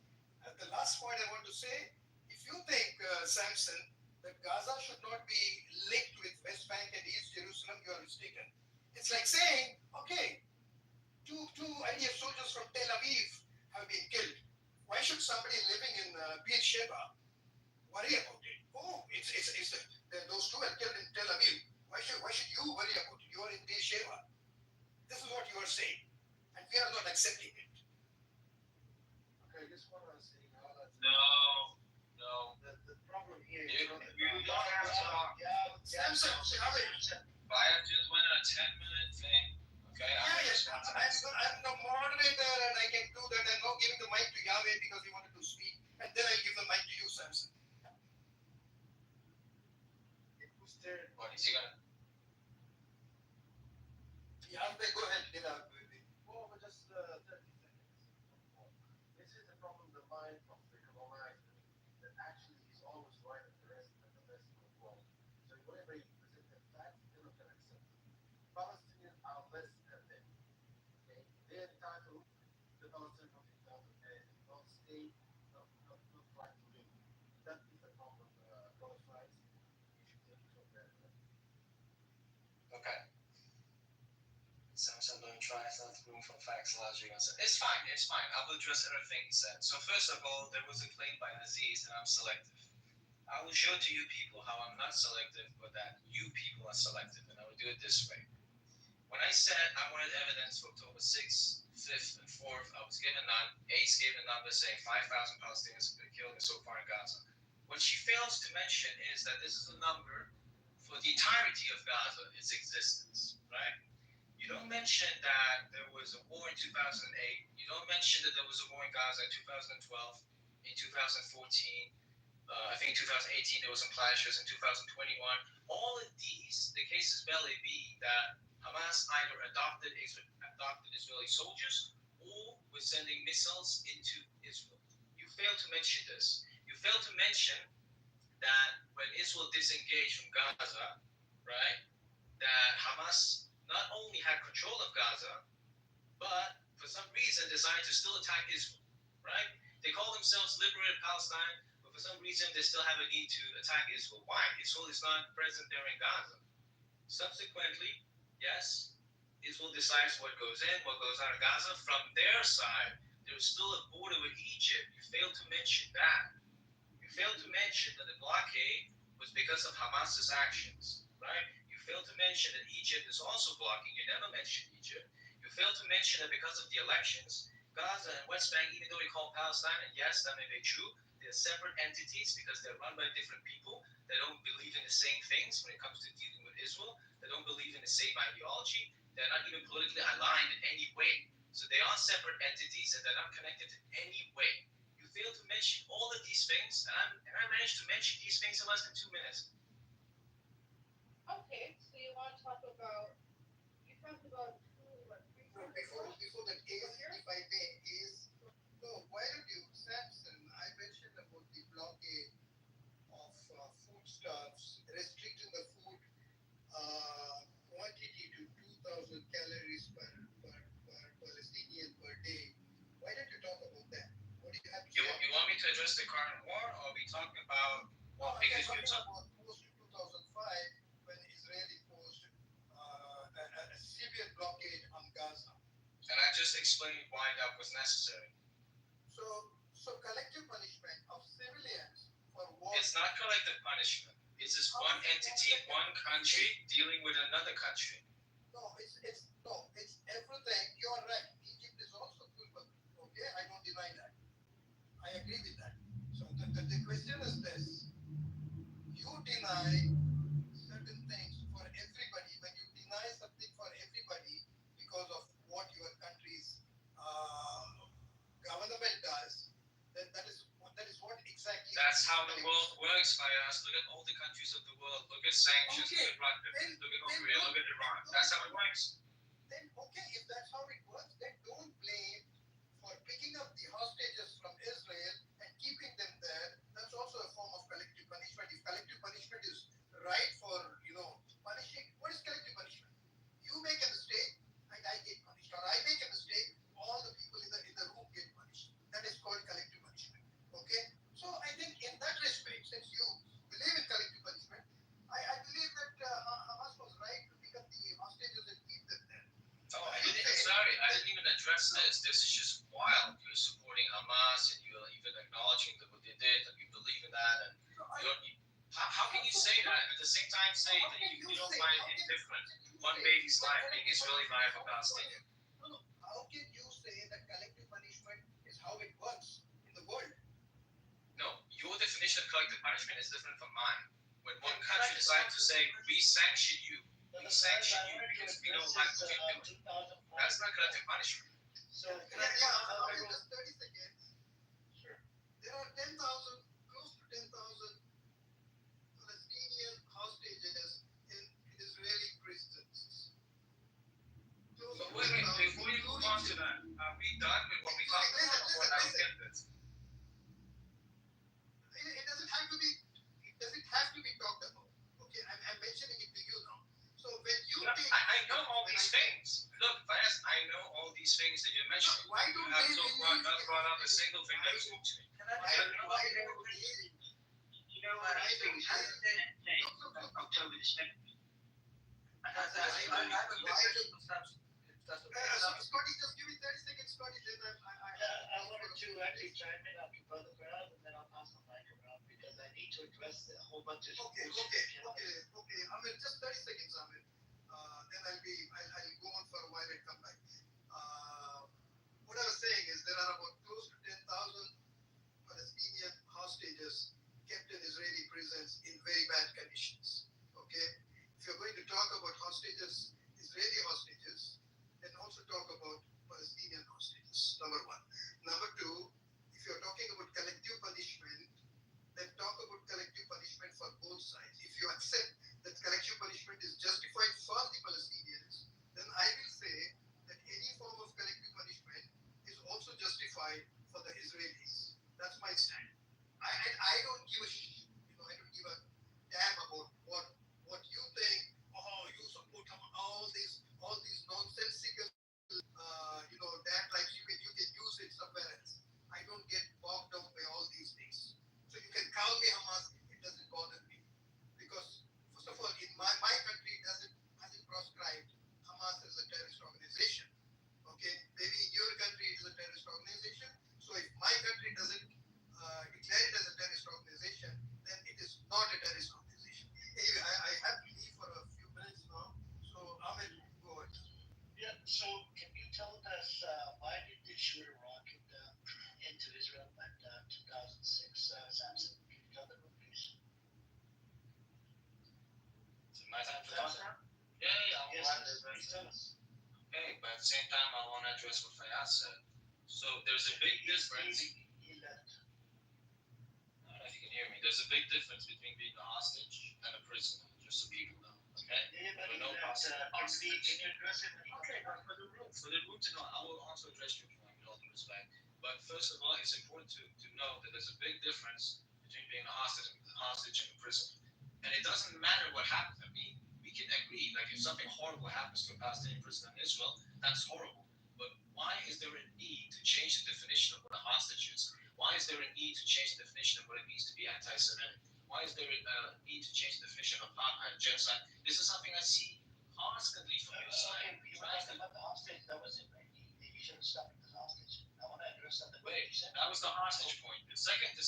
And the last point I want to say, if you think, Samson, that Gaza should not be linked with West Bank and East Jerusalem, you are mistaken. It's like saying, okay, two IDF soldiers from Tel Aviv have been killed. Why should somebody living in Beersheba worry about it? Oh, those two are killed in Tel Aviv. Why should you worry about it? You are in Beersheba. This is what you are saying, and we are not accepting it. Okay, I guess what I was saying now that No. the problem here You is don't have to talk. Samson, I just went on a 10-minute thing. Okay. Okay, Yes, I'm the moderator and I can do that. I'm now giving the mic to Yahweh because he wanted to speak, and then I'll give the mic to you, Samson. What is he gonna? Yahweh, go ahead. Well, for just 30 seconds. This is the problem, the mind of the colonizer, that actually he's always right at the rest of the world. So whenever you present them facts, they're not going to accept it. Palestinians are less than them. Okay? They're entitled, the Palestinian not state, not right to live. That is the problem, both sides. You should take it from there. Okay. Samson don't try, it's not room for facts, logic, and so it's fine. I will address everything he said. So first of all, there was a claim by Aziz that I'm selective. I will show to you people how I'm not selective, but that you people are selective, and I will do it this way. When I said I wanted evidence for October 6th, 5th, and 4th, I was given Ace gave a number saying 5,000 Palestinians have been killed so far in Gaza. What she fails to mention is that this is a number for the entirety of Gaza, its existence, right? You don't mention that there was a war in 2008. You don't mention that there was a war in Gaza in 2012, in 2014. I think in 2018 there was some clashes. In 2021, all of these, the cases belly be that Hamas either adopted Israeli soldiers or was sending missiles into Israel. You fail to mention this. You fail to mention that when Israel disengaged from Gaza, right, that Hamas not only had control of Gaza, but for some reason decided to still attack Israel, right? They call themselves liberated Palestine, but for some reason they still have a need to attack Israel. Why? Israel is not present there in Gaza. Subsequently, yes, Israel decides what goes in, what goes out of Gaza. From their side, there's still a border with Egypt. You fail to mention that. You fail to mention that the blockade was because of Hamas's actions, right? You fail to mention that Egypt is also blocking. You never mention Egypt. You fail to mention that because of the elections, Gaza and West Bank, even though we call Palestine, and yes, that may be true, they're separate entities because they're run by different people. They don't believe in the same things when it comes to dealing with Israel. They don't believe in the same ideology. They're not even politically aligned in any way. So they are separate entities and they're not connected in any way. You fail to mention all of these things, and I managed to mention these things in less than 2 minutes. Okay, so you want to talk about, you talked about Before that case, if I may, no, why don't you, Samson, I mentioned about the blockade of foodstuffs, restricting the food quantity to 2,000 calories per Palestinian per day. Why don't you talk about that? What do you have to say? You want me to address the current war, or are we talking about because you're talking about post 2005 when Israeli posed a severe blockade on Gaza. And I just explained why that was necessary. So collective punishment of civilians for war. It's not collective punishment. It's just one entity, one country dealing with another country. No, it's everything. You're right. Egypt is also culpable. Okay, I don't deny that. I agree with that. So the question is this: you deny certain things for everybody. When you deny something for everybody because of what your country's government does, then that is what exactly. That's how the world works, Fayaz. Look at all the countries of the world. Look at sanctions. Okay. Look at North Korea. Look at Iran. That's how it works. Then okay, if that's how it works, then don't blame for picking up the hostages from Israel and keeping them there. That's also a form of collective punishment. If collective punishment is right for punishing, what is collective punishment? You make a mistake and I get punished, or I make a mistake, all the people in the room get punished. That is called collective punishment. Okay? So I think in that respect, since you believe in collective punishment, I believe that Hamas was right to pick up the hostages and keep them there. Oh, I didn't even address this. This is just wild. You're supporting Hamas and you're even acknowledging that what they did and you believe in that. And how can you say that and at the same time say that you don't find it indifferent? One baby's life being Israeli life or Palestinian. No. How can you say that collective punishment is how it works in the world? No, your definition of collective punishment is different from mine. When one country decides to say, we sanction you, we sanction you because we don't like what you're doing. That's not collective punishment. So, just 30 seconds. Sure. There are 10,000, close to 10,000 Palestinian hostages in Israeli prisons. But wait, before you move on to that, are we done with what we talked about? Or I don't get this. It doesn't have to be. It doesn't have to be talked about. Okay, I'm mentioning it to you now. So when you take, I know all these things. Look, Fayaz, I know all these things that you're mentioning. Why don't you have they so far not brought up a single thing that is new to me. You know what I think is October the 7th. Scotty, just give me 30 seconds, Scotty. Then I wanted to actually chime in after Brother Crowd, and then I'll pass the mic around because I need to address a whole bunch of Okay. Ahmed, just 30 seconds, Ahmed. Then I'll go on for a while and come back. What I was saying is there are about close to 10,000 Palestinian hostages kept in Israeli prisons in very bad conditions. Okay, if you're going to talk about hostages, Israeli hostages, then also talk about Palestinian hostages. Number one. Number two, if you're talking about collective punishment, then talk about collective punishment for both sides. If you accept that collective punishment is justified for the Palestinians, then I will say that any form of collective punishment is also justified for the Israelis. That's my stand. I don't give a I don't give a damn about what you think. Oh, you support all these nonsensical that like you can use it somewhere else. I don't get bogged down by all these things. So you can call me Hamas, it doesn't bother me. Because first of all, in my country hasn't proscribed Hamas as a terrorist organization. Okay, maybe in your country it is a terrorist organization. So if my country doesn't declare it as a terrorist organization, then it is not a terrorist organization. Anyway, I have to leave for a few minutes now. So Ahmed, go ahead. Yeah, so can you tell us why did they shoot a rocket into Israel in 2006? Samson, can you tell the group, please? Is it my time to talk now? Yeah, Yes, please tell us. Okay, but at the same time, I want to address what Fayaz said. So there's a big difference. He left. I don't know if you can hear me. There's a big difference between being a hostage and a prisoner, just so people know. Okay? Yeah, but no hostage. can you address it? Okay, but for the room to know, I will also address your point with all due respect. But first of all, it's important to know that there's a big difference between being a hostage and a prisoner. And it doesn't matter what happens. I mean, we can agree, like if something horrible happens to a Palestinian prisoner in Israel, that's horrible. But why is there a need to change the definition of what a hostage is? Why is there a need to change the definition of what it means to be anti-Semitic? Why is there a need to change the definition of genocide? This is something I see constantly from your side. Okay, you were talking about the hostage. That was it, right? You should have stopped at the hostage. I want to address something. Wait, that was the hostage point. The second point.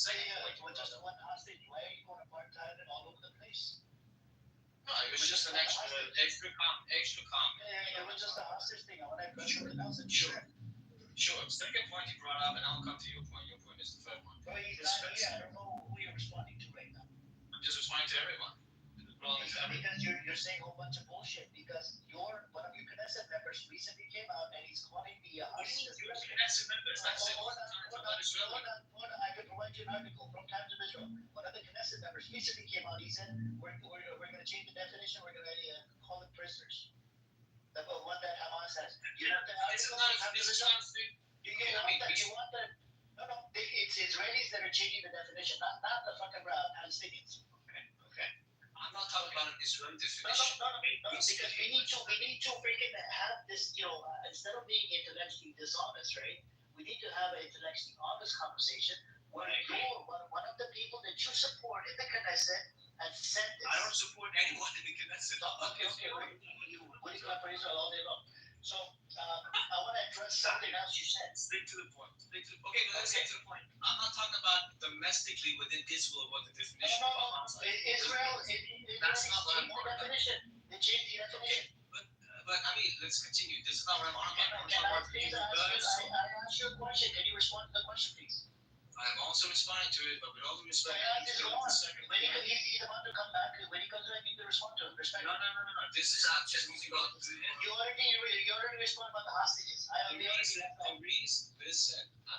Was just one hostage. Why are you going to part-time it all over the place? No, it was just an extra comment. Yeah, it was just a hostage thing. I want to address something else. Sure. Second point you brought up, and I'll come to your point. Your point is the third one. Well, he's not here. I don't know who you're responding to right now. I'm just responding to everyone. Because you're saying a whole bunch of bullshit. Because one of your Knesset members recently came out and he's calling me a hostage. Knesset members. That's it. Hold on. I can provide you an article from Times of Israel. One of the Knesset members recently came out. He said we're going to change the definition. We're going to call it prisoners. The one that Hamas has. You want the article? You want the? No. It's Israelis that are changing the definition, not the fucking Palestinians. Okay. I'm not talking about an Israeli definition. No. Because we need to freaking have this. Instead of being intellectually dishonest, right? We need to have an intellectually honest conversation where one of the people that you support in the Knesset has said this. I don't support anyone in the Knesset. Okay. We can for Israel all day long. So I want to address something else you said. Stick to the point. Okay, let's get to the point. I'm not talking about domestically within Israel what the definition of Hamas is. Israel, that's not what I'm talking about. They changed the definition. But I mean, let's continue. This is not what I'm talking about. I asked you a question. Can you respond to the question, please? I'm also responding to it, but with all due respect, Fayaz is he's gone. second. He's about to come back. When he comes back, you can respond to him. Respect. No. This is I'm just moving on to You already responded about the hostages. I already listen. I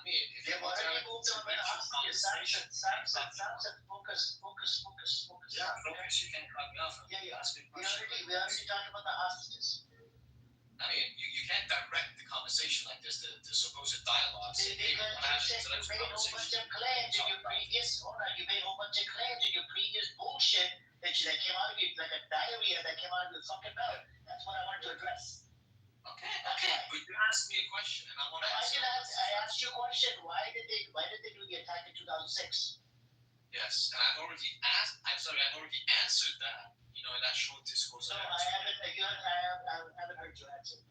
mean, if they've already moved on with the hostages. Samson, focus. Yeah, focus. You can't cut me off. Yeah. Ask me a We question. already talked about the hostages. I mean, you can't direct the conversation like this, the supposed dialogue. Because you said you made a whole bunch of claims in your previous, you made a whole bunch of claims in your previous bullshit that came out of you like a diarrhea that came out of your fucking mouth. That's what I wanted to address. Okay. But you asked me a question, and I want to answer. I asked you a question. Why did they do the attack in 2006? Yes, and I've already answered that. In that short discourse. No, I haven't heard you answer.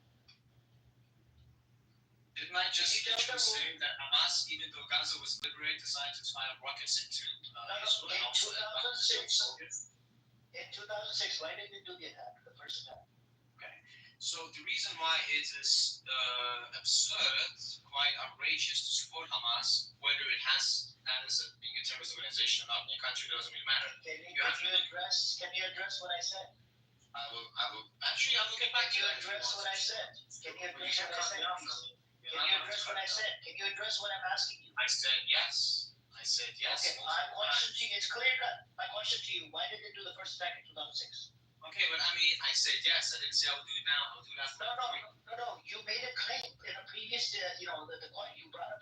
Didn't I just say that Hamas, even though Gaza was liberated, decided to fire rockets into Israel and also in 2006, why did they do the attack, the first attack? Okay, so the reason why it is absurd, quite outrageous to support Hamas, whether it has status of being a terrorist organization or not in your country doesn't really matter. Can you address what I said? I will. Actually, I'll get back to you. Can you address what I said? Can you address what I said? Can you address what I'm asking you? I said yes. Okay, my question to you is clear cut. My question to you, why did they do the first attack in 2006? Okay, but I mean, I said yes. I didn't say I would do it now. I'll do that for No. You made a claim in a previous, you brought up a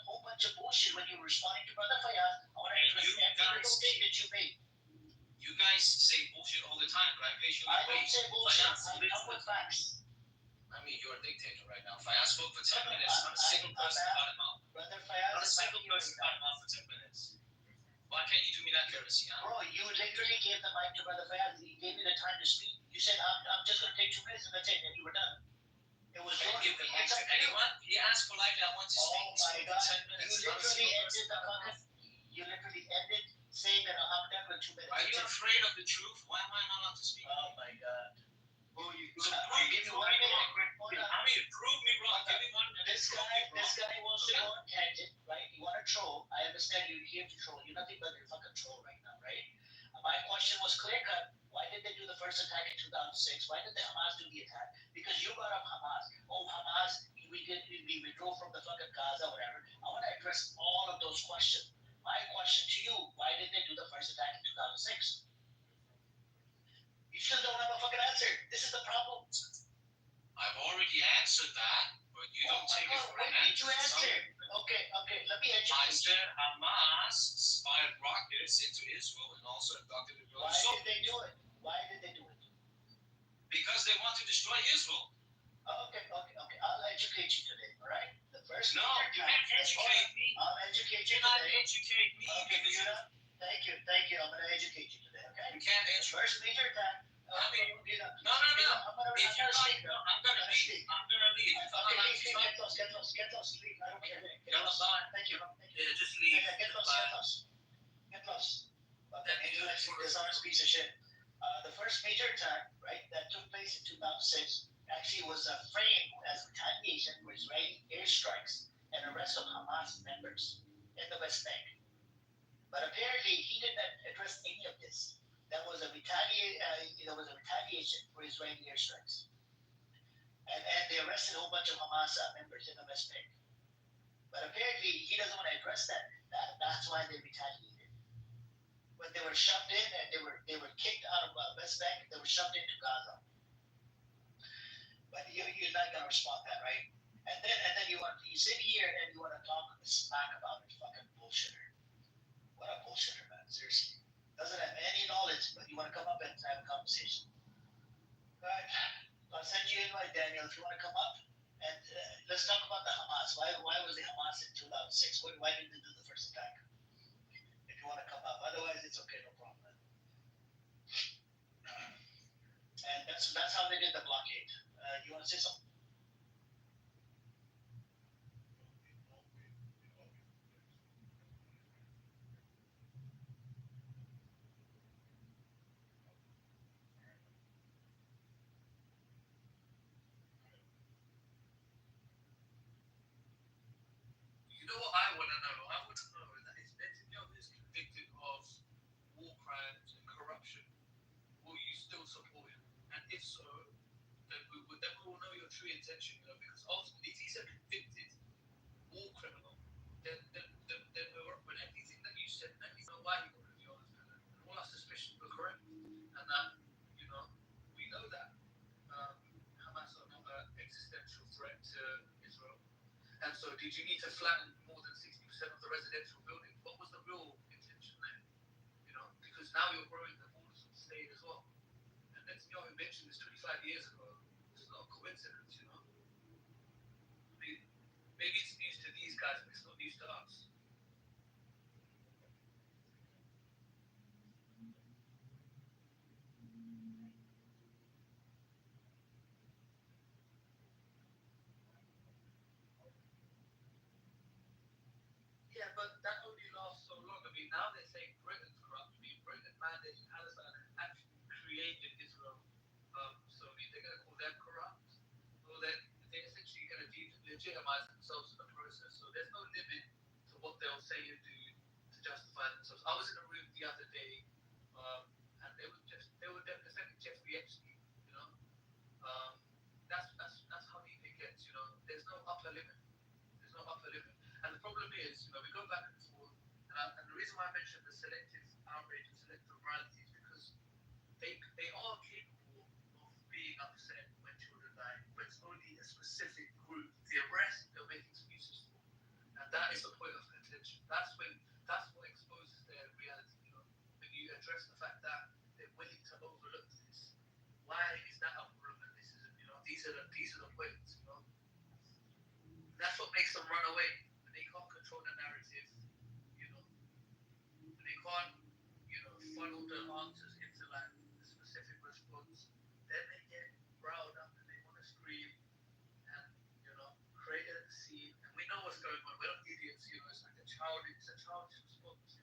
whole bunch of bullshit when you were responding to Brother Fayaz. I want to address every little thing that you made. You guys say bullshit all the time, but I patiently I don't wait. say bullshit. I come with facts. I mean, you're a dictator right now. Fayaz spoke for 10 minutes. Not a single person cut him off. Brother Fayaz, not a single person cut him off for 10 minutes. Why can't you do me that courtesy, huh? Bro, you literally gave the mic to Brother Fayaz. He gave me the time to speak. You said, I'm just going to take 2 minutes and that's it, and you were done. It was your give the mic to anyone. He asked politely, I want to speak. Oh my God. 10 minutes. You literally ended saying that I'm done with 2 minutes. Are you afraid of the truth? Why am I not allowed to speak? Oh my God. Prove me wrong. I mean, prove me wrong. Give me 1 minute. This guy wants to go on tangent, right? You want to troll. I understand you're here to troll. You're nothing but a fucking troll right now, right? My question was clear cut. Why did they do the first attack in 2006? Why did the Hamas do the attack? Because you brought up Hamas. Oh, Hamas, we withdrew from the fucking Gaza, whatever. I want to address all of those questions. My question to you, why did they do the first attack in 2006? You still don't have a fucking answer. This is the problem. I've already answered that, but you don't take it for an answer. When did you answer? Okay, let me educate you. I said Hamas fired rockets into Israel and also abducted the girls. Why did they do it? Because they want to destroy Israel. Okay. I'll educate you today, all right? The first no, you can't educate me. I'll educate you today. Not educate me. Okay, you're not. Thank you. I'm going to educate you today, okay? You can't educate. First major attack. No. I'm If going to you're not, I'm going to leave. Okay, get lost, leave. I don't care. Get lost. Thank you. Yeah, just leave. Get lost. That intellectual dishonest piece of shit. The first major attack, right, that took place in 2006, actually was framed as retaliation for Israeli airstrikes and arrest of Hamas members in the West Bank. But apparently, he did not address any of this. That was a retaliation for Israeli airstrikes. And they arrested a whole bunch of Hamas members in the West Bank. But apparently, he doesn't want to address that. That's why they retaliated. When they were shoved in and they were kicked out of West Bank, they were shoved into Gaza. But you're not gonna respond to that, right? And then you sit here and you want to talk smack about it, fucking bullshitter. What a bullshitter, man! Seriously, doesn't have any knowledge, but you want to come up and have a conversation. Right? I'll send you in, like Daniel, if you want to come up and let's talk about the Hamas. Why was the Hamas in 2006? Why didn't they do the first attack? If you want to come up, otherwise it's okay, no problem. And that's how they did the blockade. You want to say something? You know what I want to know? I want to know that it's if so, then we will know your true intention, because ultimately, if he's a convicted war criminal, then when everything that you said, then we know why he got revealed as villain. And all our suspicions were correct. And that, we know that Hamas are not an existential threat to Israel. And so, did you need to flatten more than 60% of the residential buildings? What was the real intention there? Because now you're growing the borders of the state as well. And Netanyahu mentioned this 25 years ago. It's not a coincidence, I mean, maybe it's news to these guys, but it's not news to us. Yeah, but that only lasts so long. I mean, now they're saying Britain's corrupt. I mean, Britain mandated Palestine and actually created Israel. So, I mean, they're going to call them corrupt. Well, then they're essentially going to legitimize themselves in the process. So there's no limit to what they'll say and do to justify themselves. I was in a room the other day, and they were defending Jeffrey Epstein. That's how deep it gets. There's no upper limit. There's no upper limit. And the problem is, we go back and forth, and the reason why I mentioned the selective outrage and selective morality is because they are capable of being upset when children die, but it's only a specific group. The rest they're making excuses for, and that is the point of contention. That's what exposes their reality. When you address the fact that they're willing to overlook this, why is that a problem? And this is, these are the points. That's what makes them run away. When they can't control the narrative, when they can't, funnel the answers into like a specific response, then they get riled up and they want to scream and create a scene. And we know what's going on. We're not idiots, It's like it's a childish response,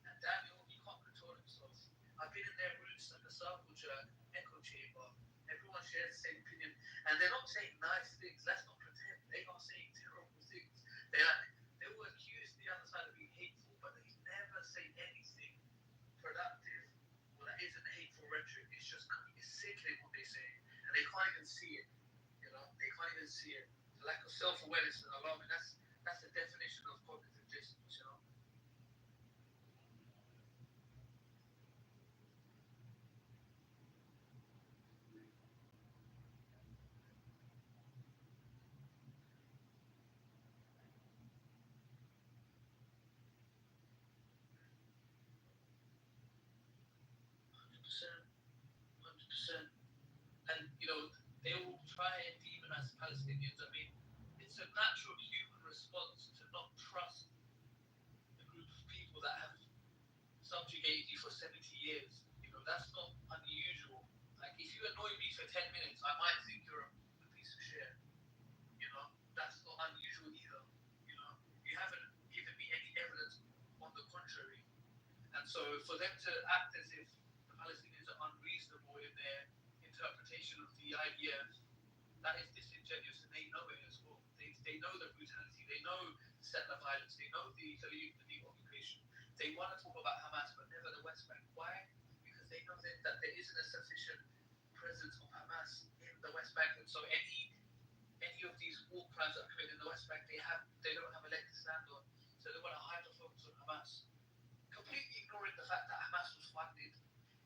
And Daniel, he can't control himself. I've been in their roots like a circle jerk, echo chamber. Everyone shares the same opinion, and they're not saying nice things. Let's not pretend. They are saying terrible things. They will accuse the other side of being hateful, but they never say anything productive or that isn't hateful rhetoric. It's sickening what they say, and they can't even see it. They can't even see it. The lack of self-awareness is alarming. That's the definition of cognitive dissonance. And they will try and demonize Palestinians. I mean, it's a natural human response to not trust a group of people that have subjugated you for 70 years. That's not unusual. Like, if you annoy me for 10 minutes, I might think you're a piece of shit. That's not unusual either. You haven't given me any evidence on the contrary. And so for them to act as if the Palestinians are unreasonable in their interpretation of the IDF, that is disingenuous, and they know it as well. They know the brutality, they know the settler violence, they know the elite occupation. They want to talk about Hamas, but never the West Bank. Why? Because they know that there isn't a sufficient presence of Hamas in the West Bank, and so any of these war crimes that are committed in the West Bank, they don't have a leg to stand on. So they want to hyper focus on Hamas, completely ignoring the fact that Hamas was funded,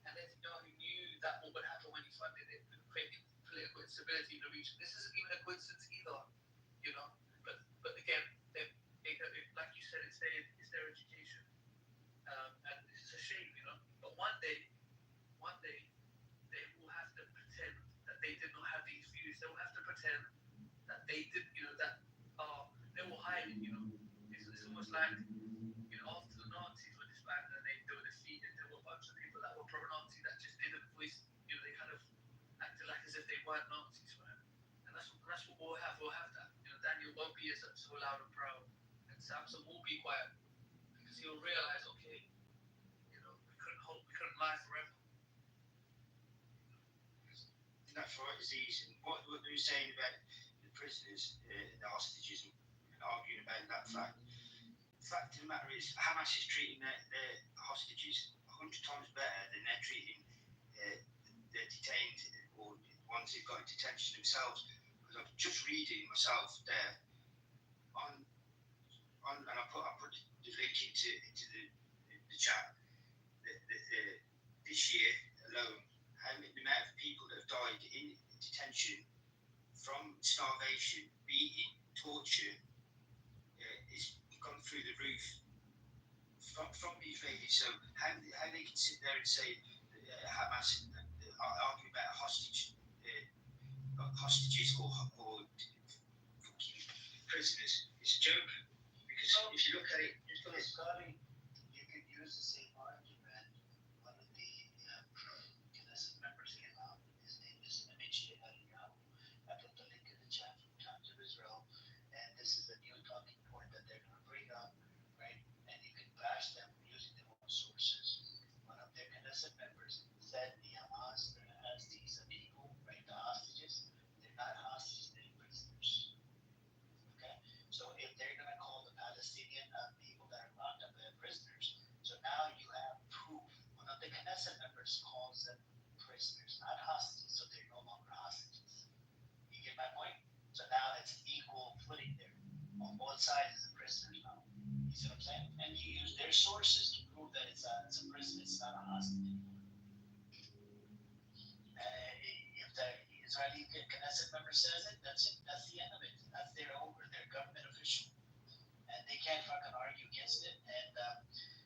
and Netanyahu knew that what would happen when he funded it would create political instability in the region. This isn't even a coincidence either, But again, like you said, it's their education, and it's a shame, But one day, they will have to pretend that they did not have these views. They will have to pretend that they did, they will hide it, It's almost like, after the Nazis were disbanded and they were defeated, there were a bunch of people that were pro-Nazi that just didn't voice, they kind of acted like as if they weren't Nazis, right? And that's what we'll have. We'll have that. Daniel won't be so loud and proud, and Samson will be quiet because he'll realize, okay, we couldn't lie forever. That's right, Aziz. And what we were saying about the prisoners, the hostages, and arguing about that fact. The fact of the matter is, Hamas is treating their hostages 100 times better than they're treating the detained or ones who've got in detention themselves. Because I'm just reading myself there and I put the link into the chat. This year alone, the amount of people that have died in detention from starvation, beating, torture is gone through the roof from these ladies. So how they can sit there and say Hamas argue about hostages or prisoners, it's a joke. Because if you look at it, Scotty, you could use the same argument. One of the Knesset members came out. His name is Amici Eliyahu. I put the link in the chat from Times of Israel, and this is a new talking point that they're going to bring up, right? And you can bash them using their own sources. One of their Knesset members said the Hamas has these people, right? The hostages. They're not hostages, they're prisoners. Okay, so if they're going to call the Palestinian people that are locked up prisoners, so now you have proof. One of the Knesset members calls them prisoners, not hostages, so they're no longer hostages. You get my point? So now it's equal footing there. On both sides is a prisoner now. You see what I'm saying? And you use their sources to prove that it's a prison, it's not a hostage anymore. If the Israeli Knesset member says it, that's it. That's the end of it. That's their government official, and they can't fucking argue against it. And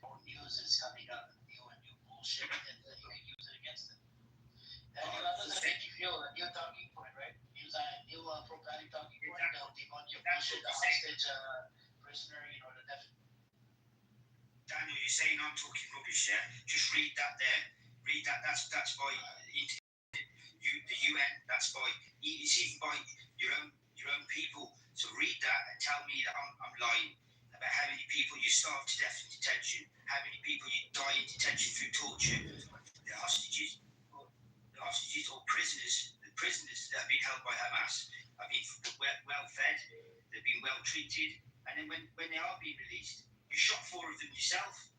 more news is coming up, new bullshit, and you can use it against them. And how does that make you feel? A new talking point, right? New prophetic talking point. They want your bullshit, the hostage prisoner, the definitely. Daniel, you're saying I'm talking rubbish, yeah? Just read that there. Read that. That's by the UN. That's by it's even by your own people. So read that and tell me that I'm lying about how many people you starve to death in detention, how many people you die in detention through torture, the hostages or prisoners. The prisoners that have been held by Hamas have been well fed, they've been well treated, and then when they are being released, you shot 4 of them yourself.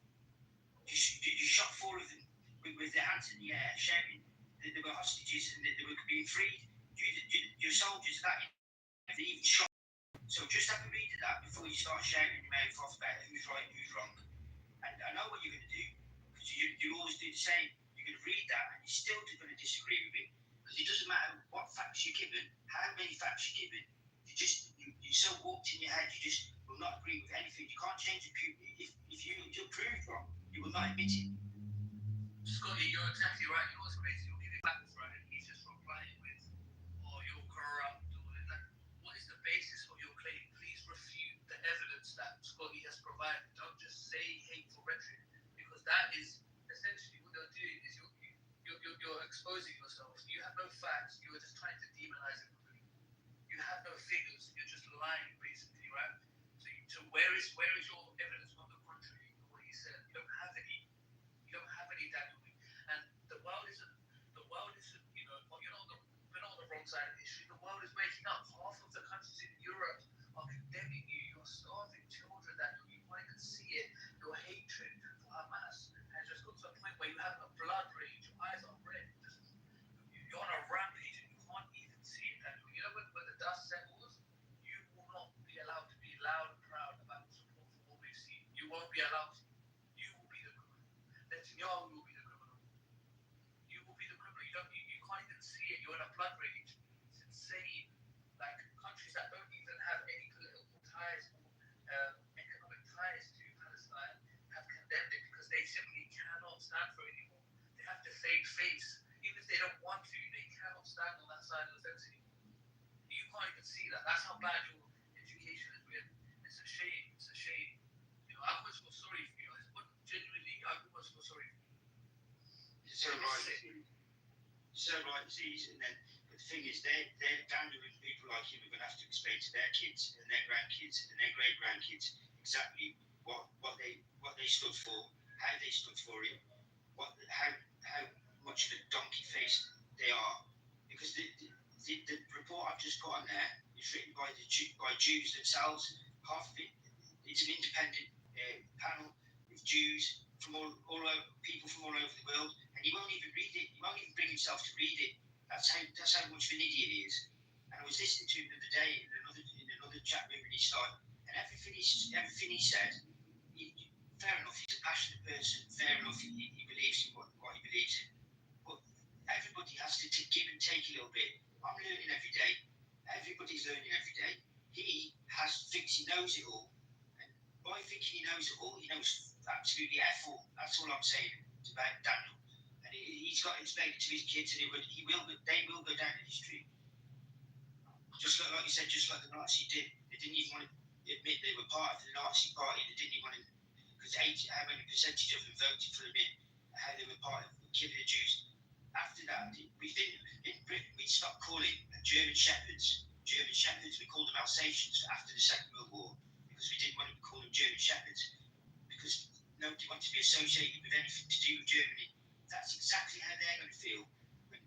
You shot 4 of them with their hands in the air, shouting that they were hostages and that they were being freed. Your soldiers, that they even shot. So just have a read of that before you start shouting your mouth off about who's right and who's wrong. And I know what you're going to do, because you always do the same. You're going to read that and you're still going to disagree with it. Because it doesn't matter what facts you're given, how many facts you're given, you're so warped in your head, you just will not agree with anything. You can't change it. If you're proved wrong, you will not admit it. Scotty, you're exactly right. You know what's crazy? You'll give it facts, right? And he's just replying with, "Oh, you're corrupt." What is the basis of your claim? Please refute the evidence that Scotty has provided. Don't just say hateful rhetoric, because that is essentially what you're doing. Is you're exposing yourself. You have no facts. You are just trying to demonize everybody. You have no figures. You're just lying, basically, right? So where is your evidence on the contrary of what he said? You don't have any. You don't have any data. And the world isn't. We're not on the wrong side of history. The world is waking up. Half of the countries in Europe are condemning you. You're starving children that you can't even see it. Your hatred for Hamas has just got to a point where you have a blood rage. Your eyes are red. You're on a rampage and you can't even see it. And when the dust settles, you will not be allowed to be loud and proud about support for what we've seen. You won't be allowed to. You will be the criminal. Netanyahu will be the criminal. You will be the criminal. You can't even see it. You're in a blood rage. It's insane. Like countries that don't even have any political ties or economic ties to Palestine have condemned it because they simply cannot stand for it anymore. They have to save face. Even if they don't want to, they cannot stand on that side of the fence anymore. You can't even see that. That's how bad your education has been. It's a shame. It's a shame. I almost feel sorry for you. Genuinely, I almost feel sorry for you. So right, see, and then but the thing is, they're Daniel and people like him are going to have to explain to their kids and their grandkids and their great grandkids exactly what they stood for, how they stood for it, how much of a donkey face they are, because the report I've just put on there is written by Jews themselves. Half of it, it's an independent panel with Jews from all over, people from all over the world, and he won't even read it. He won't even bring himself to read it. That's how much of an idiot he is. And I was listening to him the other day in another chat room, and he started, and everything he said, fair enough. He's a passionate person. Fair enough. He believes in what he believes in. But everybody has to give and take a little bit. I'm learning every day. Everybody's learning every day. He thinks he knows it all, and by thinking he knows it all, he knows absolutely F all. That's all I'm saying about Daniel. And he's got to explain it to his kids, and they will go down in history. Just like you said, just like the Nazi did. They didn't even want to admit they were part of the Nazi party. They didn't even want to, because how many percentage of them voted for them how they were part of killing the Jews. After that, we think in Britain we stopped calling German shepherds. We called them Alsatians after the Second World War, because we didn't want to call them German shepherds, because nobody wanted to be associated with anything to do with Germany. That's exactly how they're going to feel when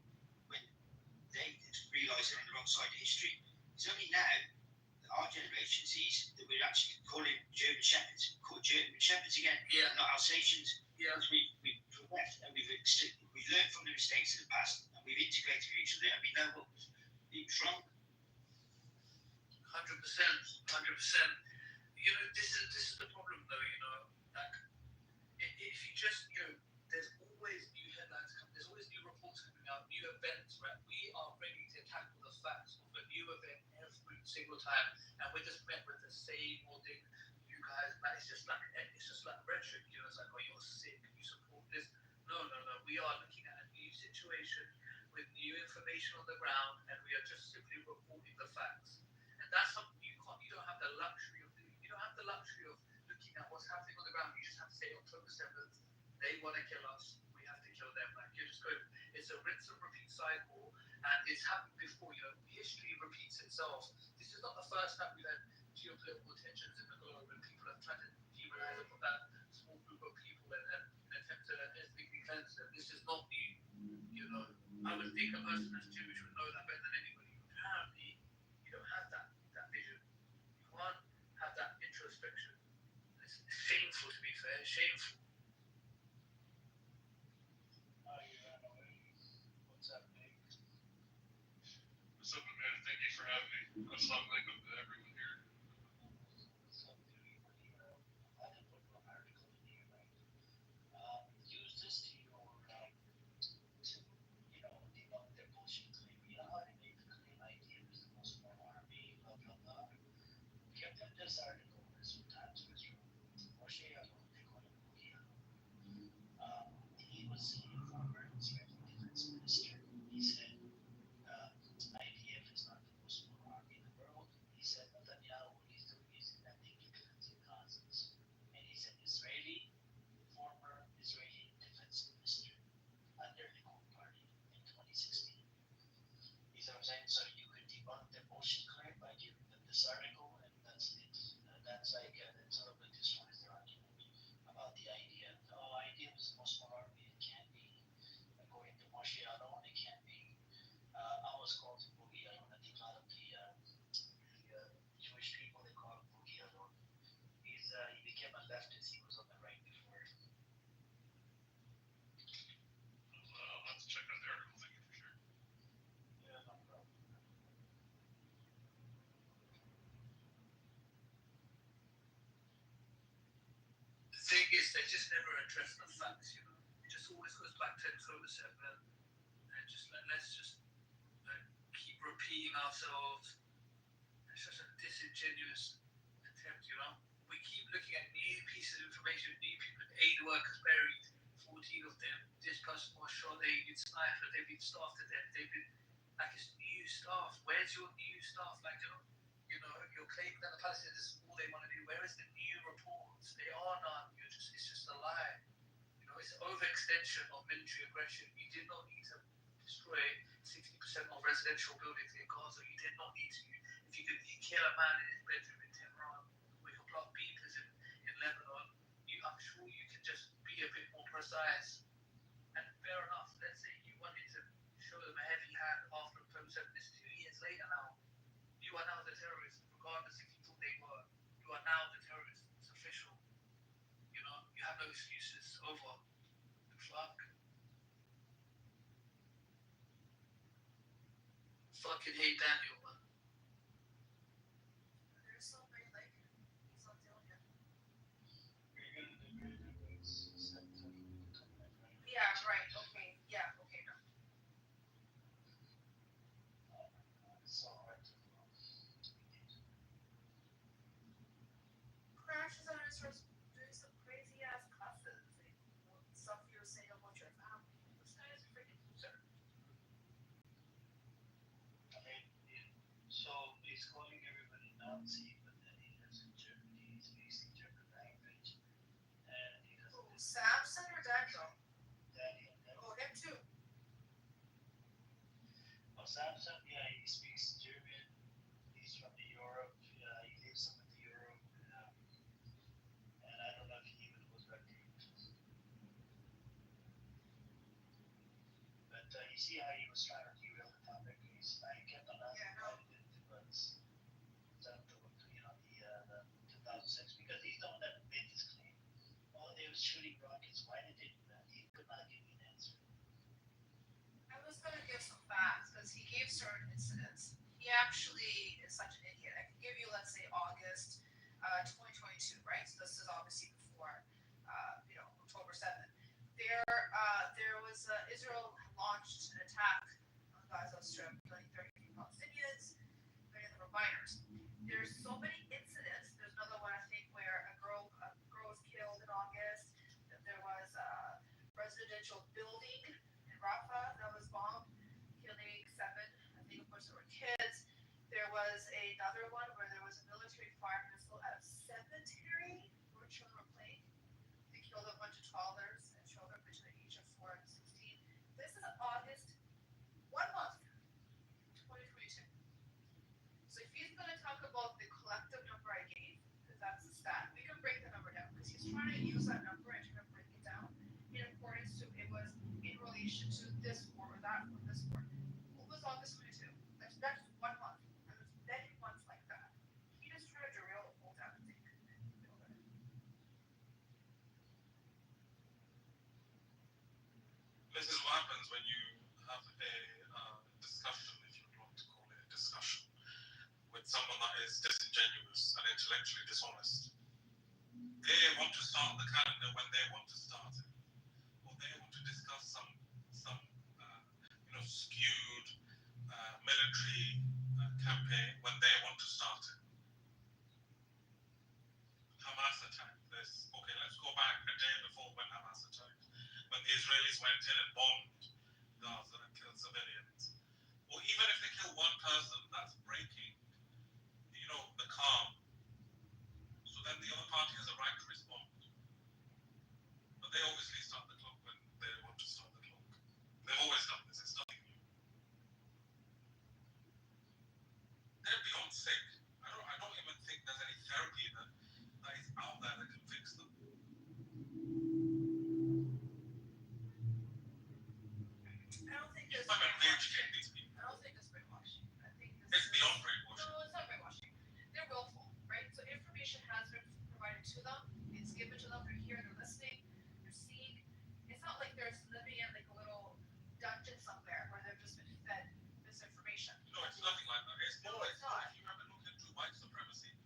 they realise they're on the wrong side of history. It's only now that our generation sees that we're actually calling German shepherds, again, not Alsatians. Yeah. Because we've progressed and we've learned from the mistakes of the past, and we've integrated with each other, and we know what was wrong. 100%. This is the problem, though. Like if you just there's always new headlines coming. There's always new reports coming out, new events. Right? We are ready to tackle the facts of a new event every single time, and we're just met with the same old thing. You guys, like it's just like rhetoric. It's like, oh, you're sick. You support this. No. We are looking at a new situation with new information on the ground, and we are just simply reporting the facts. And that's something you don't have the luxury of doing. You don't have the luxury of looking at what's happening on the ground. You just have to say October 7th, they want to kill us. We have to kill them. Like you're just going. It's a rinse and repeat cycle, and it's happened before. History repeats itself. This is not the first time we've had geopolitical tensions in the globe, and people have tried to demonize that small group of people and attempt to ethnically cleanse them. This is not new. I would think a person that's Jewish would know that better than anybody. Apparently, you don't have that vision. You can't have that introspection. It's shameful, to be fair. Shameful. What's up, man? Thank you for having me. Assalamu alaikum to everyone here. Use this to debunk their bullshit claim. You know how they make the claim IDF is the most modern army, blah blah blah. We have done this article sometimes with Moshe Yaalon, they call him Boogie Yaalon. He was a former Israeli defense minister. He said IDF is not the most modern army in the world. He said Netanyahu, what he's doing is ethnically cleansing Gazans. And he's an former Israeli defense minister under the Likud party in 2016. You see what I'm saying? So you could debunk their bullshit claim by giving them this article, and that's it. That's like that sort of destroys their argument about the idea. IDF is the most modern army. It can't be. According to Moshe Yaalon, it can't be. I was called Boogie Yaalon. I think a lot of the Jewish people, they call him Boogie Yaalon. He became a leftist. He was on the right before. I'll have to check out the article. Thank you for sure. Yeah, no problem. The thing is, they just never address the facts. It just always goes back to October 7th, and let's just keep repeating ourselves. It's such a disingenuous attempt. We keep looking at new pieces of information, new people, aid workers buried, 14 of them. This person was shot, they've been sniped, they've been starved to death. It's new stuff. Where's your new stuff? You're claiming that the Palestinians is all they want to do. Where is the new reports? They are none. It's just a lie. It's overextension of military aggression. You did not need to destroy 60% of residential buildings in Gaza. You did not need to. If you could kill a man in his bedroom in Tehran, or you could block beepers in Lebanon, I'm sure you can just be a bit more precise. And fair enough, let's say you wanted to show them a heavy hand after October 7th. It's 2 years later now. You are now the terrorists, regardless if you thought they were. You are now the terrorists. It's official. You have no excuses. It's over. The fuck? fucking hate Daniel, man. There's so many like he's not doing it. Yeah, right. Okay. Yeah. Okay. No. Crashes on his first doing some crazy ass classes. Like, stuff you were saying about your family. This guy is a freaking loser. So he's calling everybody Nazi, but then he lives in Germany. He speaks the German language, and he doesn't. Who, Samson or Daniel? Daniel. Oh, him too. Oh, Samson, yeah, he speaks German. He's from Europe. He lives some in Europe, and I don't know if he even goes back to Europe. But you see how he was trying to derail the topic. I kept on asking why he didn't do it. The 2006, because he's the one that made this claim. Oh, they were shooting rockets. Why did they do that? He could not give me an answer. I was gonna give some facts because he gave certain incidents. He actually is such an idiot. I can give you, let's say, August 2022, right? So this is obviously before, October 7th. There was Israel launched an attack on Gaza Strip, killing 33 Palestinians. Many of them were minors. There's so many incidents. There's another one I think where a girl was killed in August. There was a residential building in Rafah that was bombed, killing 7. I think of course there were kids. There was another one where there was a military fire missile at a cemetery where children were playing. They killed a bunch of toddlers and children between the age of 4 and 16. This is August, 1 month, 2022. So if he's going to talk about the collective number I gave, because that's the stat, we can break the number down because he's trying to use that number and trying to break it down in accordance to it was in relation to this war or that war, this war. What was August 22? That's 1 month. And there's many months like that. He just tried to derail the whole damn thing. This is what happens when you have a discussion, if you want to call it a discussion, with someone that is disingenuous and intellectually dishonest. They want to start the calendar when they want to start it, or they want to discuss some skewed military campaign when they want to start it. Hamas attacked this. Okay, let's go back a day before when Hamas attacked, when the Israelis went in and bombed Gaza and killed civilians. Or even if they kill one person, that's breaking, the calm. So then the other party has a right to respond. But they obviously start the clock when they want to start the clock. They've always done this. It's nothing new. They're beyond sick. I don't even think there's any therapy that is out there that can fix them. I don't think it's re-educate these people. I don't think it's brainwashing. I think it's beyond brainwashing. No, it's not brainwashing. They're willful, right? So information has been provided to them. It's given to them. They're here. They're listening. They're seeing. It's not like they're living in like a little dungeon somewhere where they've just been fed misinformation. No, it's nothing like that. It's more it's not. If you ever look into white supremacy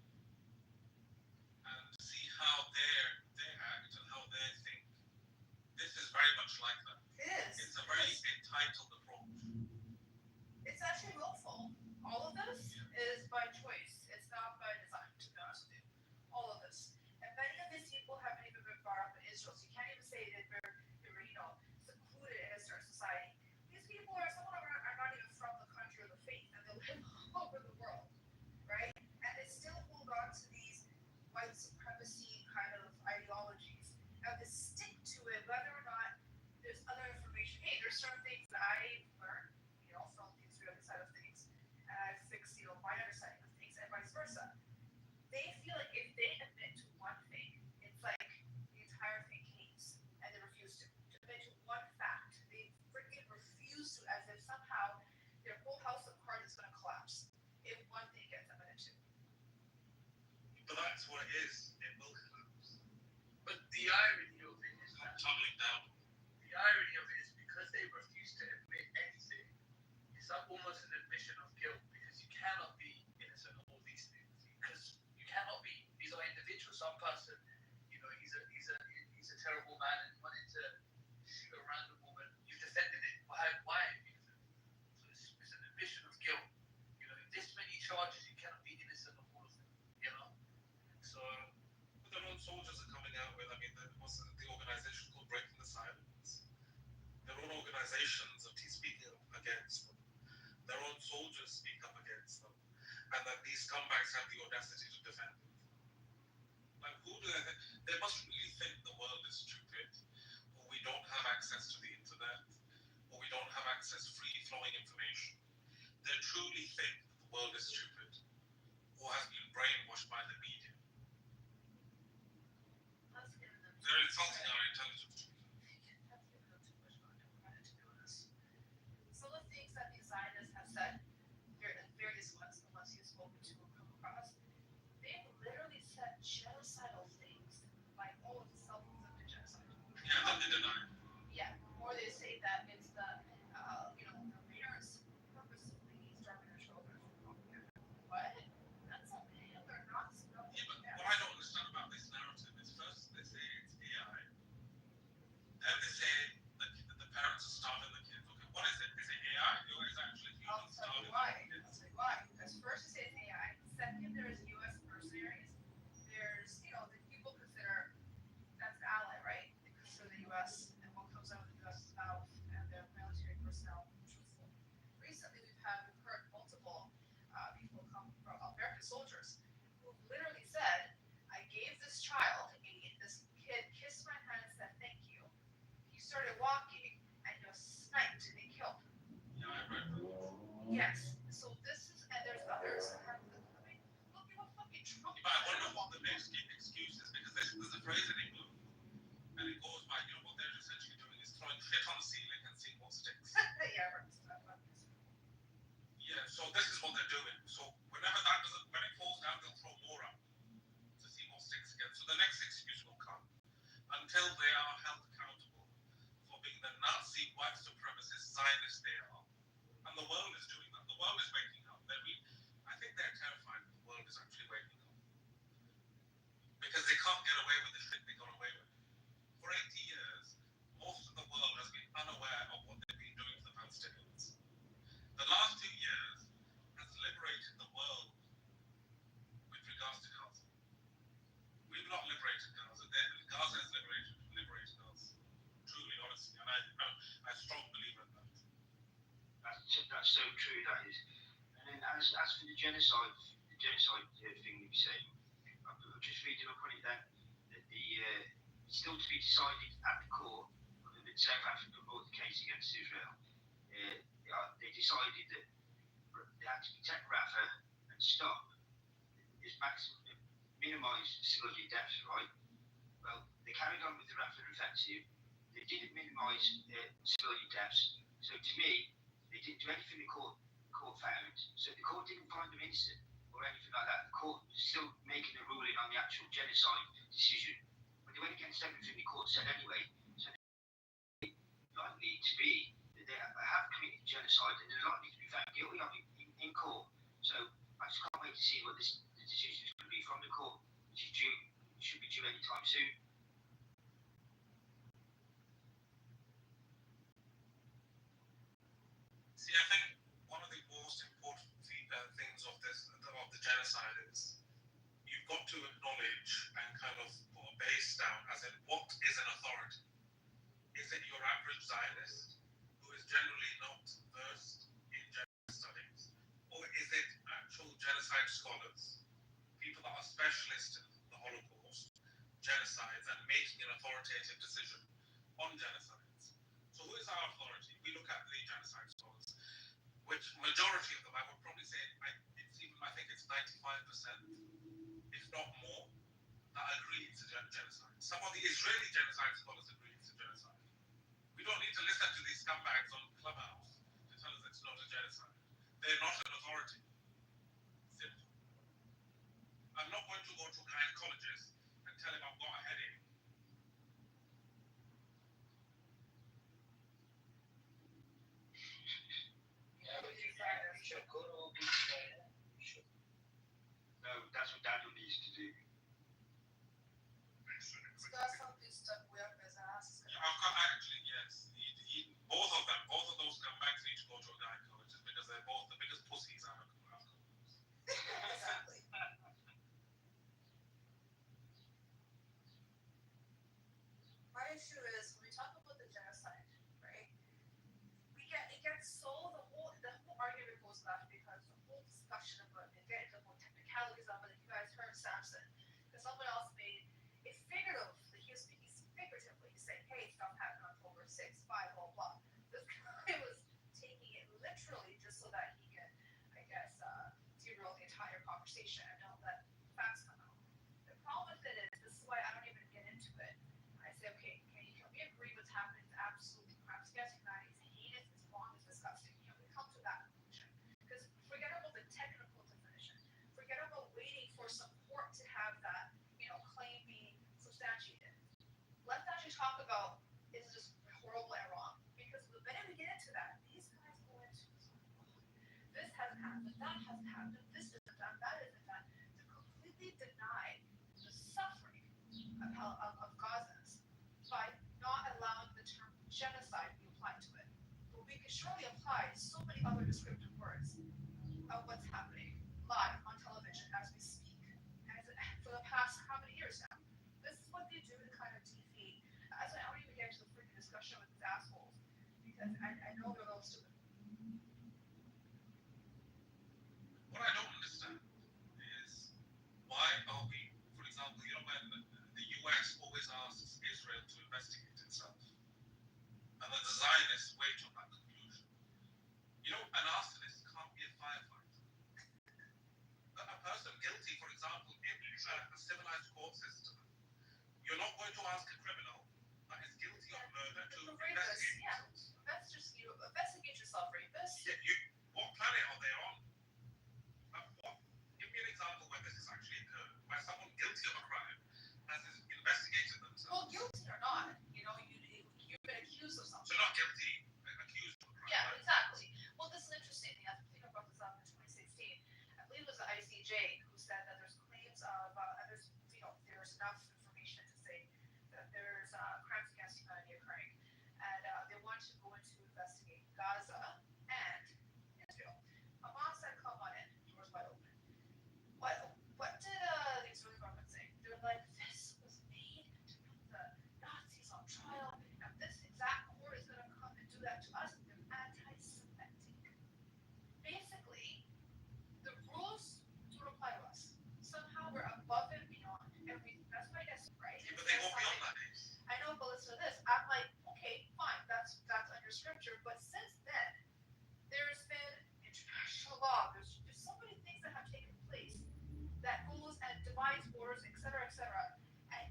and see how they act and how they think, this is very much like that. It is. It's a very entitled approach. It's actually willful. All of this is by choice. It's not by design, to be honest with you. All of this. And many of these people haven't even been brought up in Israel, so you can't even say that they're secluded in a certain society. These people some of them are not even from the country or the faith, and they live all over the world, right? And they still hold on to these white supremacy kind of ideologies. And they stick to it whether or not there's other information. Hey, there's certain things that I learned, from the Israeli side of things, and I fix, my understanding of things, and vice versa. They feel like if they admit to one thing, it's like the entire thing hates, and they refuse to admit to one fact. They freaking refuse to, as if somehow their whole house of cards is going to collapse if one thing gets admitted to. But that's what it is. It will collapse. But the irony of it is not tumbling down. The irony of it is because they refuse to admit anything, it's almost an admission of guilt. terrible man and wanted to shoot a random woman, you defended it. Why have you defended it? So it's an admission of guilt. You know, this many charges, you cannot be innocent of all of them. You know, so. But their own soldiers are coming out with. I mean, there was the organization called Breaking the Silence. Their own organizations are speaking up against them. Their own soldiers speak up against them, and then these scumbags have the audacity to defend them. Like, who do they must really think the world is stupid, or we don't have access to the internet, or we don't have access to free-flowing information. They truly think that the world is stupid, or has been brainwashed by the media. They're insulting our intelligence. Some of the things that these Zionists have said, various ones, the ones you've spoken to or come across, they've literally said genocidal things, like, oh, it's self-inflicted genocide. Yeah, that they deny. Yeah, or they say that it's the, the parents purposely starving their children. What? That's okay. They're not. Yeah, but what I don't understand about this narrative is first they say it's AI, then they say that the parents are starving the kids. Okay, what is it? Is it AI or is it actually humans starving the kids? I'll tell you why. Because first they say it's AI. Second, there's U.S. mercenaries. There's, the people consider that's the ally, right? They consider the U.S. and what comes out of the U.S. mouth and their military personnel truthful. Recently, we've heard multiple people come from American soldiers who literally said, I gave this kid kissed my hand and said thank you. He started walking and just sniped and they killed him. Yeah, I read that. Yes. So this is, and there's others that have, look at what fucking Trump. But I wonder what the next excuse is, because there's a phrase in England, and it goes by, what they're essentially doing is throwing shit on the ceiling and seeing what sticks. Yeah, right. Yeah, so this is what they're doing. So whenever that doesn't, when it falls down, they'll throw more up to see what sticks again. So the next excuse will come until they are held accountable for being the Nazi white supremacist Zionists they are. And the world is doing that. The world is waking up. I think they're terrified that the world is actually waking up. Because they can't get away with the shit they got away with. For 80 years, most of the world has been unaware of what they've been doing to the Palestinians. The last 2 years has liberated the world with regards to Gaza. We've not liberated Gaza. Gaza has liberated us. Truly, honestly. And I strongly believe in that. That's so true, that is. And then as for the genocide thing you say, I'm just reading up on it then, that it's still to be decided at the court, whether South Africa brought the case against Israel. They decided that they had to protect Rafah and stop minimise civilian deaths, right? Well, they carried on with the Rafah offensive. They didn't minimise civilian deaths. So to me, they didn't do anything the court found. So the court didn't find them innocent or anything like that. The court was still making a ruling on the actual genocide decision. But they went against everything the court said anyway. So they're likely to be that they have committed genocide and they're likely to be found guilty of it in court. So I just can't wait to see what the decision is going to be from the court, which should be due anytime soon. See, I think one of the most important things of the genocide is you've got to acknowledge and kind of put a base down as in what is an authority? Is it your average Zionist who is generally not versed in genocide studies? Or is it actual genocide scholars, people that are specialists in the Holocaust, genocides, and making an authoritative decision on genocides? So who is our authority? We look at the genocide scholars, which majority of them, I would probably say, I think it's 95%, if not more, that agree it's a genocide. Some of the Israeli genocide scholars agree it's a genocide. We don't need to listen to these scumbags on Clubhouse to tell us it's not a genocide. They're not an authority. Simple. I'm not going to go to a gynecologist and tell him I've got a headache. No, that's what Daniel needs to do. So that's something really stuck way up his ass. Yeah, actually, yes. Both of those comebacks need to go to a guy coach just because they're both the biggest pussies I've ever Exactly. My issue is when we talk about the genocide, right? It gets so the whole argument goes left because the whole discussion about it, get into the whole technicalities of it. If you guys heard Samson, because someone else made it figurative. He was speaking figuratively, saying, "Hey, stuff happened on October 6th, 5, blah blah." This guy was taking it literally just so that he could, I guess, derail the entire conversation and don't let facts come out. The problem with it is, this is why I don't even get into it. I say, okay, can we agree what's happening is absolutely crap? Yes, humanity is heinous, it's wrong, it's disgusting. Can we come to that conclusion? Because forget about the technical definition. Forget about waiting for some court to have that, claim being substantiated. Let's actually talk about, is this horrible and wrong? Because the minute we get into that, these guys go into this hasn't happened, that hasn't happened, this isn't done, that isn't done, to completely deny the suffering of Gazans by not allowing the term genocide to be applied to it. But we can surely apply so many other descriptive words of what's happening live on television as we speak. And for the past how many years now? This is what they do to kind of defeat. As I don't even get into the freaking discussion with these assholes because I know they're a little stupid. What I don't understand is why are we, for example, when the US always asks Israel to investigate itself, and the Zionists wait on that conclusion. An arsonist can't be a firefighter. A person guilty, for example, in a civilized court system, you're not going to ask a criminal that is guilty of murder to investigate themselves. That's just, investigate yourself, rapist. Yeah, what planet are they on? Give me an example where this has actually occurred, where someone guilty of a crime has investigated themselves. Well, guilty or not, you've been accused of something. So not guilty, accused of a crime. Yeah, exactly. Well, this is interesting. I think I brought this up in 2016. I believe it was the ICJ who said that there's claims of, there's enough information to say that there's crimes against humanity occurring, and they want to go into investigate Gaza and Israel. Hamas said, "Come on in, doors wide open." What did the Israeli government say? They're like, "This was made to put the Nazis on trial, and this exact court is going to come and do that to us." They're anti-Semitic. Basically, the rules don't apply to us. Somehow we're above and beyond, and that's what I guess, right? Yeah, but they won't be on that case. I know, but listen to this. I'm like, okay, fine, that's under scripture, but since then, there's been international law. There's so many things that have taken place that goes and divides borders, etc., etc. And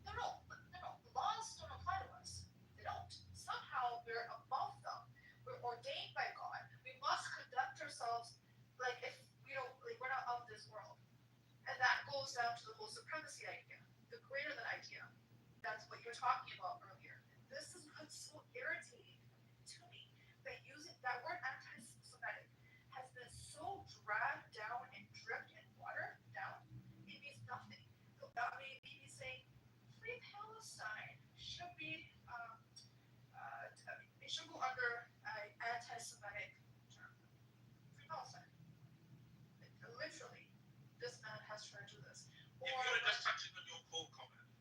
no, the laws don't apply to us. They don't. Somehow we're above them. We're ordained by God. We must conduct ourselves like if we're not of this world. And that goes down to the whole supremacy idea, the greater than idea. That's what you're talking about earlier. This is what's so irritating to me, that using that word anti-Semitic has been so dragged down and dripped and watered down. It means nothing. That may be saying free Palestine should be it should go under an anti-Semitic term. Free Palestine. Literally, this man has tried to do this. If you're just touching on your core comment,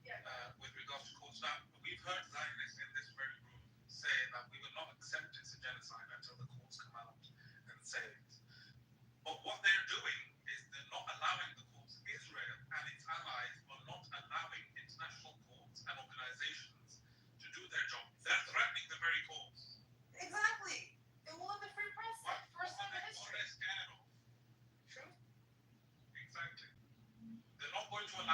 yeah, with regards to courts, now we've heard Zionists in this very room say that we will not accept it's a genocide until the courts come out and say it. But what they're doing is they're not allowing the courts. Israel and its allies are not allowing international courts and organizations to do their job. They're threatening the very courts. Exactly. They will have the free press. First time in history. What are they scared of? True. Exactly. They're not going to allow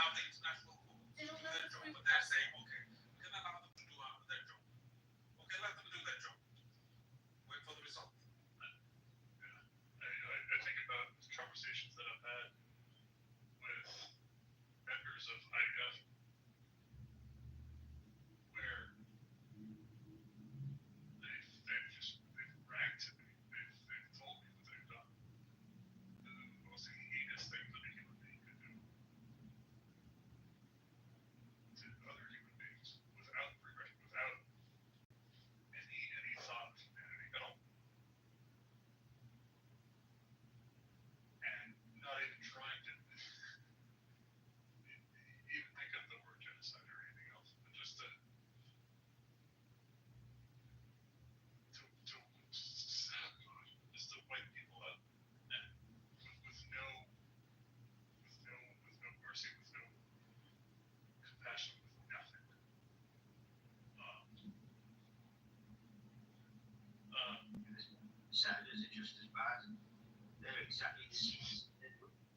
exactly the same.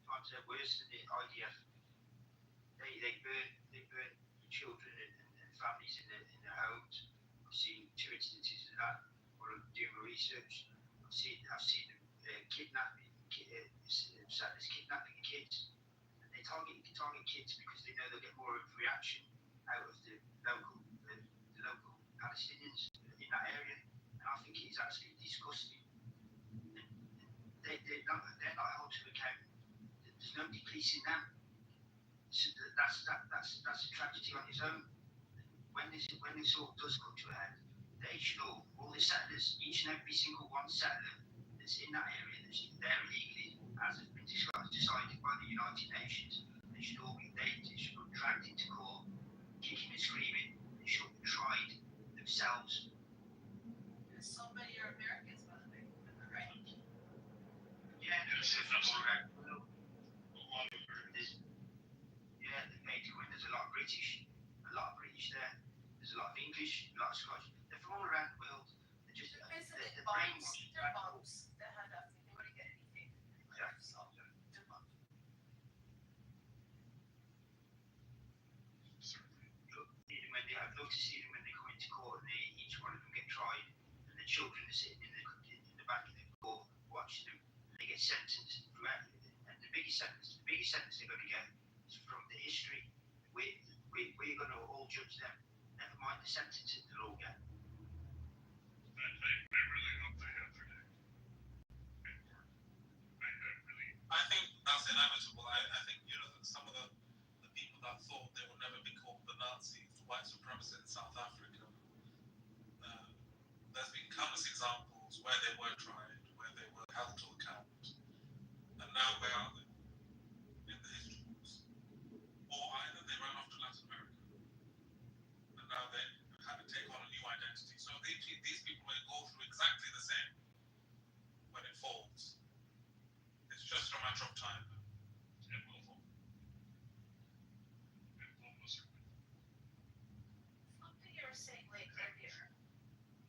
Times are worse than the IDF. They burn children and families in their homes. I've seen 2 instances of that while I'm doing my research. I've seen them kidnapping kids, and they target kids because they know they'll get more of a reaction out of the local Palestinians in that area. And I think it's absolutely disgusting. And they're not held to account. There's nobody policing them. So that's a tragedy on its own. When this all does come to a head, they should all the settlers, each and every single one settler that's in that area, that's there illegally, as has been decided by the United Nations, they should be dragged into court, kicking and screaming. They should be tried themselves. So many are Americans, by the way, am I right? Yeah, Yes, absolutely. Yeah, they pay to win. There's a lot of British there. There's a lot of English, a lot of Scottish. They're from all around the world. They're just Basically, they're bombs. brainwashed. They're bombs that have nothing. They wouldn't get anything. Yeah. So, they're bombs. I'd love to see them when they come into court and each one of them get tried, and the children are sitting in the back of the court watching them, and they get sentenced throughout. And the biggest sentence they're going to get is from the history. We're going to all judge them. Never mind the sentences they'll all get. I really hope they have their day in court. I think that's inevitable. I think some of the people that thought they would never be called the Nazis, the white supremacists in South Africa, there's been countless examples where they were tried, where they were held to account, and now where are they in the history books? Or either they ran off to Latin America, and now they had to take on a new identity. So these people will go through exactly the same when it falls. It's just a matter of time. It will fall. It will most certainly. Something you were saying earlier.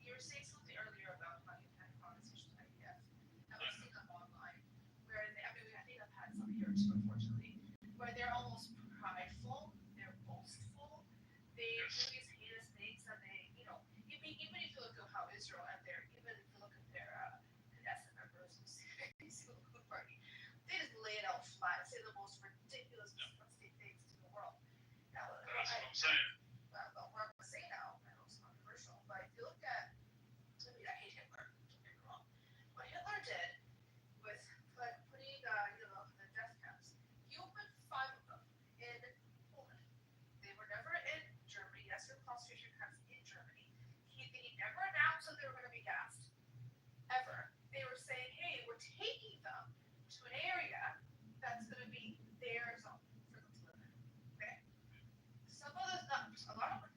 You were saying something earlier about how you've had conversations with IDF. I was seeing them online, where I think I've had some here too, unfortunately, where they're almost prideful, they're boastful, they do these heinous things, and they, even if you look at how Israel and even if you look at their Knesset members who see the Likud party, they just lay it out flat and say the most ridiculous, disgusting things to the world. Now, that's what I'm saying. What I'm going to say now, I know it's controversial, but if you look at, I hate Hitler, don't get me wrong. What Hitler did with putting, the death camps, he opened 5 of them in Poland. They were never in Germany. Yes, there were concentration camps in Germany. He never announced that they were going to be gassed, ever. They were saying, hey, we're taking them to an area that's going to be their zone for them to live in. Okay? Some of those, a lot of them were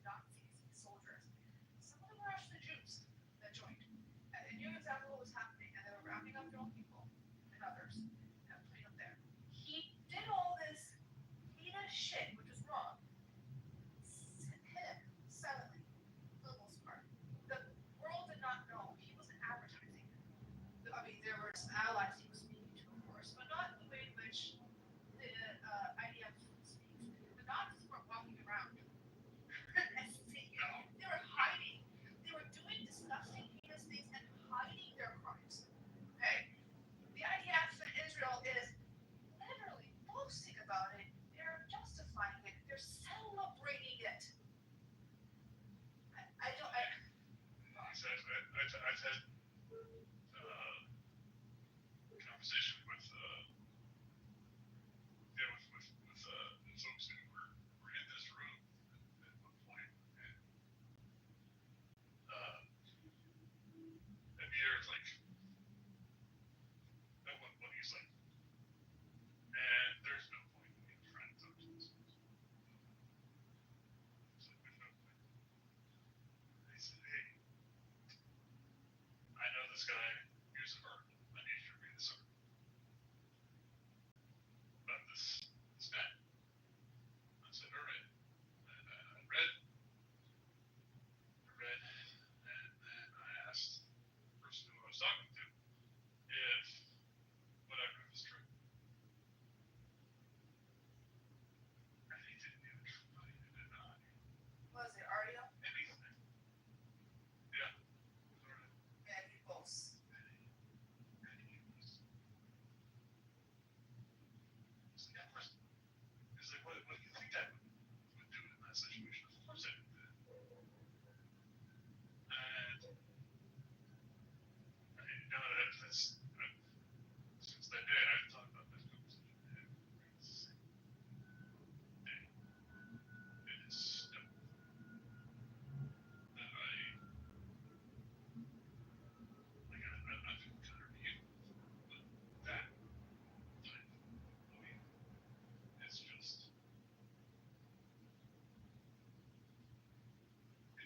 Nazis, soldiers. Some of them were actually Jews that joined. And they knew exactly what was happening, and they were rounding up their own people and others and putting them there. He did all this heinous shit, which is wrong, hidden, silently, for the most part. The world did not know. He wasn't advertising. There were some allies he was speaking to, of course, but not in the way in which the IDF speaks. The Nazis weren't walking around. They were hiding. They were doing disgusting, heinous things and hiding their crimes. Okay? The IDF in Israel is literally boasting about it. They're justifying it. They're celebrating it. I've had conversation with folks who were in this room at one point, and Peter's like, what he's like, and there's no point in trying to talk to this. So there's no point. They said, hey, I know this guy. Here's an article. I need you to read this article about this guy. I said, all right. And I read, and then I asked the person who I was talking to if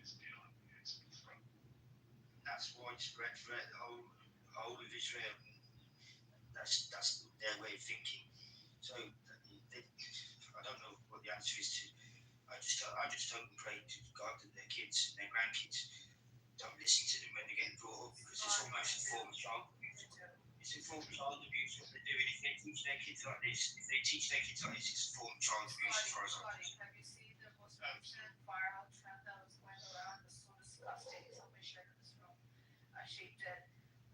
it's beyond it's from. That's widespread threat the whole of Israel. That's their way of thinking. So I don't know what the answer is to. I just hope and pray to God that their kids and their grandkids don't listen to them when they're getting brought up, because it's almost a form of child abuse. It's a form of child abuse what they're doing. If they teach their kids like this, it's a form of child abuse as far as I'm concerned. Have you seen the most recent viral trend that was going around? This so disgusting. Somebody shared in this room. She did,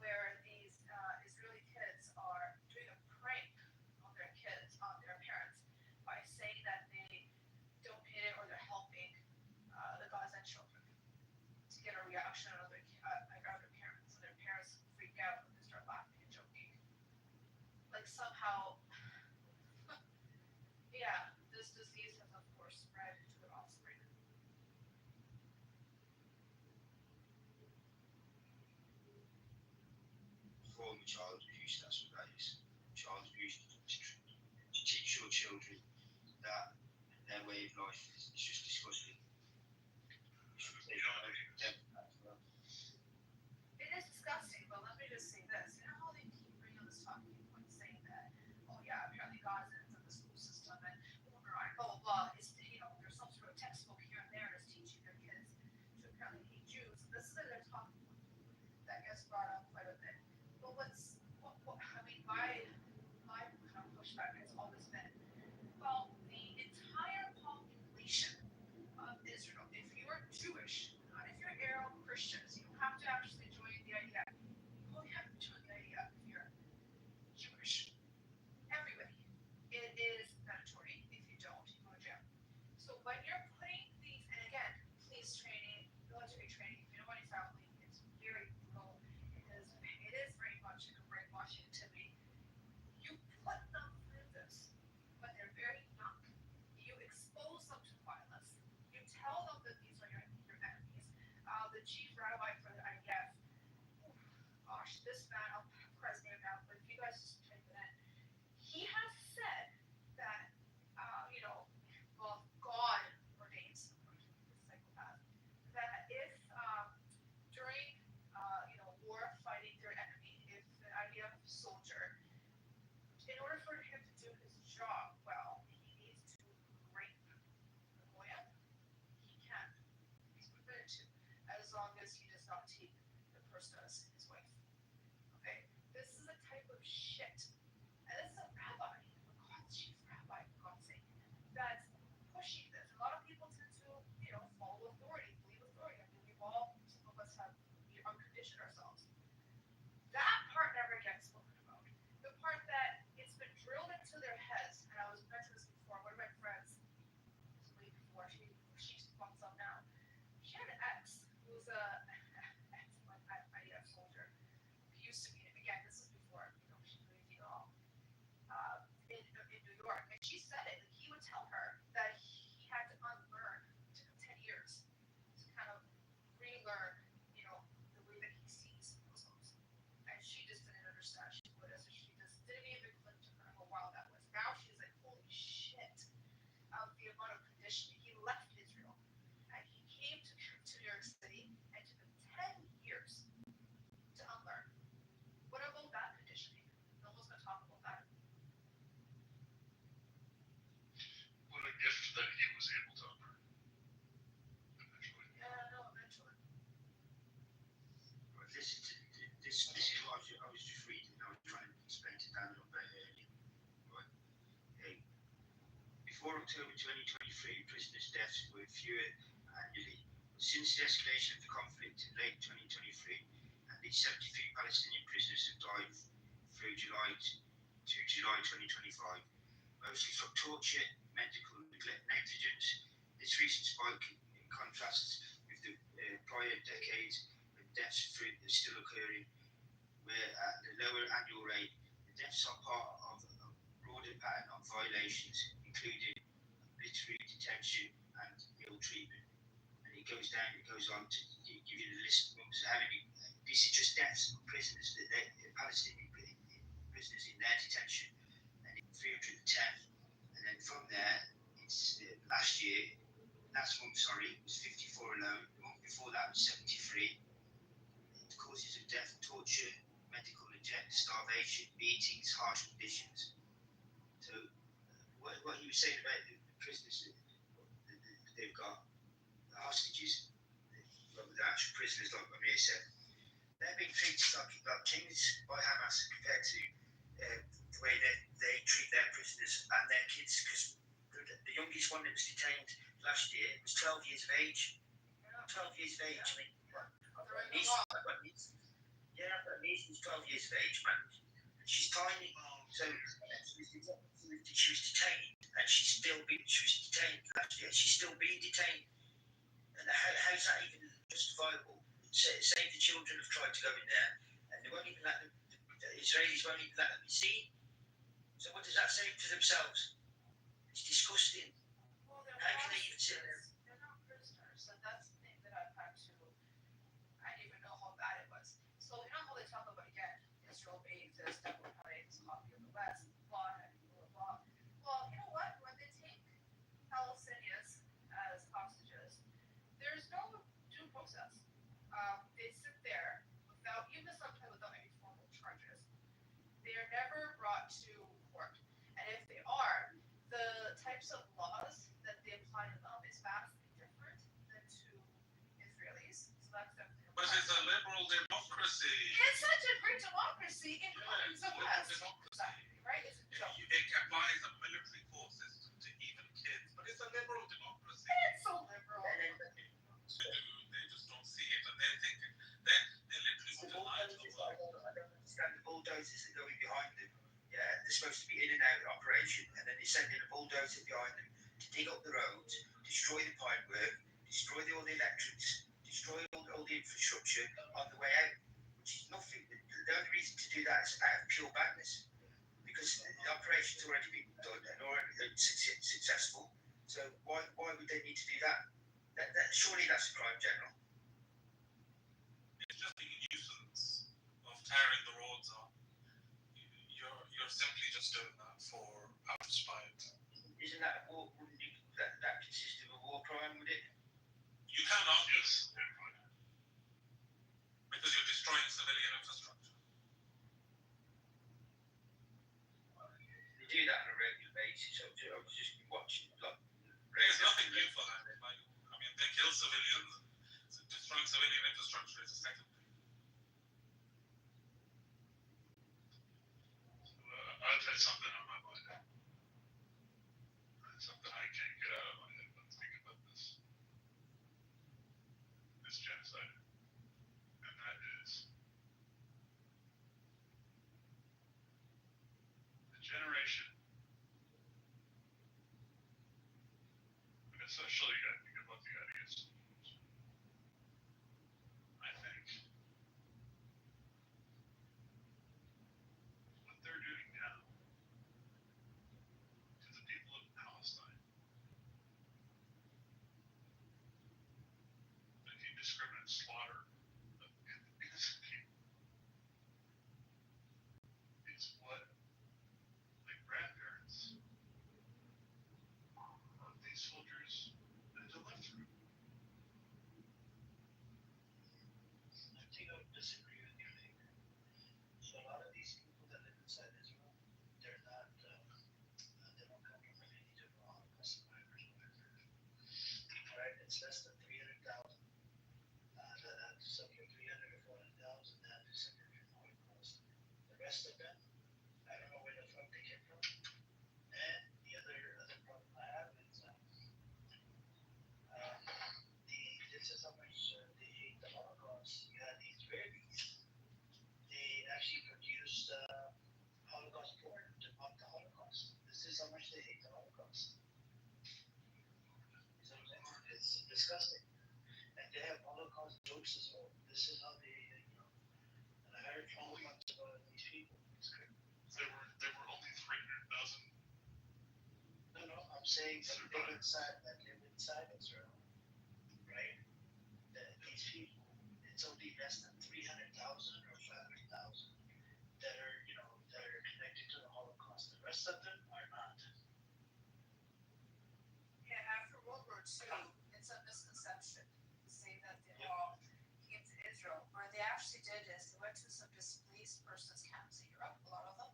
where these Israeli kids are doing a prank on their kids, on their parents, by saying that they donated or they're helping the Gaza children to get a reaction out of their parents. So their parents freak out and they start laughing and joking. Like somehow, yeah, this disease has of course spread to their offspring. Form of child abuse, that's what that is. Child abuse to teach your children that their way of life is just disgusting. It is disgusting, but let me just say this. You know how they keep bringing on this talking point saying that, oh yeah, apparently Gazans in the school system and blah blah blah. It's, there's some sort of textbook here and there that's teaching their kids to apparently hate Jews. This is their talking point that gets brought up quite a bit. But what I mean, my kind of pushback has always been, well, the entire population of Israel, if you're Jewish, not if you're Arab Christians, you have to actually join the IDF. You only have to join the IDF if you're Jewish. Everybody. It is mandatory. If you don't, you go to jail. So when you're putting these, and again, police training, military training, if you know any family, it's very brutal. It is very much like a brainwashing activity. You put them through this when they're very young. You expose them to violence. You tell them that these are your enemies. The chief rabbi for the IDF, gosh, this man, I'll press name now, but if you guys just type it in, he has said that, well, God ordains the psychopath, that if during, war fighting their enemy, if an IDF soldier, in order for him to do his job well, he needs to rape the Goya, he can. He's permitted to, as long as he does not take the person as his wife. Okay? This is a type of shit. And this is a rabbi, God's chief rabbi, for God's sake, that's pushing this. A lot of people tend to, follow authority, believe authority. I mean, some of us have unconditioned ourselves. That part never gets spoken about. The part that it's been drilled into their heads, and I was mentioning this before, one of my friends, way before, she fucks up now. She had an ex who was a IDF soldier. He used to be, again, this is before, she really did it all. In New York, and she said it. Like, he would tell her that he had to unlearn, it took him 10 years to kind of relearn, the way that he sees Muslims. And she just didn't understand. She Buddhist, so she just didn't even click to her how wild that was. Now she's like, holy shit, the amount of conditioning. He left Israel and he came to New York City, and it took him 10 years to unlearn. What about that conditioning? No one's going to talk about that. What a gift that he was able to unlearn eventually. Yeah, no, eventually. This is what I was just reading. I was trying to explain to Daniel very earlier. Right? Before October 2023, prisoners' deaths were fewer annually. Since the escalation of the conflict in late 2023, at least 73 Palestinian prisoners have died through July 2025, mostly from torture, medical negligence. This recent spike contrasts with the prior decades when deaths are still occurring, where at the lower annual rate, the deaths are part of a broader pattern of violations, including arbitrary detention and ill treatment. And it goes on to give you the list of how many. This is just deaths of prisoners, Palestinian prisoners in their detention, and 310. And then from there, it's last last month, was 54 alone. The month before that was 73. The causes of death: torture, medical neglect, starvation, beatings, harsh conditions. So, what he was saying about the prisoners that they've got, the hostages, the actual prisoners, like Amir said, they're being treated like kings by Hamas compared to the way that they treat their prisoners and their kids. Because the youngest one that was detained last year was 12 years of age. 12 years of age. I mean, I've got niece. Yeah, I've got a niece who's 12 years of age, man. And she's tiny. So she was detained, and she was detained last year. She's still being detained. And how's that even justifiable? Save the Children have tried to go in there, and they won't even let them. The Israelis won't even let them be seen. So what does that say to themselves? It's disgusting. Well, How can they even sit there? they're not prisoners, and that's the thing that I've had to. I didn't even know how bad it was. So you know how they talk about again, Israel being this democratic copy of the West, blah blah blah. Well, you know what? When they take Palestinians as hostages, there's no due process. They sit there even sometimes without any formal charges. They are never brought to court, and if they are, the types of laws that they apply to them is vastly different than to Israelis. So that's definitely. But it's a liberal democracy. It's such a great democracy in the West. Exactly, right? It's a joke. It applies a military force system to even kids, but it's a liberal democracy. It's so liberal. They just don't see it, and they're thinking they literally want to lie to the world. I don't understand the bulldozers that go in behind them. Yeah, they're supposed to be in and out of operation, and then they send in a bulldozer behind them to dig up the roads, destroy the pipework, destroy all the electrics, destroy all the infrastructure on the way out, which is nothing. The only reason to do that is out of pure badness, because the operation's already been done and already successful. So why would they need to do that? Surely that's a crime, General. It's just a nuisance of tearing the roads up. You're simply just doing that out of spite. Isn't that a war? Wouldn't that consist of a war crime, would it? You cannot use because you're destroying civilian infrastructure. They do that on a regular basis. I was just watching. There's nothing new for that. They kill civilians. Destroying civilian infrastructure is a second thing. I'll tell you something on my mind. Something I can't get out of my head when I think about this genocide. And that is the generation. Especially, I think about the ideas. I think what they're doing now to the people of Palestine, the indiscriminate slaughter of innocent people, is what the grandparents of these soldiers had to live through. I think I would disagree with you, Nick. So a lot of these people that live inside Israel, they don't come from any different Holocaust survivors or whatever. Right? It's less than 300,000. That have suffered 300 or 400,000 that have suffered from Holocaust. The rest of them, I don't know where the fuck they came from. And the other problem I have is this is how much they hate the Holocaust. You had the Israelis. They actually produced Holocaust porn to mock the Holocaust. This is how much they hate the Holocaust. So it's disgusting. And they have Holocaust jokes as well. This is how they, and I heard so much about these people. It's crazy. There were only 300,000. No, I'm saying that live inside Israel, right? These people, it's only less than 300,000 or 500,000 that are connected to the Holocaust. The rest of them are not. Yeah, after World War II, in Israel. Where they actually did is they went to some displaced persons camps in Europe, a lot of them.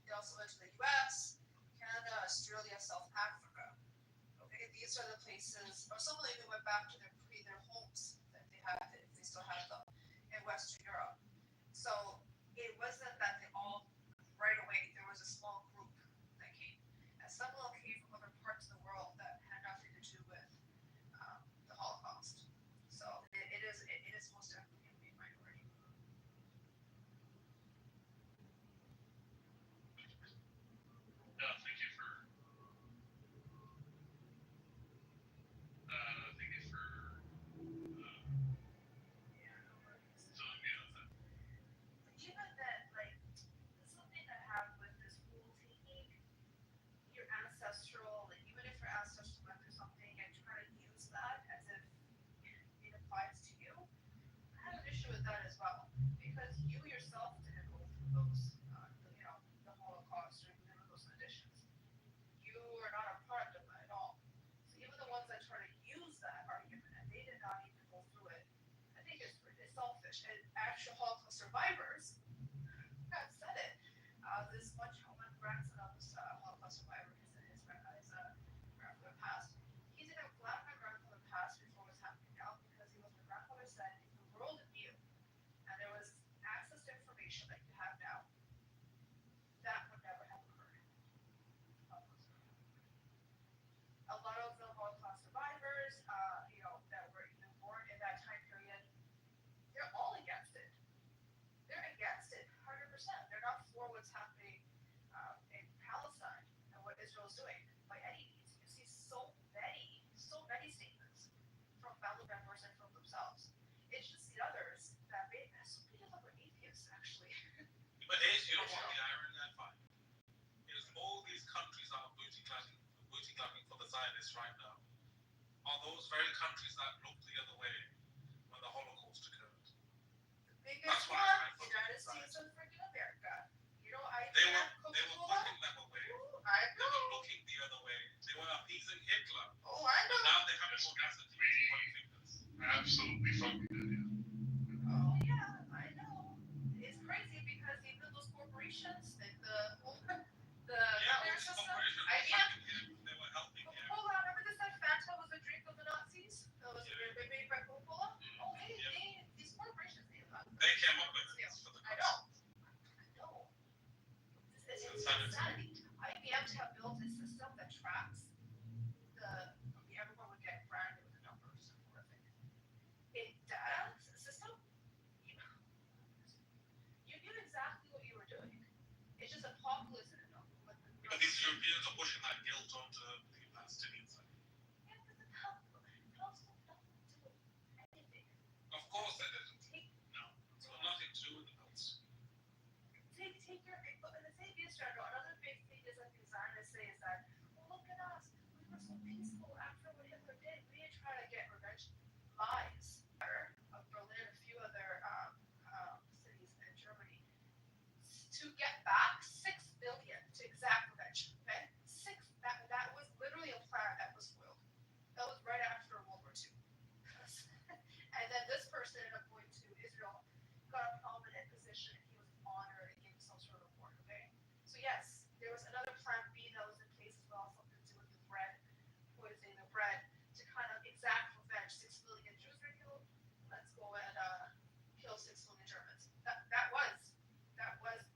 They also went to the US, Canada, Australia, South Africa. Okay, these are the places, or some of them even went back to their homes that they had, if they still had them, in Western Europe. So it wasn't that they all right away. There was a small group that came, and some of them came from other parts of the world that had nothing to do with the Holocaust. So it is most definitely a minority. Yeah, thank you for Yeah, no worries. telling me that. But even then, like, something that happened with this whole taking your ancestral, like even if your ancestors went through something and try to use that as if it applies to you, I have an issue with that as well. Because you yourself didn't go through those, the Holocaust or even those conditions. You are not a product of that at all. So even the ones that try to use that argument and they did not even go through it, I think it's selfish. And actual Holocaust survivors have said it. This one grandson of this Holocaust survivor, his grandfather passed. He didn't glad my grandfather passed before it was happening now because he was my grandfather said if the world knew and there was access to information that you have now, that would never have occurred. A lot of the Holocaust survivors, that were even born in that time period, they're all against it. They're against it 100%. They're not for what's happening in Palestine and what Israel's doing by any means. You see so many statements from family members and from themselves. It's just the others that made so many of them are atheists actually. But Ace, you don't want the irony in that fight. Is all these countries that are booty clapping for the Zionists right now are those very countries that looked the other way when the Holocaust occurred. The biggest one, United States of freaking America. They were looking that way. I They know. were looking the other way. They were appeasing Hitler. Oh, I know. But now they have more gas than pointing fingers. Absolutely fucking idiot. Oh yeah, I know. It's crazy because even those corporations, like the nuclear those system, corporations were IBM. backing him. They were helping him. Coca-Cola, remember they said Fanta was a drink of the Nazis? That was made by Coca-Cola? Oh, these corporations, They came up with it for the I know. It's insanity. IBM to have built a system that tracks everyone would get branded with the numbers. Horrific. A data system, you knew exactly what you were doing. It's just a populace in it. But these Europeans are pushing that guilt onto the Palestinians. Yeah, but the Palestinians don't do anything. Of course they didn't. No. It's got nothing to do with the Palestinians. Take your, but the thing is, General, another big thing is like the Zionists say is that, well, look at us. We were so peaceful after what Hitler did. We didn't try to get revenge. Lies. Of Berlin, a few other cities in Germany, to get back 6 billion to exact revenge. Okay, that was literally a plan that was foiled. That was right after World War II. And then this person ended up going to Israel, got a prominent position, and he was honored and given some sort of award. Okay, so yes, there was another plan B that was in place as well, something to do with the bread, poisoning the bread, to kind of exact revenge. 6 million Jews were killed. Let's go and kill 6 million Germans. That was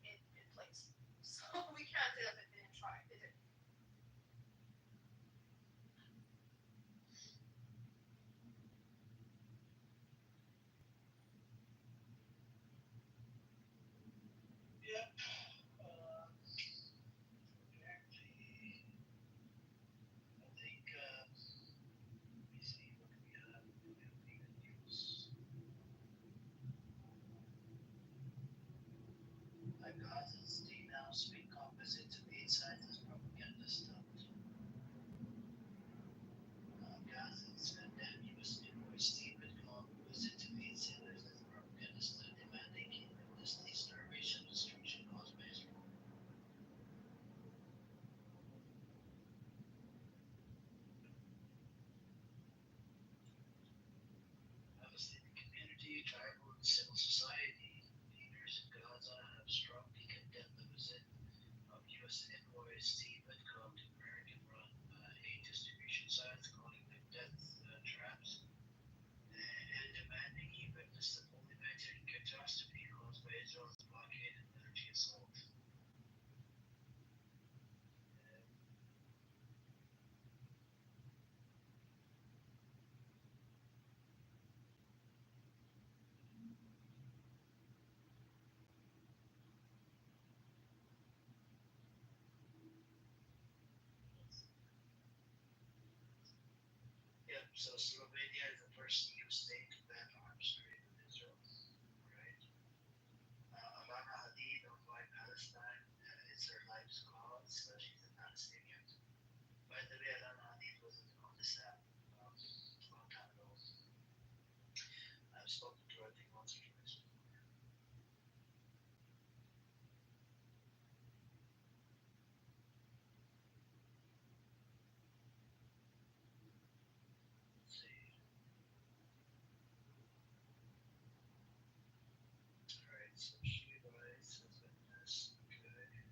in place. So we can't say that they didn't try. They did. Yep. I think, let me see what we have. We have even news. Gaza's denounced being composite to the inside as propaganda stunt. Gaza's condemned U.S. envoy Stephen composite to the inside as propaganda stunt, demanding endless starvation and destruction caused by Israel. Devastating community, tribal civil society leaders in Gaza have strongly condemned the visit of U.S. envoy Steve Witkoff to American-run aid distribution sites, calling them death traps, and demanding he witness the full humanitarian catastrophe caused by Israel's blockade and military assault. Yep, so Slovenia is the first EU state to ban arms trade with Israel, right? Alana Hadid of Why Palestine is her life's cause. She's a Palestinian. By the way, Alana Hadid was on this app a long time ago. I've spoken to her, I think, once or twice before. Let's see. Alright, so she writes as witness. Okay.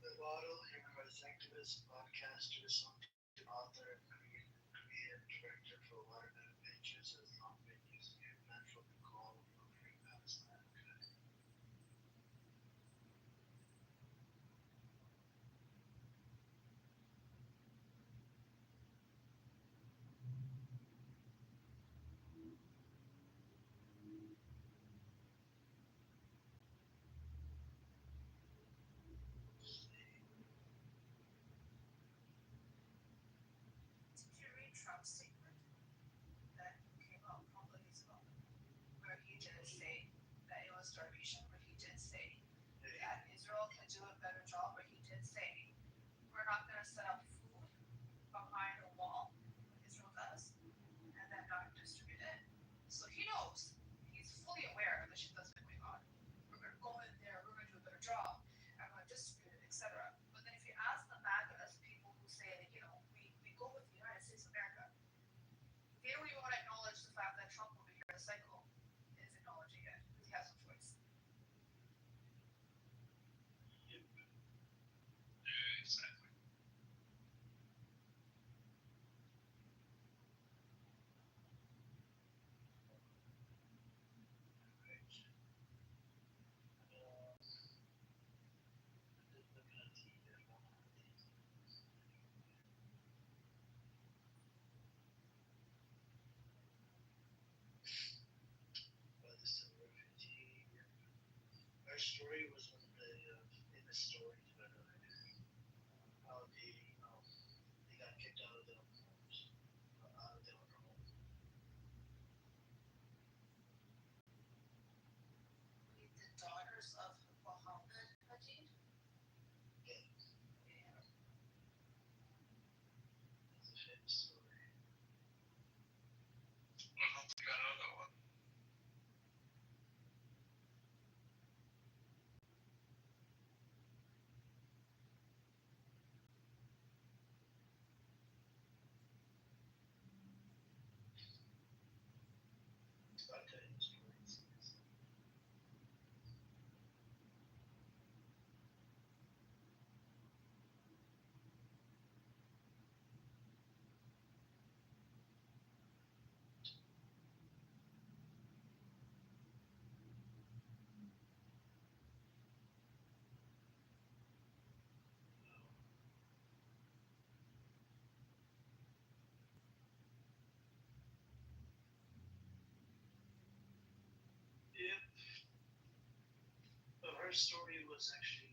The model, human rights activist, broadcaster, songwriter, author, and creative director for Watermelon Pictures has long been using her platform to call for free Palestine. Okay. Did you read Trump's statement that came out a couple of days ago, where he did say that it was starvation, where he did say that Israel can do a better job, where he did say we're not going to set up food behind a wall, what Israel does, and then not distribute it. So he knows, he's fully aware of the shit that's been going on. We're going to go in there, we're going to do a better job, and we're going to distribute it, etc. But then if you ask the MAGAs, people who say that, we go with the United States of America, they don't even want to acknowledge the fact that Trump over here, the cycle, is acknowledging it because he has no choice. Yep. Exactly. Alright. I'm just looking at the Alana Hadid. Palestine refugee. Yep. Her story was one of the famous stories, by the way. How they got kicked out of their homes, out of their own home. The daughters of Mohammed Hadid. Yeah, Yeah. that's a famous story. I don't think I know that one. I'll tell you the story. Yep. Well, her story was actually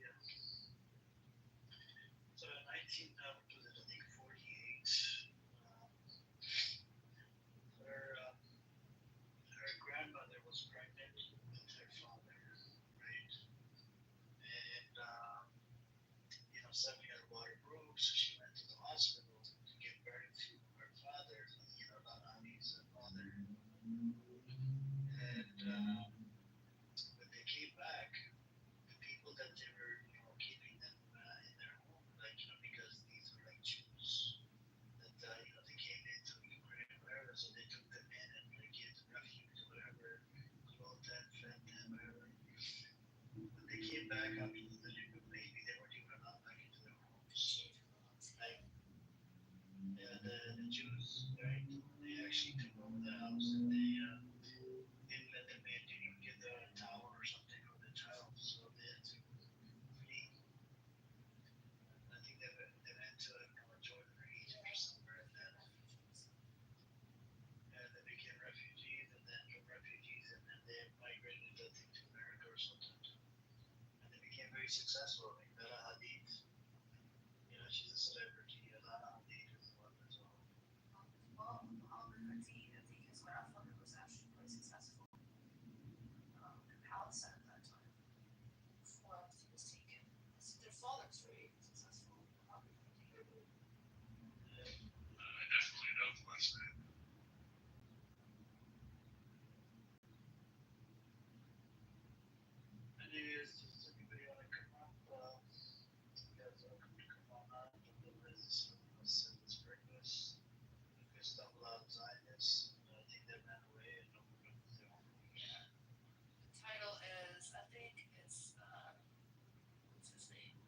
so in 19 was it, I think 48. Um, her grandmother was pregnant with her father, right? And suddenly her water broke, so she went to the hospital to give birth to her father, Lalani's father. And when they came back, the people that they were, keeping them in their home, like, because these were like Jews that, they came Sultan. And they became very successful. Like Bella Hadid, she's a celebrity. Alana Hadid is one as well. Well, Hadid, I think his grandfather was actually quite successful in Palestine at that time. Before he was taken. Their father's very successful. I definitely know Westman. Anyways, just anybody want to come up? You guys are welcome to come on up. The Liz is breakfast. We stumbled out of Zionists. I think they ran away and no one knows their own. Yeah. The title is, I think it's, what's his name?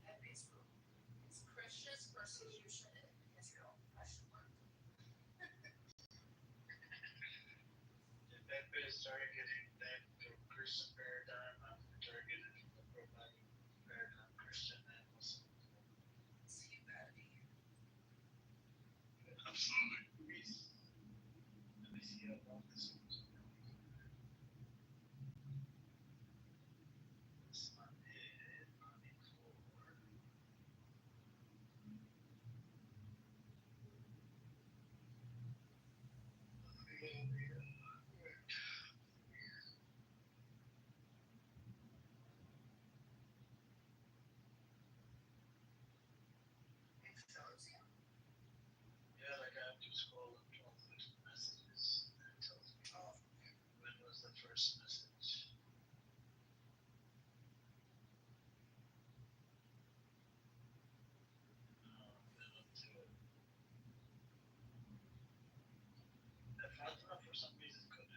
Pepe's Room. It's Christians' Persecution in Israel, question mark. Pepe is targeting that Christian paradigm after targeted the pro-black paradigm, Christian and Muslim. It's humanity. Absolutely. Let me see how long this is. This Monday, Monday 4. Yeah, like I have to scroll up to all the messages and it tells me when was the first message. Been up to it. Fatima for some reason couldn't.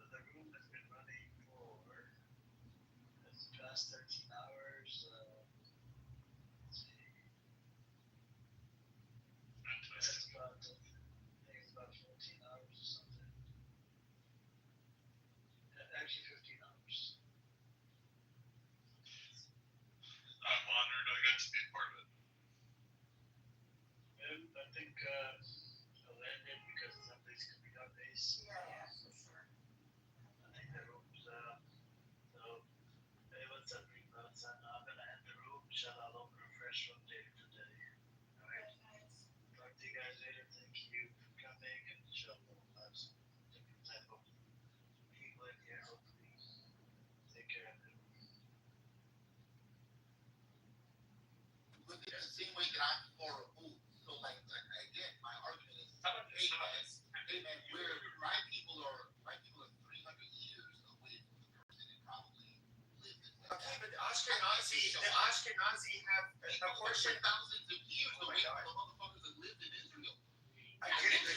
The room has been running for it's past 13 hours. Let's see. It's about, I think it's about 14 hours or something. Actually, 15 hours. I'm honored I got to be part of it. I think I'll end it because somebody's coming up base. Yeah, for sure. I think the room's so hey, what's up, big buds? I'm gonna end the room. Inshallah, I'll open a fresh room later today. Alright. Talk to you guys later. Thank you for coming and inshallah we'll have some different type of people in here hopefully. Take care of it. But it's the same way that I'm for a move. So like again, my argument is, hey man, where my people are 300 years away from the person that probably lived in that. Okay, but the Ashkenazi have a portion. Thousands of years away from the motherfuckers that lived in Israel. I get it.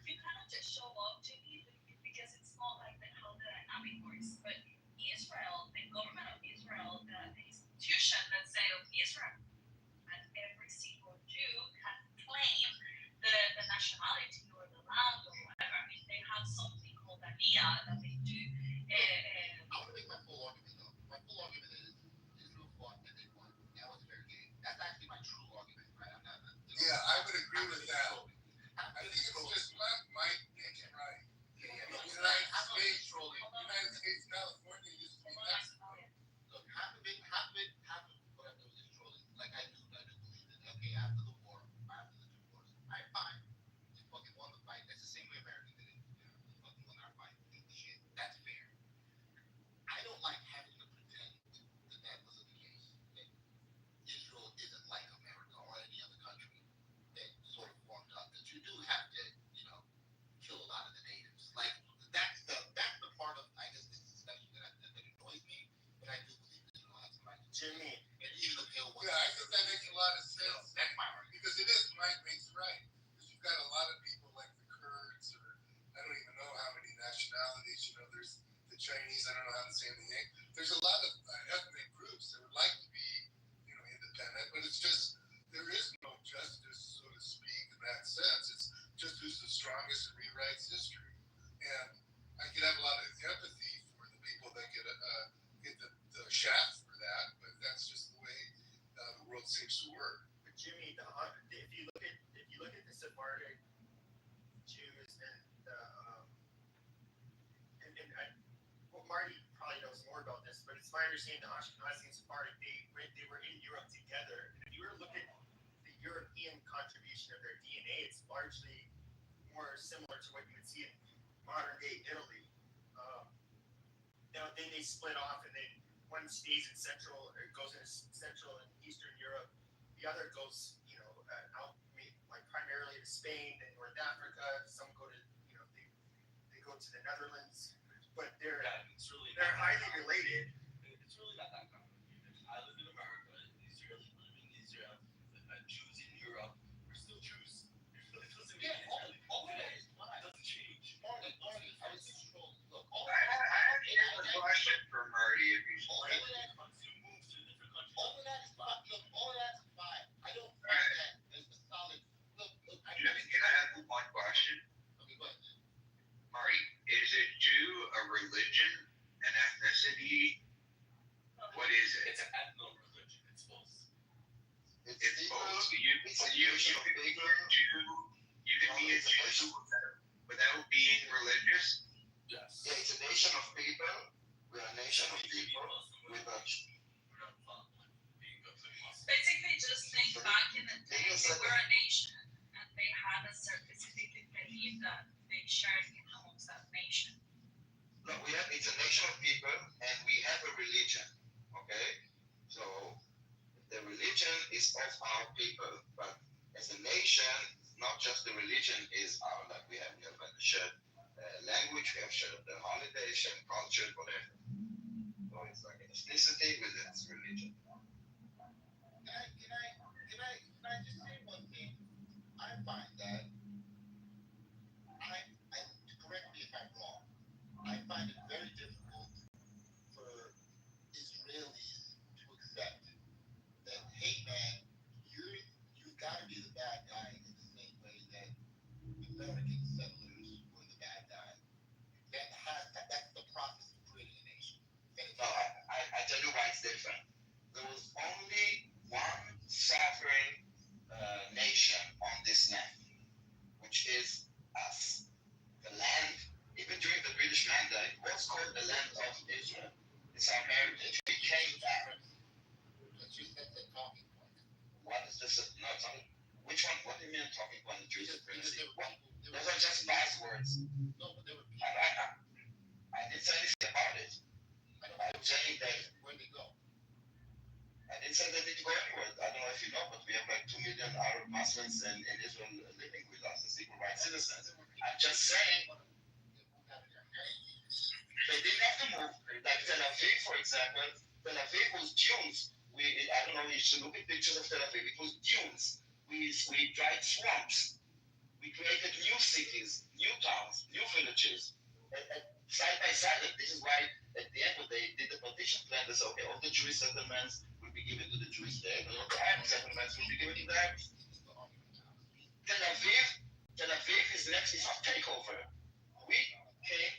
You cannot just show up to me because it's not like that how the dynamic works. But Israel, the government of Israel, the institution that say of Israel, and every single Jew can claim the nationality or the land or whatever. I mean, they have something called Aliyah that they do. I want to make my full argument though. My full argument is Israel fought and they won. That was fair game. That's actually my true argument, right? I'm not. Yeah, I would agree with that. I think it's just Mike gets it right. The United States, California used to be Mexico. Look, half of what I do is trolling. Like I do believe that. Okay, after the war, after the two wars, I fine. You fucking won the fight. That's the same way America did it. You fucking won our fight. Shit, that's fair. I don't like having to pretend that wasn't the case. That Israel isn't like America or any other country that sort of formed up. That you do have to, kill a lot of the natives. Like that's the part of I guess this discussion that annoys me. But I do believe Israel has the right to Jimmy. and even the pale ones. Yeah, I think that makes a lot of sense. That's my argument. Because it is, Mike makes it right. Because you've got a lot of people like the Kurds, or I don't even know how many nationalities. There's the Chinese. I don't know how to say anything. There's a lot of ethnic groups that would like to be, independent, but it's just there is no justice, so to speak, in that sense. It's just who's the strongest and rewrites history. And I could have a lot of empathy for the people that get the shaft for that, but that's just the way the world seems to work. But Jimmy, if you look at the Sephardic this, but it's my understanding the Ashkenazi and Sephardic they were in Europe together. And if you were to look at the European contribution of their DNA, it's largely more similar to what you would see in modern day Italy. Now then they split off, and then one stays in Central, or goes into Central and Eastern Europe. The other goes, out like primarily to Spain and North Africa. Some go to, they go to the Netherlands, but they're highly related. It's really not that complicated. I live in America. Israelis live in Israel. Jews in Europe are still Jews. It doesn't mean all that is fine. It doesn't change. I was just told, look, I have a question for Marty. If he's all of that comes to move to a different country. All of that is fine. Look, all of that's fine. I don't think that as a solid. Look. Can I have one question? Okay, go ahead. Marty, is a Jew a religion, an ethnicity? What is it? It's an ethno-religion. It's both. It's both. You can be a Jew without being religious. Yes. Yeah, it's a nation of people. We're a nation of people with a. Basically, just think back in the day, they were a nation, and they had a specific belief that they shared in amongst that nation. No, it's a nation of people, and we have a religion. Okay, so the religion is of our people, but as a nation, not just the religion is our, like we have a shared language, we have shared the holidays, shared culture, whatever. So it's like an ethnicity with its religion. Can I just say one thing? I find that correct me if I'm wrong. I find it very difficult for Israelis to accept that, hey man, you've got to be the bad guy in the same way that American settlers were the bad guy. That's the process of creating a nation. No, I tell you why it's different. There was only one sovereign nation on this land, which is us. The land, even during the British Mandate, was called the land of Israel. It's our heritage. We came back. That's a talking point. What is this? No, it's not. Which one? What do you mean a talking point? The Jewish supremacy? Those are just buzzwords. No, but there were people. I didn't say anything about it. I'm saying that. Where'd they go? I didn't say they didn't go anywhere. I don't know if you know, but we have like 2 million Arab Muslims in Israel living with us as equal rights citizens. I'm just saying they didn't have to move. Like Tel Aviv, for example, Tel Aviv was dunes. I don't know, you should look at pictures of Tel Aviv. It was dunes. We dried swamps. We created new cities, new towns, new villages, side by side. And this is why at the end when they did the partition plan, they said, okay, all the Jewish settlements will be given to the Jewish state, and all the Arab settlements will be given to the Arabs. Tel Aviv is next, is our takeover. We came.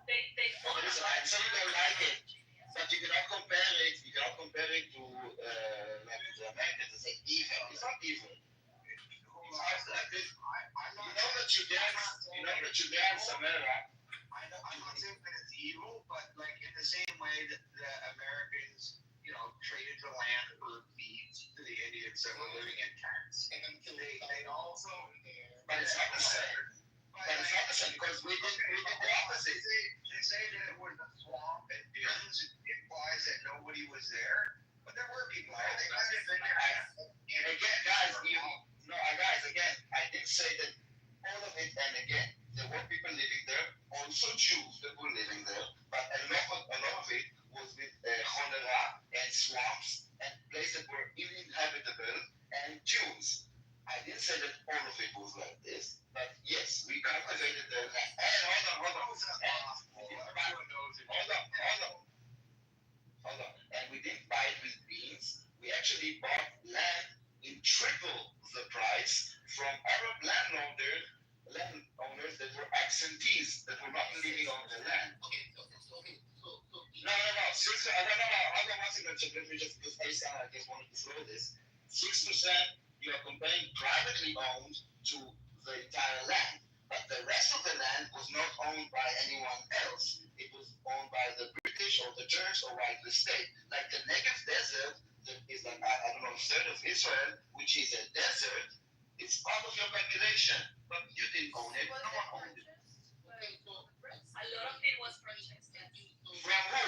They fought. Some don't like it, but you cannot compare it. You cannot compare it to like the Americans and say evil. It's not evil. You know the Judean Samara. I'm not saying that it's evil, but like in the same way that the Americans, traded the land for feeds to the Indians that were living in tents. And they also. But it's not the same. Because we did the opposite. They say that it was a swamp and dunes. It implies that nobody was there, but there were people there. They might have been there. And again, guys, I didn't say that all of it. And again, there were people living there, also Jews that were living there, but a lot of it was with cholera and swamps and places that were uninhabitable and dunes. I didn't say that all of it was like this, but yes, we cultivated the land. Hold on. And we didn't buy it with beans. We actually bought land in triple the price from Arab landowners that were absentees, that were not living on the land. No. Hold on one second. Let me just, because I just wanted to throw this. 6% you are comparing privately owned to the entire land. But the rest of the land was not owned by anyone else. It was owned by the British or the the church or why the state. Like the Negev desert that is like I don't know a third of Israel, which is a desert. It's part of your calculation, but you didn't own it. No one owned it. A lot of it was purchased. From who?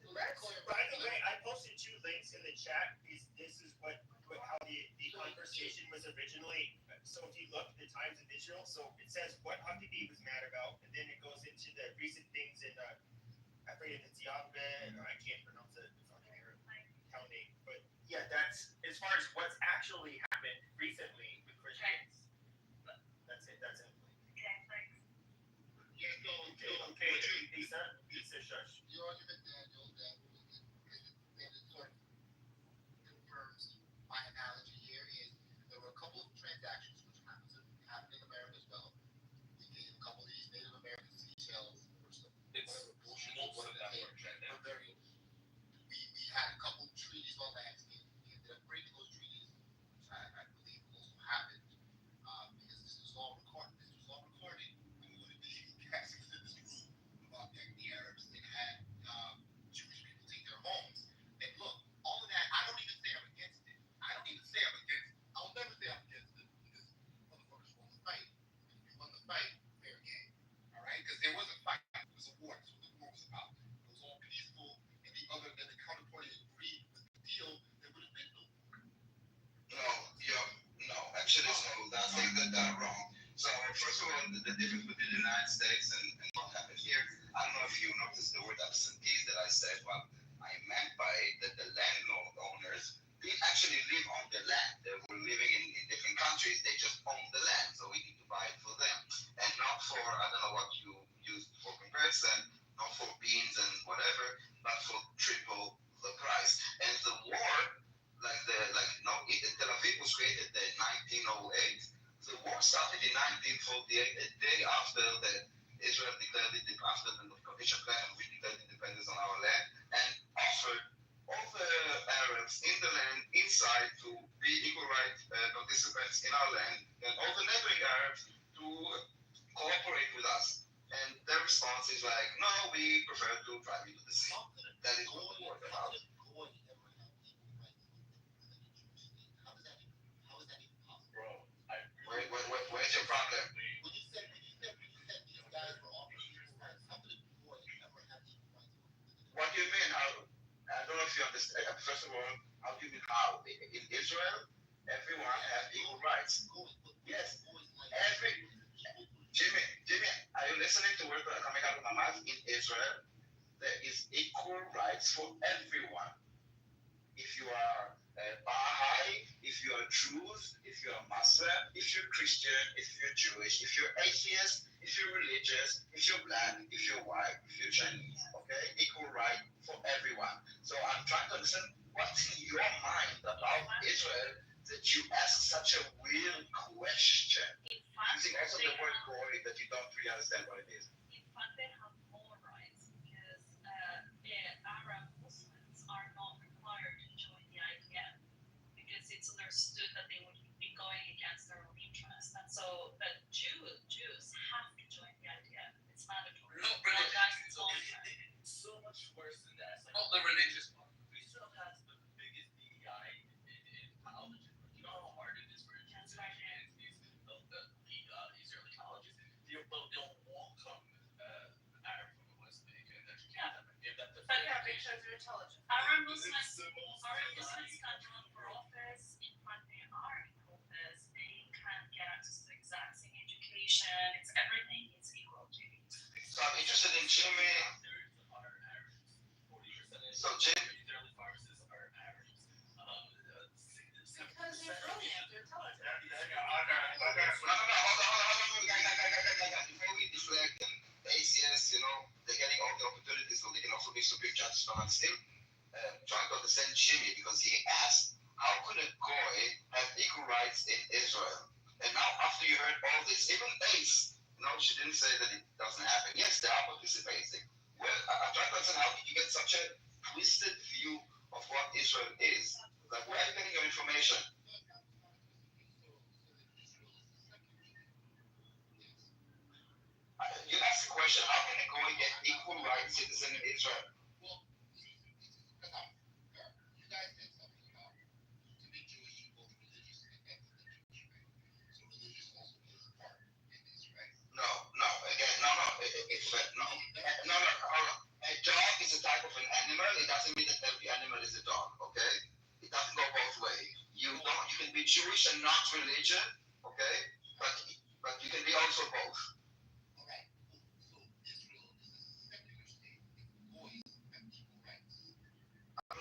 By the way, I posted 2 links in the chat. This is how the conversation was originally. So if you look, the Times of Israel, so it says what Huckabee was mad about, and then it goes into the recent things in I forget if it's Yahweh, or I can't pronounce the fucking Arab town name, but yeah, that's as far as what's actually happened recently with Christians. That's it. That's it. Okay, Lisa, shush. Your argument, Daniel, that it sort of confirms my analogy here is there were a couple of transactions which happened in America as well. We gave a couple of these Native American seashells or some whatever bullshit. We had a couple of treaties on landscape. We ended up breaking those treaties, which I believe also happened because this was all recorded. We would have been guys in this room about the Arabs that had Jewish people take their homes. And look, all of that, I don't even say I'm against it. I'll never say I'm against it because motherfuckers won the fight. If you won the fight, fair game. All right? Because there was a fight. It was a war. That's what the war was about. It was all peaceful, and the counterparty agreed with the deal. There would have been no war. No. Actually, so I think that wrong. So first of all, the difference between the United States and what happened here. I don't know if you noticed the word absentees that I said. What I meant by it that the landlord owners didn't actually live on the land. They were living in different countries. They just owned the land, so we need to buy it for them, and not for I don't know what you used for comparison, not for beans and whatever, but for triple the price. And the war, Tel Aviv was created in 1908. The war started in 1948, a day after Israel declared it, after the partition plan, we declared independence on our land, and offered all the Arabs in the land inside to be equal right participants in our land, and all the neighboring Arabs to cooperate with us. And their response is like, no, we prefer to drive you to the sea. That is what the war is about. Where's your problem? When you said these guys were all equal rights, how could a boy ever have equal rights? What do you mean? I don't know if you understand. First of all, how do you mean how? In Israel, everyone has equal rights. Yes. Jimmy, are you listening to words that are coming out of my mouth? In Israel, there is equal rights for everyone. If you are Baha'i, if you are Druze, if you are Muslim, if you're Christian, if you're Jewish, if you're atheist, if you're religious, if you're black, if you're white, if you're Chinese, okay? Equal right for everyone. So I'm trying to understand what's in your mind about Israel that you ask such a weird question. Using also the word goy that you don't really understand what it is. In fact, they have more rights because the Arab Muslims are not required to join the IDF because it's understood that they would be going against their own interests. And so the Jews have to join the IDF. It's mandatory. No, it's so much worse than that. It's like, not the religious part. Israel has the biggest DEI in college. You know how hard it is for Jews and the Israeli colleges. They'll welcome Arab from the West Bank and educate them and give them the But yeah, because they're intelligent. Arab Muslims can run for office. In fact, they are in office. They can get access to the exact same education. It's everything. It's equal to. So I'm interested in Jimmy. So Jimmy. Israeli pharmacists are Arabs. Because they're brilliant. They're intelligent. Before we deflect and ACS, they're getting all the opportunities, so they can also be super judged. So I'm still trying to understand Jimmy because he asked, how could a goy have equal rights in Israel? And now, after you heard all this, even Ace, she didn't say that it doesn't happen. Yes, they are participating. Well, I'm trying to understand how did you get such a twisted view of what Israel is? Like, where are you getting your information? You asked the question, how can a goy get equal rights citizen in Israel? Well, No, no, a dog is a type of an animal. It doesn't mean that every animal is a dog. Okay, it doesn't go both ways. You can be Jewish and not religion. Okay, but you can be also both. Alright, cool. So Israel is a secular state. It boys have equal rights. I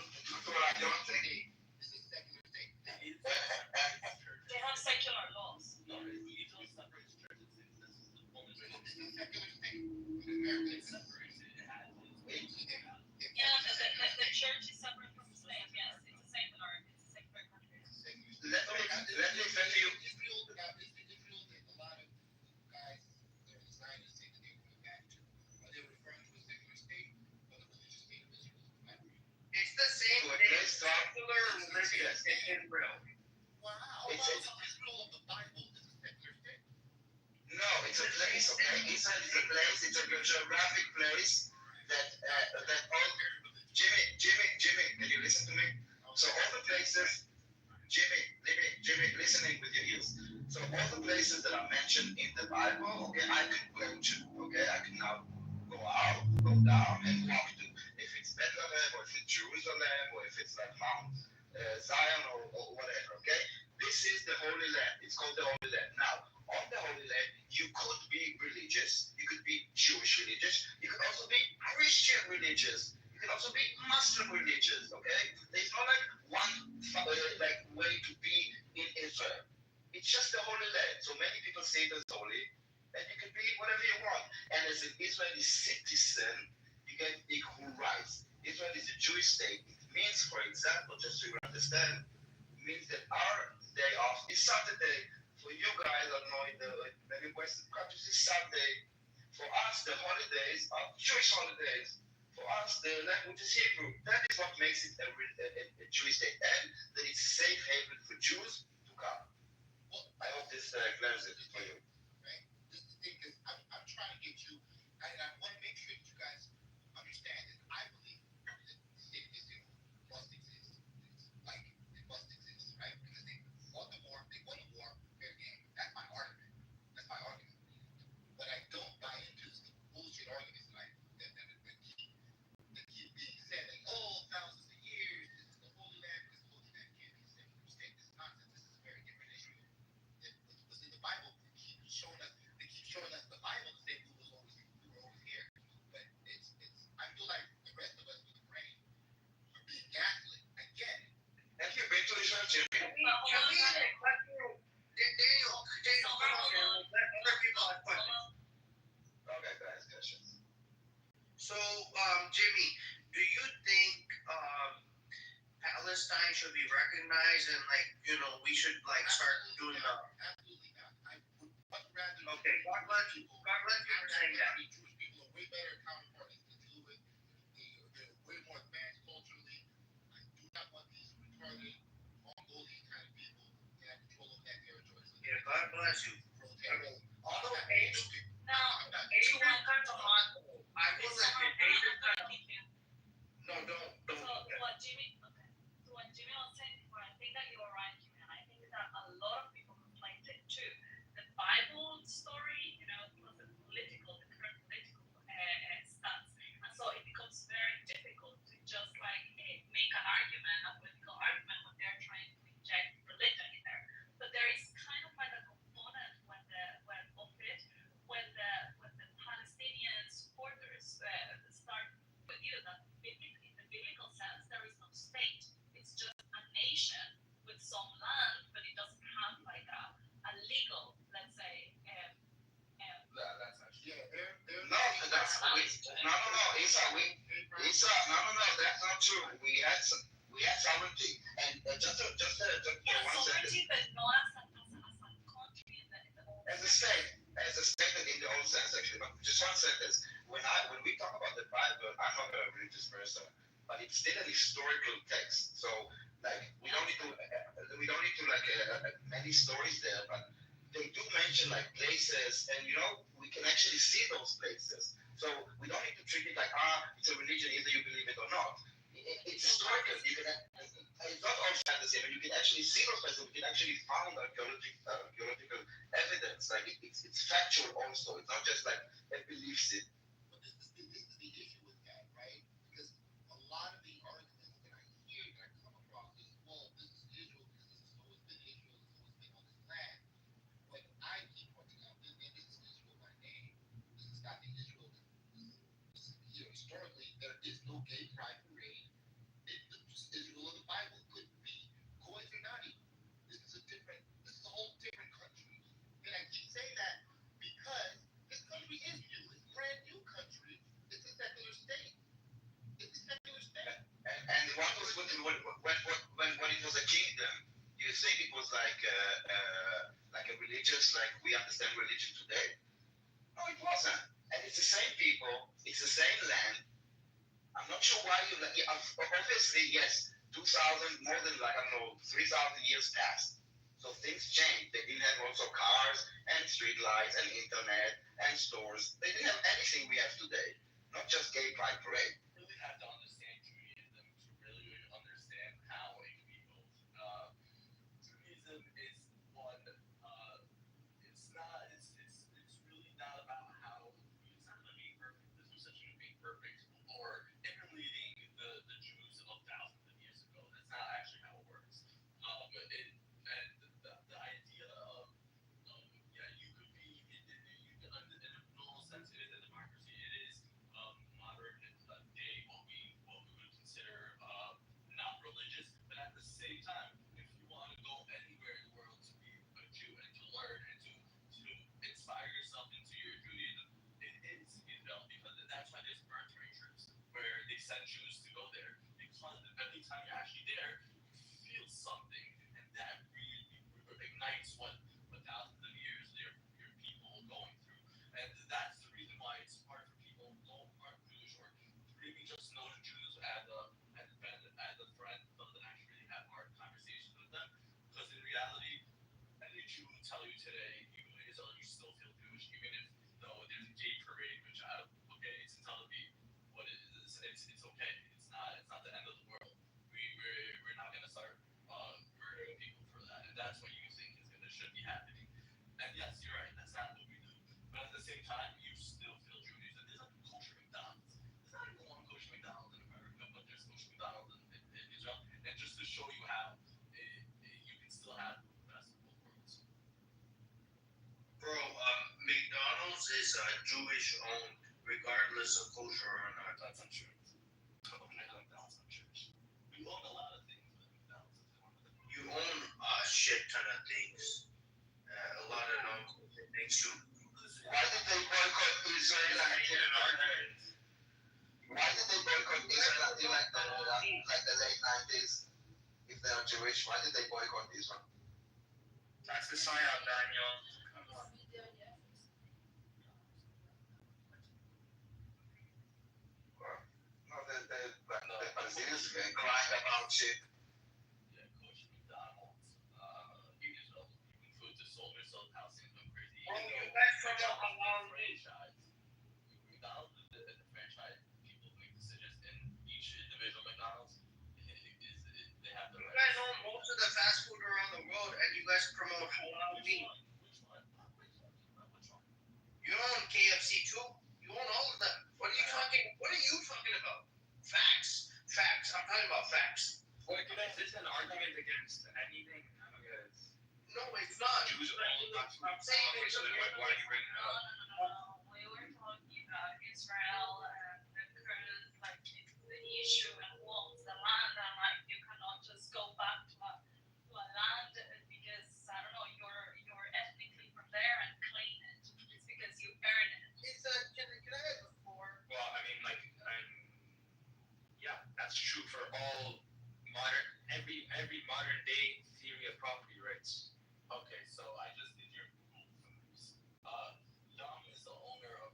don't think. It's a secular state. They have secular laws. No, Israel separates church and state. This is the point. It's a secular state. But America is separated. Yeah, the church is separate from the state. Yes, it's the same in our it's a secular country. Let me explain to you. Israel, a lot of guys that are Zionists say that they want it back to. Are they referring to a secular state or the religious state of Israel? It's the same thing. Secular religious in Israel. Wow. It's Israel of the Bible is a secular state. No, it's a place. Okay, Israel is a place. It's a geographic place that all. Jimmy, can you listen to me? So all the places. Jimmy, listening with your ears. So all the places that are mentioned in the Bible, okay, I could go to, okay, I can now go out, go down, and walk to. If it's Bethlehem, or if it's Jerusalem, or if it's like Mount Zion, or whatever, okay. This is the Holy Land. It's called the Holy Land. Now, on the Holy Land, you could be religious. You could be Jewish religious. You could also be Christian religious. You can also be Muslim religious. Okay, there's not like one like way to be in Israel. It's just the Holy Land. So many people say it as holy, and you can be whatever you want. And as an Israeli citizen, you get equal rights. Israel is a Jewish state. It means, for example, just so you understand, means that our day off is Saturday. For you guys, I don't know, in the many Western countries, is Sunday. For us, the holidays are Jewish holidays. For us, the language is Hebrew. That is what makes it a Jewish state, and that it's a safe haven for Jews to come. Well, I hope this clears it for you. Right? This is the thing, because I'm trying to get you, and I want to make sure that you guys understand that I believe that the state of Israel must exist. Like, it must exist, right? Because they fought the war, they won the war, fair game. That's my argument. What I don't buy into is the bullshit arguments that keep being said, like, oh, thousands of years, this is the Holy Land, because the Holy Land can't be a secular state. This is nonsense. This is a very different issue. What's in the Bible, they keep showing us the Bible to say we were always here. But I feel like the rest of us with the brain are being gaslit. I get it. Have you been to Israel, Jimmy? Daniel, come on, man. Let other people have questions. Okay, guys, questions. So, Jimmy, do you think Palestine should be recognized and we should start doing the? Absolutely not. I would much rather. Okay, God bless you. God bless you for saying that. Jewish people are way better counterparties to deal with. They're way more advanced culturally. I do not want these retarded Mongolian kind of people to have control of that territory. So Yeah, God bless you. Although Abraham come to Mongol. I will let Abraham. No, don't. So what Jimmy was saying before, I think that you are right, Jimmy, and I think that a lot of people complained it too. The Bible story, plus the current political stance, and so it becomes very difficult to just make an argument, a political argument when they're trying to inject religion in there. But there is kind of like a component when the Palestinian supporters start with that in the biblical sense there is no state. It's just a nation with some land, but it doesn't have a legal, let's say. That's actually. They're No, that's no. Isa, no, that's not true. We had sovereignty, and just one sovereignty, second. but not as a country in the old As a state in the old sense, actually. But just 1 sentence. When we talk about the Bible, I'm not a religious person, but it's still an historical text. So we don't need to many stories there, but they do mention places, and we can actually see those places. So we don't need to treat it like it's a religion, either you believe it or not. It's historical. It's not all fantasy. I mean, you can actually see those places. We can actually find archaeological evidence. It's factual also. It's not just a belief system. But this religious like we understand religion today? No, it wasn't. And it's the same people, it's the same land. I'm not sure why you, obviously, yes, 2,000, more than 3,000 years passed. So things changed. They didn't have also cars and street lights and internet and stores. They didn't have anything we have today. Not just gay pride parade. You really have to understand Judaism to really understand how it can be built. Judaism is one. It's really not about how. It's not about being perfect. There's no such thing as being perfect or emulating the Jews of thousands of years ago. That's not actually how it works. And the idea of you could be in a normal sense, it is a democracy. It is modern day what we would consider not religious, but at the same time, if you want to go anywhere in the world to be a Jew and to learn and to inspire yourself into your Judaism, it is Israel because that's why there's birthright trips where they send Jews to go there because every time you're actually there, you feel something, and that really ignites what thousands of years your people are going through, and that's the reason why it's hard for people who aren't Jewish or maybe just know the Jews as a friend, doesn't actually have hard conversations with them, because in reality, any Jew will tell you today, even in Israel, you still feel Jewish, even if though there's a gay parade, which it's entitled to be what it is. It's okay. It's not the end of the world. We're not gonna start murdering people for that, and that's what you think should be happening. And yes, you're right. That's not what we do. But at the same time, you still feel Jewish. And there's a kosher McDonald's. There's not even one kosher McDonald's in America, but there's kosher McDonald's in Israel. And just to show you how you can still have the best of both worlds. Bro, McDonald's is Jewish owned, regardless of kosher or not. That's untrue. That's untrue. We own a lot of things, but McDonald's is one of them. You own a shit ton of things. A lot of non-kosher things too. Why did they boycott Israel until Why did they boycott Israel until like the late 90s? If they are Jewish, why did they boycott Israel? That's the psyop, Daniel. No, the Palestinians crying about shit. Yeah, kosher McDonald's. Israel, even food to soldiers, so Palestinians went crazy. McDonald's is the franchise. People make decisions in each individual McDonald's. They have the right. You guys own most of the fast food around the world, and you guys promote halal meat. Which one? You own KFC too. You own all of them. What are you talking about? Facts. I'm talking about facts. Is this an argument against anything? No, it's not. Jews own I'm saying it's why are you bringing it up? We were talking about Israel and the Kurds, like the issue and wants the land, and like you cannot just go back to a land because I don't know you're ethnically from there and claim it. It's because you earn it. Can I have the floor? Well, yeah, that's true for all every modern day theory of property rights. Okay, so I just did your Google Foods. Yum is the owner of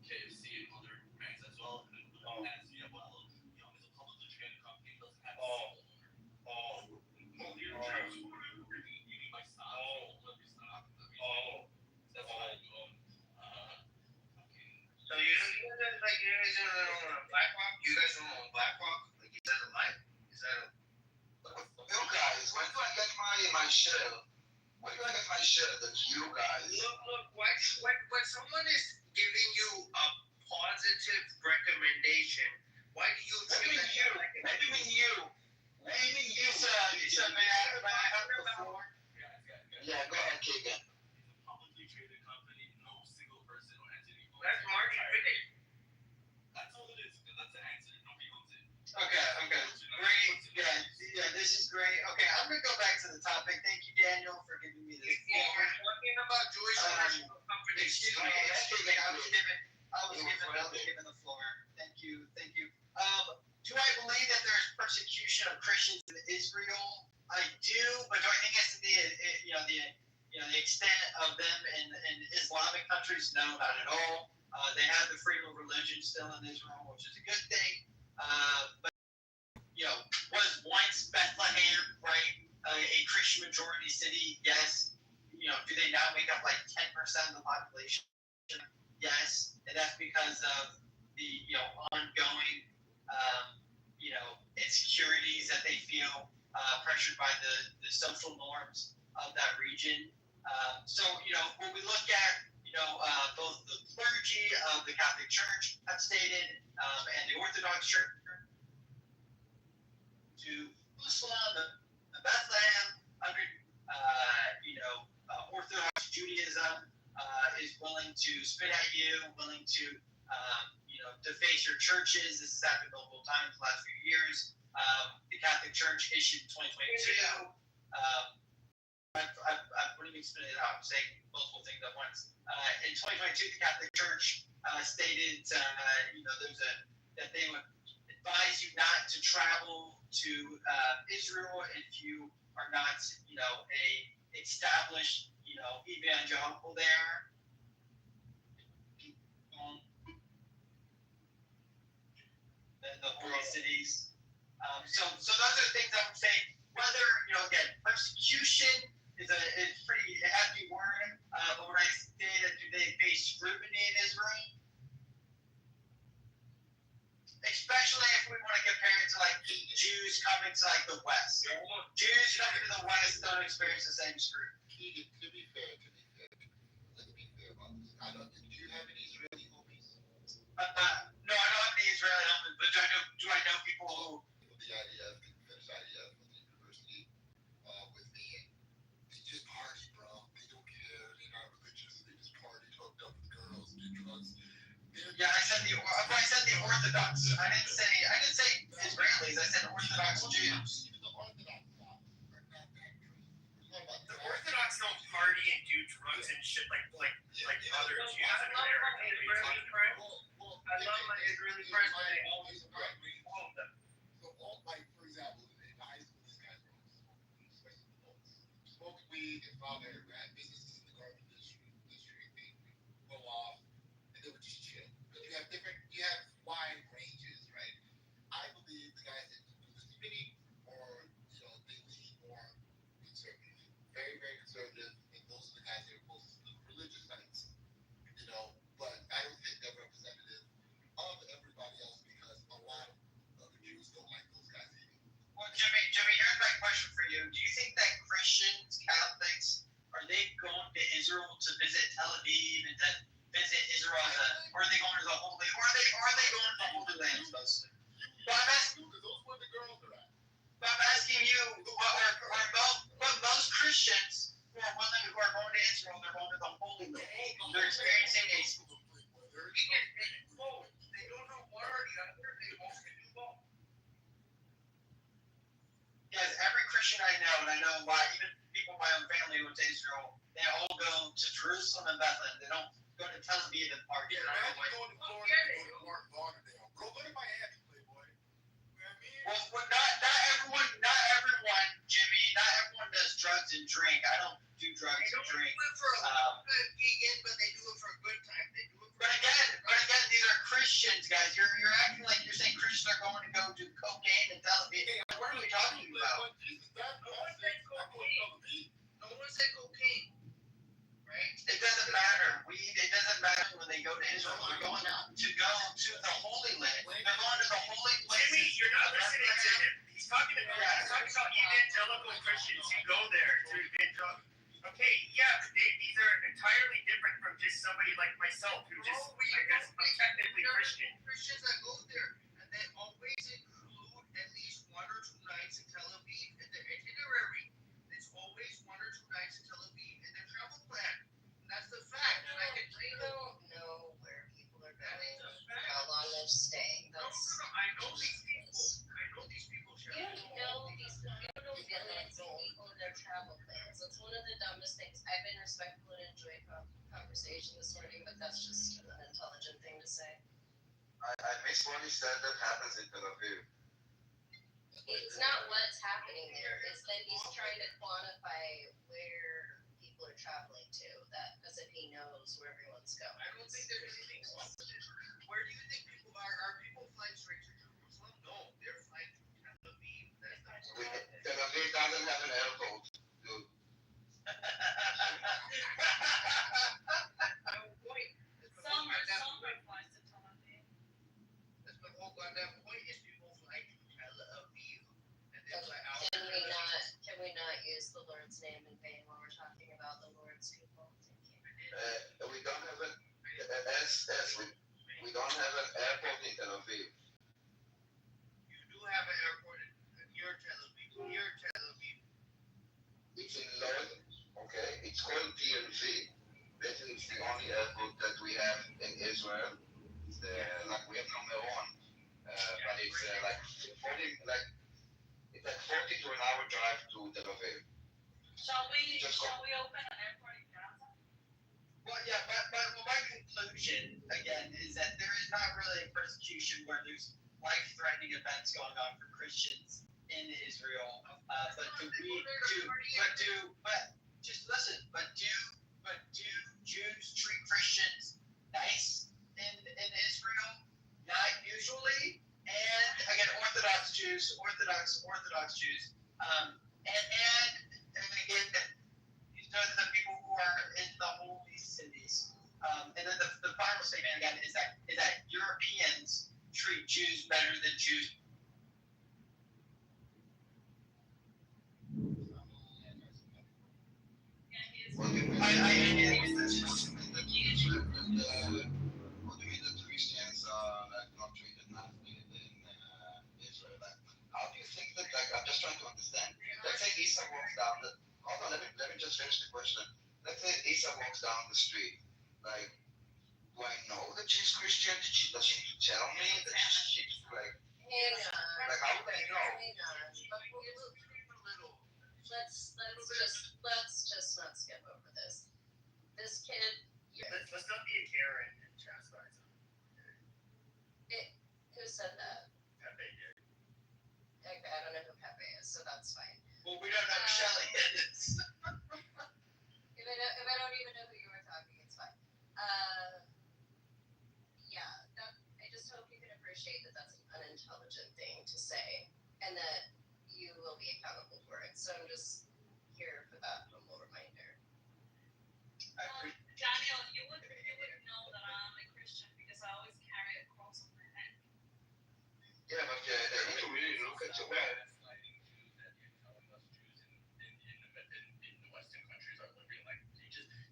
KFC and other brands as well. Yum is a publicly traded company. It doesn't have a single owner. You need my stock. Every stock. That's why you own. So you guys don't own BlackRock? You guys don't own BlackRock? Like, is that a lie? You guys, when do I get my share? When do I get my share? That you guys. Look. When someone is giving you a positive recommendation, why do you treat them like What do you mean you? It's a man. Yeah, go ahead, Keegan. It's a publicly traded company. No single person or entity. That's market fitting. That's all it is. That's the answer. Nobody owns it. Okay. Great. Yeah, this is great. Okay, I'm going to go back to the topic. Thank you, Daniel, for giving me this. We're talking about Jewish ownership of companies. Excuse me. I was given the floor. Thank you. Do I believe that there's persecution of Christians in Israel? I I do, but do I think it's the extent of them in Islamic countries? No, not at all. They have the freedom of religion still in Israel, which is a good thing. But was once Bethlehem, right, a Christian majority city? Yes. Do they now make up like 10% of the population? Yes, and that's because of the ongoing insecurities that they feel pressured by the social norms of that region. So when we look at both the clergy of the Catholic Church have stated and the Orthodox Church to Jerusalem, the Bethlehem under Orthodox Judaism is willing to spit at you, willing to deface your churches. This has happened multiple times the last few years. The Catholic Church issued in 2022. What do you mean spit it out? I'm saying multiple things at once. In 2022, the Catholic Church stated that they would advise you not to travel to Israel if you are not a established evangelical there. The holy cities. So those are the things I would say. Whether again, persecution is pretty hefty word, but when I say that do they face scrutiny in Israel, especially if we want to compare it to like Jews coming to like the West. Jews coming to the West don't experience the same scrutiny. To be fair, let's be fair about this. Do you have any Israeli homies? No, I don't have any Israeli homies, but do I know people who the IDF, finished IDF at the university with me, and they just party, bro. They don't care. They're not religious. They just party, hooked up with girls, do drugs. Yeah, I said the Orthodox. I didn't say Israelis. I said Orthodox Jews. The Orthodox are not that crazy. The Orthodox don't party and do drugs and shit like other Jews in America. I love my Israeli friends. They always all of them. So, for example, in high school, these guys were especially adults, smoke weed and father had businesses in the garbage district. They go off and they would just chill. But you have wide ranges, right? I believe the guys that do this committee or they lean more conservative, very, very conservative, and those are the guys that are closest to the religious sites. But I don't think they're representative of everybody else because a lot of other Jews don't like those guys either. Well, Jimmy, here's my question for you. Do you think that Christians, Catholics, are they going to Israel to visit Tel Aviv and to visit Israel or are they going to the Holy, or are they going to the Holy Land mostly? Well, those where the girls are at. But I'm asking you, but most Christians who are going to Israel, they're going to the Holy Land. They're experiencing a they don't know word. They mostly do both. Yes, every Christian I know, and I know why, even people in my own family who went to Israel, they all go to Jerusalem and Bethlehem. They don't go to Tel Aviv and party. Yeah, imagine going to Florida and go to Fort Lauderdale. Bro, go to Miami, playboy. Well, not everyone, Jimmy. Not everyone does drugs and drink. I don't do drugs and drink. They do it for a vegan, but they do it for a good time. They do it for But again, these are Christians, guys. You're acting like you're saying Christians are going to go do cocaine and Tel Aviv. What are we talking about? No one said cocaine. No one said cocaine. Right? It doesn't matter. It doesn't matter when they go to Israel. They're going to the Holy Land. They're going to the Holy Land. Jimmy, you're not listening to him. He's talking about evangelical Christians who go there to evangelical. Okay, yeah, these are entirely different from just somebody like myself who just, I guess, I'm technically Christian. Christians that go there, and they always include at least 1 or 2 nights in Tel Aviv in their itinerary. There's always 1 or 2 nights in Tel Aviv in their travel plan. And that's the fact. And I can tell you, don't know where people are going, how long they're staying. No, I know these people. You don't know these people. You don't know feelings of people and their travel plans. That's one of the dumbest things. I've been respectful and enjoyed conversation this morning, but that's just an intelligent thing to say. I miss what he said that happens in Tel Aviv. It's not what's happening there. It's that he's trying to quantify where people are traveling to. That as if he knows where everyone's going. I don't think there's anything quantitative. Where do you think people are people flying straight to Jerusalem? No, they're flying to Tel Aviv. That's not Tel Aviv doesn't have an airport, dude. No point. Some flies to Tel Aviv. That's my whole goddamn point is people fly to Tel Aviv. And then fly out. Can we not use the Lord's name in vain when we're talking about the Lord's people? We don't have an we don't have an airport in Tel Aviv. You do have an airport near Tel Aviv. Near Tel Aviv. It's in Lod, okay? It's called TLV. Basically, it's the only airport that we have in Israel. It's like we have no Meron, but it's like 40 to an hour drive to Tel Aviv. Shall we open an airport in Gaza? Well, yeah, but my conclusion again is that there is not really persecution where there's life-threatening events going on for Christians in Israel. But do Jews treat Christians nice in Israel? Not usually. And again, Orthodox Jews. And again, these are the people who are in the holy cities. And then the final statement again is that Europeans treat Jews better than Jews. What do you mean that Christians are like not treated nicely in Israel? Like, how do you think that? Like, I'm just trying to understand. Let's say Isa walks down the. Hold on, let me just finish the question. Let's say Isa walks down the street. Like, do I know that she's Christian? Does she need to tell me that she's like? Hang on. Like, how would I know? Hang on. Let's just not skip over this. This kid. Let's not be a Karen and chastise him. Who said that? Pepe did. Okay, I don't know who Pepe is, so that's fine. Well, we don't know who Shelley is. If I don't even know who you were talking, it's fine. Yeah, I just hope you can appreciate that that's an unintelligent thing to say, and that you will be accountable for it. So I'm just here for that humble reminder. Daniel, you would know that I'm a Christian because I always carry a cross on my head. Yeah, but if you really look at the web.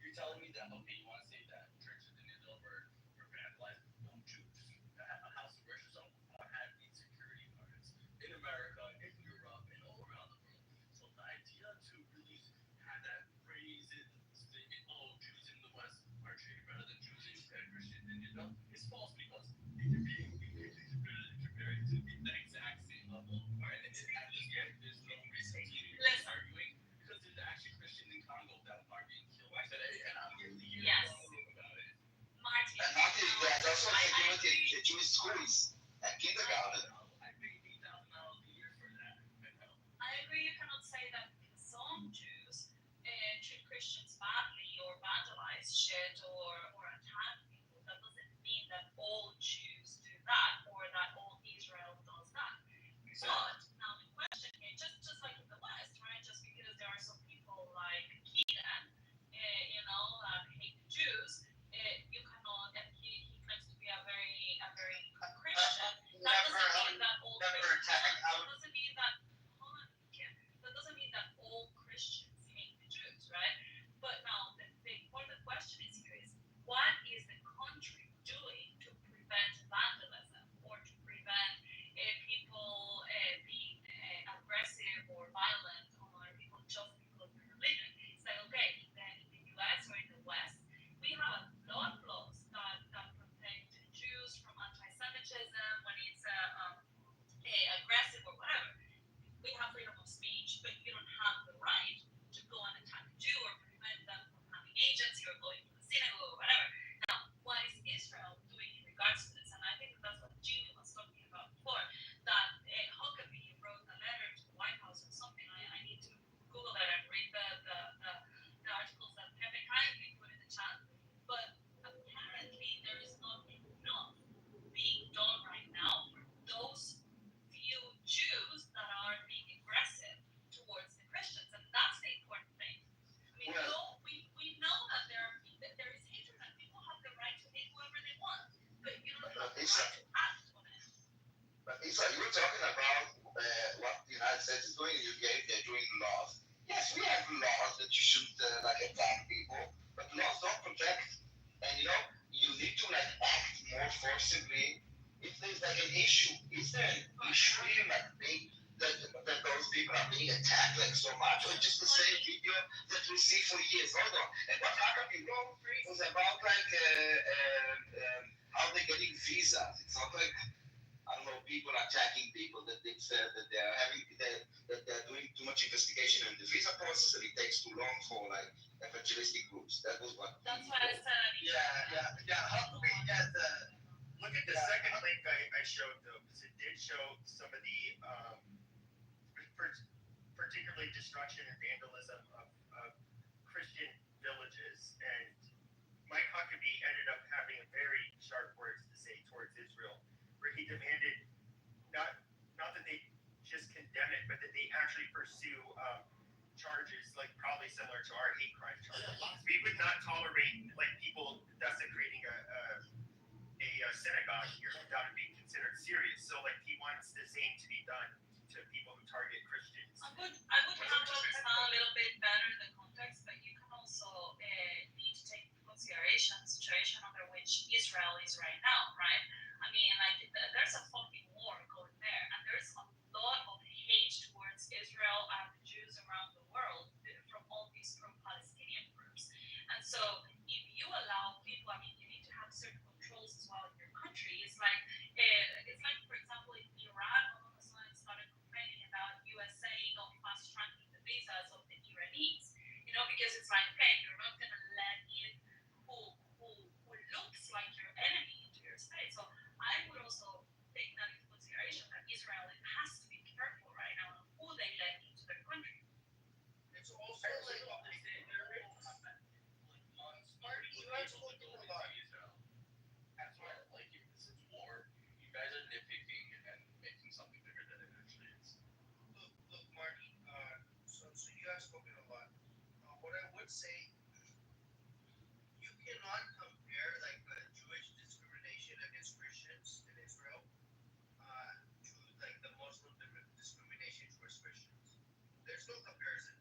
You're telling me that, okay, you want to say that churches in Israel were vandalized? No Jews. A house of worship had these security guards in America, in Europe, and all around the world. So the idea to really have that phrase statement, oh, Jews in the West are treated better than Jews in Christians in Israel, is false because you're being compared to the exact same level. Right? And at this point, there's no reason to be arguing because there's actually Christians in Congo that are being killed today, and I'm really Yes. about it. Martin. And not only that, that's what they do with the Jewish schools and kindergarten. I pay $8,000 a year for that. I agree you cannot say that some Jews treat Christians badly or vandalize shit or attack people. That doesn't mean that all Jews do that or that all Israel does that. But now the question here, just like in the West, right? Just because there are some people like Keaton, hate the Jews, you cannot, and he claims to be a very good Christian. That doesn't mean that all Christians hate the Jews, right? But now the part of the question is here is what is the country doing to prevent vandalism or to prevent people being aggressive or violent on other people just because of their religion? It's like, okay, in the US or in the West, we have a lot of laws that protect Jews from anti-Semitism when it's aggressive or whatever. We have freedom of speech, but you don't have the right to go and attack a Jew or prevent them from having agency or going to the synagogue or whatever. Now, what is Israel doing in regards to this? And I think that's what Jimmy was talking about before, that Huckabee wrote a letter Lisa, you were talking about what the United States is doing in UK. They're doing laws. Yes, we have laws that you shouldn't like attack people, but laws don't protect. And you need to like act more forcibly if there's like an issue. Is there an issue here like that those people are being attacked like so much, or just the same video that we see for years? Hold on. And what happened in Rome was about like how they're getting visas. It's not like I don't know, people attacking people that it's that they're having that they're doing too much investigation in the visa process and it takes too long for like evangelistic groups. That was what. That's why I said. Yeah. How do we get the look at the second link I showed though, because it did show some of the particularly destruction and vandalism of Christian villages, and Mike Huckabee ended up having a very sharp words to say towards Israel, where he demanded not that they just condemn it, but that they actually pursue charges like probably similar to our hate crime charges. We would not tolerate like people desecrating a synagogue here without it being considered serious. So like he wants the same to be done to people who target Christians. I would handle a little bit better the context, but you can also need to take into consideration the situation under which Israel is right now, right? I mean, like there's a fucking war going there, and there's a lot of hate towards Israel and the Jews around the world from all these pro-Palestinian groups. And so, if you allow people, I mean, you need to have certain controls as well in your country. It's like, for example, in Iran, all of a sudden started complaining about USA not fast tracking the visas of the Iranis, because it's like, okay, you're not gonna let in who looks like your enemy into your state. So I would also take that into consideration that Israel has to be careful right now of who they let into their country. It's also like That's why I like it. This is war. You guys are nitpicking and making something bigger than it actually is. Look, Marty. So you have spoken a lot. What I would say, you cannot compare like Jewish discrimination against Christians in Israel to like the Muslim discrimination towards Christians. There's no comparison.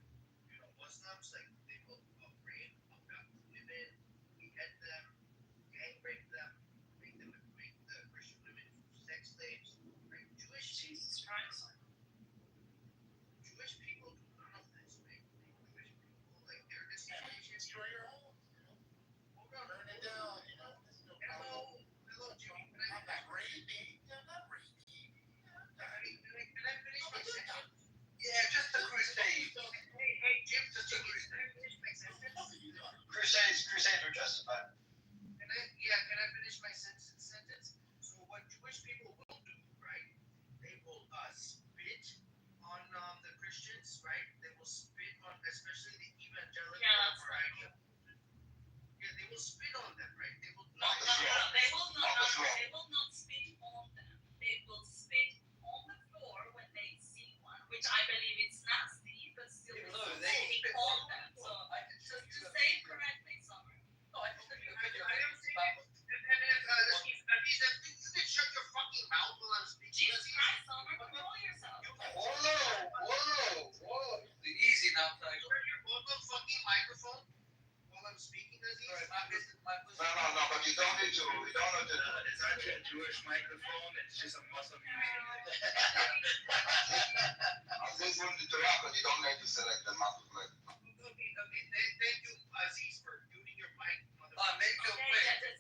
Muslims like they will rape, abduct women, behead them, gang rape them, make the Christian women sex slaves. Right? Jesus Christ. Jewish people do none of this. Right? Jewish people like their discrimination. Destroy your home. Hold on, Burn it down. Hello, Jimmy. I'm not raping. I'm not raping. Can I finish my sentence? Yeah, just the crusade. Hey, Jim, just the crusade. Crusades are justified. Can I finish my sentence? So what Jewish people will do, right? They will spit on the Christians, right? They will spit on, especially the evangelical variety. Yeah, they will spit on them, right? They will not. They will not spit on them. They will spit on the floor when they see one, which I believe it's nasty, but still spitting on them. So just to say it correctly, Summer. No, I am saying, you can shut your fucking mouth while I'm speaking. Jesus Christ, Summer, control yourself. Whoa. Easy now, Tiger. Turn your fucking microphone while I'm speaking, Aziz. Sorry, my business. No, but you don't need to. You don't need to. It's actually a Jewish microphone. It's just a Muslim using it. This one to interrupt, but you don't need to select the microphone. Okay. Thank you, Aziz, for muting your mic. Make your way.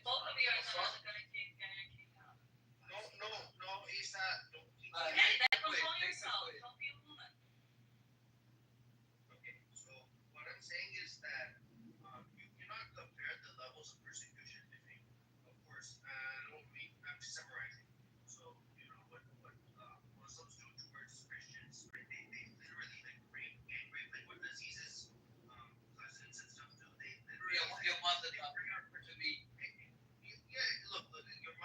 Both of you are not going to get out. No, Isa. Okay, then control yourself. Don't be a woman. Okay, so what I'm saying is that you cannot compare the levels of persecution between, of course, I'm summarizing. So, what Muslims do towards Christians, right? They literally like gang rape, like what Aziz's cousins and stuff do. They literally your mother bring her to me. Yeah, look, your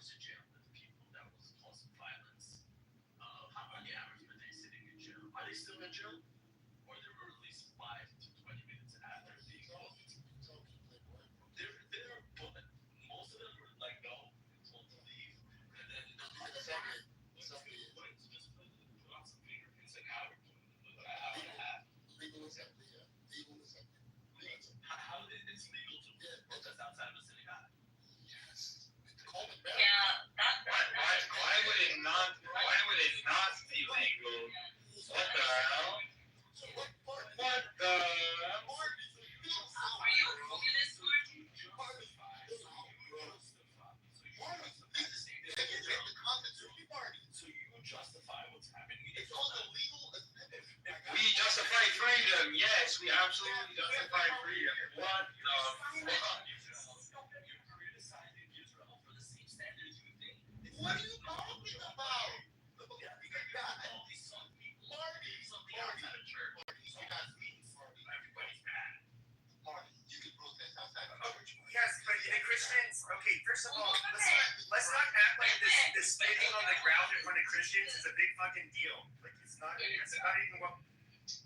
to jail, but the people that was causing violence, how are the average per day sitting in jail? Are they still in jail? Or they were released 5 to 20 minutes after being booked? They're but most of them were like, no, told to leave. And then just put on some fingerprints an hour and a half. Legal assembly, yeah. Legal assembly. How it's legal to protest outside of a synagogue? Yes. Yeah, Why would it not be legal? What the hell? What the? Are you a communist, Martin? So you justify what's happening. It's called illegal assembly. We justify freedom. Yes, we absolutely justify freedom. What the fuck? You're criticizing Israel for the same standards you think. What are you talking about? Yeah, because you have all these some people. Something outside of church. Everybody's mad. You can protest outside of church. Yes, but the Christians. Okay, first of all, let's not act like this spitting on the ground in front of Christians is a big fucking deal. Like it's not. It's not even what.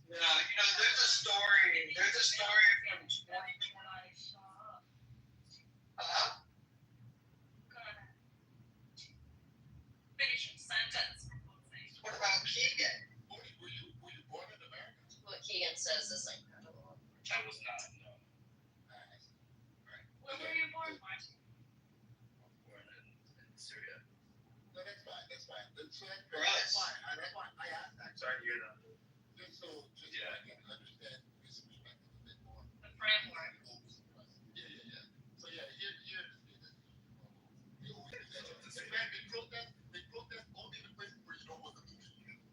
Yeah, there's a story. There's a story from 2020. Finish your sentence. What about Keegan? Were you born in America? What Keegan says is incredible. I was not, no. Where were you born, Martin? Born in Syria. No, that's fine. That's fine. That's fine. Right. That's why I asked that. Sorry to hear that. Just so I can understand this perspective a bit more. The framework. Yeah. So here's in fact, they protest only in the places where you don't want them to be.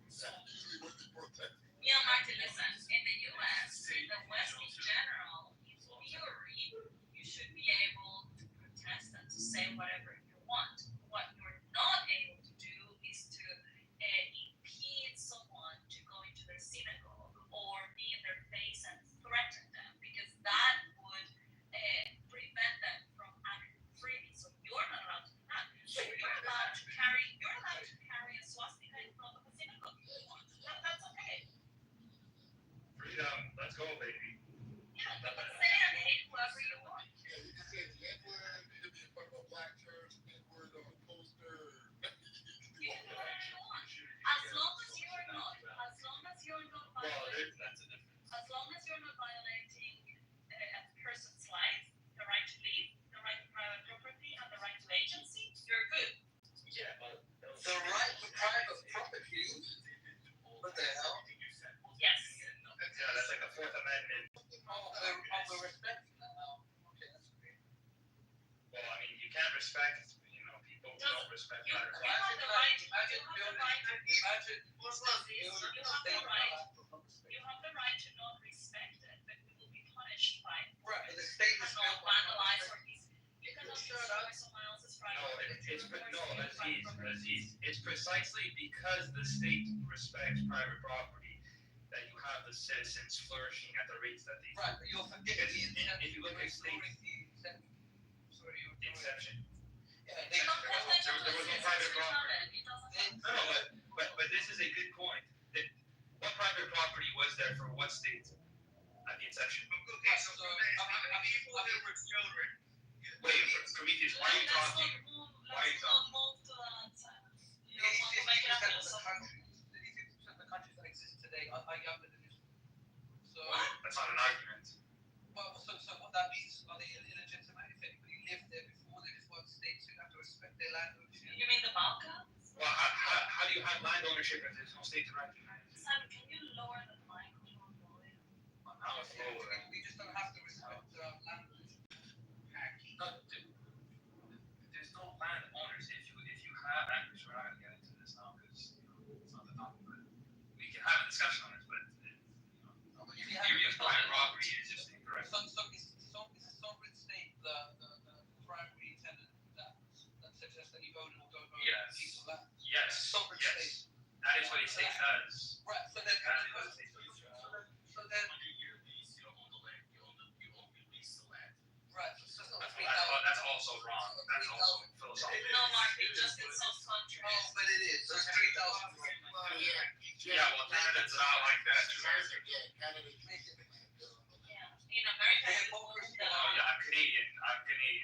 That's usually what they protest. Yeah, Martin, listen. In the U.S., in the West in general, in theory, you should be able to protest and to say whatever you want. What you're not able to do is to impede someone to go into their synagogue or be in their face and threaten them, because that would prevent them from acting freely. So you're not allowed to do that. So you're allowed to carry a swastika in front of a synagogue if you want. That's okay. Freedom. Let's go, baby. Yeah, but say and hate whoever you want. Yeah, you can say the N-word, you can be in front of a black church, N-word on a poster. You can do whatever you want. As long as you're not violating, a person's life, the right to live, the right to private property, and the right to agency, you're good. Yeah, but The right to private property? What the hell? Yes. Yeah, that's like the Fourth Amendment. We're respecting that now. Okay, that's great. Well, I mean, you can't respect, people who don't respect You other have classes. the right to not respect it, but you will be punished by it. Right, and the state is not vandalize or you cannot destroy someone else's Aziz, it's precisely because the state respects private property that you have the citizens flourishing at the rates that they do. Right, but you're forgetting If you look at state inception. Yeah, there was no private property. No, but this is a good point. What private property was there for what state at the inception? Okay, so people there were children. Wait, Prometheus, why are you talking? Why are you talking? 80% of the countries that exist today are younger than Israel. So that's not an argument. Well, so what that means, are they illegitimate? If anybody lived there before, they just want states who have to respect their land ownership. You mean the Balkans? Well, how do you have land ownership if there's no state to recognize it? Simon, can you lower the microphone volume? I'm a slower. We just don't have to respect land ownership. There's no land owners. If you have, and we're not going to get into this now because it's not the topic, but we can have a discussion on this. But the theory of private property is just incorrect. So is a sovereign state the primary tenant that suggests that you own or don't own a piece of land? Yes. Sovereign state. That is what a state does. Right. So then. So then. Right. That's also wrong. That's also philosophical. No, Mark, Oh, but it is. There's 3,000. Yeah, well, Canada's not like that. In America, you own the. Oh yeah, I'm Canadian.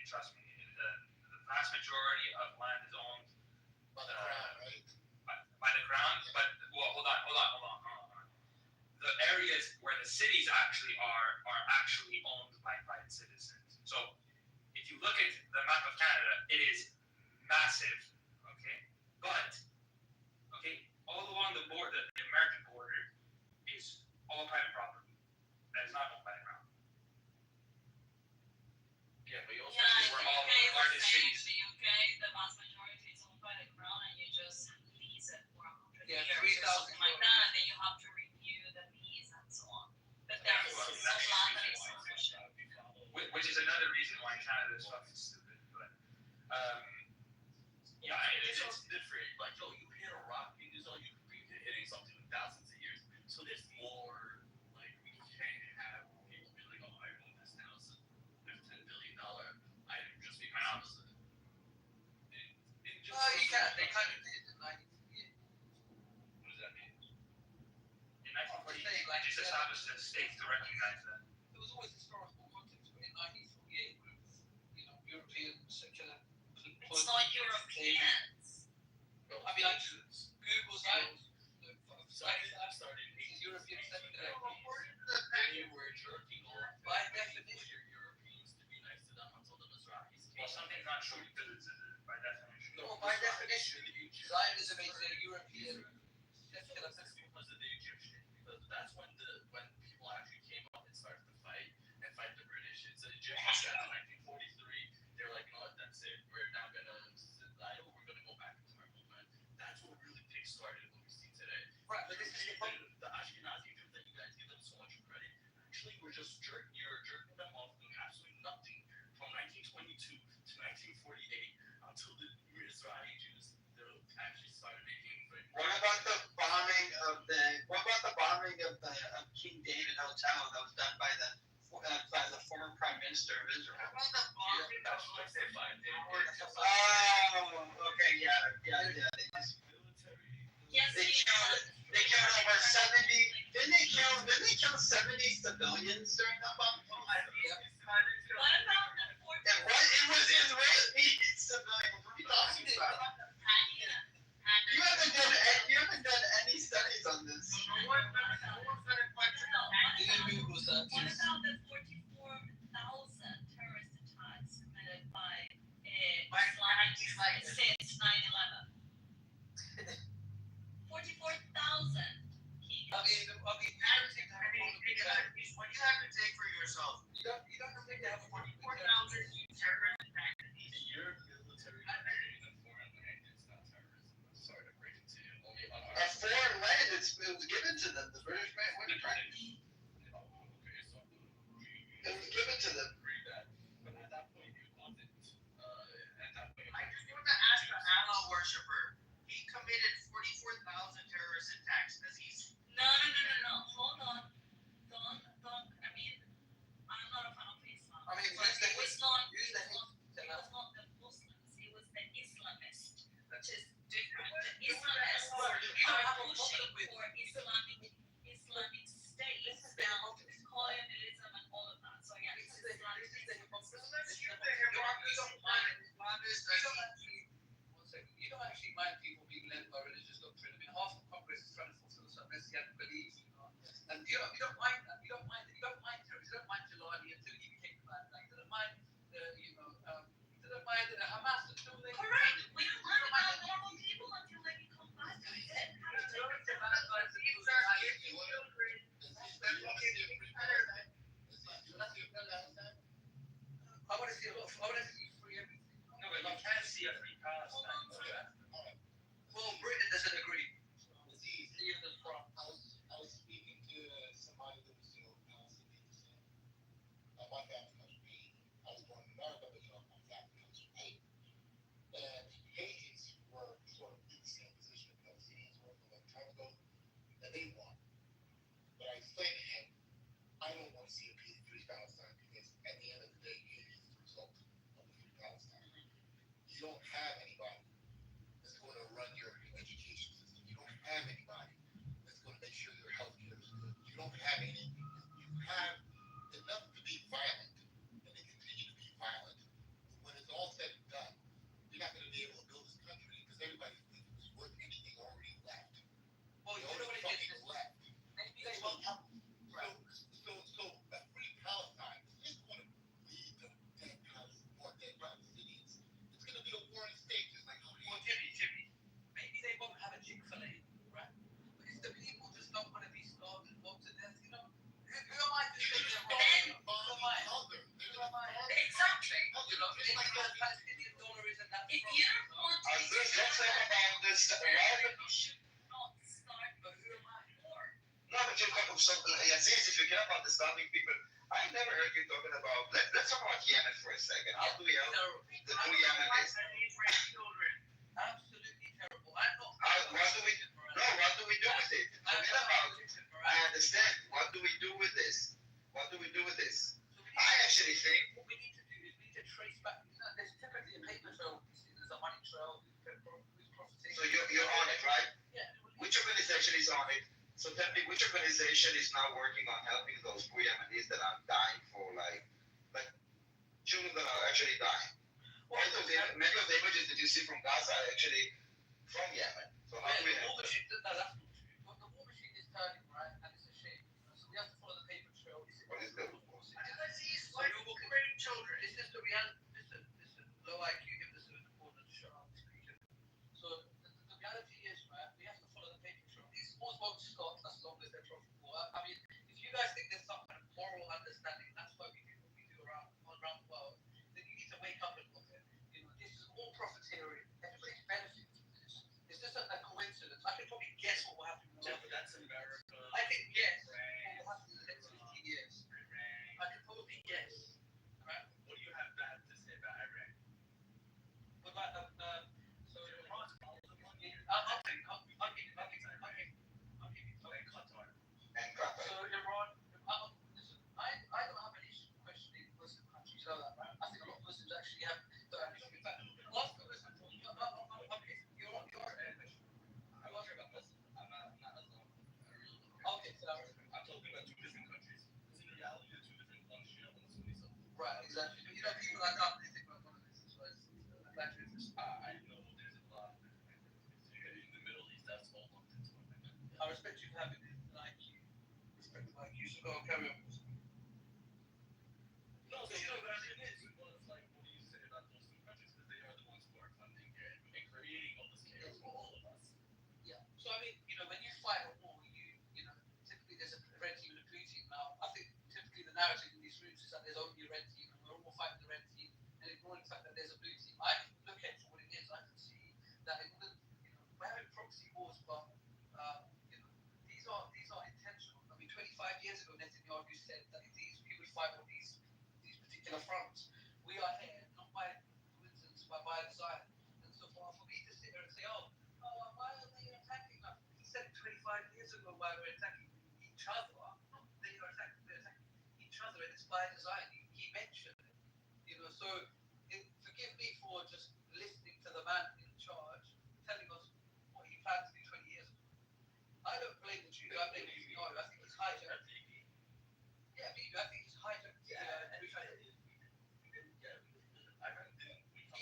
Trust me. The vast majority of land is owned by the crown. But well, hold on. The areas where the cities actually are actually owned by private citizens. So if you look at the map of Canada, it is massive. Okay, but all along the border, the American border is all private property that is not owned by the crown. Yeah, but you also see where all the largest cities. In the UK, the vast majority is owned by the crown, and you just lease it for 100 Yeah, years or something like that, and then you have to renew the lease and so on. But there is some land that is ownership. Which is another reason why Canada is fucking stupid. But yeah, it's different. Like, yo, you hit a rock, and it's all you've been hitting something in thousands of years. So there's more. Like, we can't have people be like, oh, I own this now. So there's $10 billion item just because. You can't. They kind of did in 1948. What does that mean? In 1948, they just established a state to recognize that. There was always historical context, but in 1948, European secular. It's not Europeans. I mean, like Google sites. I started in European secular. They were jerking off. By definition, Europeans to be nice to them until the Mizrahis. Well, something's not true because it's by definition. No, by definition, Zionism is a European secular system. Because of the Egyptian, because that's when people actually came up and started to fight the British. It's the Egyptians that in 1943, they were like, no, that's it. We're not gonna we're gonna go back into our movement. That's what really kick-started what we see today. Right, but this is the Ashkenazi Jews that you guys give them so much credit. Actually, we're just jerking them off doing absolutely nothing from 1922 to 1948 until the Mizrahi Jews actually started making. What about the bombing of King David Hotel that was done by the former Prime Minister of Israel? What about the bombing of okay, yeah. Yes, They killed over 70. Didn't they kill 70 civilians during that bomb? What about the 40? It was Israeli civilians. What are you talking about? You haven't done any studies on this. What about the 44,000 terrorist attacks committed by Islamic since 9/11? 44,000. What you have to take for yourself? You don't think they have 44,000 terrorist attacks. Your military in a foreign land is not terrorism. I'm sorry to break it to you. Only A foreign land, it was given to them. The British man went to try. It was given to them. But at that point, it wasn't. I just want to ask the Allah worshiper. He committed 44,000 terrorist attacks. Does he? No. Hold on. Don't. I mean, I'm not a fan of Islam. I mean, but it was not the Muslims. It was the Islamists, which is different. The Islamists are pushing for Islamic State, colonialism, and all of that. So yeah, it's Islamic State. Let's use the hypocrisy of Islamist. You don't actually mind people being led by religious doctrine. I mean, half of Congress is trying to fulfill some messianic beliefs, and you don't mind that. You don't mind terrorism. You don't mind Jalali until he became the bad guy. You don't mind you don't mind Hamas until they. Correct. We don't learn about normal people until they become bad guys. I want to see free everything. No, but you can't see a free Palestine. Well, Britain doesn't agree. I was speaking to somebody that was, Palestinian. My family comes from Haiti. I was born in America, but my family comes from Haiti. And Haitians were sort of in the same position that Palestinians were a long time ago, and they won. But I explained to him, I don't want to see a free Palestine because at the end of the day, Haiti is the result of the free Palestine. You don't have anybody that's going to run should not start, but who am I for? No, but you talk so Aziz, if you care about the starving people, I never heard you talking about. Let's talk about Yemen for a second. How do we help the two Yemenis? Absolutely terrible. I'm not. What do we do? No, what do we do with it? Forget about it. I understand. What do we do with this? What do we do with this? I actually think what we need to do is we need to trace back. There's typically a paper trail. There's a money trail. Who's profiting. So you're on it, right? Yeah. Which organization is on it? So tell me, which organization is now working on helping those poor Yemenis that are dying for like children that are actually dying? Many of the images that you see from Gaza are actually from Yemen. So how do we help them? The war machine is turning, right? And it's a shame. So we have to follow the paper trail. What is the So we will create children. It's just a reality. Listen, low IQ give this an important shot. So the reality is, right, we have to follow the paper trail. These wars won't stop as long as they're profitable. I mean, if you guys think there's some kind of moral understanding, that's why we do what we do around the world, then you need to wake up and look at it. You know, this is all profiteering. Everybody's benefiting from this. It's just a coincidence. I can probably guess what will happen. That's America. I can guess what will happen in the next 15 years. I can probably guess. Right? What do you have bad to say about Iran? But like, so So Iran, listen, I don't have an issue questioning Muslim countries, you know that, right? I think a lot of Muslims actually have an issue. In fact, last Muslim, okay, you're on your I'm not sure about Muslim. I'm not Muslim. Okay, so I'm talking about two different countries. Because in reality, they're two different, one Shia, one Sunni. So. Right, exactly. But you know, people like that, they think about one of this as well. I know there's a lot of different countries. In the Middle East, that's all lumped into one. I respect you for having it like you. Respect like you should go carry on. No, so you know what it is. Well, it's like, what do you say about those two countries? Because they are the ones who are funding it and creating all this chaos for all of us. Yeah. So I mean, you know, when you fight a war, you know, typically there's a red team and a blue team. Now, I think typically the narrative in these rooms is that there's only a red team and we're all fighting the red team and ignoring the fact that there's a blue team. I can look at it for what it is. I can see that it wouldn't, you know, we're having proxy wars, but you know, these are intentional. I mean, 25 years ago, Netanyahu said that these we would fight on these particular fronts. We are here not by coincidence, but by design. And so for me to sit here and say, why are they attacking us? He said 25 years ago why we're attacking each other. They're attacking each other, and it's by design. He mentioned it. You know, so forgive me for just listening to the man in charge telling us what he planned to do 20 years ago. I don't blame the Jews. I blame Netanyahu. I think he's hijacked. Yeah, me. I think he's hijacked. He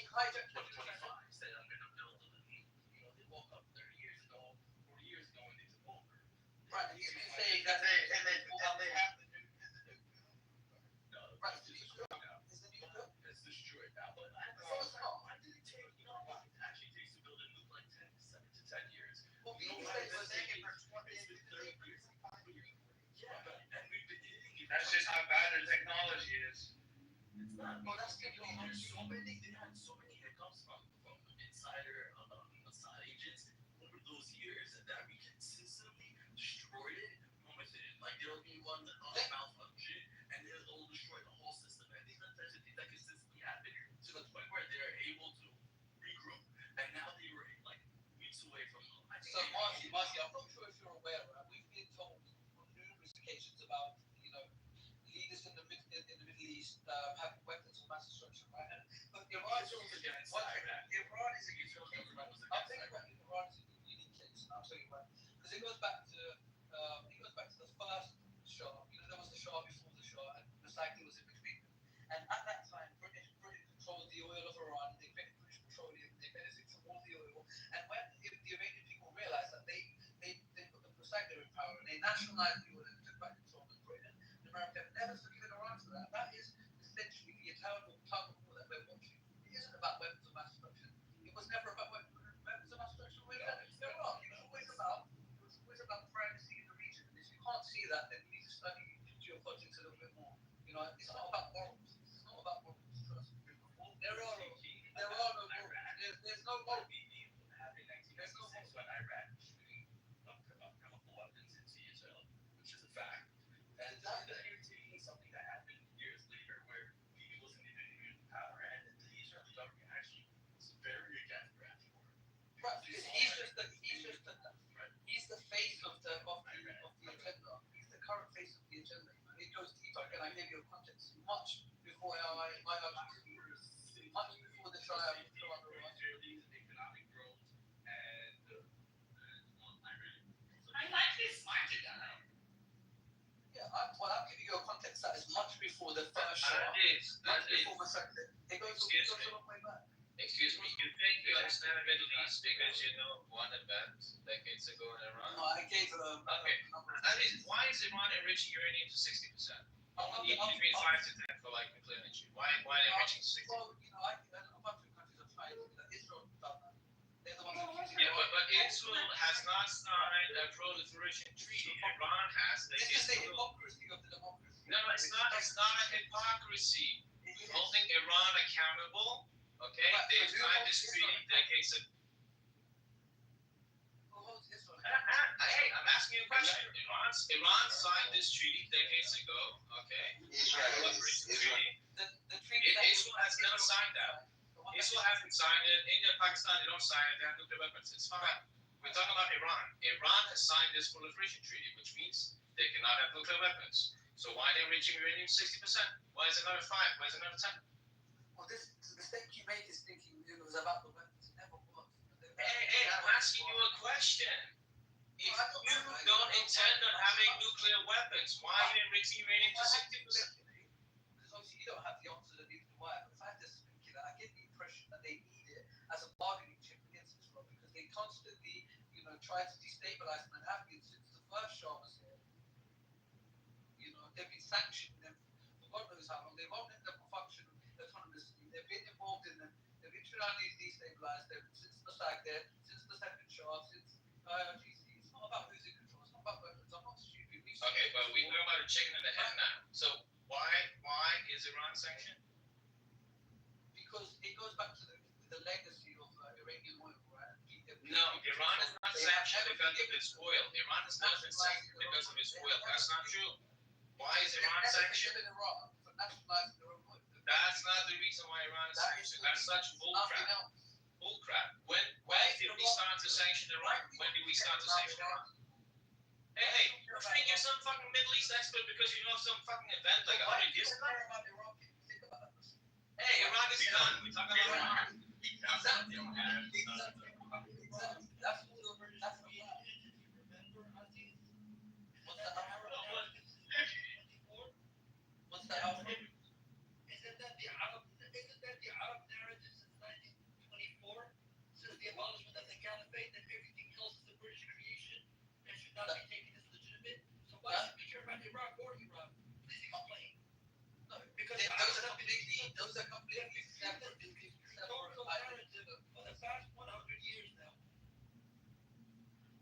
hijacked 2025. Said I'm going to build a league. You know, they woke up 30 years ago, 40 years ago, and they took over. Right, and he's been saying that they have the new. No, right, it's destroyed now. It's destroyed now. But why did it take, you know what it actually takes to build a nuke like 7 to 10 years? Well, You know people why say it's taking for 20 years. It's been 30 years. Yeah, but and we've been hitting it. That's just how bad their technology is. It's not. Well, that's They had so many hiccups from insider Mossad agents over those years that we consistently destroyed it. Like there'll be one malfunction and it'll destroy the whole system. And these are the types of things that consistently happen to the point where they're able to regroup. And now they were like weeks away from. So Marcy, I'm not sure if you're aware, right? We've been told on numerous occasions about, you know, leaders in the Middle East having weapons of mass destruction, right? But Iran is a unique case. I'll tell you why. Because it goes back to the first Shah. You know, there was the Shah before the Shah, and the cycle was in between them. And at that time, Britain controlled the oil of Iran. They British petroleum. They benefited from all the oil. And when the Iranian people realized that they put the Mossadegh in power and they nationalized the oil and took back control of Britain, America never forgiven Iran for that. That is essentially the eternal tug of war that we're watching. It isn't about weapons of mass destruction. It was never about weapons of mass destruction. It was always about primacy in the region. And if you can't see that, then you need to study geopolitics a little bit more. You know, it's not about morals. It's not about morals. Trust me. There are no morals. There's no morals. There's no which is a fact. And that irritating something that happened years later where he wasn't even in power, and the Israeli government actually was very against granting war. Right, because he's the face of the agenda. He's the current face of the agenda. It goes deeper, and I gave you a context much before my much before the trial. Israelis, economic growth, and I like this market guy. Yeah, I'm giving you a context that is much before the first show. Much before the second. It goes a long way back. Excuse me, you think you understand the Middle East because you know one event decades ago in Iran? No, I gave okay. That is, why is Iran enriching uranium to 60%? Only between 5 to 10 for like nuclear energy. Why are they enriching 60%? Well, you know, a bunch of countries are trying to do that. Israel done that. They're the ones accusing Yeah, but Israel has not signed a proliferation treaty. Iran has. This is the hypocrisy of the democracy. No, it's not a hypocrisy. Holding Iran accountable. Okay, they signed this treaty decades ago. Hey, I'm asking you a question. Iran signed this treaty decades ago. Okay, Israel. The treaty. Israel has never signed that. Israel hasn't signed it. India and Pakistan, they don't sign it. They have nuclear weapons. It's fine. We're talking about Iran. Iran has signed this proliferation treaty, which means they cannot have nuclear weapons. So why are they reaching uranium 60%? Why is it another 5? Why is it another 10? Well, the mistake you make is thinking it was about the weapons. It never was. Hey, I'm asking you a question. If you don't intend on having nuclear weapons, why are you enriching uranium to 60%? Because obviously you don't have the answer to neither do I. But if I had to speculate, I get the impression that they need it as a bargaining chip against Israel because they constantly, try to destabilize them and have been since the first Shah was here. They've been sanctioning them for God knows how long. They won't let them function autonomously. They've been involved in them. They've been trying to destabilize them since the SAG there, since the second Shah, since IRGC. It's not about who's in control. It's not about weapons. I'm not stupid. Okay, but we're about a chicken and a hen now. So why is Iran sanctioned? Because it goes back to the legacy of Iranian oil, right? No, Iran is not sanctioned because of its oil. Iran has not been sanctioned because of its oil. That's not true. Why is Iran sanctioned? That's not the reason why Iran is sanctioned. That's such bullcrap. Bullcrap. When did we start to sanction Iran? When did we start to sanction Iran? Hey, you think you're some fucking Middle East expert because you know some fucking event like 100 years ago? Hey, Iraq is done. We're talking about Iran. Exactly. That's what's that outcome? Isn't that the Arab narrative since 1924? Since the abolishment of the caliphate, that everything else is a British creation and should not be taken as legitimate. So why should we care about Iraq or Iran? Please explain. No, because those are completely separate historical narrative for the past 100 years now.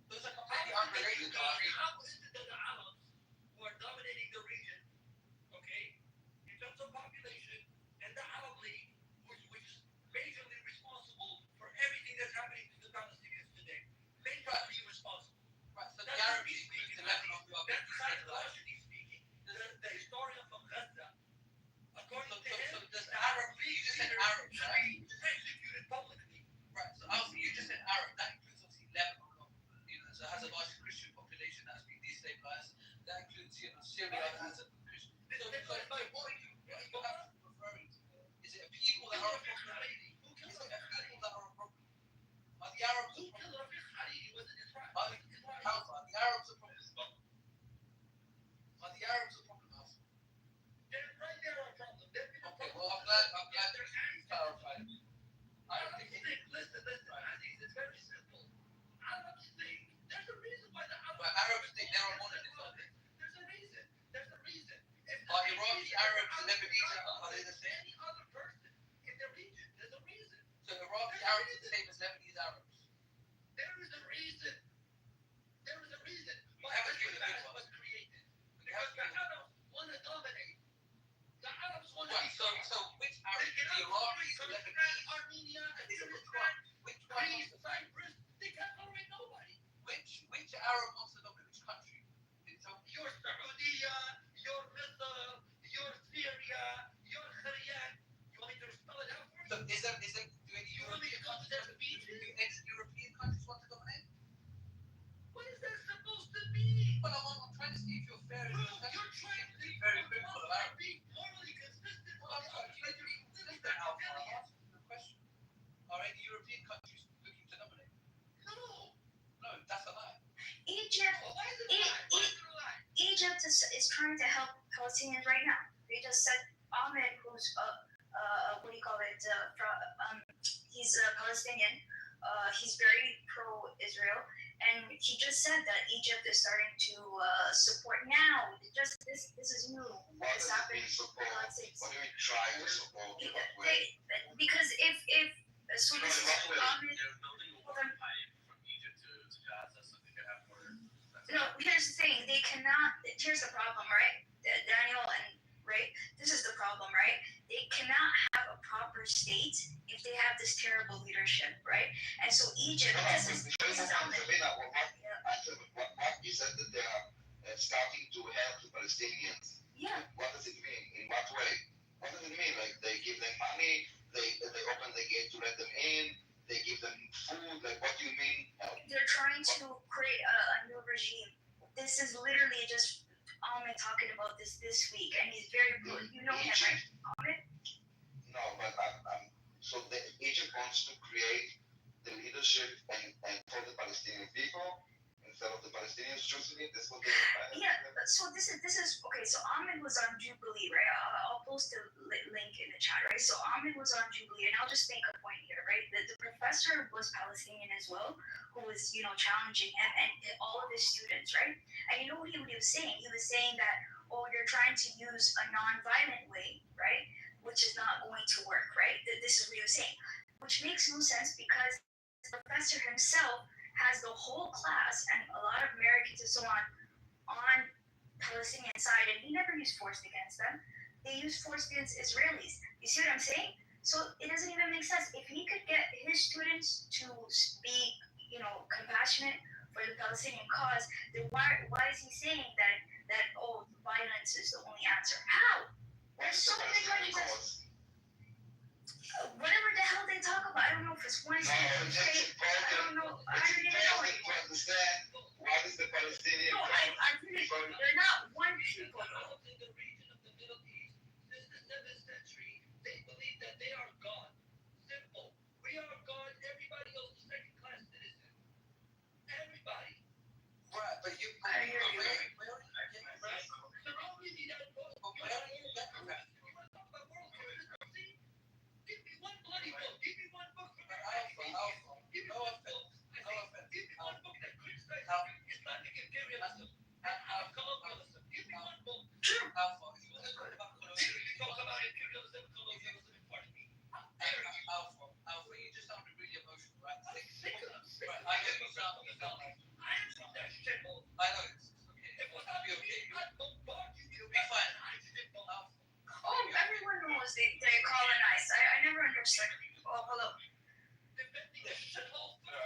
Those are completely unrelated. How is it that the Arabs, who are dominating the region, okay, in terms of population, and the Arab League, which is majorly responsible for everything that's happening to the Palestinians today, majorly responsible. Right, so the Arab League speaks to Lebanon, that's psychologically speaking. The historian from Gaza, according to him, the Arab League you just said Arab, right? Executed publicly. Right, so obviously you just said Arab. That includes obviously Lebanon, so it has a large Christian population that's been destabilized. That includes, Syria that has a Christian. So what are you referring to? Is it a people that are a problem? Is it a people that are a problem? Are the Arabs a problem? Alpha, are the Arabs a problem? Are the Arabs a problem, Alpha? Right there are a problem. Okay, well I'm glad you clarified it. I don't think Listen, Aziz, it's very simple. Arabs think there's a reason why the Arabs think they're a monolith, aren't they? There's a reason. Are Iraqi Arabs and Lebanese, are they the same? Any other person in the region, there's a reason. So Iraqi Arabs are the same as Lebanese Arabs? There is a reason. You haven't given a good one. Was created. Because the Arabs want to dominate. The Arabs want to Right, so which Arabs? The Iraqis, the Lebanese, Armenia, Azerbaijan, which one? Greece, Cyprus, they can't tolerate nobody. Which Arab wants to dominate which country? You're is trying to help Palestinians right now. They just said Ahmed, who's what do you call it? He's a Palestinian. He's very pro-Israel, and he just said that Egypt is starting to support now. Just this is new. This happened. What do you mean try to support? Because if so this is Ahmed. No, here's the thing. They cannot. Here's the problem, right? Daniel and right. This is the problem, right? They cannot have a proper state if they have this terrible leadership, right? And so Egypt. This is What you said that they are starting to help the Palestinians. Yeah. What does it mean? In what way? What does it mean? Like they give them money, they open the gate to let them in, they give them food. Like what do you mean? They're trying to create a new regime. This is literally just Ahmed talking about this week, and he's very good. You know him, right? Ahmed? No, but so Egypt wants to create the leadership and for the Palestinian people instead of the Palestinians choosing it. That's what they. Yeah. So this is okay. So Ahmed was on Jubilee, right? I'll post a link in the chat, right? So Ahmed was on Jubilee, and I'll just make a point here, right? The professor was Palestinian as well, who was challenging him and all of his students, right? And you know what he was saying? He was saying that you're trying to use a non-violent way, right? Which is not going to work, right? This is what he was saying, which makes no sense because the professor himself has the whole class and a lot of Americans and so on Palestinian side, and he never used force against them. They used force against Israelis. You see what I'm saying? So it doesn't even make sense. If he could get his students to be, compassionate for the Palestinian cause, then why is he saying that violence is the only answer? How? There's so many countries. Whatever the hell they talk about, I don't know if it's Wednesday. I don't know. I don't even know anymore. Understand what is the Palestinian? No, I really. They're not one people. In the region of the Middle East, since the 7th century, they believe that they are God. Simple. We are God. Everybody else is second-class citizen. Everybody. Right, but you. I hear you. So don't really that book. You want to talk about world citizency? Give me one bloody book. Give me one book from Alpha. Give me one book. Give me one book that criticizes Islamic imperialism and colonialism. Give me one book. Sure. Alpha. You want to talk about imperialism, colonialism, and pardon me. Alpha, you just sounded really emotional, right? Right, I get you sound like I am so that simple. I know it's okay. It will not be okay. You'll be fine. Oh, everyone knows they colonized. I never understood. Oh, hello.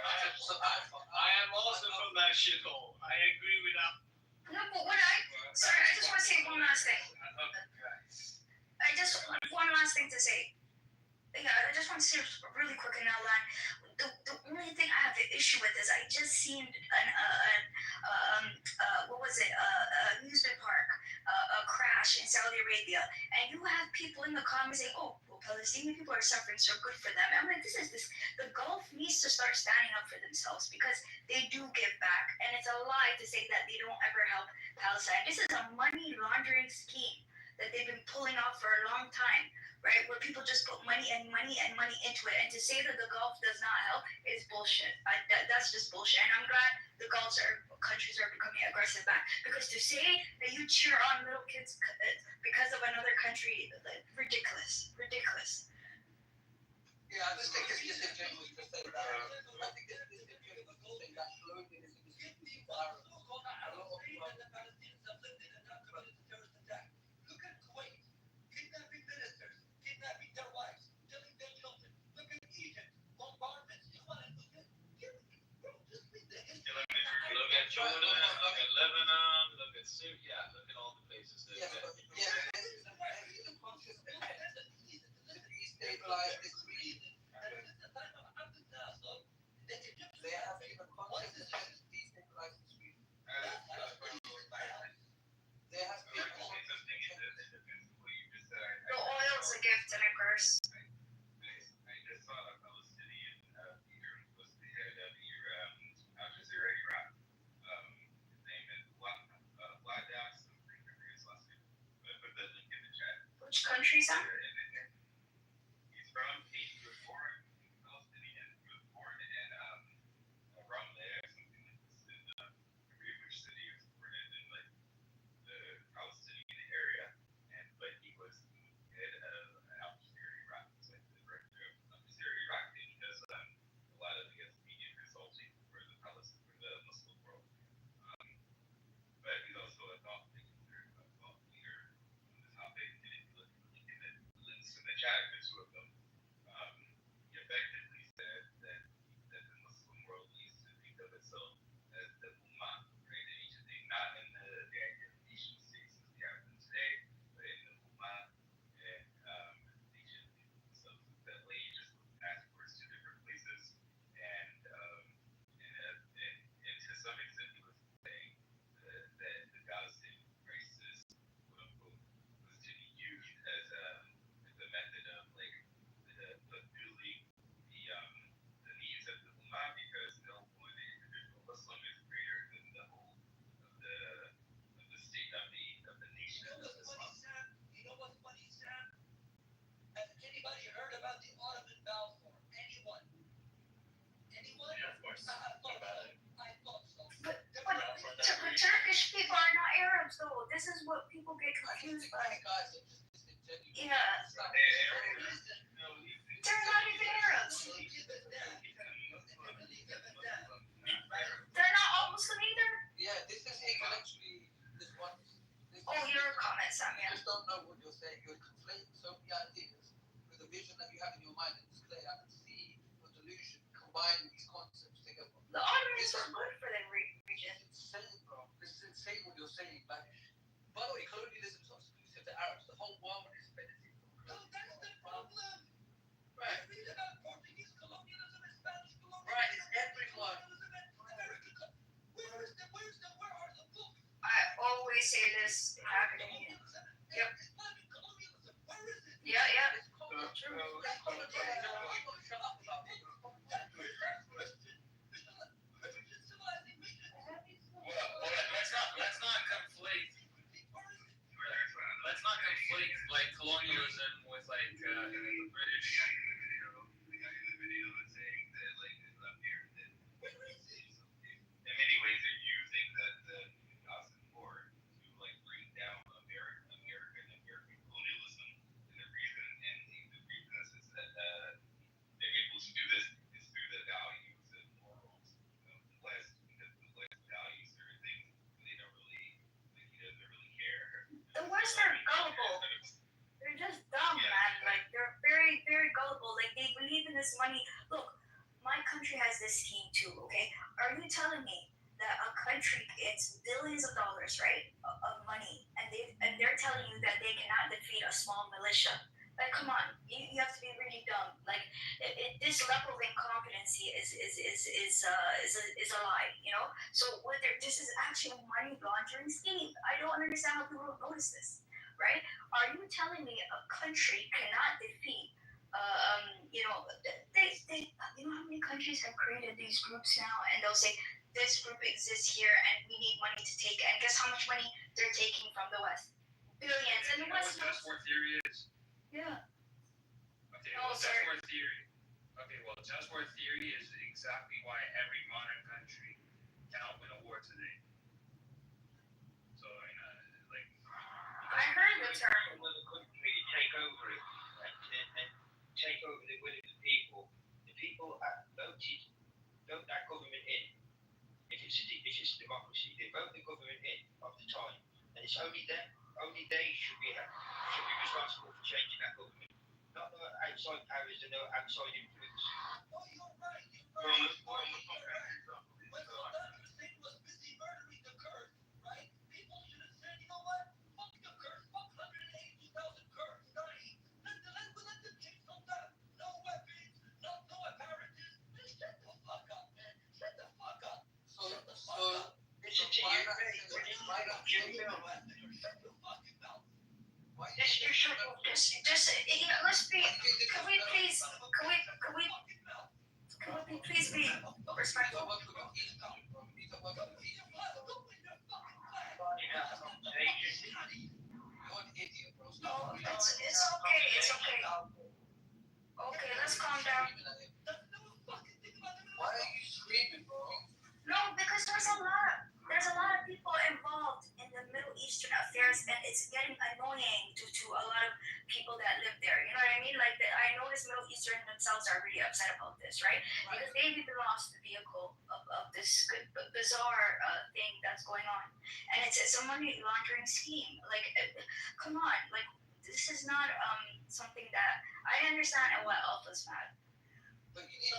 I am also from that shithole. I agree with that. No, but sorry, I just want to say one last thing. One last thing to say. Yeah, I just want to say really quick and outline. The only thing I have an issue with is I just seen amusement park crash in Saudi Arabia, and you have people in the comments saying, "Oh, well, Palestinian people are suffering, so good for them." I'm like, the Gulf needs to start standing up for themselves because they do give back, and it's a lie to say that they don't ever help Palestine. This is a money laundering scheme that they've been pulling off for a long time, right? Where people just put money and money and money into it, and to say that the Gulf does not help is bullshit. That's just bullshit, and I'm glad the countries are becoming aggressive back, because to say that you cheer on little kids because of another country, ridiculous. Yeah, I just think it's just a general to say that. I think it's a general to say that slowly is a lot of people have lived in and not committed a terrorist attack. Look at Kuwait, kidnapping ministers, kidnapping their wives, killing their children. Look at Egypt, bombardments. You want to look at just read the history. Look at Jordan, look at Lebanon, look at Syria, look at all the places that. It's a conscious effort to destabilize this region. They have even conscious effort to destabilize this region. There has been a conscious effort. The oil's a gift and a curse. I just saw a Palestinian leader was the head of Al Jazeera Iraq. His name is Wada something. So the Umma, right, in each of the, not in the nation states as we have them today, but in the Umma and nation. So that way you just passports to different places, and to some extent he was saying that the Palestinian crisis, quote unquote, was to be used as a method of like fulfilling the needs of the Ummah, because no one individual Muslim is greater than the whole of the state of the nation. You know what's funny, Sam? Has anybody heard about the Ottoman Balfour? Anyone? Yeah, of course. I thought so. But Turkish people are not Arabs though. This is what people get confused by. Guys are just disingenuous. Yeah. They're not even Arabs. They're not all Muslim either? Yeah, this is intellectually this one. Oh, your comment, Sam, You yeah. just don't know what you're saying. You're conflating so many ideas with the vision that you have in your mind, and it's clear. I can see your delusion combining these concepts together. The Ottomans were good for the region. It's insane, bro. This is insane what you're saying. Like, by the way, colonialism is not exclusive to Arabs. The whole world is benefiting from colonialism. No, that's the problem. Right. Read about Portuguese colonialism and Spanish colonialism. Right, it's everyone. Where are the books? I always say this in academia. Yep. Yeah, yeah. True. Shut up about it. Let's not conflate like colonialism with like the British. The guy in the video is saying that like it's up here that in many ways they're using the Gaza war to like bring down American colonialism, and the reason is that they're able to do this is through the values and morals of the West, because the West values certain things and they don't really like he doesn't really care. The West are gullible. They're just dumb, man. Like, they're very, very gullible. Like, they believe in this money. Look, my country has this scheme too, okay? Are you telling me that a country gets billions of dollars, right, of money, and they're telling you that they cannot defeat a small militia? Like, come on, you have to be really dumb. Like, this level of incompetency is a lie, you know. So this is actually a money laundering scheme. I don't understand how people don't notice this, right? Are you telling me a country cannot defeat? You know, you know how many countries have created these groups now, and they'll say this group exists here, and we need money to take. And guess how much money they're taking from the West? Billions. And the West. Just war theory is. Yeah. Okay, well, just war theory. Okay, well, just war theory is exactly why every modern country cannot win a war today. So, like. I heard the term. Another country take over it and take over the will of the people. The people vote that government in. If it's democracy, they vote the government in of the time, and it's only they should be responsible for changing that government, not the outside powers and the outside influence. Oh, you're right. When Saddam Hussein was busy murdering the Kurds, right? People should have said, you know what? Fuck the Kurds. Fuck 180,000 Kurds dying. Let them kick Saddam. No weapons, no apparatus. Just shut the fuck up, man. Shut the fuck up. Listen to you, right up your mouth. Shut your fucking mouth. You know, let's be. Can we please be respectful? It's okay. Okay, let's calm down. Why are you screaming, bro? No, because there's a lot of people involved in the Middle Eastern affairs, and it's getting annoying to a lot of people that live there. You know what I mean? Like, I notice Middle Eastern themselves are really upset about this, right? Because they've even lost the vehicle of this bizarre thing that's going on, and it's a money laundering scheme. Like, come on, like, this is not something that I understand and what Alpha's mad. But you need to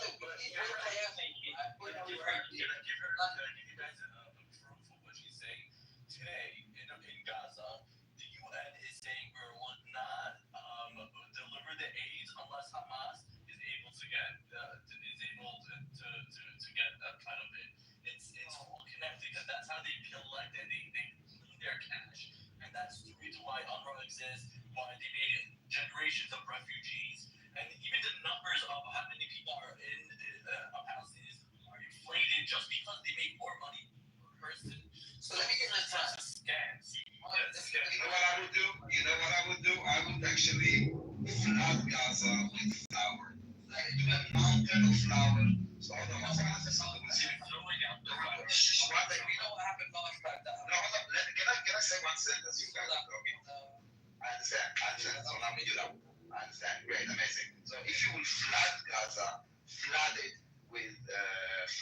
populations of refugees, and even the numbers of how many people are in Palestinians are inflated just because they make more money per person. So let me get this That's right. a scam. You know what I would do? You know what I would do? I would actually flood Gaza with flour. Like do a mountain of flour. So hold on, one second. Let's say something. We'll see. One thing. We know what happened last time. No, hold on. Can I say one sentence? You guys are talking. I understand. So now we do that. I understand. Great, amazing. So if you will flood Gaza, flood it with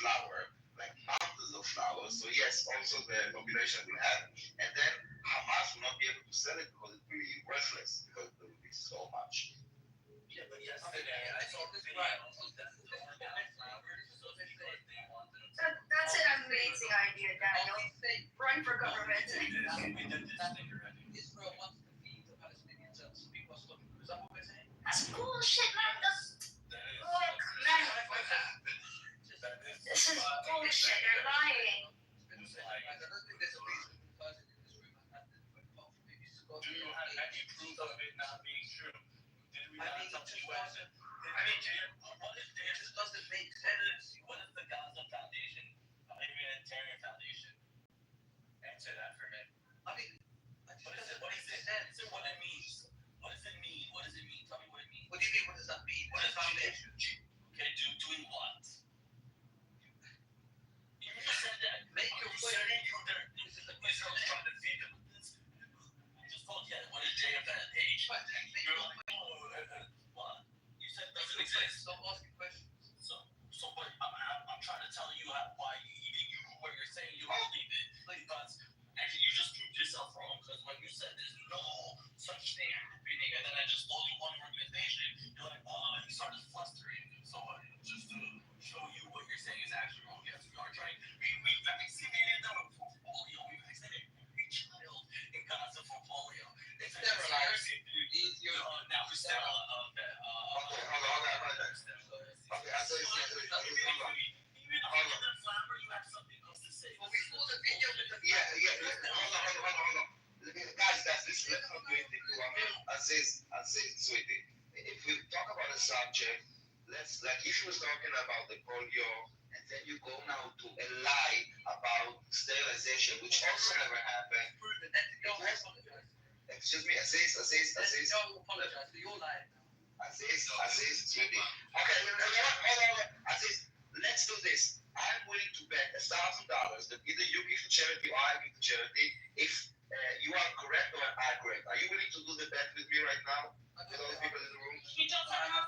flour, like mountains of flour. So yes, also the population will have, and then Hamas will not be able to sell it because it will be worthless because there will be so much. Yeah, but yesterday I saw this video of them throwing out flowers just because they wanted to. That's an amazing idea, Daniel. Run for government. We did this thing already. Israel wants to feed the Palestinians and some people are stopping. Is that what we're saying? That's bullshit, man. Look, man. This is bullshit. They're lying. I don't think there's a reason the person in this room has had this, but apart from maybe Scott. Do you have any proof of it not being true? Did we not tell the US? What if It just doesn't make sense. What is the Gaza Foundation, a humanitarian foundation? Answer that for me. I mean, What is it? What is it? Answer what it means. What does it mean? What does it mean? Tell me what it means. What do you mean? What does that mean? What is foundation? Okay, doing what? You just said that. Make your You point. said this is the Israel's trying to feed them. I just told you what is JFH. You're like, what? You said it doesn't exist. Stop asking questions. So what? I'm trying to tell you why even you what you're saying you don't believe it because actually you just proved yourself wrong because when you said there's no such thing happening and then I just told you one organization you're like you started flustering so just to show you what you're saying is actually wrong. Yes, we are trying. We vaccinated them for polio. We vaccinated every child in Gaza for polio. It's Sterilized. Now we're sterile. Okay, hold on. Okay, I say Even after the flower, you have something else to say. Well, before the video with the Hold on. Guys, let's not do anything. Aziz, sweetie. If we talk about a subject, let's like if you was talking about the polio, and then you go now to a lie about sterilization, which also never happened. Excuse me, Aziz. Don't apologize for your lie. Aziz, sweetie. Okay, hold on. Aziz, let's do this. I'm willing to bet $1,000 that either you give to charity or I give to charity if you are correct or I'm correct. Are you willing to do the bet with me right now? With all the people in the room? You don't have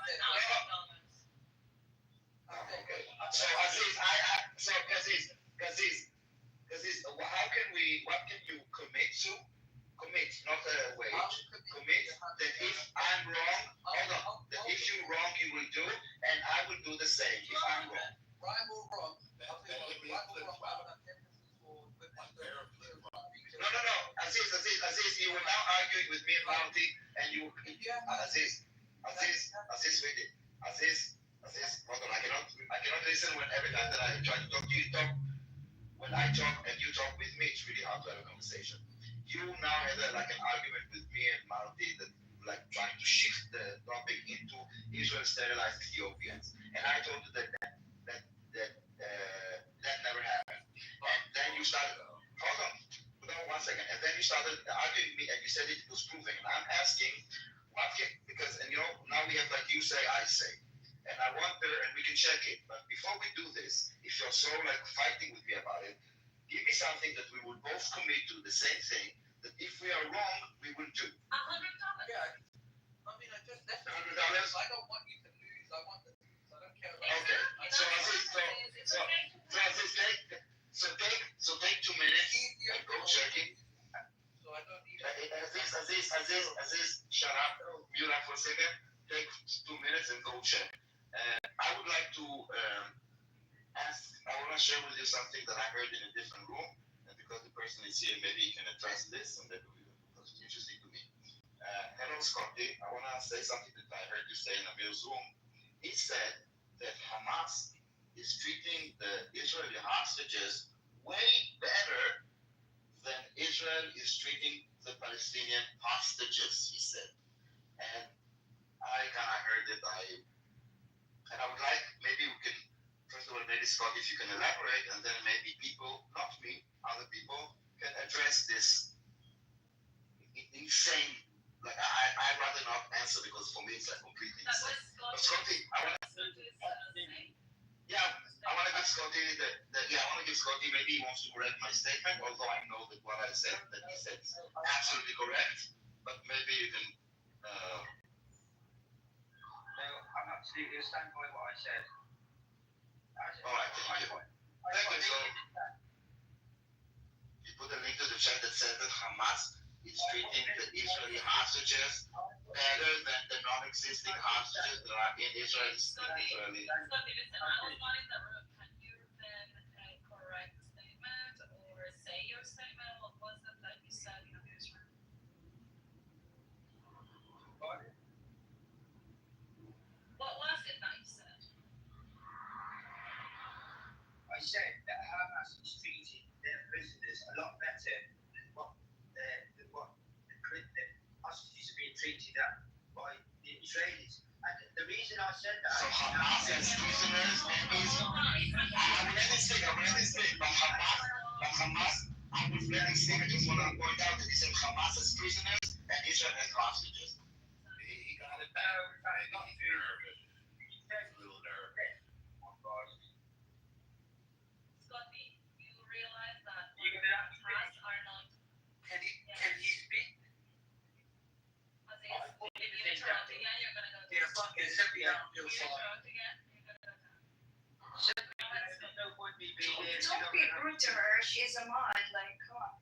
Okay. So Aziz, what can you commit to? Commit, not a wage. Commit that if I'm wrong, that if you're wrong, you will do, and I will do the same if I'm wrong. Right or wrong? No. Aziz, you were now arguing with me and Bounty, and you, Aziz, wait. Aziz, hold on, I cannot listen when every time that I try to talk to you, talk. When I talk and you talk with me, it's really hard to have a conversation. You now had like an argument with me and Marty that like trying to shift the topic into Israel sterilized Ethiopians, and I told you that never happened. And then you started. Hold on 1 second. And then you started arguing with me, and you said it was proven. And I'm asking, because now we have like you say, I say, and I wonder, and we can check it. But before we do this, if you're so like fighting with me about it, give me something that we will both commit to the same thing. That if we are wrong, we will do. $100. Yeah. I mean, I just $100. I don't want you to lose. I want the peace. I don't care about Okay. So take 2 minutes and go check it. So I don't need Aziz, shut up. Mute up for a second. Take 2 minutes and go check. I would like to I want to share with you something that I heard in a different room, and because the person is here, maybe he can address this, and that will be because it's interesting to me. Hello, Scotty. I want to say something that I heard you say in Amir's room. He said that Hamas is treating the Israeli hostages way better than Israel is treating the Palestinian hostages, he said. And I kind of heard it. And I would like, maybe we can, first of all, maybe Scott, if you can elaborate, and then maybe people, not me, other people, can address this insane. Like I'd rather not answer because for me it's like completely insane. But Scotty, I want to give Scotty I want to give Scotty, maybe he wants to correct my statement, although I know that what I said, that he said is absolutely correct. But maybe you can. No, I'm absolutely stand by what I said. All right, thank you. Thank you. So you put a link to the chat that says that Hamas is treating the Israeli hostages better than the non-existing hostages that are in Israel. Scotty, listen, I was not in the room. Can you then correct statement or say your statement? What was it that you said in the newsroom? What was it that you said? I said that Hamas is treating their prisoners a lot better than what the hostages are being treated by the Israelis. And the reason I said that. So Hamas as prisoners I'm letting speak, but Hamas, I was letting speak. I just want to point out that he said Hamas as prisoners and Israel as hostages. He got it back. He got nervous. A little nervous. Scotty, you realize that Hamas are not. Can he speak? If you interrupt again, you're going to go down. If you interrupt again, you're going to go down. Don't be rude to her. She's a mod. Like, come on.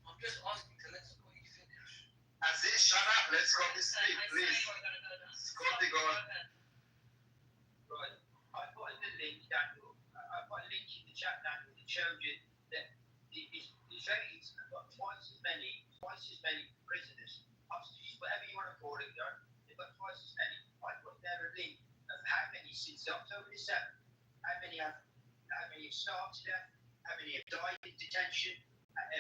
I'm just asking to let Scotty finish. Aziz, shut up. Let's go to speak, please. Scotty, go on. Right. I put in the link, Daniel. I put a link in the chat, Daniel, that showed you that the Israelis have got twice as many prisoners, hostages, whatever you want to call it, they've got twice as many. I put there a link of how many since October the 7th, how many have started death, how many have died in detention,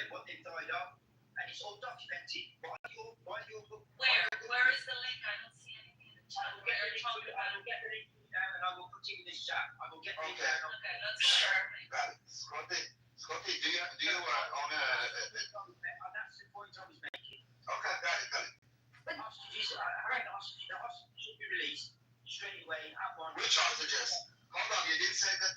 what they've died of, and it's all documented by your Where is the link? I don't see anything in the chat. I will get the link down and I will put it in this chat. I will get the link down. Okay, let's go. Scotty, do you own a... That's the point I was making. Okay, got it. But hostages, the hostages should be released straight away at once. Which hostages? Hold on, you didn't say that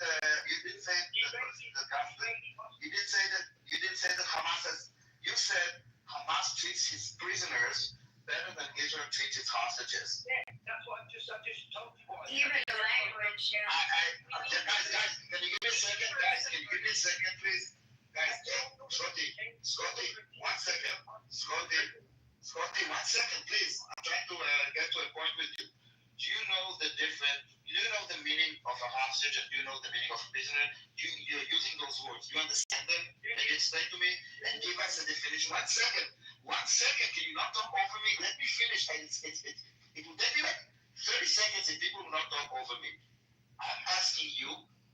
Hamas has... You said Hamas treats his prisoners better than Israel treats its hostages. Yeah, that's what I just told you. Even the language, Guys, can you give me a second? Guys, can you give me a second, please? Guys, Scotty, 1 second. Scotty, 1 second, please. I'm trying to get to a point with you. Do you know the meaning of a hostage and do you know the meaning of a prisoner? You're using those words. Do you understand them? Can you explain to me and give us a definition? 1 second. 1 second. Can you not talk over me? Let me finish. It will take me like 30 seconds if people will not talk over me. I'm asking you,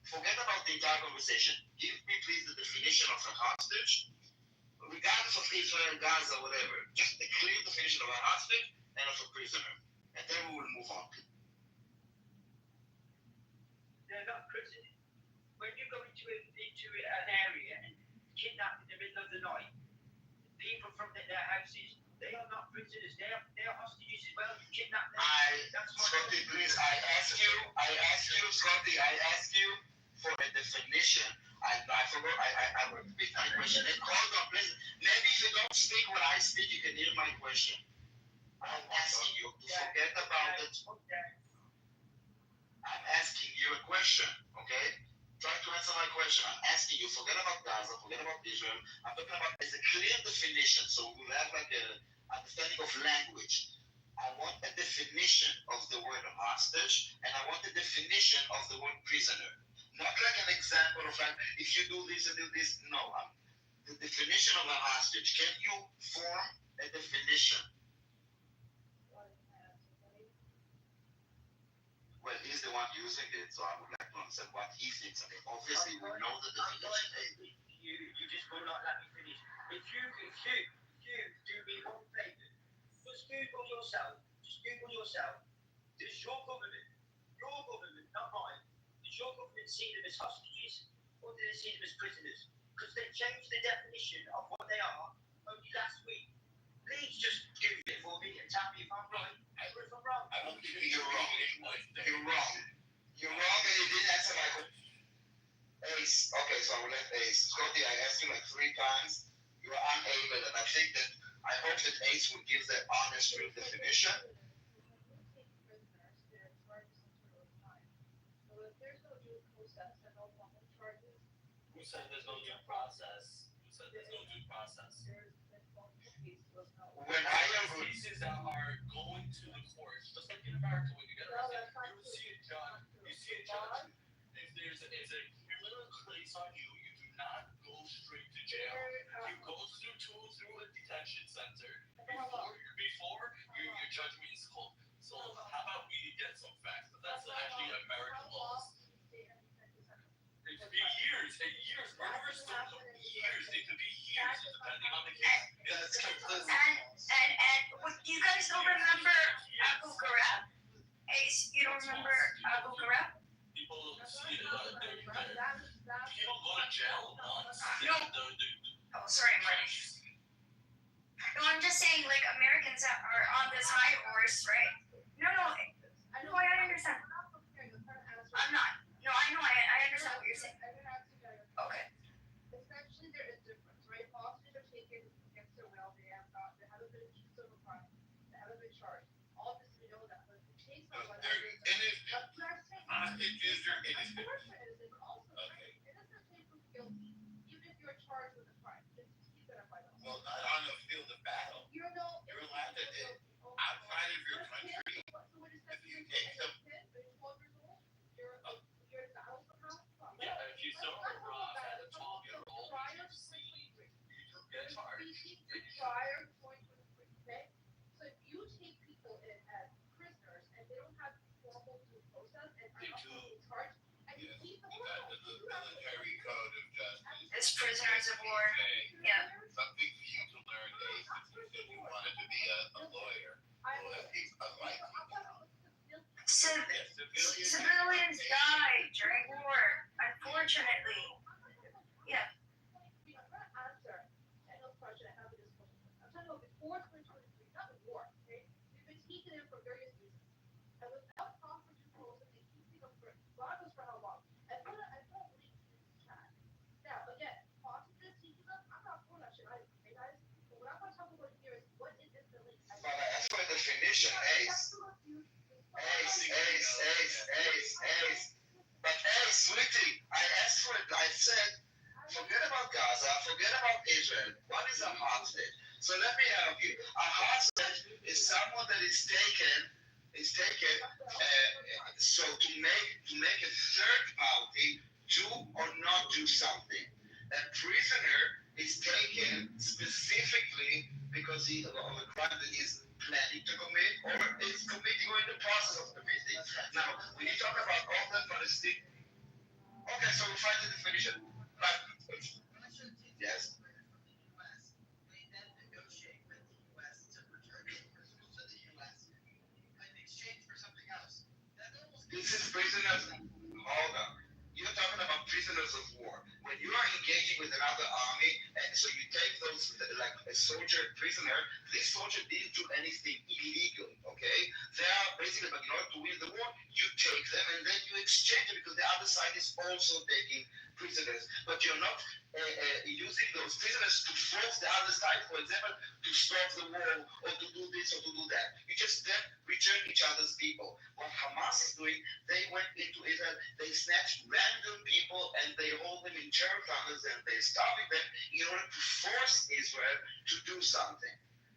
forget about the entire conversation. Give me please the definition of a hostage, regardless of Israel, Gaza, whatever. Just a clear definition of a hostage and of a prisoner. And then we will move on. They're not prisoners. When you go into an area and kidnap in the middle of the night, people from their houses, they are not prisoners. They are hostages as well. You kidnap them. Scotty, please, I ask you for a definition. I forgot. I will repeat my question. Hold on, please. Maybe if you don't speak when I speak, you can hear my question. I'm asking you to forget about it. I'm asking you a question, okay? Try to answer my question. I'm asking you, forget about Gaza, forget about Israel. I'm talking about as a clear definition, so we'll have like an understanding of language. I want a definition of the word hostage, and I want a definition of the word prisoner. Not like an example of like, if you do this and do this. No, the definition of a hostage. Can you form a definition? Well, he's the one using it, so I would like to understand what he thinks. I mean, obviously, we know the definition. You just will not let me finish. If you do me one favor, just Just Google yourself. Just Google yourself. Does your government, not mine, does your government see them as hostages or do they see them as prisoners? Because they changed the definition of what they are only last week. Please just Google it for me and tell me if I'm right or if I'm wrong. I don't think you're wrong. You're wrong. You're wrong, and you didn't answer my question. Ace. Okay, so I will let Ace. Scotty, I asked you like 3 times. You were unable, and I think that I hope that Ace would give the honest, real definition. Who said there's no due process? Who said there's no due process? When I am cases that are going to the courts, just like in America, when you get arrested, you see a judge. If there's a criminal case on you, you do not go straight to jail. You go through a detention center before your judgment is called. So how about we get some facts? That's actually American laws. It could be years and years. Murderers don't know years. It could be years depending on the case. And you guys don't remember Abu Ghraib? Ace, you don't remember Abu Ghraib? People see it. People go to jail once. Oh, sorry, Marty. No, I'm just saying, like, Americans are on this high horse, right? No, I understand. I'm not. No, I know, I understand what you're saying. Okay. Essentially, there is difference, right? Hostages are taken against their will. They haven't been accused of a crime. They haven't been charged. All this, we know that. But the case of what they're innocent. Hostages are innocent. Okay. Innocent people guilty, even if you're charged with a crime. Just keep that in mind. Well, not on the field of battle. You're allowed to outside of your country. If you take them. Yeah, if you throw a rock at a 12-year-old, you do get charged. Prior point with okay? So if you take people in as prisoners and they don't have formal due process and are not being charged, and you keep them around. The military code of justice. It's prisoners of war. Yeah. Something for you to learn, Ace, if you said you wanted to be a lawyer. Civilians die during war, unfortunately. Yeah. I'm going to answer Daniel's question. I have this question. I'm talking about before 2023, not the war, okay? We've been taken in for various reasons. And without proper due process, they keep people for God knows for how long. I put a link in this chat. Now, again, hostages taking them, I'm not for that shit either, okay, guys? But what I want to talk about here is what is this the link? But as for the definition, Ace. But Ace, sweetie, I asked for it. I said, forget about Gaza, forget about Israel. What is a hostage? So let me help you. A hostage is someone that is taken. So to make a third party do or not do something. A prisoner is taken specifically because he of a crime that he's planning to commit or is committing or in the process of committing. Now, when you talk about all the Palestinian, okay, so we'll find the definition. But yes. This is prisoners. Hold on. You're talking about prisoners of war. When you are engaging with another army, and so you take those, like a soldier prisoner, this soldier didn't do anything illegal, okay? They are basically, but in order to win the war, you take them and then you exchange them because the other side is also taking prisoners. But you're not using those prisoners to force the other side, for example, to stop the war or to do this or to do that. You just then return each other's people. What Hamas is doing, they went into Israel, they snatched random people and they hold them in terror tunnels and they're starving them in order to force Israel to do something.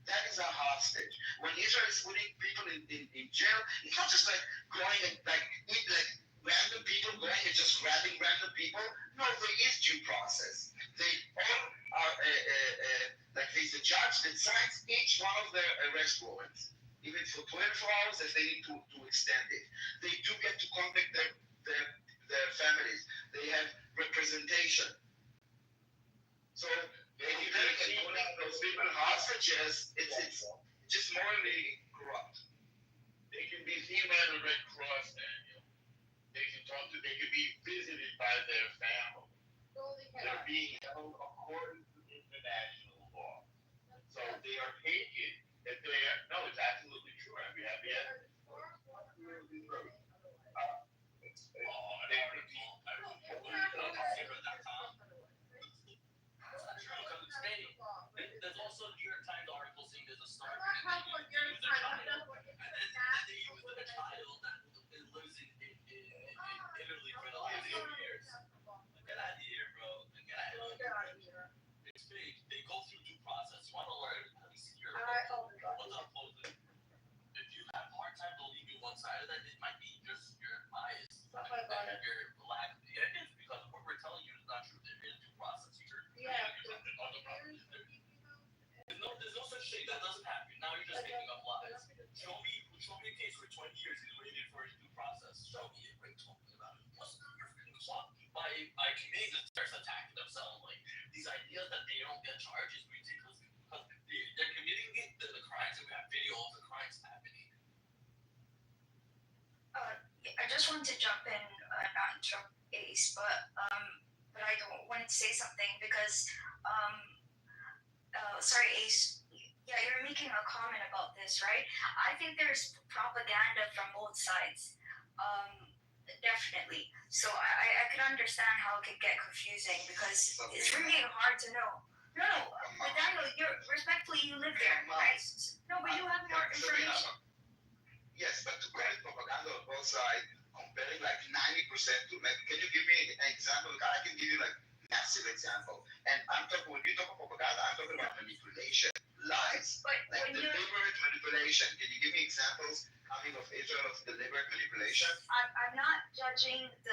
That is a hostage. When Israel is putting people in jail, it's not just like going and like random people going and just grabbing random people. No, there is due process. They all are like there's a judge that signs each one of their arrest warrants, even for 24 hours if they need to extend it. They do get to contact their families. They have representation. So if you take and putting those people hostages, it's just morally corrupt. They can be seen by the Red Cross, Daniel. They can be visited by their family. They're being held according to international law. So they are taken if they are, no, it's absolutely true. I mean, have you ever? Absolutely true. There's also New York Times article saying there's a start. They use a child that lives in Italy for the last 8 years. Get out of here, bro. Get out of here. It's fake. They go through due process. You want to learn? Let me see your what's unfolded. If you have a hard time believing one side of that, it might be just your bias. Your lack. Yeah, it is because what we're telling you is not true. There is due process here. There's no such thing. That doesn't happen. Now you're just making up lies. Show me a case where 20 years he's waited for his due process. Show me it. We're talking about it. What's the freaking clock? By committing the terrorist attack themselves, like these ideas that they don't get charged is ridiculous because they're committing the crimes and we have video of the crimes happening. I just wanted to jump in, not interrupt Ace, but I wanted to say something because sorry, Ace. Yeah, you're making a comment about this, right? I think there's propaganda from both sides. Definitely. So I can understand how it could get confusing because it's really hard to know. No, but Daniel, respectfully, you live there, right? No, but you have more information. Yes, but to create propaganda on both sides, comparing like 90% to like, can you give me an example? I can give you like massive example. And when you talk about propaganda, I'm talking about manipulation, lies, like deliberate manipulation. Can you give me examples coming of Israel of deliberate manipulation? I'm not judging the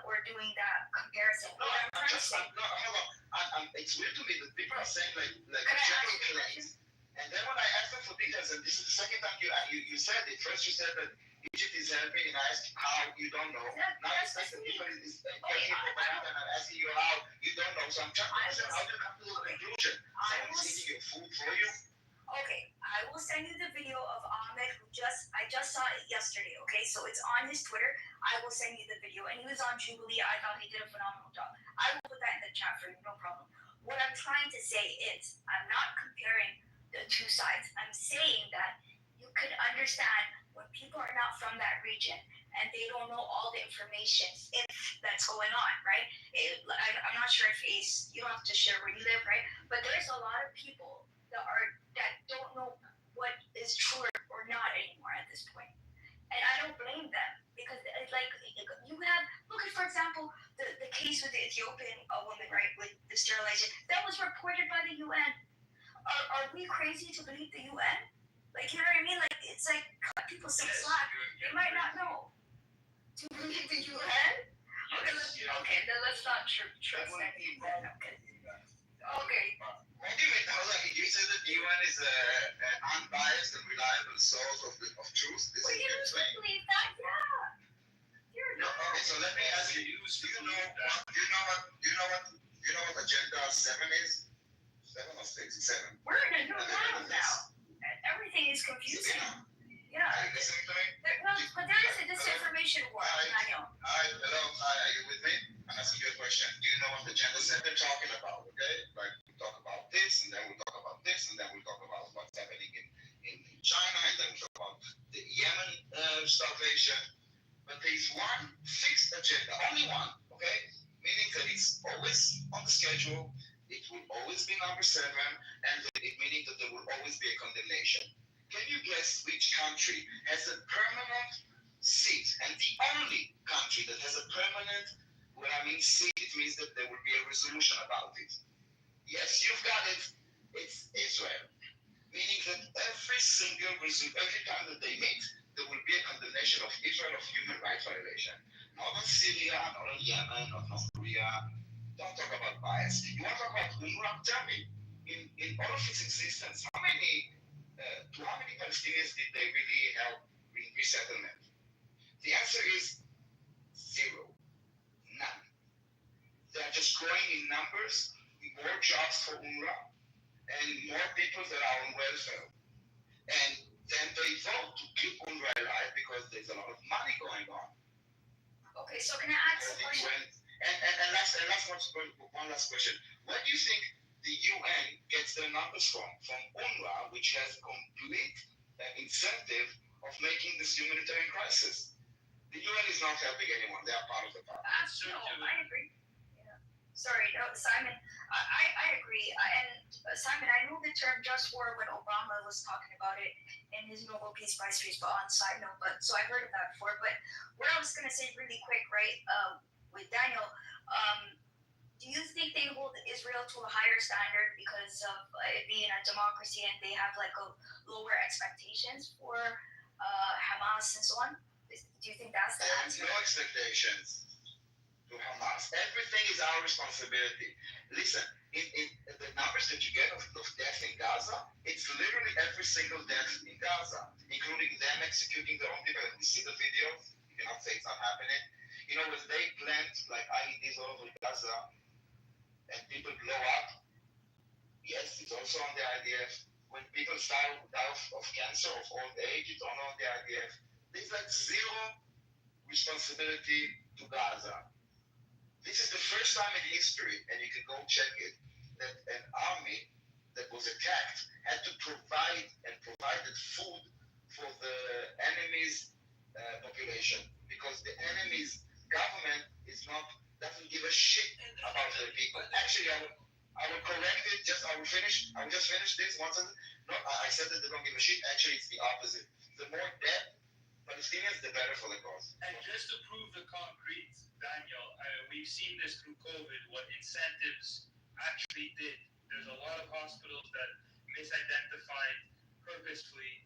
or doing that comparison. No, hold on. It's weird to me that people are saying like general claims. And then when I asked them for details, and this is the second time you said it. First you said that Egypt is helping, and I asked how you don't know. Now it's like the people is taking propaganda, and I'm asking you how you don't know. So I'm trying to understand how you come to a conclusion. Someone's eating your food for you. Okay, I will send you the video of Ahmed I just saw it yesterday, okay? So it's on his Twitter. I will send you the video. And he was on Jubilee. I thought he did a phenomenal job. I will put that in the chat for you, no problem. What I'm trying to say is, I'm not comparing the two sides. I'm saying that you could understand when people are not from that region and they don't know all the information if that's going on, right? I'm not sure if Ace, you don't have to share where you live, right? But there's a lot of people that don't know what is true or not anymore at this point. And I don't blame them because like you have, look at, for example, the case with the Ethiopian woman, right, with the sterilization, that was reported by the UN. Are we crazy to believe the UN? Like, you know what I mean? Like, it's like cut people some slack. They might not know. To believe the UN? Okay, then let's not trust anyone. Okay. You said that the UN is an unbiased and reliable source of truth. Well, you don't believe that? Yeah. Okay, so let me ask you. Do you know what Agenda 7 is? 7 or 6? 7. We're in a new world now. Everything is confusing. Yeah. Are you listening to me? But there is a disinformation war. Daniel. Hello. Hi. Are you with me? I'm asking you a question. Do you know what Agenda 7 is talking about? Okay, like we talk about this, and then we talk about this, and then we talk about what's happening in China, and then we talk about the Yemen starvation. But there's one fixed agenda, only one. Okay, meaning that it's always on the schedule. It will always be number 7, and it meaning that there will always be a condemnation. Can you guess which country has a permanent seat? And the only country that has a permanent, when I mean seat, it means that there will be a resolution about it. Yes, you've got it. It's Israel. Meaning that every time that they meet, there will be a condemnation of Israel of human rights violation. Not on Syria, not on Yemen, not North Korea. Don't talk about bias. You want to talk about UNRWA? Tell me, in all of its existence, to how many Palestinians did they really help in resettlement? The answer is 0. None. They are just growing in numbers, more jobs for UNRWA, and more people that are on welfare. And then they vote to keep UNRWA alive because there's a lot of money going on. Okay, so can I ask a question? And one last question. Where do you think the UN gets their numbers from? From UNRWA, which has a complete incentive of making this humanitarian crisis. The UN is not helping anyone. They are part of the problem. No, I agree. Yeah. Sorry, no, Simon. I agree. Simon, I know the term just war when Obama was talking about it in his Nobel Peace Prize speech, but on side note, so I've heard of that before. But what I was gonna say really quick, right, with Daniel, do you think they hold Israel to a higher standard because of it being a democracy and they have like a lower expectations for Hamas and so on? Do you think that's the answer? No expectations to Hamas. Everything is our responsibility. Listen, in the numbers that you get of death in Gaza, it's literally every single death in Gaza, including them executing their own people. And we see the videos. You cannot say it's not happening. You know, when they plant like IEDs all over Gaza and people blow up, yes, it's also on the IDF. When people die of cancer, of old age, it's all on the IDF. There's like zero responsibility to Gaza. This is the first time in history, and you can go check it, that an army that was attacked had to provided food for the enemy's population, because the enemy's government doesn't give a shit about their people. Actually, I will correct it. I will just finish this one sentence. No, I said that they don't give a shit. Actually, it's the opposite. The more dead Palestinians, the better for the cause. And just to prove the concrete, Daniel, we've seen this through COVID, what incentives actually did. There's a lot of hospitals that misidentified purposefully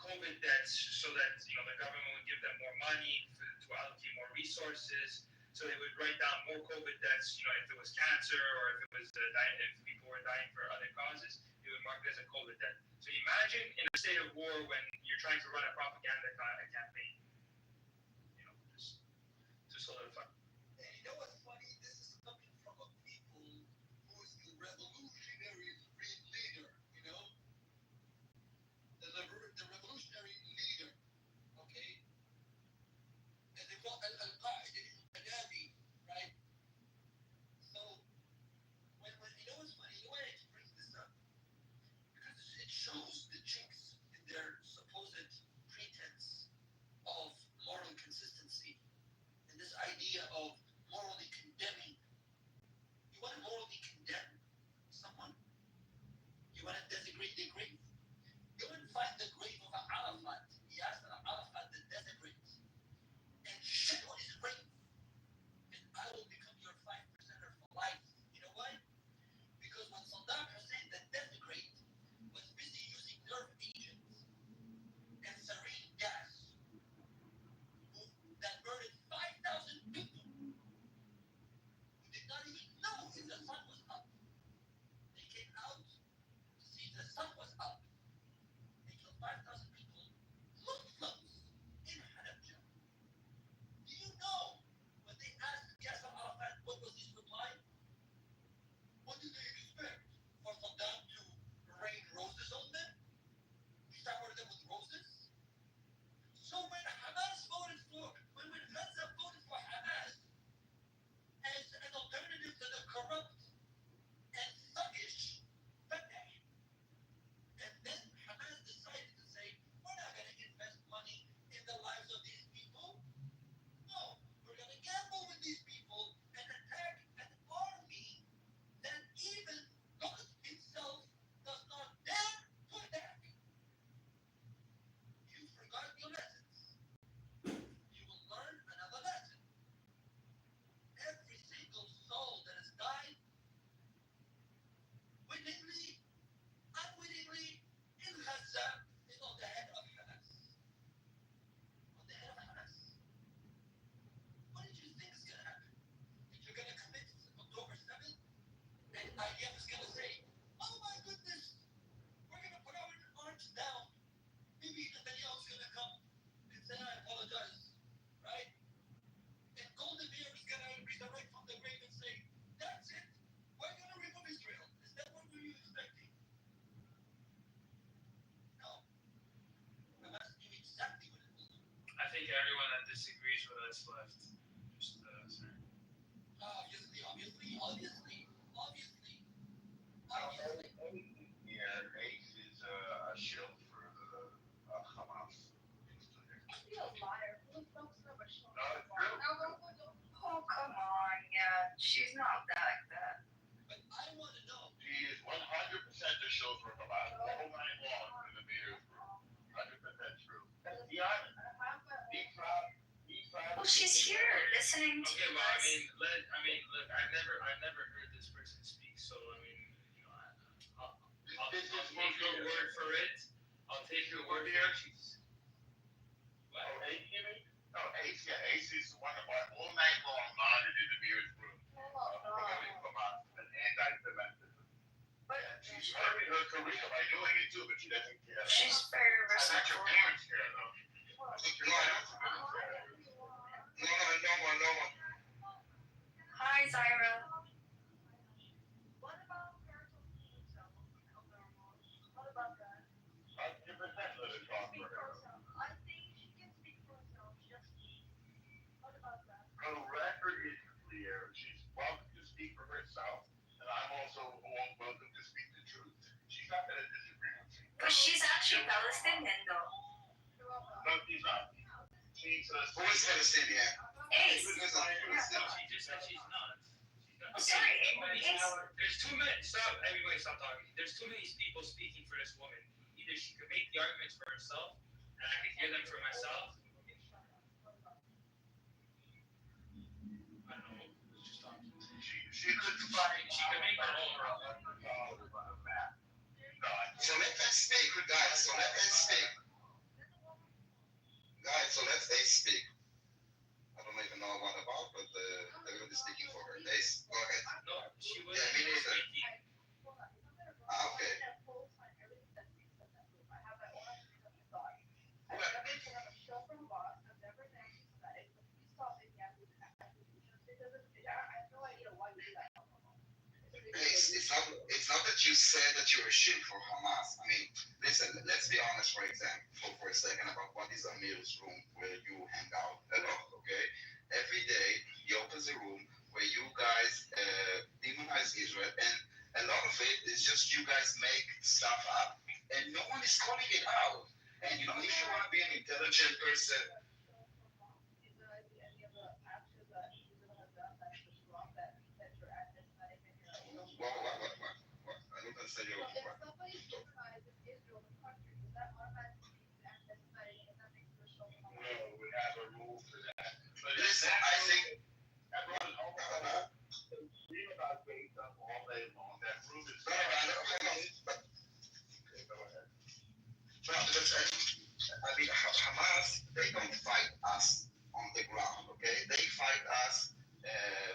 COVID deaths so that the government would give them more money to allocate more resources. So they would write down more COVID deaths, if it was cancer or if it was if people were dying for other causes, they would mark it as a COVID death. So imagine in a state of war when you're trying to run a propaganda campaign, just to solidify. And you know what's funny? This is coming from a people who's the revolutionary leader, the revolutionary leader, okay? And they call Al-Qaeda, Gaddafi, right? So, when you know what's funny? You know why I bring this up? Because it shows the chinks in their supposed pretense of moral consistency and this idea of Yeah, Ace is a shield for the Hamas. Oh, come on. Yeah, she's not that. She is 100% a shield for Hamas all night long in the mayor's room. 100% true. Be honest. Be proud. Well, she's here listening to Okay, well, us. look, I've never heard this person speak, so I'll take your word for it. I'll take your word for it. What? Oh, Ace, you mean? No, Ace, yeah, Ace is one of our all night long nodded in the mayor's room. Promoting Hamas and anti-Semitism. She's earning her career by doing it too, but she doesn't care. She's very I bet your respectful. parents care though. I think your parents care. No more. Hi, Zyra. What about her talking herself of the remote? What about that? 100% let her talk for her. I think she can speak for herself. She just what about that? Her record is clear. She's welcome to speak for herself, and I'm also welcome to speak the truth. She's not going to disagree with me. But she's actually Palestinian, though. No, she's not. She's who is Palestinian? Ace. She just said she's not. Oh, sorry, Ace. There's too many. Stop. Everybody, stop talking. There's too many people speaking for this woman. Either she could make the arguments for herself, and I could hear them for myself. I don't know. Let's just talk. She could find. She could make her own. So let us speak, guys. So let us speak. Guys, so let Ace speak. I don't even know what about, but everybody's speaking for her. Ace, go ahead. No, she was. Yeah, me neither. Okay. Ace, it's not that you said that you're a shield for Hamas. I mean, listen, let's be honest for example, for a second about what is Amir's room where you hang out a lot, okay? Every day he opens a room where you guys demonize Israel, and a lot of it is just you guys make stuff up, and no one is calling it out. And if you want to be an intelligent person, what? I don't understand your what? No, we have a rule for that. But listen, I think everyone read about gay stuff all day long. That room is okay, go ahead. I mean, Hamas, they don't fight us on the ground, okay? They fight us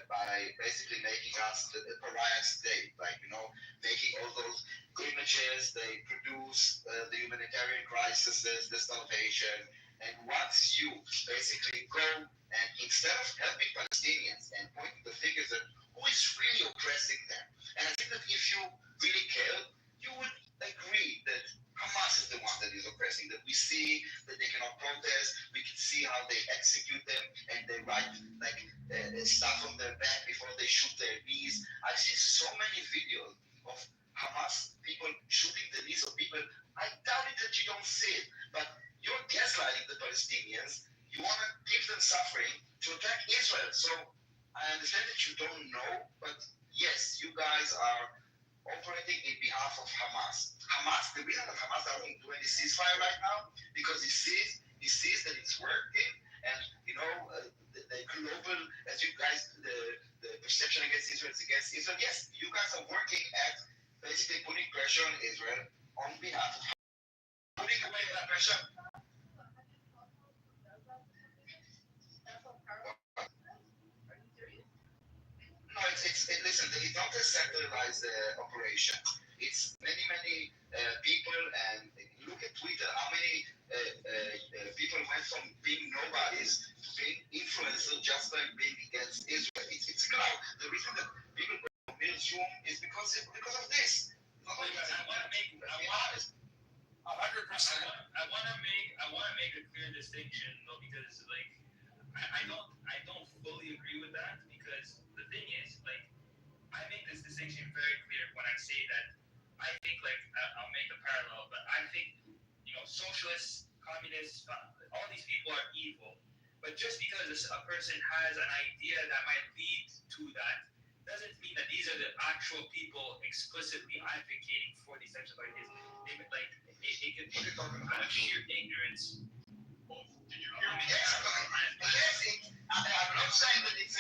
by basically making us the pariah state, like, making all those images. They produce the humanitarian crises, the starvation. And once you basically go and instead of helping Palestinians and pointing the fingers at who is really oppressing them, and I think that if you really care, you would agree that Hamas is the one that is oppressing, that we see that they cannot protest, we can see how they execute them, and they write stuff on their back before they shoot their knees. I've seen so many videos of Hamas people shooting the knees of people. I doubt it that you don't see it, but you're gaslighting the Palestinians. You want to give them suffering to attack Israel. So I understand that you don't know, but yes, you guys are operating in behalf of Hamas. The reason that Hamas doesn't do any ceasefire right now, because he sees that it's working, and the global, as you guys, the perception against Israel is against Israel. Yes, you guys are working at basically putting pressure on Israel on behalf of putting away that pressure. No, listen, it's not a centralized operation. It's many people, and look at Twitter, how many people went from being nobodies to being influencers just by being against Israel. It's cloud. The reason that people go to Bill's room is because of this. I want to make 100%. I want to make a clear distinction though, because I don't fully agree with that, because the thing is, and say that I think I'll make a parallel, but I think socialists, communists, all these people are evil. But just because a person has an idea that might lead to that doesn't mean that these are the actual people explicitly advocating for these types of ideas. It could be out of sheer ignorance. Did you hear me? Yes, I'm not saying that it's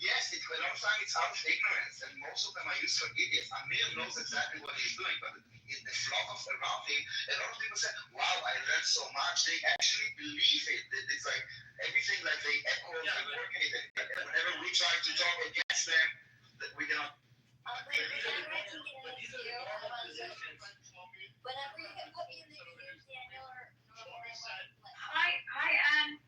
yes, I'm not saying it's out of ignorance, and most of them are used for idiots. Amir knows exactly what he's doing, but in the flock of around him, a lot of people say, "Wow, I learned so much." They actually believe it. It's like everything, like they echo the work in it. Whenever we try to talk against them, that we cannot. Whenever you can put me in the queue, Daniel, or hi, Anne.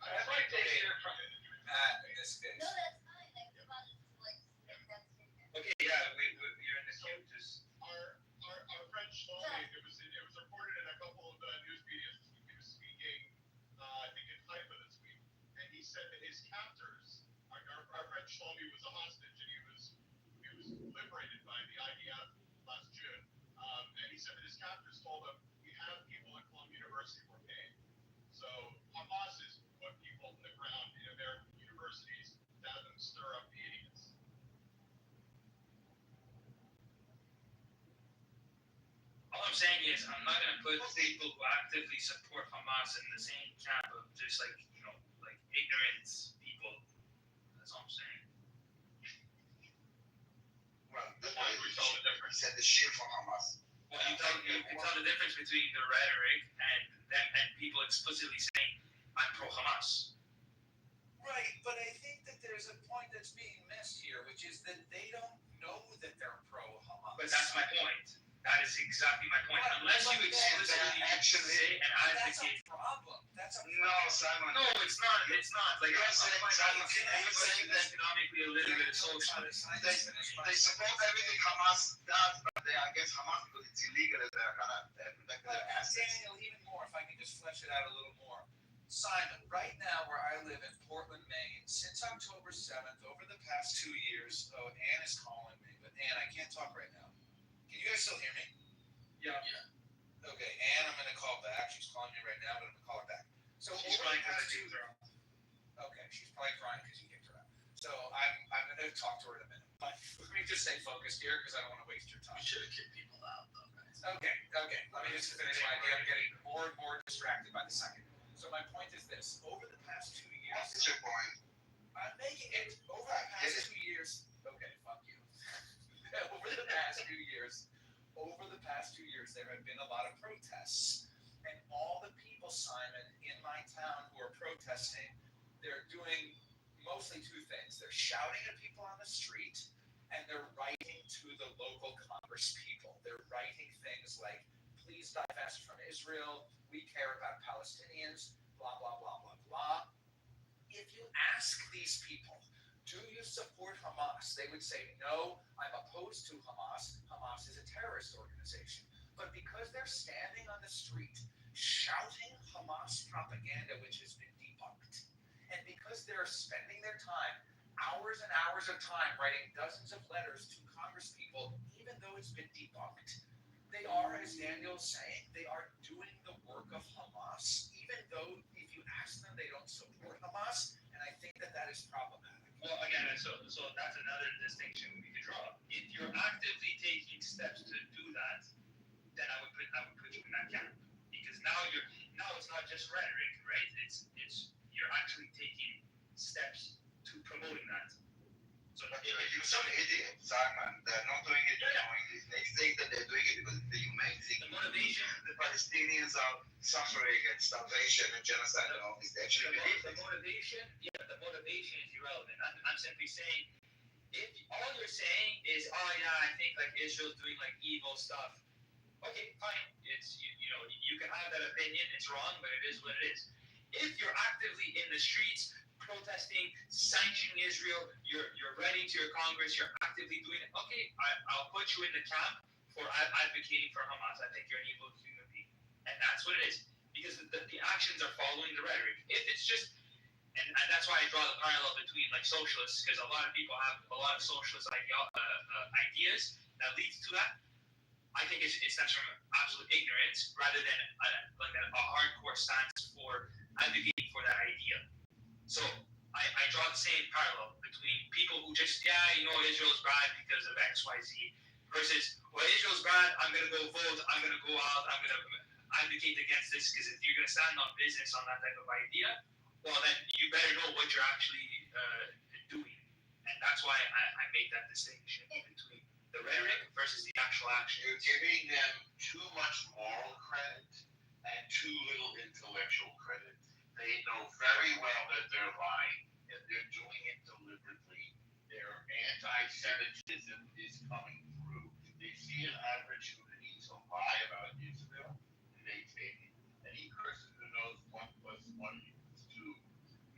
I'd like to hear from Matt in this case. No, that's fine. Okay, yeah, you're in the queue. Just Our French Shlomi, it was reported in a couple of news media this week. He was speaking, I think in Haifa this week, and he said that his captors, our French Shlomi was a hostage, and he was liberated by the IDF last June, and he said that his captors told him, "We have people at Columbia University we're paying." So Hamas is put people in the ground in American universities to have them stir up the idiots. all I'm saying is I'm not going to put people who actively support Hamas in the same camp of just like ignorant people. That's all I'm saying. Well, he said the shield from Hamas. Well, you can tell the difference between the rhetoric and them and people explicitly saying, "I'm pro-Hamas." Right, but I think that there's a point that's being missed here, which is that they don't know that they're pro-Hamas. But that's my point. That is exactly my point. Unless you explicitly say and advocate. That's a problem. No, Simon. No, it's not. It's not. Like You're saying economically illiterate and socialist. They support everything Hamas does, but they are against Hamas because it's illegal and they're kind of protecting their assets. Daniel, even more, if I can just flesh it out a little more. Simon, right now where I live in Portland, Maine, since October 7th, over the past 2 years, Ann is calling me, but Ann, I can't talk right now. Can you guys still hear me? Yeah. Okay, Ann, I'm going to call back. She's calling me right now, but I'm going to call her back. So she's crying because I kicked her out. Okay, she's probably crying because you kicked her out. So I'm going to talk to her in a minute. But let me just stay focused here because I don't want to waste your time. You should have kicked people out, though, guys. Okay. Let me just finish my idea. I'm getting more and more distracted by the second. So my point is this. Over the past 2 years... What's your point? I'm making it. Over the past 2 years... Okay, fuck you. Over the past 2 years, there have been a lot of protests. And all the people, Simon, in my town who are protesting, they're doing mostly two things. They're shouting at people on the street, and they're writing to the local Congress people. They're writing things like, "Please divest from Israel. We care about Palestinians," blah, blah, blah, blah, blah. If you ask these people, do you support Hamas? They would say, "No, I'm opposed to Hamas. Hamas is a terrorist organization." But because they're standing on the street shouting Hamas propaganda, which has been debunked, and because they're spending their time, hours and hours of time, writing dozens of letters to Congress people, even though it's been debunked, they are, as Daniel's saying, they are doing the work of Hamas, even though if you ask them, they don't support Hamas, and I think that is problematic. Well, again, so that's another distinction we could draw. If you're actively taking steps to do that, then I would put you in that camp, because now it's not just rhetoric, right? It's you're actually taking steps to promoting that. So you're some idiot, Simon. They're not doing it knowingly. They think that they're doing it because it's the humane thing. The motivation. The Palestinians are suffering and starvation and genocide and all this. They actually believe the motivation. Yeah, the motivation is irrelevant. I'm simply saying, if all you're saying is, "Oh yeah, I think like Israel's doing like evil stuff." Okay, fine. It's you can have that opinion. It's wrong, but it is what it is. If you're actively in the streets protesting, sanctioning Israel, you're writing to your Congress, you're actively doing it. Okay, I'll put you in the camp for advocating for Hamas. I think you're an evil human being, and that's what it is, because the actions are following the rhetoric. If it's just, and that's why I draw the parallel between like socialists, because a lot of people have a lot of socialist ideas that leads to that. I think it stems from absolute ignorance rather than a hardcore stance for advocating for that idea. So I draw the same parallel between people who just, Israel's bad because of X, Y, Z, versus, well, Israel's bad, I'm going to go vote, I'm going to go out, I'm going to advocate against this, because if you're going to stand on business on that type of idea, well, then you better know what you're actually doing. And that's why I make that distinction between the rhetoric versus the actual action. You're giving them too much moral credit and too little intellectual credit. They know very well that they're lying, and they're doing it deliberately. Their anti-Semitism is coming through. They see an opportunity to lie about Israel, and they take it. Any person who knows 1 + 1 = 2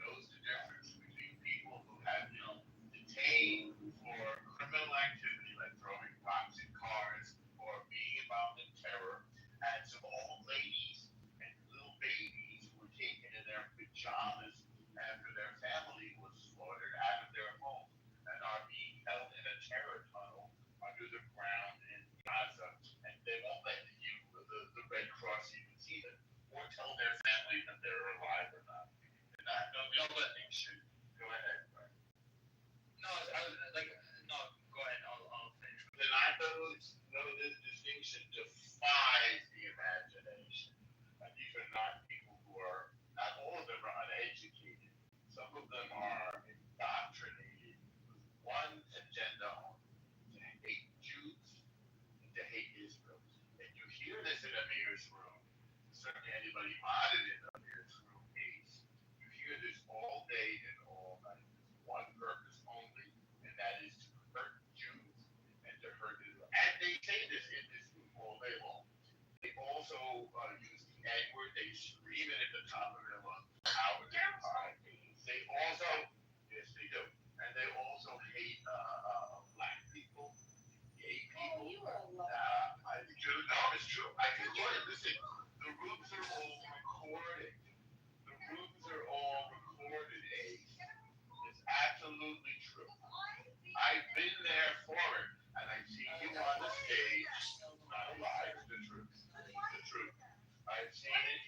knows the difference between people who have been detained for criminal activity like throwing rocks at cars or being involved in terror, and some old ladies and little babies who were taken in their pajamas after their family was slaughtered out of their home and are being held in a terror tunnel under the ground in Gaza, and they won't let the Red Cross even see them or tell their family that they're alive or not. They're not no distinction. Go ahead. No, go ahead. I'll finish. The not know this distinction defies the imagination. These are not people who are, not all of them are uneducated. Some of them are indoctrinated with one agenda only, to hate Jews and to hate Israel. And you hear this in Amir's room, certainly anybody modded in Amir's room hates. You hear this all day and all night. There's one purpose only, and that is to hurt Jews and to hurt Israel. And they say this in this room all day long. They also use the N-word. They scream it at the top of their lungs. How is it high? They also, yes, they do. And they also hate black people, gay people. You are a lot. No, it's true. I can tell you, listen, the rooms are all recorded. The rooms are all recorded, Ace. It's absolutely true. I've been there for it, and I've seen you on the stage. Not a lie, it's the truth. It's the truth. I've seen it.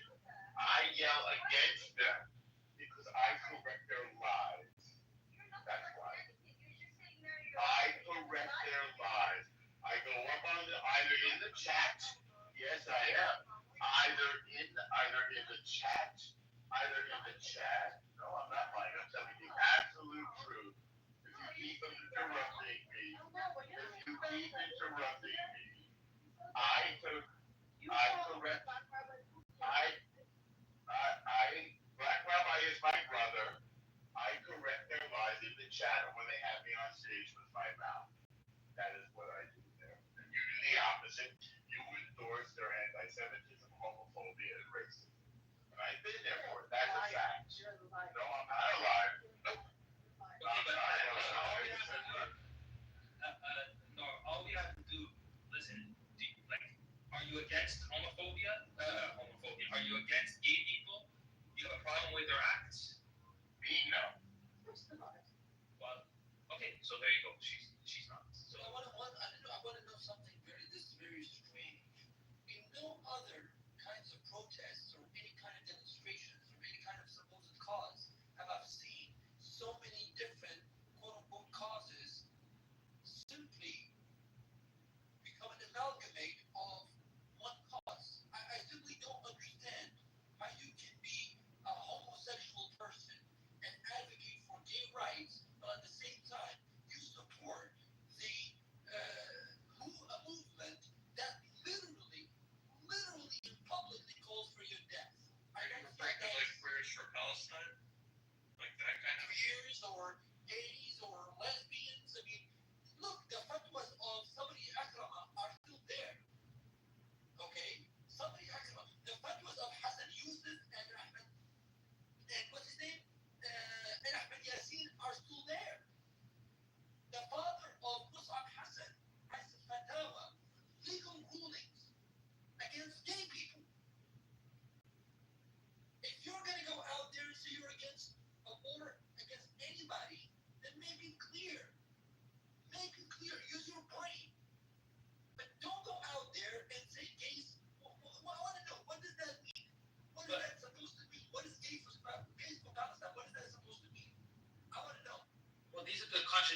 I yell against them because I correct their lies. That's why. I correct their lies. I go up on either in the chat. Yes, I am. Either in the chat. No, I'm not lying. I'm telling you the absolute truth. If you keep interrupting me, I correct. Black Rabbi is my brother. I correct their lies in the chat or when they have me on stage with my mouth. That is what I do there. And you do the opposite. You endorse their anti-Semitism, homophobia, and racism. And I've been there for it. That's a fact. No, I'm not a liar. Nope. All we have to do, listen, are you against homophobia? Are you against gay people? Do you have a problem with their acts? Me, no. Well, okay, so there you go. She's not. So I want to know something very strange. In no other kinds of protests or any kind of demonstrations or any kind of supposed cause have I seen so many different quote-unquote causes simply become an amalgamate of one cause. I simply don't understand how you can be a homosexual person and advocate for gay rights, but at the same time you support a movement that literally and publicly calls for your death. I don't think that like prayers for Palestine, like that kind of queers or gays or lesbians. I mean, look, the fatwas of somebody akrama are still there. Okay, somebody akrama. The fatwas of Hassan Yusuf and Ahmed and what's his name and Ahmed Yassin are still there. The father of Mus'ab Hassan has fatwa, legal rulings against gay people. If you're going to go out there and say you're against abortion,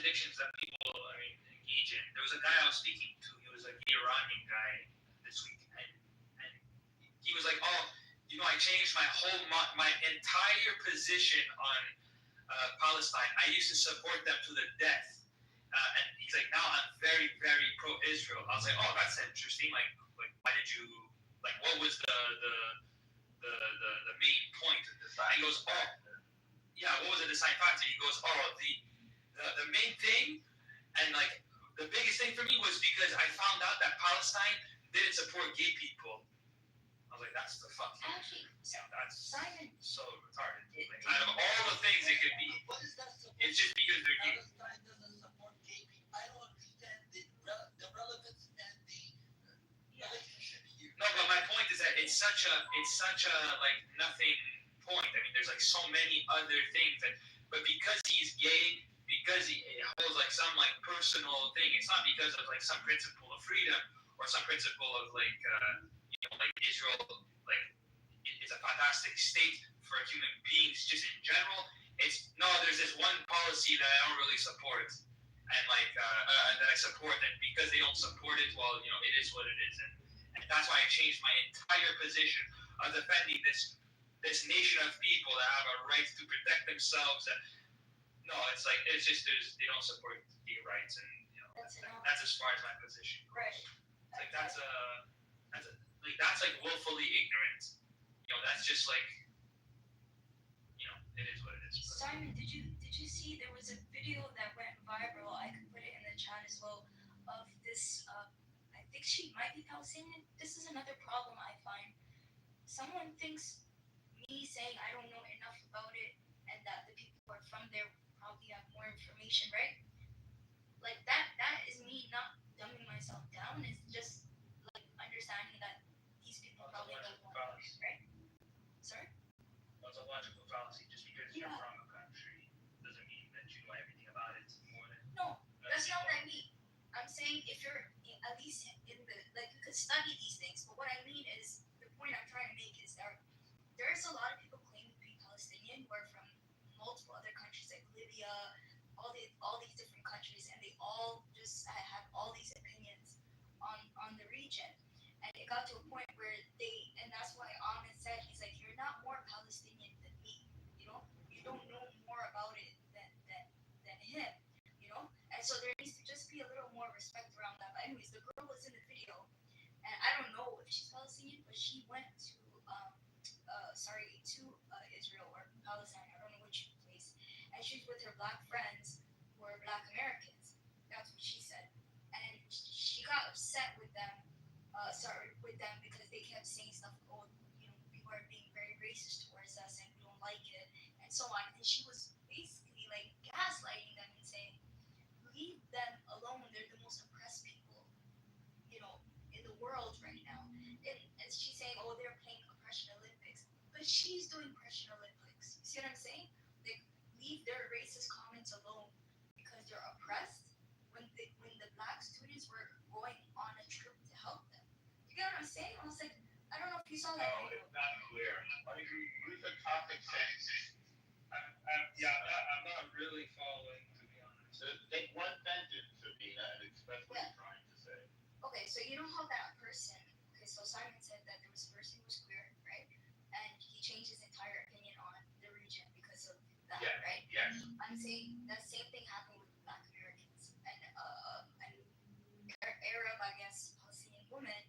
contradictions that people, engage in. There was a guy I was speaking to. He was a gay Iranian guy this week, and he was like, "Oh, I changed my entire position on Palestine. I used to support them to the death, and he's like, now I'm very, very pro-Israel." I was like, "Oh, that's interesting. Like, why did you what was the main point?" He goes, "Oh, yeah, what was the deciding factor?" He goes, "Oh, the main thing, and the biggest thing for me was because I found out that Palestine didn't support gay people." I was like, "That's the fucking that's Simon, so retarded. Out of all the things it could be, it's just because they're gay." Palestine doesn't support gay people. I don't understand the relevance and the relationship here. No, but my point is that it's such a nothing point. There's so many other things but because he's gay, because he holds some personal thing, it's not because of some principle of freedom or some principle of Israel is a fantastic state for human beings just in general. It's no, there's this one policy that I don't really support, and that I support, and because they don't support it, well, it is what it is, and that's why I changed my entire position of defending this nation of people that have a right to protect themselves. And no, it's just they don't support gay rights, and that's as far as my position goes. Right. That's willfully ignorant. That's just it is what it is. Simon, did you see there was a video that went viral? I could put it in the chat as well. Of this, I think she might be Palestinian. This is another problem I find. Someone thinks me saying I don't know enough about it, and that the people who are from there probably have more information, right? That is me not dumbing myself down. It's just understanding that these people probably know more, right? Sorry? That's a logical fallacy. Just because you're from a country doesn't mean that you know everything about it more than. No, that's not what I mean. I'm saying if you're at least in the you could study these things. But what I mean is the point I'm trying to make is that there's a lot of people claiming to be Palestinian who are from multiple other countries like Libya, all these different countries, and they all just have all these opinions on the region. And it got to a point where and that's why Ahmed said, he's like, you're not more Palestinian than me, you don't know more about it than him, and so there needs to just be a little more respect around that. But anyways, the girl was in the video, and I don't know if she's Palestinian, but she went to Israel or Palestine, I don't know which place, and she's with her black friends who are Black Americans. That's what she said, and she got upset with them. Because they kept saying stuff, oh, people are being very racist towards us and we don't like it, and so on. And she was basically gaslighting them and saying, leave them alone. They're the most oppressed people, in the world right now. And she's saying, oh, they're playing Oppression Olympics. But she's doing Oppression Olympics. You see what I'm saying? Leave their racist comments alone because they're oppressed when the black students were going on a trip to help them. You get what I'm saying? I was like, I don't know if you saw that. No, it's not clear. Use a topic sentence. I'm not really following, to be honest. Take one sentence, Sabina, and express what you're trying to say. Okay, so you know how that person, so Simon said that there was a person who was queer, right? And he changed his entire opinion on the region because of that, right? Yes. I'm saying that same thing happened with Black Americans and Arab, I guess, Palestinian woman.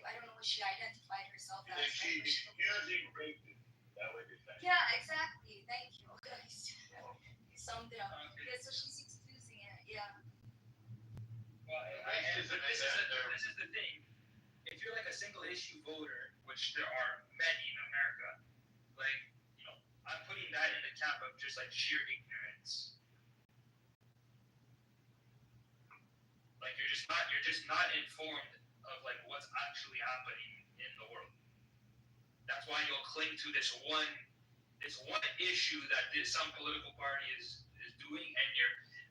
I don't know what she identified herself as. If she's using racism, that would be saying. Yeah, exactly. Thank you. You summed it up. Yeah, so she's excusing it. Yeah. Well, this is the thing. If you're a single issue voter, which there are many in America, I'm putting that in the camp of just sheer ignorance. You're just not informed of what's actually happening in the world. That's why you'll cling to this one issue that some political party is doing, and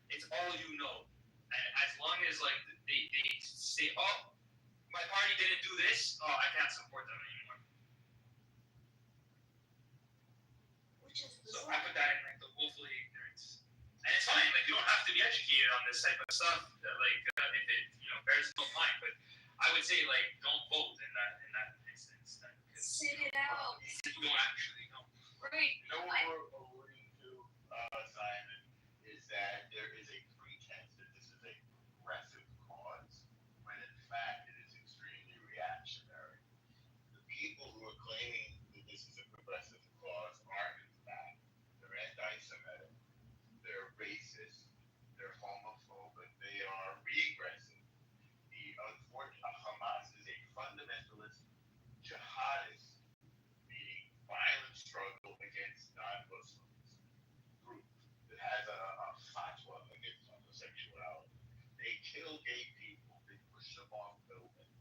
it's all you know. And as long as they say, oh, my party didn't do this, oh, I can't support them anymore. So I put that in the willfully ignorance. And it's fine. Like, you don't have to be educated on this type of stuff. If it bears no mind. But I would say like don't vote in that instance. Sit it out. You don't actually know. Right. You know what we're alluding to, Simon, is that there is a pretense that this is a progressive cause, when in fact it is extremely reactionary. The people who are claiming that this is a progressive cause are in fact, they're anti-Semitic, they're racist, they're homophobic, they are regressive. Hamas is a fundamentalist jihadist, meaning violent struggle against non-Muslims group that has a fatwa against homosexuality. They kill gay people, they push them off buildings.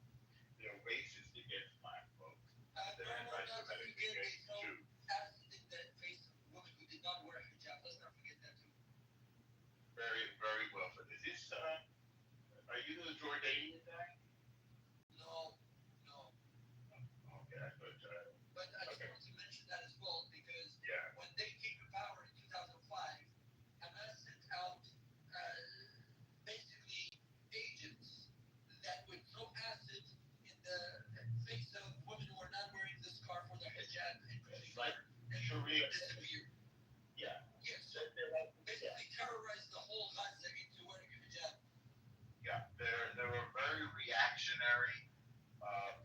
They're racist against black folks. They're anti-Semitic against Jews. Acid that faced women who did not wear hijab. Let's not forget that too. Very, very well. So is this, are you the Jordanian guy? No. Okay, but I just want to mention that as well because yeah. When they came to power in 2005, Hamas sent out basically agents that would throw acid in the face of women who are not wearing the scarf or the hijab and Sharia disappear. Yeah. Yes. Basically terrorize the whole Gaza into wearing a hijab. Yeah, they're a very reactionary,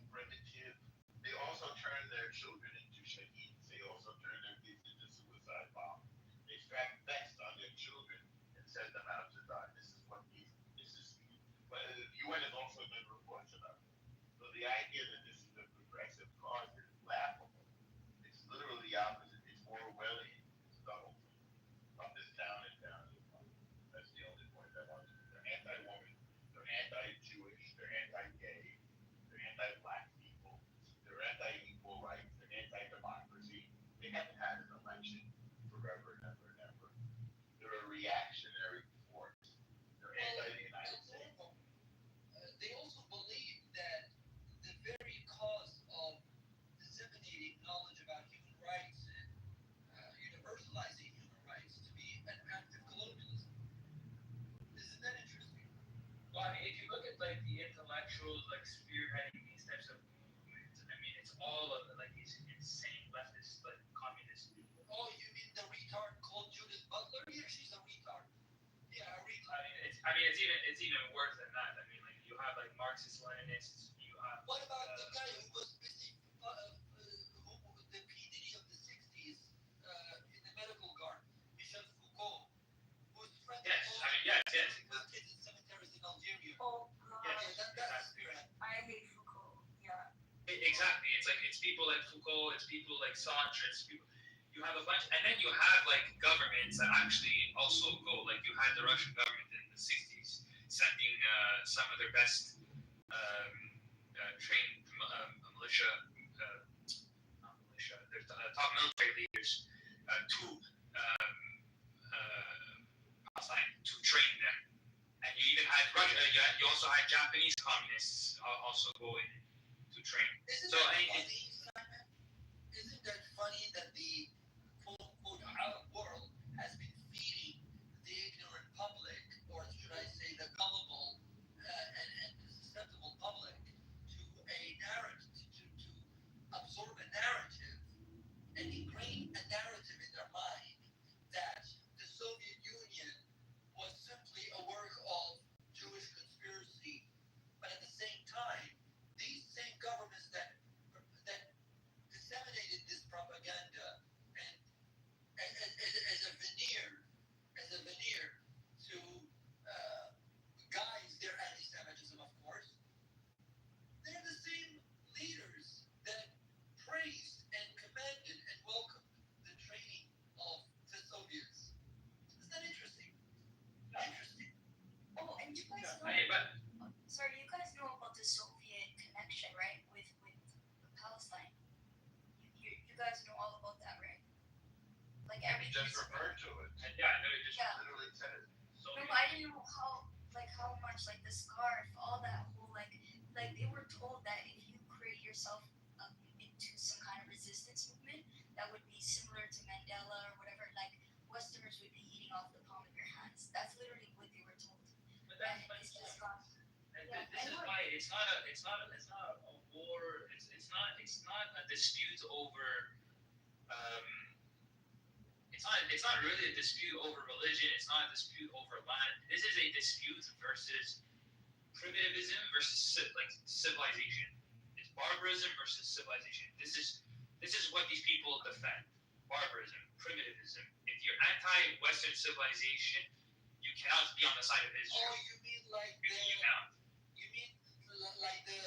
primitive. They also turn their children into shaheeds. They also turn their kids into suicide bombs. They strap vests on their children and send them out to die. This is what this is. But the UN has also done reports about it. So the idea that this is a progressive cause is laughable. It's literally the opposite. It's Orwellian. It's the whole thing. Up is down and down is up. That's the only point I want to do. They're anti-woman. They're anti-Jewish. They're anti-gay. They're anti-black people. They're anti-equal rights. They're anti-democracy. They haven't had an election forever and ever and ever. They're a reactionary force. They're anti-the United States. They also believe that the very cause of disseminating knowledge about human rights and universalizing human rights to be an act of colonialism. Isn't that interesting? Well, I mean, if you look at like the intellectuals like spearheading these types of movements, I mean, it's all of like these insane leftist, like communist people. Oh, you mean the retard called Judith Butler? Yeah, she's a retard. Yeah, a retard. I mean, it's even worse than that. I mean, like you have like Marxist-Leninists. You have. What about the guy who was busy, the PDD of the 60s in the medical guard, Michel Foucault, who's friend yes, of I mean, yes. with kids in cemeteries in Algeria. Oh, yes, that's spirit. I hate Foucault. Yeah. Exactly. It's people like Foucault. It's people like Sartre. It's people. You have a bunch, and then you have like governments that actually also go. Like you had the Russian government in the 60s sending some of their best trained militia, not militia, their top military leaders to Palestine to train them. And you even had Russia. You also had Japanese communists also go in to train. Isn't that funny that the quote-unquote Arab world has been feeding the ignorant public, or should I say the gullible and susceptible public, to a narrative, to absorb a narrative and ingrain a narrative in their mind that the Soviet Union was simply a work of Jewish conspiracy, but at the same time, these same governments that disseminated this propaganda and as a veneer to guise their anti-Semitism, of course, they're the same leaders that praised and commanded and welcomed the training of the Soviets. Isn't that interesting? Interesting. Oh, and you guys know. Sorry, you guys know about the Soviet connection, right? With Palestine. You guys know all about that, right? Like everything. You just referred to it. Yeah, I know you just literally said it. No, but I didn't know how much like the scarf, all that whole like they were told that if you create yourself into some kind of resistance movement that would be similar to Mandela or whatever, like Westerners farmers would be eating off the palm of your hands. That's literally what they were told. But And it's just gone. this is why it's not a war. It's not a dispute over. Um, it's not really a dispute over religion. It's not a dispute over land. This is a dispute versus primitivism versus civilization. It's barbarism versus civilization. This is what these people defend: barbarism, primitivism. If you're anti-Western civilization, you cannot be on the side of Israel. Oh, you mean like You cannot. You mean like the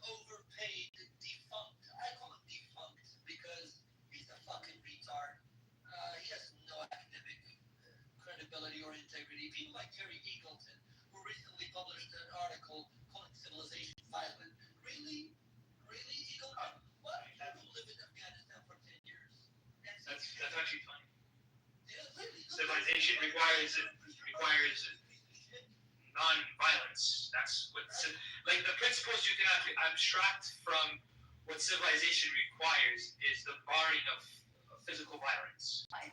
overpaid defunct? I call him defunct because he's a fucking retard. He has no academic credibility or integrity. People like Terry Eagleton, who recently published an article calling civilization violent. Really, Eagleton? Why don't you live in Afghanistan for 10 years? That's actually funny. Yeah, really. Civilization requires non-violence. That's what like the principles you cannot abstract from what civilization requires is the barring of physical violence. I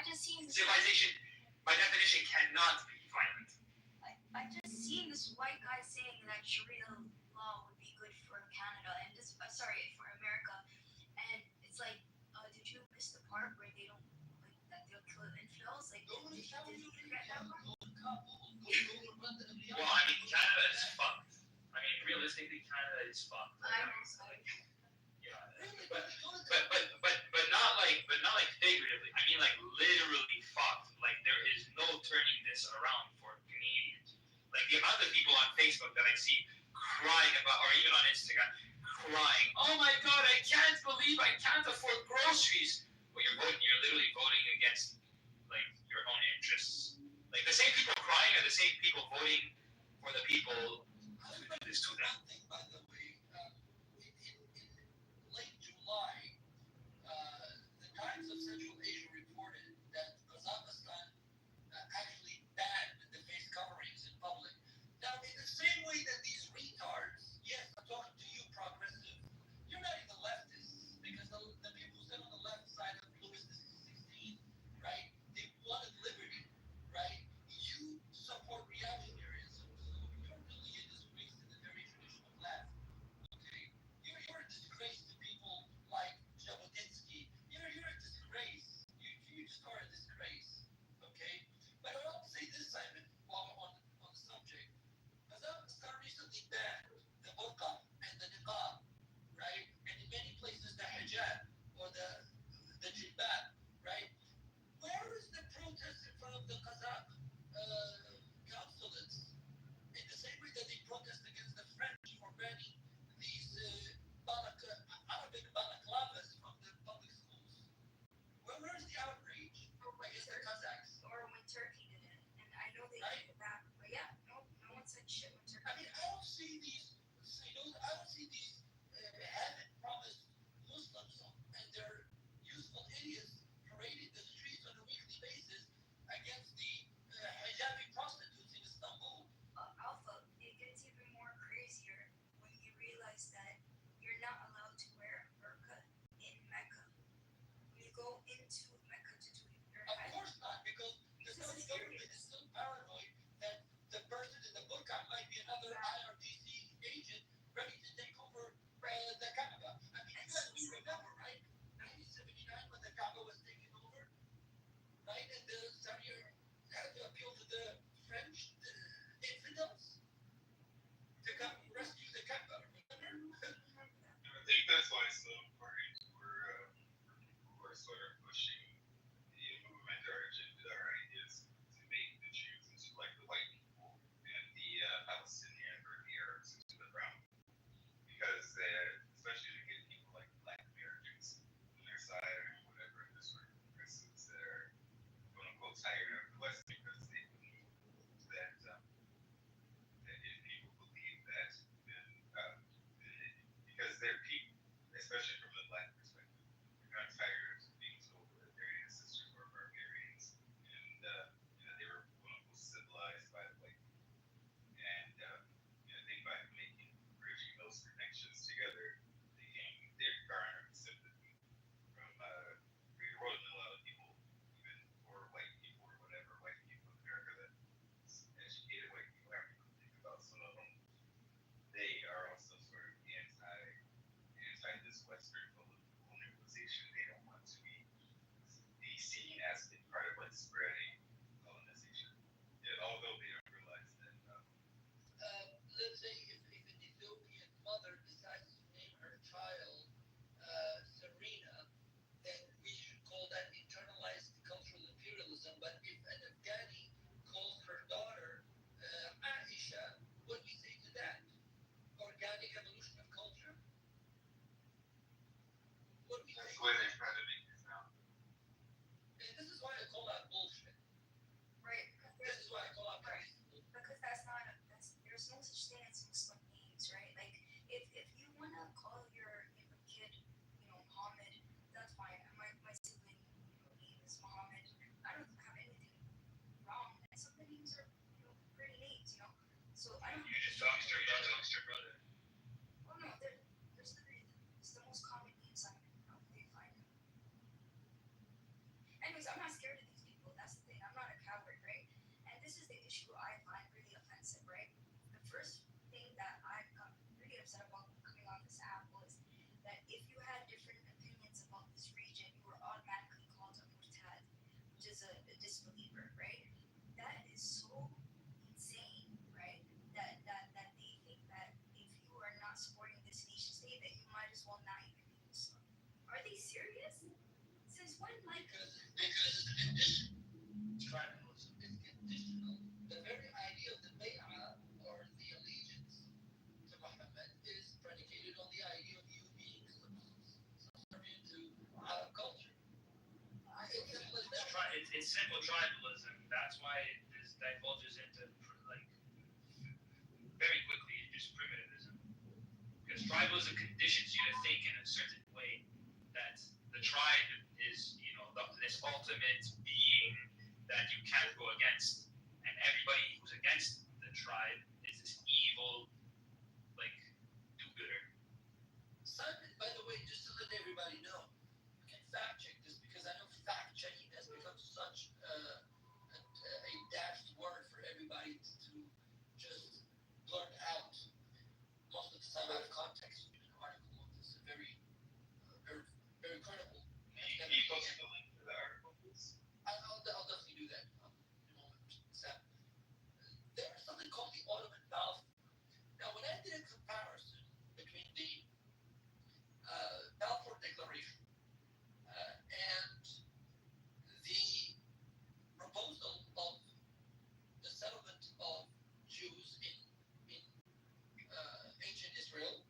just seen civilization, by definition, cannot be violent. I just seen this white guy saying that Sharia law would be good for Canada and this for America, and it's like, did you miss the part where they don't that they'll kill infidels? Like, did you forget that part? Well, I mean, Canada is fucked. I mean, realistically, Canada is fucked. Yeah, but not like figuratively. I mean, like literally fucked. Like there is no turning this around for Canadians. Like the amount of people on Facebook that I see crying about, or even on Instagram, crying, "Oh my God, I can't believe I can't afford groceries." Well, you're literally voting against like your own interests. Like the same people crying are the same people voting for the people who do this to them. By the way, in late July, the Times of Central Asia reported that Kazakhstan actually banned the face coverings in public. Now, in the same way that these retards, yes, I'm talking to you, progressive, you're not even leftists, because the people who sit on the left side of Louis XVI, right, they wanted liberty, right? You support reactionaryism, so your religion is based in the very traditional left, okay? You're a disgrace to people like Jabotinsky. You're a disgrace. You just are a disgrace, okay? But I'll say this, Simon, while we're on the subject. Kazakhstan recently banned the burqa and the niqab, right? And in many places the hijab or the jilbab, right? Where is the protest in front of the Kazakh consulates? In the same way that they protest against the French for banning these Arabic balaclavas from the public schools. Where is the outrage against the Kazakhs? Or when Turkey did it, and I know they did it back, but yeah, no one said shit when Turkey. I mean, I don't see these heaven promised Muslims and their useful idiots parading the streets on a weekly basis against the hijabi prostitutes in Istanbul. Alpha, it gets even more crazier when you realize that you're not allowed to wear a burqa in Mecca. You go into Mecca to do your Of course not, because the Saudi government is still paranoid that the person in the burqa might be another IRGC agent ready to take over the Kaaba. I mean, you guys do remember, right? 1979 when the Kaaba was taken over, right? And the Saudi had to appeal to the French infidels to come rescue the Kaaba. Remember? I think that's why some parties were sort of pushing the movement or agenda or ideas to make the Jews into like the white people and the Palestinians or the Arabs into the brown people. Because especially to get people like Black Americans on their side or whatever, and the sort of progressives that are quote unquote issue I find really offensive, right? The first thing that I got really upset about coming on this app was that if you had different opinions about this region, you were automatically called a murtad, which is a disbeliever, right? That is so insane, right? That they think that if you are not supporting this nation state, that you might as well not even be Muslim. Are they serious? Since when, like? Because it's a condition. Tribalism is conditional. The very idea of the bay'ah or the allegiance to Muhammad is predicated on the idea of you being subservient to Arab culture. It's simple tribalism. That's why this divulges into like very quickly just primitivism. Because tribalism conditions you to think in a certain way that the tribe is, this ultimate being that you can't go against, and everybody who's against the tribe is this evil, like, do-gooder. Simon, by the way, just to let everybody know, you can fact check this because I know fact checking has become such a dashed word for everybody to just blurt out. Most of the time out of context. An article of this is very, very credible. Can you post the link to the article, please? I'll definitely do that. There is something called the Ottoman Balfour. Now, when I did a comparison between the Balfour Declaration and the proposal of the settlement of Jews in ancient Israel,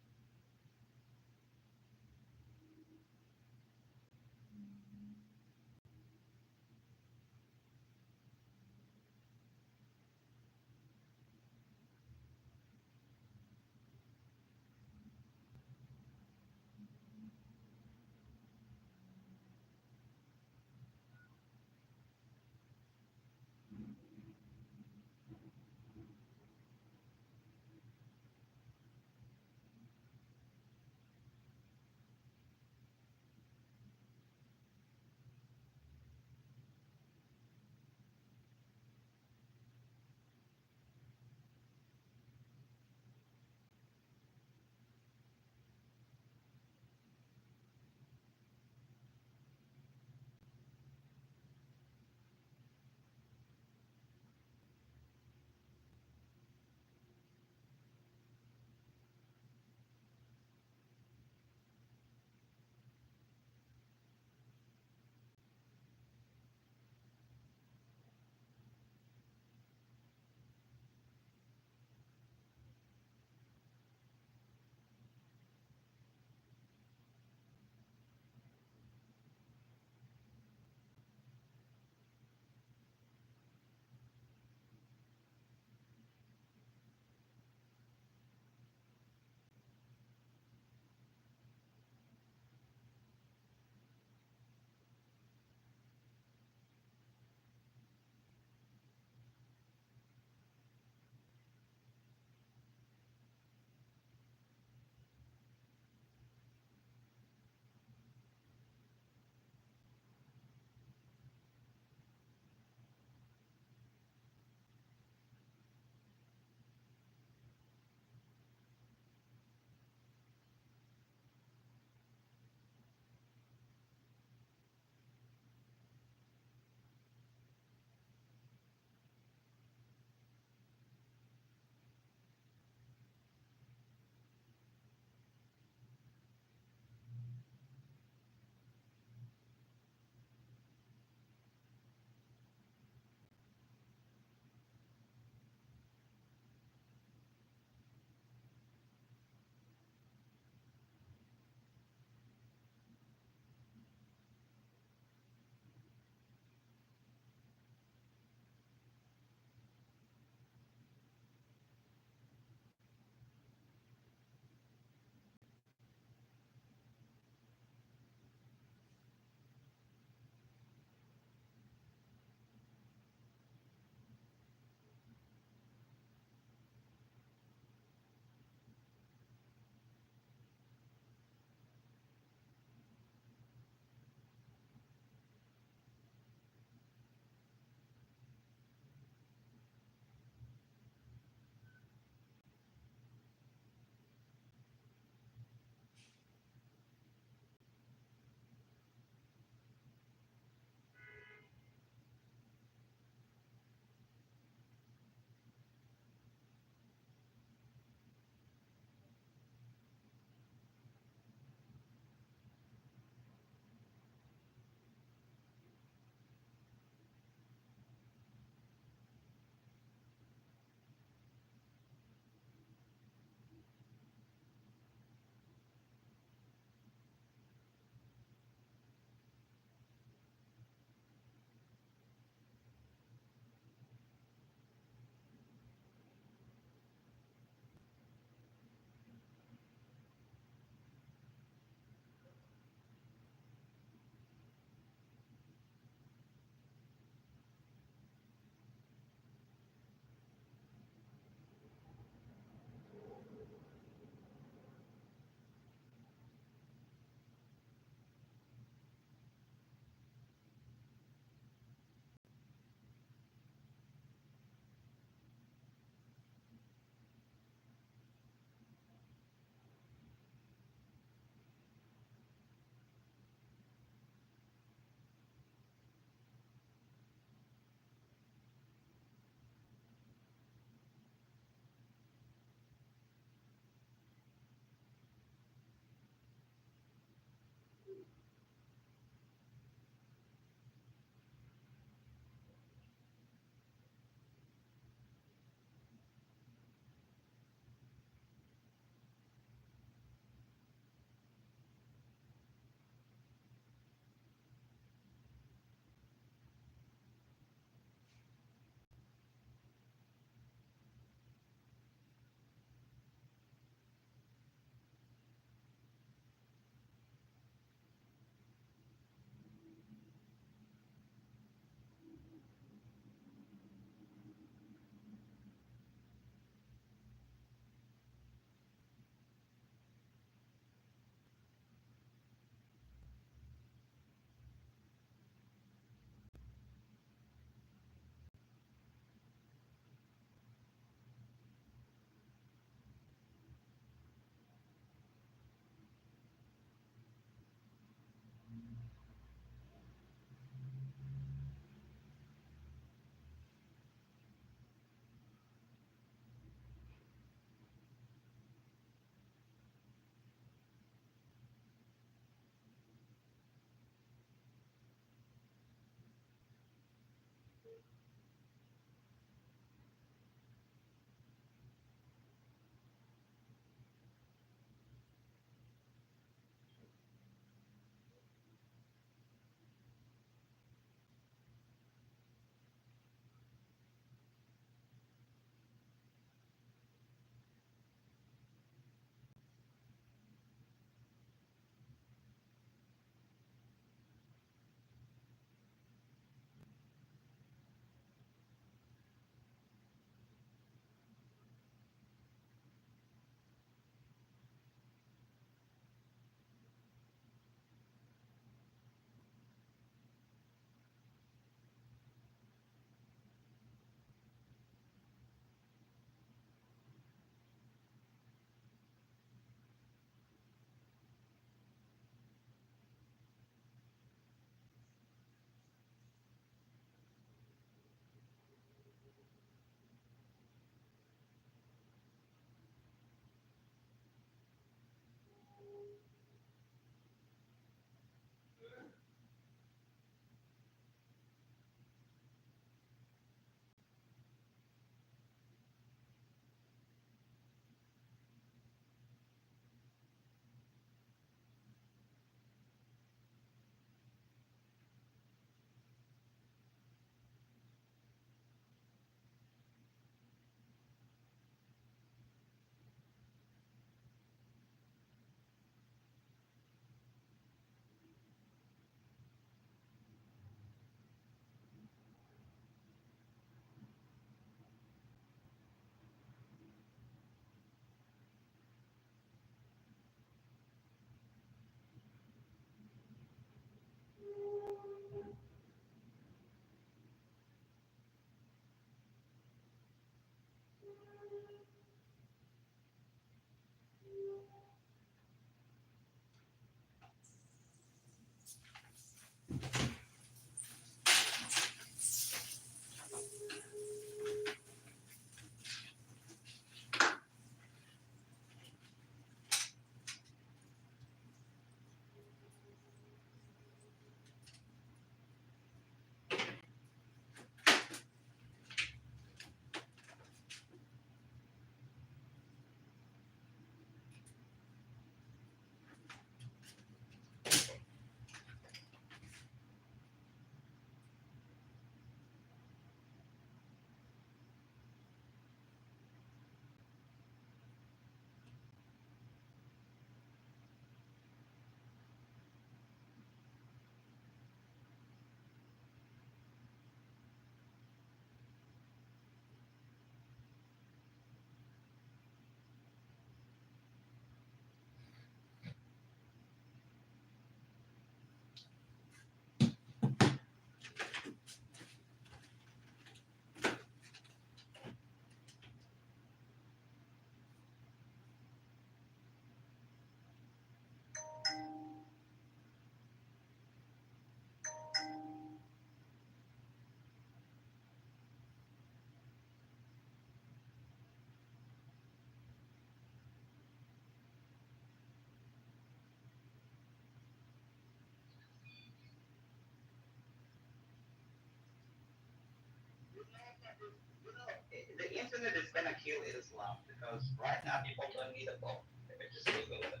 Islam, because right now people don't need a book. They can just Google it.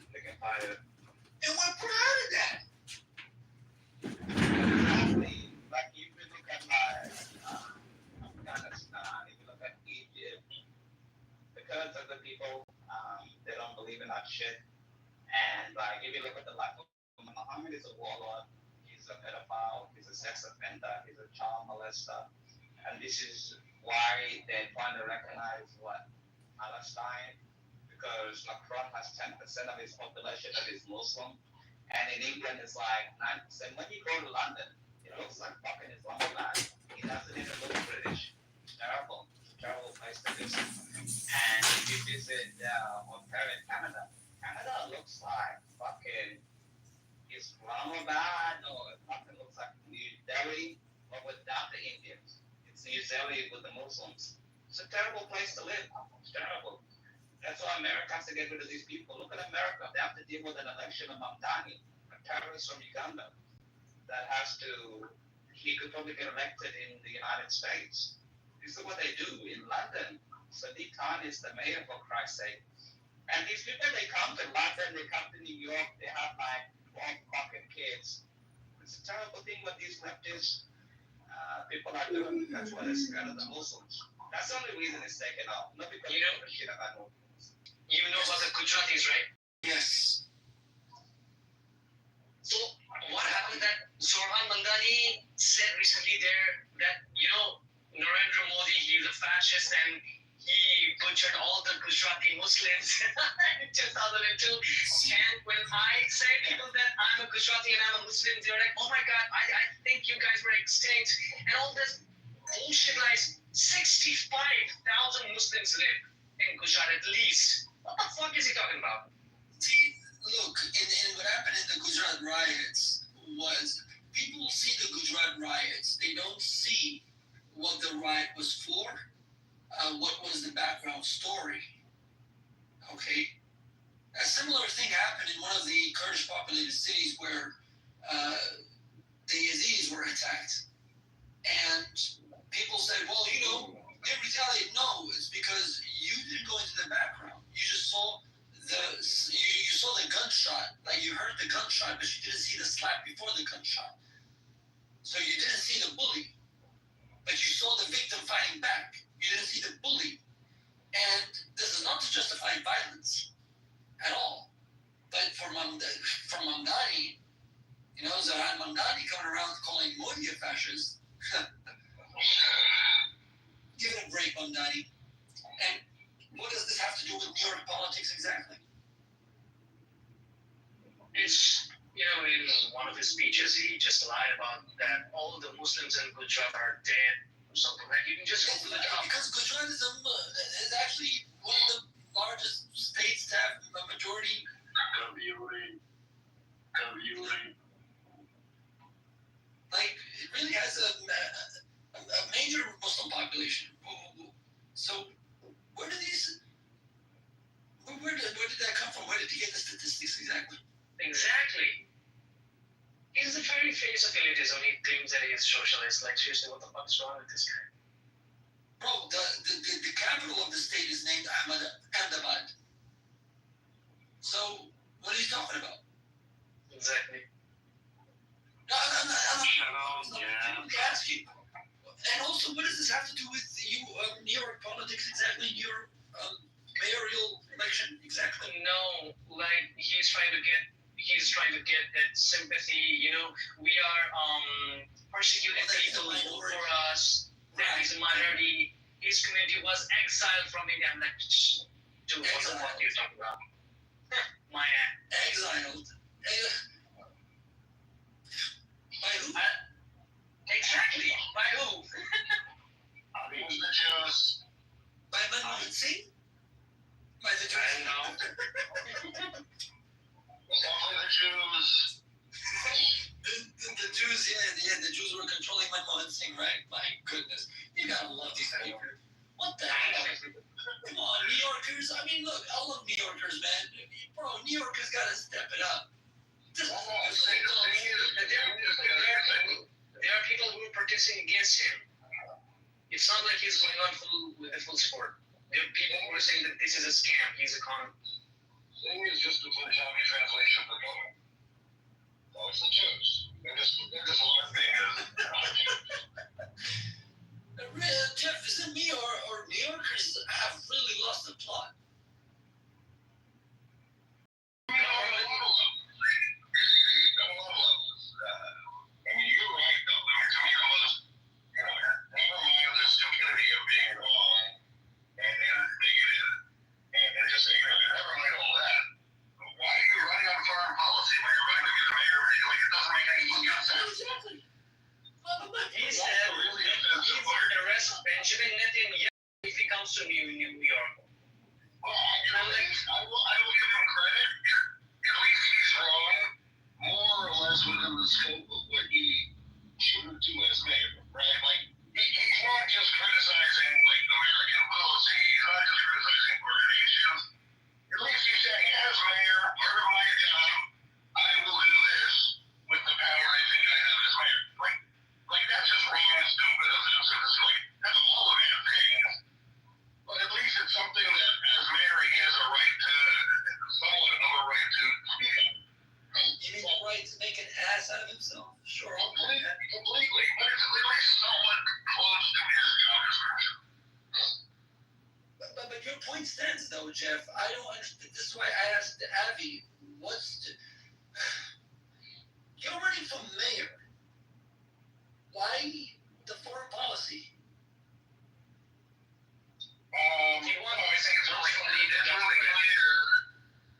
They can find it. And we're proud of that. Exactly. Like if you look at Afghanistan, if you look at Egypt, because of the people, they don't believe in that shit. And like if you look at the life of Muhammad, is a warlord. He's a pedophile. He's a sex offender. He's a child molester. And this is why they're trying to recognize what Palestine, because Macron has 10% of his population that is Muslim, and in England it's like 9%. When you go to London, it looks like fucking Islamabad. It doesn't even look British. It's terrible. It's a terrible place to visit. And if you visit Ontario, Canada, Canada looks like fucking Islamabad, or it fucking looks like New Delhi, but without the Indians. It's New Delhi with the Muslims. It's a terrible place to live. It's terrible. That's why America has to get rid of these people. Look at America. They have to deal with an election of Mamdani, a terrorist from Uganda, that has to, he could probably get elected in the United States. This is what they do in London. Sadiq Khan is the mayor, for Christ's sake. And these people, they come to London, they come to New York, they have like 12 fucking kids. It's a terrible thing what these leftists people are doing. That's why they're scared of the Muslims. That's the only reason it's taken off. Not because you know the shit about Muslims. You know about the Gujaratis, right? Yes. So what happened that Zoran Mandani said recently there that, Narendra Modi, he's a fascist and he butchered all the Gujarati Muslims in 2002. And when I say people that I'm a Gujarati and I'm a Muslim, they're like, oh my God, I think you guys were extinct. And all this bullshit lies. 65,000 Muslims live in Gujarat at least. What the fuck is he talking about? See, look, and what happened in the Gujarat riots was people see the Gujarat riots. They don't see what the riot was for, what was the background story. Okay? A similar thing happened in one of the Kurdish populated cities where the Yazidis were attacked. And people said, well, they retaliate. No, it's because you didn't go into the background. You just saw you saw the gunshot, like you heard the gunshot, but you didn't see the slap before the gunshot. So you didn't see the bully, but you saw the victim fighting back. You didn't see the bully. And this is not to justify violence at all. But for Mamdani, Zoran Mamdani coming around calling Modi a fascist, give it a break, Mamdani. And what does this have to do with New York politics exactly? It's, in one of his speeches, he just lied about that all the Muslims in Gujarat are dead or something. Like, you can just look it up. Because Gujaratism is actually one of the largest states to have a majority. Like, it really has a major Muslim population. So, where did that come from? Where did he get the statistics exactly? Exactly. He's the very face of elitism. He claims that he is socialist. Like, seriously, what the fuck is wrong with this guy? Bro, the capital of the state is named Ahmedabad. So, what are you talking about? Exactly. No, I'm not ask you. And also, what does this have to do with New York politics exactly? New York mayoral election exactly? No, like he's trying to get that sympathy. We are persecuted people who vote for us. That is a minority. His community was exiled from India. I'm like, dude, what the fuck are you talking about? My ass. Exiled. By who? Exactly. By who? The Jews. By Manmohan Singh? By the Jews? I don't know. Only the Jews. the Jews, yeah, the Jews were controlling Manmohan Singh, right? My goodness. You gotta love these people. What the hell? Come on, New Yorkers. I mean, look, I love New Yorkers, man. Bro, New Yorkers gotta step it up. There are people who are protesting against him. It's not like he's going on with the full support. There are people who are saying that this is a scam. He's a con. Thing is just a Punjabi translation for government. So it's the Jews. They're just laughing at Jeff, is it me or New Yorkers have really lost the plot? You're right, though. To me, it was, never mind the stupidity of being wrong and negative and just ignorant. Never mind all that. Why are you running on foreign policy when you're running to be the mayor? Like, it doesn't make any sense. Exactly. He said he's going to arrest Benjamin Netanyahu if he comes to New York. Well, I will give him credit. At least he's wrong, more or less within the scope of what he should do as mayor, right? Like, he's not just criticizing, like, American policy. He's not just criticizing foreign nations. At least he's saying, as mayor, part of my job, I will do this with the power I think I have as mayor. Like that's just wrong and stupid, offensive. It's like, that's all of bad things. But at least it's something that, as mayor, he has a right to, somewhat of a right to speak on. You mean the right to make an ass out of himself? Sure. Completely. But it's at least somewhat close to his job description. But your point stands, though, Jeff. I don't understand. This is why I asked Avi, you're running for mayor. Why the foreign policy? I think it's really clear,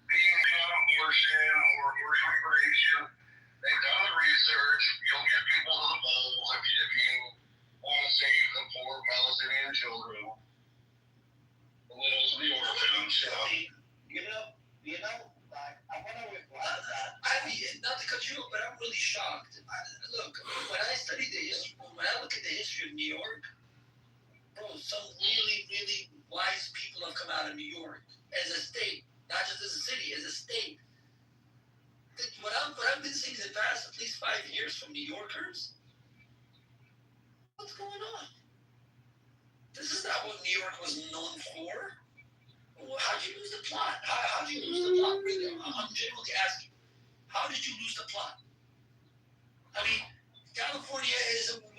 being on abortion or immigration, they've done the research. You'll get people to the polls if you want to save the poor Palestinian children, the widows of the orphans. I wonder I mean, not to cut you off, but I'm really shocked. Look, when I study the history, when I look at the history of New York, bro, some really, really wise people have come out of New York as a state, not just as a city, as a state. What I've been seeing in the past at least 5 years from New Yorkers, what's going on? This is not what New York was known for. How'd you lose the plot? How'd you lose the plot? Really, I'm genuinely asking. How did you lose the plot? I mean, California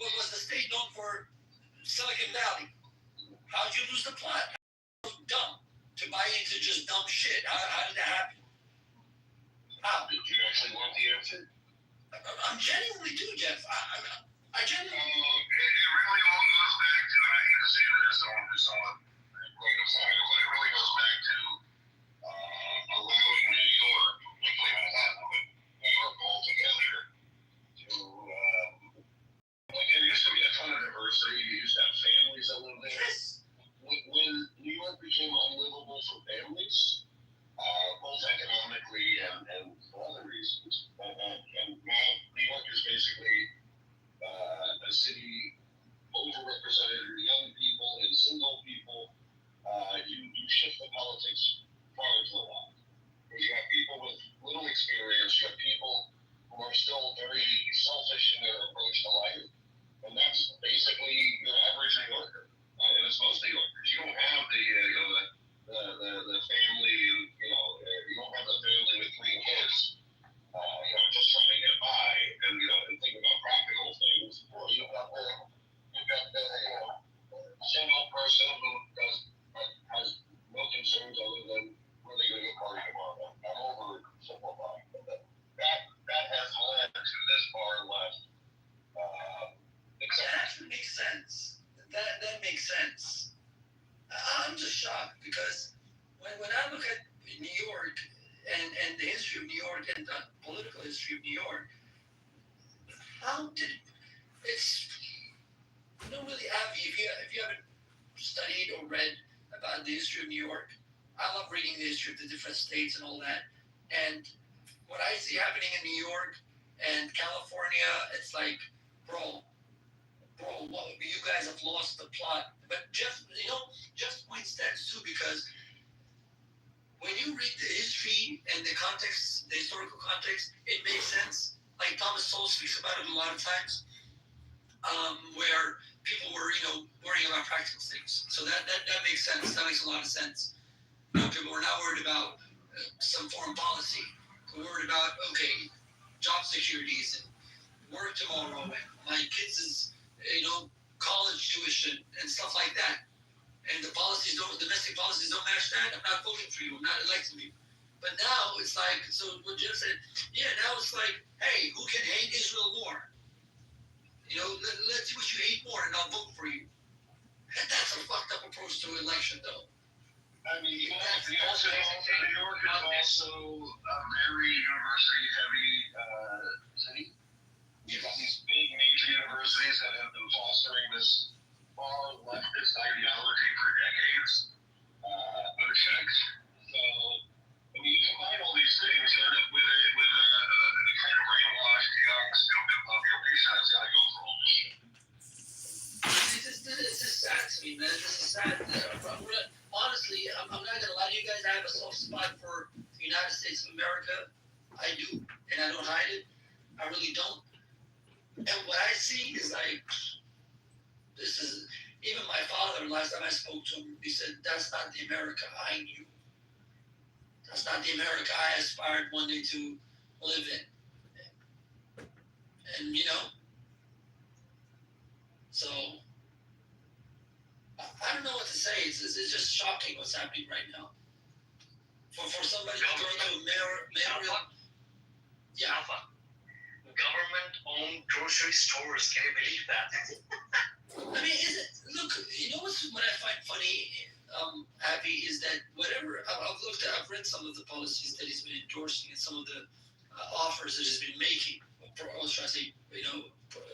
was the state known for Silicon Valley. How'd you lose the plot? How dumb to buy into just dumb shit? How did that happen? How? Did you actually want the answer? I'm genuinely do, Jeff. I genuinely. It really all goes back to, and I hate to say this, someone going to say it, but it really goes back to allowing New York, like Manhattan, but New York altogether, to, like, there used to be a ton of diversity. You used to have families that lived there. Yes. When New York became unlivable for families, both economically and for other reasons, and now New York is basically a city overrepresented young people and single people. You shift the politics far into the left. Because you have people with little experience, you have people who are still very selfish in their approach to life, and that's basically your average New Yorker. And it's most New Yorkers. You don't have the family, you don't have the family with 3 kids, just trying to get by and think about practical things. Or you've got the single person who has no concerns other than where they're going to go party tomorrow. I'm oversimplifying, but that has led to this far left. That actually makes sense. That makes sense. I'm just shocked because when I look at New York and the history of New York and the political history of New York, it's really happy if you haven't studied or read about the history of New York. I love reading the history of the different states and all that. And what I see happening in New York and California, it's like, bro, you guys have lost the plot. But Jeff's point stands too, because when you read the history and the context, the historical context, it makes sense. Like Thomas Sowell speaks about it a lot of times, where people were, worrying about practical things. So that makes sense. That makes a lot of sense. People were not worried about some foreign policy. We're worried about, okay, job securities and work tomorrow and my kids' college tuition and stuff like that. And domestic policies don't match that. I'm not voting for you. I'm not electing you. But now it's like, so what Jim said, now it's like, hey, who can hate Israel more? Let's see what you hate more and I'll vote for you. And that's a fucked up approach to an election, though. I mean, New York is also a very university-heavy city. You've got these big major universities that have been fostering this far leftist ideology for decades, unchecked. So when you combine all these things, you end up with a kind of brainwashed young, stupid population that's got to go for all this shit. It's just sad to me, man. This is sad. Honestly, I'm not gonna lie to you guys. I have a soft spot for the United States of America. I do, and I don't hide it. I really don't. And what I see is like, this is, even my father, last time I spoke to him, he said, that's not the America I knew. That's not the America I aspired one day to live in. And, so, I don't know what to say. It's just shocking what's happening right now. For somebody to go to government-owned grocery stores. Can you believe that? I mean, look, what I find funny, Abby, is that I've read some of the policies that he's been endorsing and some of the offers that he's been making, I was trying to say,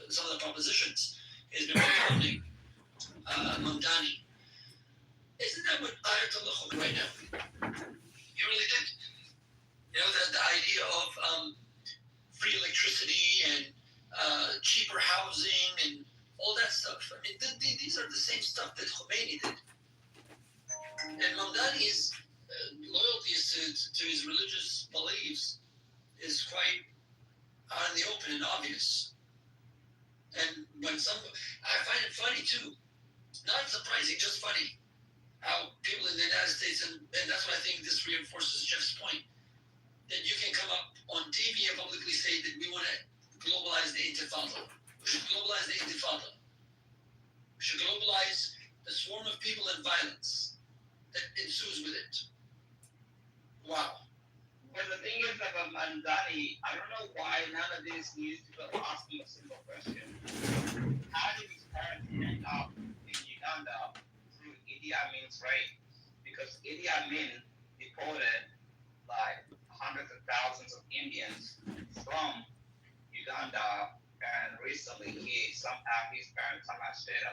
some of the propositions he's been propounding, Mamdani. Isn't that what Ayatollah Khomeini right now? He really did. The idea of free electricity and cheaper housing and all that stuff. I mean, these are the same stuff that Khomeini did. And Mamdani's loyalties to his religious beliefs is quite out in the open and obvious. And I find it funny too, not surprising, just funny, how people in the United States, and that's what I think this reinforces Jeff's point, that you can come up on TV and publicly say that we want to globalize the Intifada. We should globalize the Intifada. We should globalize the swarm of people and violence that ensues with it. Wow. But the thing is about Mamdani, I don't know why none of these news people ask him a simple question. How did his parents end up in Uganda through Idi Amin's reign? Because Idi Amin deported like hundreds of thousands of Indians from Uganda, and recently his parents somehow stayed alive.